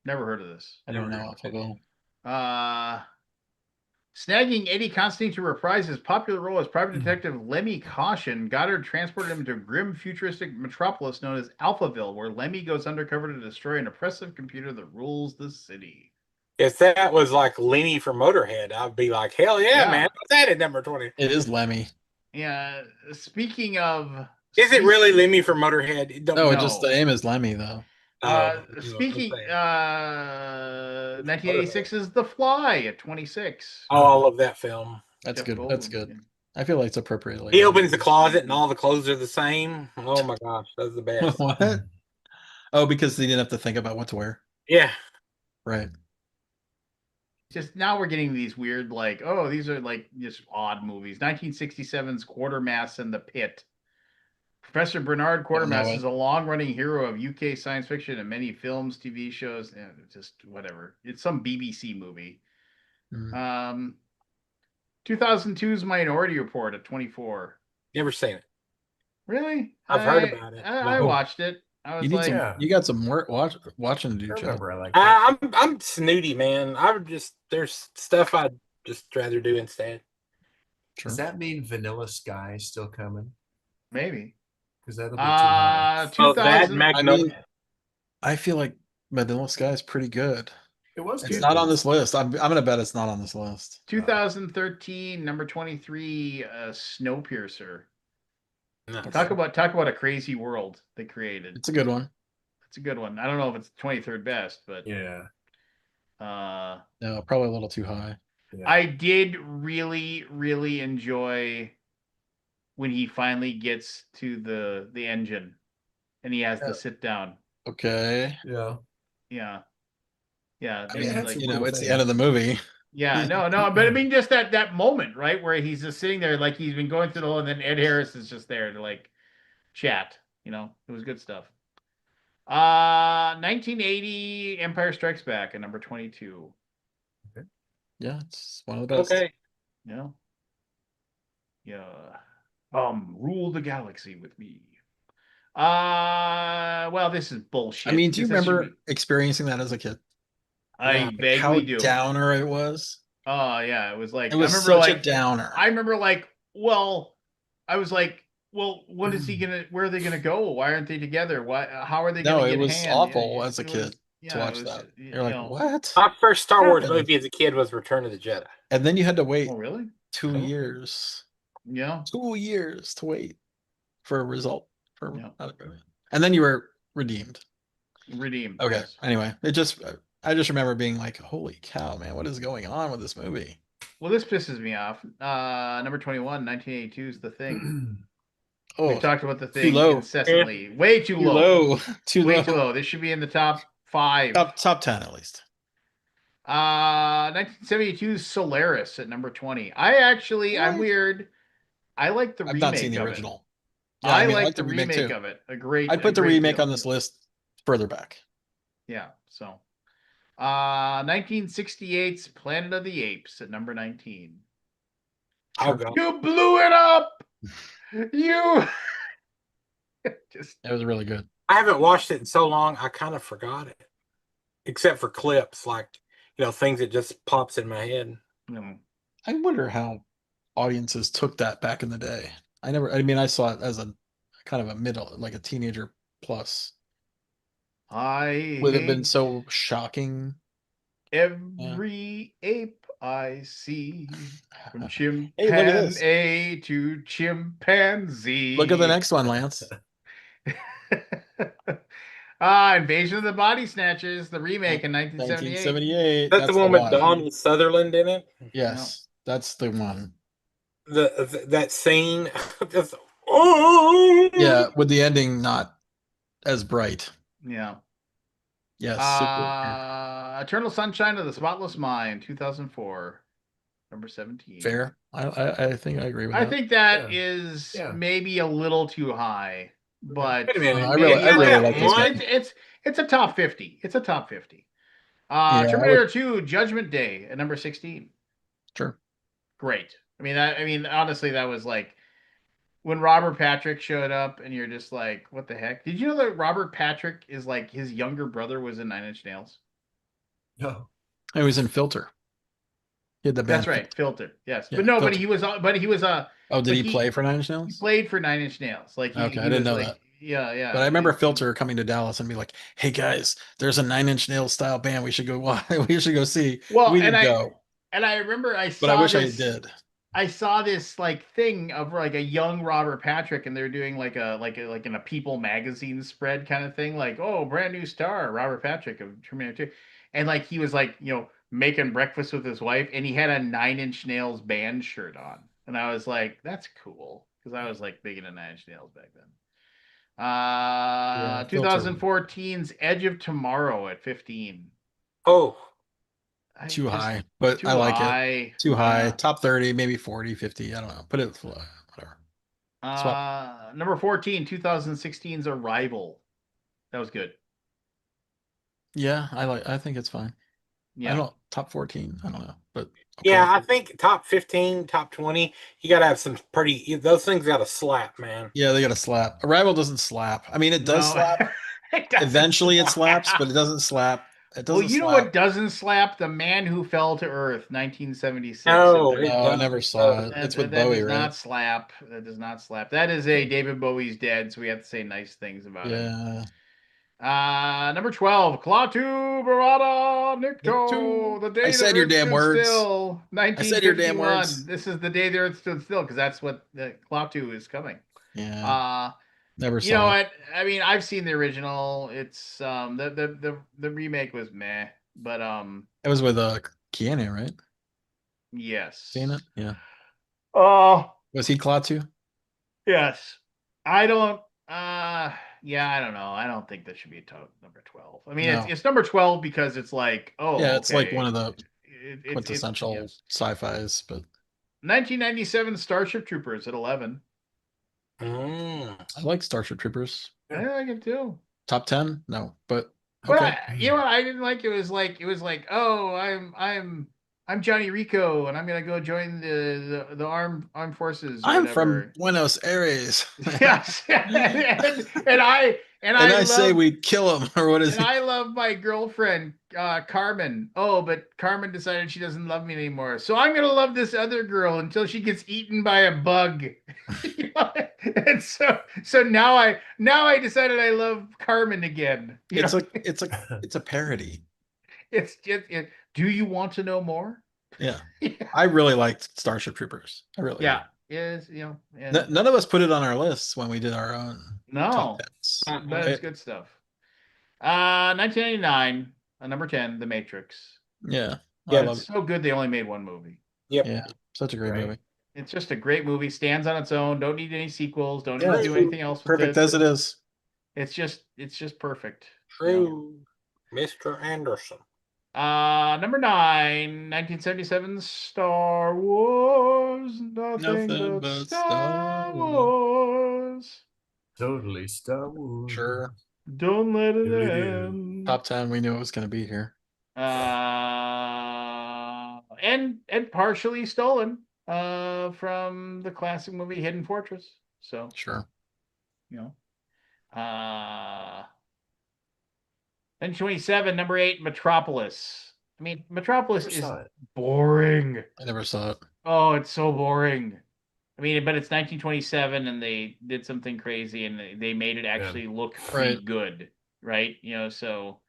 Never heard of this. I don't know Alphaville. Snagging Eddie Constantine to reprise his popular role as private detective Lemmy Caution, Goddard transported him to a grim futuristic metropolis known as Alphaville, where Lemmy goes undercover to destroy an oppressive computer that rules the city. If that was like Lenny from Motorhead, I'd be like, hell yeah, man. Put that at number 20. It is Lemmy. Yeah. Speaking of... Is it really Lemmy from Motorhead? No, just the name is Lemmy, though. 1986 is The Fly at 26. Oh, I love that film. That's good. That's good. I feel like it's appropriately. He opens the closet and all the clothes are the same. Oh my gosh, that's the best. What? Oh, because they didn't have to think about what to wear. Yeah. Right. Just now we're getting these weird, like, oh, these are like just odd movies. 1967's Quartermass and the Pit. Professor Bernard Don't know Quatermass it. is a long-running hero of UK science fiction and many films, TV shows, and just whatever. It's some BBC movie. Mm. 2002's Minority Report at 24. Never seen it. Really? I've heard about it. I but- watched it. I You was need like, some. Yeah. You got some work watching to I do, Chad. remember I liked it. I'm snooty, man. I would just there's stuff I'd just rather do instead. Sure. Does that mean Vanilla Sky still coming? maybe. Because that'll be too high. Oh, that 2000. I Magnolia. mean, I feel like Vanilla Sky is pretty good. It was It's good. not on this list. I'm gonna bet it's not on this list. 2013, number 23, Snowpiercer. No. Talk about a crazy world they created. It's a good one. It's a good one. I don't know if it's 23rd best, but Yeah. No, probably a little too high. Yeah. I did really, really enjoy when he finally gets to the engine and he has Yeah. to sit down. Okay. Yeah. Yeah. I mean, it mean, had some you know, cool it's the things. end of the movie. Yeah, no, but I mean just that moment, right? Where he's just sitting there like he's been going through the whole, and then Ed Harris is just there to like chat. You know, it was good stuff. 1980 Empire Strikes Back at number 22. Yeah, it's one of the best. Okay. Yeah. Yeah. Rule the galaxy with me. Well, this is bullshit. I mean, do you because that should remember experiencing that as a kid? I Yeah. Like, vaguely how do. downer it was? Oh yeah, it was like It was I remember such a downer. I remember like, well, I was like, well, what is he gonna? Where are they gonna go? Why aren't they together? Why? How are they No, gonna it get was hand? awful as a It was- kid to yeah, watch it was, that. you You're like, know. what? My first Star Wars happened? movie as a kid was Return of the Jedi. And then you had to wait Oh really? 2 years. Yeah. 2 years to wait for a result for Yeah. another movie. And then you were redeemed. Redeemed. Okay. Yes. Anyway, I just remember being like, holy cow, man, what is going on with this movie? Well, this pisses me off. Number 21, 1982 is The Thing. Oh, We've talked about The too Thing low. incessantly. Way too Too low. low. Too Way low. too low. This should be in the top 5. Top 10 at least. 1972's Solaris at number 20. I'm What? weird. I like the I've remake not seen the of it. original. Yeah, I mean, like the the remake too. of it. A great. I'd put a the great remake deal. on this list further back. Yeah. So, 1968's Planet of the Apes at number 19. Oh Sure. god. You blew it up. You just It was really good. I haven't watched it in so long I kind of forgot it. Except for clips like things that just pops in my head. I wonder how audiences took that back in the day. I mean, I saw it as a kind of a middle, like a teenager plus. I Would it have been hate so shocking? every ape I see, from Hey, look at chimpan this. A to chimpanzee. Look at the next one, Lance. Invasion of the Body Snatchers, the remake in 1978. 1978. That's the one with one. Donald Sutherland in it. Yes, that's the one. That scene. Just, oh Yeah, with the ending not as bright. Yeah. Yes. Eternal Sunshine of the Spotless Mind, 2004, number 17. Fair. I think I agree with I that. think that is maybe a little too high, but Wait a minute. I really like this one. It's a top 50. It's a top 50. I Terminator 2 Judgment Day at number 16. Sure. Great. I mean, honestly, that was like when Robert Patrick showed up, and you're just like, what the heck? Did you know that Robert Patrick is like his younger brother was in Nine Inch Nails? No. It was in Filter. He had the band. That's right, Filter. Yes, Yeah, but no, Filter. but he was Oh, did but he play for Nine Inch He Nails? played for Nine Inch Nails. Like Okay, I he didn't was know like, that. yeah. But I remember Filter coming to Dallas and be like, "Hey guys, there's a Nine Inch Nails style band. We should go. We should go see." Well, we and didn't go, I remember I saw but I wish this, I did. I saw this like thing of like a young Robert Patrick, and they're doing like in a People magazine spread kind of thing, like, oh, brand new star Robert Patrick of Terminator 2, and like he was like making breakfast with his wife, and he had a Nine Inch Nails band shirt on, and I was like, that's cool, because I was like big into Nine Inch Nails back then. Filter. 2014's Edge of Tomorrow at 15. Oh, Too high, but I like it. Too high. Top 30, maybe 40, 50. I don't know. Put it whatever. Swap. Number 14, 2016's Arrival. That was good. Yeah, I think it's fine. Yeah. I don't top 14. I don't know, but okay. yeah, I think top 15, top 20, you got to have some pretty, those things got to slap, man. Yeah, they got to slap. Arrival doesn't slap. I mean, it does slap. It doesn't Eventually it slap. slaps, but it doesn't slap. It doesn't Well, you know slap. what doesn't slap? The Man Who Fell to Earth, 1976. No, No, I never saw it. It's with that Bowie, does right? not slap. That does not slap. That is a David Bowie's dead, so we have to say nice things about it. Number 12, Klaatu Barada Nikto. The day I said the your earth damn stood words. still. I said your damn 1951. words. This is the day the earth stood still because that's what the Klaatu is coming. Yeah. Never saw You know it. what? I mean, I've seen the original. It's the remake was meh, but It was with Keanu, right? yes. Seen it? Yeah. Oh, Was he Klaatu? yes. I don't. Yeah, I don't know. I don't think that should be number 12. I mean, No. it's number 12 because it's like, oh, Yeah, it's like okay. one of the It's quintessential yes. sci-fis, but 1997 Starship Troopers at 11. I like Starship Troopers. I like it too. Top 10? No, but But okay. you know what I didn't like? It was like, oh, I'm Johnny Rico, and I'm gonna go join the armed forces. Or I'm whatever. from Buenos Aires. Yes, and I say love, we kill him, or what is and it? I love my girlfriend, Carmen. Oh, but Carmen decided she doesn't love me anymore. So I'm gonna love this other girl until she gets eaten by a bug. You know? And so now I decided I love Carmen again. It's a parody. It's just do you want to know more? Yeah. I really liked Starship Troopers. I really Yeah. did. Is and None of us put it on our lists when we did our own top no, 10s. but it's good stuff. 1999, number 10, The Matrix. Yeah. I love It's so good they only made one movie. Yep. Yeah. Such a great movie. It's just a great movie. Stands on its own. Don't need any sequels. Don't need to do anything else with Perfect it. as it is. It's just perfect. True, Mr. Anderson. Number 9, 1977 Star Wars. Nothing but Star Wars. Totally Star Wars. Sure. Don't let it Doo-doo-doo. end. Top 10, we knew it was going to be here. And partially stolen from the classic movie Hidden Fortress. So Sure. you know. 27, number 8, Metropolis. I mean, Metropolis is boring. I never saw it. Oh, it's so boring. I mean, but it's 1927 and they did something crazy and they made it actually look pretty good, right? You know, so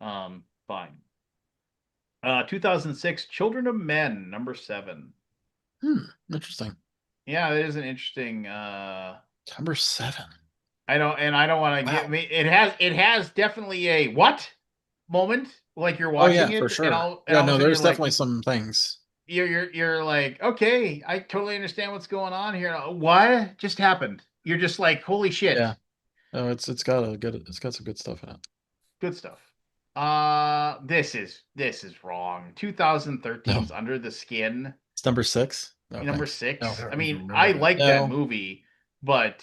fine. 2006 Children of Men, number 7. Interesting. Yeah, it is an interesting number 7. I don't want to give me it has definitely a what moment like you're watching it for sure. and all of a sudden there's you're definitely like, some things. You're like, okay, I totally understand what's going on here. What just happened? You're just like, holy shit. Yeah. No, it's got some good stuff in it. Good stuff. This is wrong. 2013's Under the Skin. It's number 6. No, number thanks. 6. No. I mean, I like that movie, but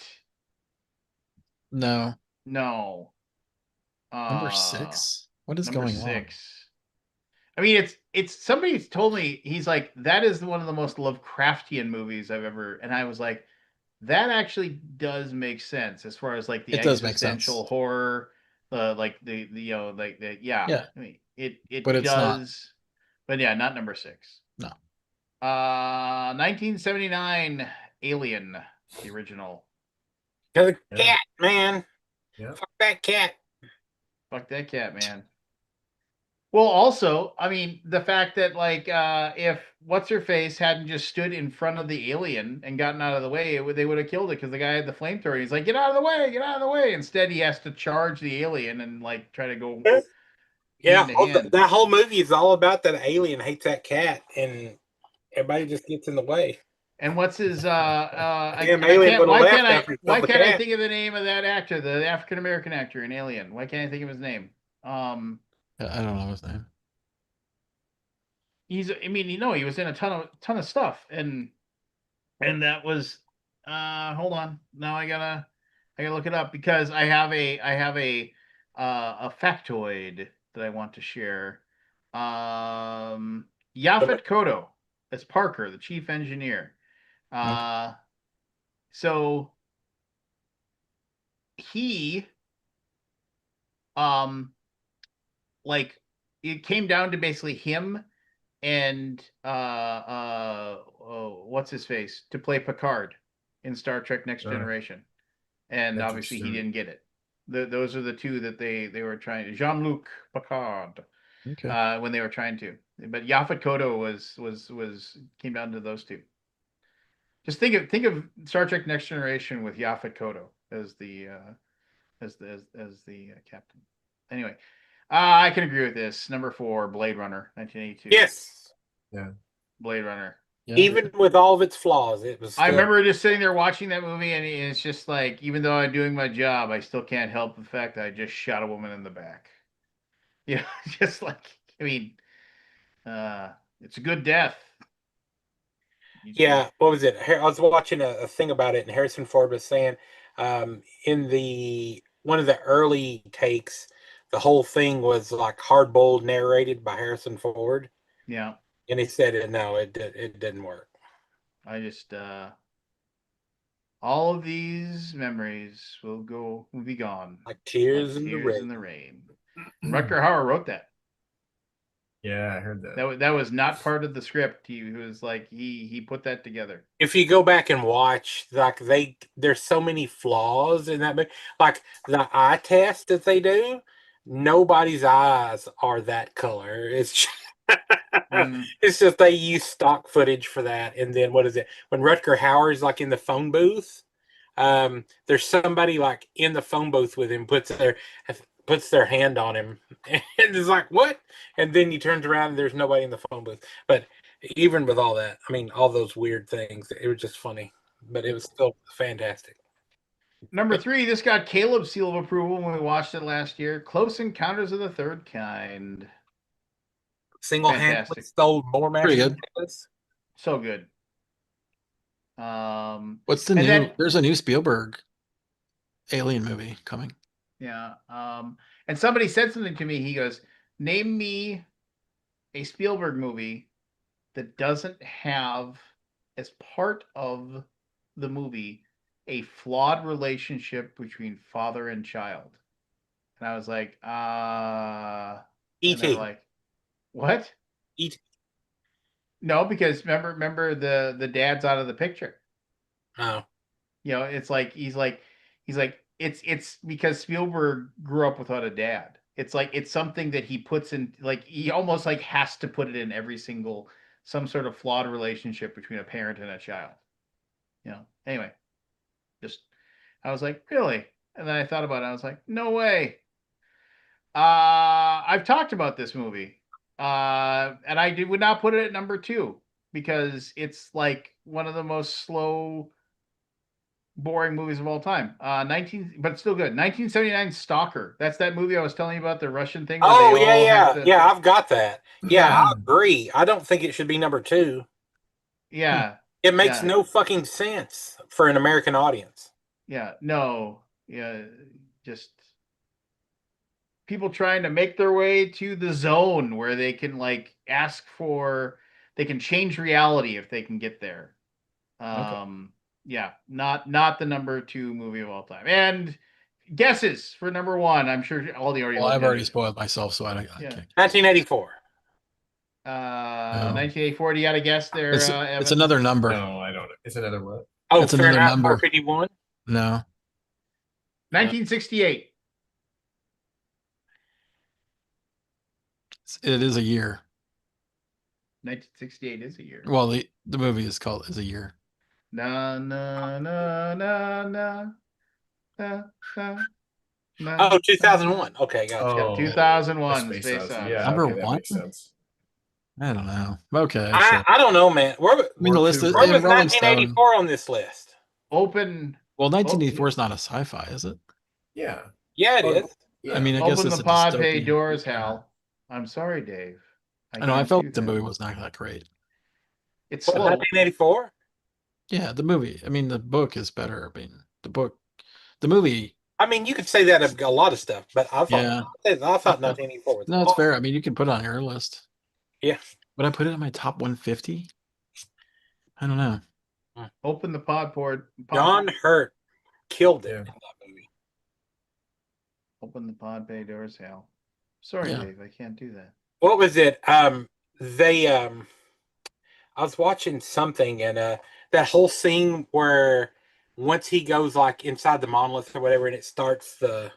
no. Number 6? What is going on? I mean, it's somebody's told me, he's like, that is one of the most Lovecraftian movies I've ever, and I was like, that actually does make sense as far as like the existential horror, like the yeah. I mean, it but it's does, not. but yeah, not number 6. No. 1979 Alien, the original. The cat, man. Yeah. Fuck that cat. Fuck that cat, man. Well, also, I mean, the fact that like if what's her face hadn't just stood in front of the alien and gotten out of the way, they would have killed it because the guy had the flamethrower. He's like, get out of the way, get out of the way. Instead, he has to charge the alien and like try to go. Yeah, that whole movie is all about that alien hates that cat, and everybody just gets in the way. And what's his Damn alien would have left after he why killed the can't I cat. think of the name of that actor, the African American actor in Alien? Why can't I think of his name? I don't know his name. I mean, he was in a ton of stuff, and that was hold on. Now I gotta look it up because I have a factoid that I want to share. Yaphet Kotto as Parker, the chief engineer. So he um like it came down to basically him and what's his face to play Picard in Star Trek Next Generation, and obviously he didn't get it. Those are the two that they were trying. Jean-Luc Picard, when they were trying to, but Yaphet Kotto was came down to those two. Just think of Star Trek Next Generation with Yaphet Kotto as the captain. Anyway, I can agree with this. Number 4, Blade Runner, 1982. Yes. Yeah. Blade Runner. Yeah. Even with all of its flaws, it was. Still... I remember just sitting there watching that movie, and it's just like, even though I'm doing my job, I still can't help the fact that I just shot a woman in the back. Yeah, just like, I mean, it's a good death. Yeah, what was it? I was watching a thing about it, and Harrison Ford was saying, in the one of the early takes, the whole thing was like hard boiled narrated by Harrison Ford. Yeah, and he said no, it didn't work. I just all of these memories will be gone like tears, like in, tears the in the rain. Rutger Hauer wrote that. Yeah, I heard that. That was not part of the script. He was like he put that together. If you go back and watch, like there's so many flaws in that movie. Like the eye test that they do, nobody's eyes are that color. It's it's just they use stock footage for that. And then what is it? When Rutger Hauer's like in the phone booth, there's somebody like in the phone booth with him, puts their hand on him, and it's like, what? And then he turns around and there's nobody in the phone booth. But even with all that, I mean, all those weird things, it was just funny, but it was still fantastic. Number 3, this got Caleb's seal of approval when we watched it last year. Close Encounters of the Third Kind. Single-handedly stole more Pretty matches. good. So good. What's the new? There's a new Spielberg Alien movie coming. Yeah. And somebody said something to me. He goes, "Name me a Spielberg movie that doesn't have as part of the movie a flawed relationship between father and child." And I was like, E.T. Like, what? E.T. No, because remember the dad's out of the picture. Oh. You know, it's like he's like it's because Spielberg grew up without a dad. It's like it's something that he puts in, like he almost like has to put it in every single some sort of flawed relationship between a parent and a child. You know. Anyway, just I was like, really? And then I thought about it. I was like, no way. I've talked about this movie. And I would not put it at number 2 because it's like one of the most slow, boring movies of all time. But still good. 1979 Stalker. That's that movie I was telling you about, the Russian thing. Oh yeah, I've got that. Yeah, I agree. I don't think it should be number 2. Yeah, it makes no fucking sense for an American audience. Yeah, no, yeah, just people trying to make their way to the zone where they can like they can change reality if they can get there. Yeah, not the number 2 movie of all time. And guesses for number 1. I'm sure all the already. Well, I've already spoiled myself, so I can't. 1984. 1984. Do you got a guess there? It's another number. No, I don't. It's another what? Oh, it's another Fahrenheit number. 451. No. 1968. It is a year. 1968 is a year. Well, the movie is a year. Na na na na na na na. Oh, 2001. Okay, gotcha. Oh, 2001. Space Odyssey. Yeah, number okay, that 1. makes sense. I don't know. Okay, I, sure. I don't know, man. I mean, the War list II is Where in was Rolling Stone. 1984 on this list? Open Well, Oh, 1984 is not a sci-fi, is it? Yeah. Yeah, it Oh, is. yeah. I mean, I guess open it's the a pod bay dystopian. doors, Yeah. Hal. I'm sorry, Dave. I know. I can't felt do the that. movie was not that great. It's What, slow. 1984? Yeah, the movie. I mean, the book is better. I mean, the movie. I mean, you could say that of a lot of stuff, but Yeah. I thought 1984 was No, it's awesome. fair. I mean, you can put it on your list. Yeah. Would I put it on my top 150? I don't know. Open the pod board. John Hurt killed it Yeah. in that movie. Open the pod bay doors, Hal. Sorry, Yeah. Dave. I can't do that. What was it? They I was watching something and that whole scene where once he goes like inside the monolith or whatever and it starts the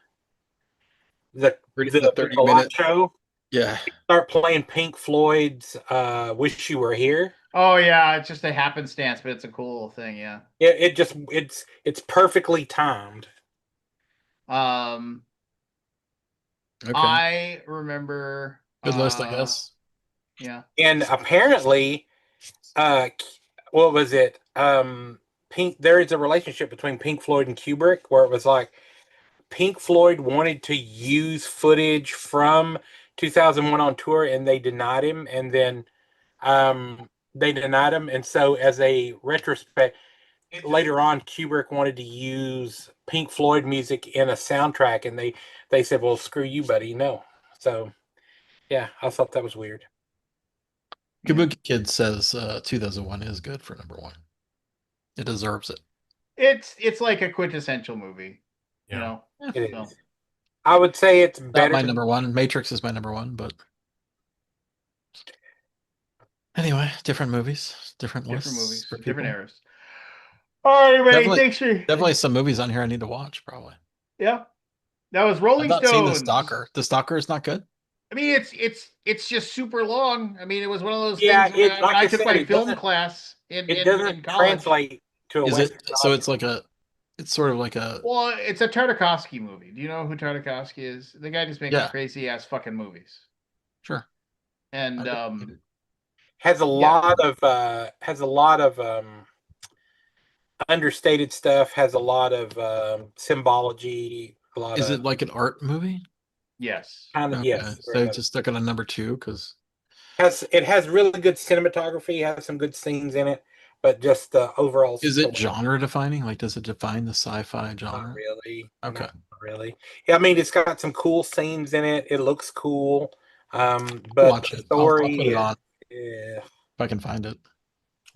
The 30 live minute. show, Yeah. start playing Pink Floyd's Wish You Were Here. Oh yeah, it's just a happenstance, but it's a cool thing. Yeah. It's perfectly timed. Um, Okay. I remember. Good list, I guess. Yeah. And apparently, what was it? Pink. There is a relationship between Pink Floyd and Kubrick where it was like Pink Floyd wanted to use footage from 2001 on tour, and they denied him. And then they denied him, and so as a retrospect, later on, Kubrick wanted to use Pink Floyd music in a soundtrack, and they said, "Well, screw you, buddy, no." So yeah, I thought that was weird. Kabuki Kid says 2001 is good for number one. It deserves it. It's like a quintessential movie. You Yeah. know. It So. is. I would say it's Not better. my number one. Matrix is my number one, but anyway, different movies, different Different lists movies, for different people. eras. All right, everybody. Definitely, Thanks for definitely some movies on here I need to watch. Probably. Yeah. That was I've Rolling not seen The Stones. Stalker. The Stalker is not good. I mean, it's just super long. I mean, it was one of those Yeah, things when like I I took said, my it film doesn't class it in doesn't college. translate to a Is it? Western So audience. it's sort of like a. Well, it's a Tartakovsky movie. Do you know who Tartakovsky is? The guy just making Yeah. crazy ass fucking movies. Sure. And has a lot of understated stuff. Has a lot of symbology. A lot Is of it like an art movie? yes. kind of Okay, yes. so very I much. just stuck it on number two because It has really good cinematography. Has some good scenes in it, but just the overall is it story, genre defining? Like, does it define the sci-fi not genre? really. Okay. Not really. Yeah, I mean, it's got some cool scenes in it. It looks cool. But Watch the it. I'll story put it is, on yeah, if I can find it.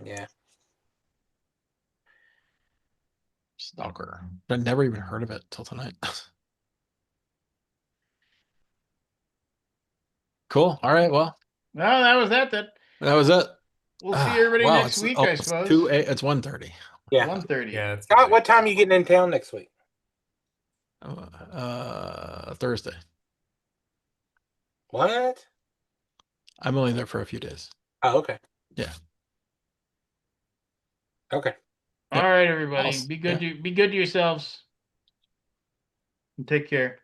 yeah. Stalker. I've never even heard of it till tonight. Cool. All right. Well, Well, that was that. that was it. We'll see everybody Wow, next week, oh, I it's suppose. 2:08. It's 1:30. Yeah. 1:30. Yeah. It's Scott, what time are you getting in town next week? Thursday. What? I'm only there for a few days. Oh, okay. Yeah. Okay. All right, everybody. Awesome. Be good to yourselves. And take care.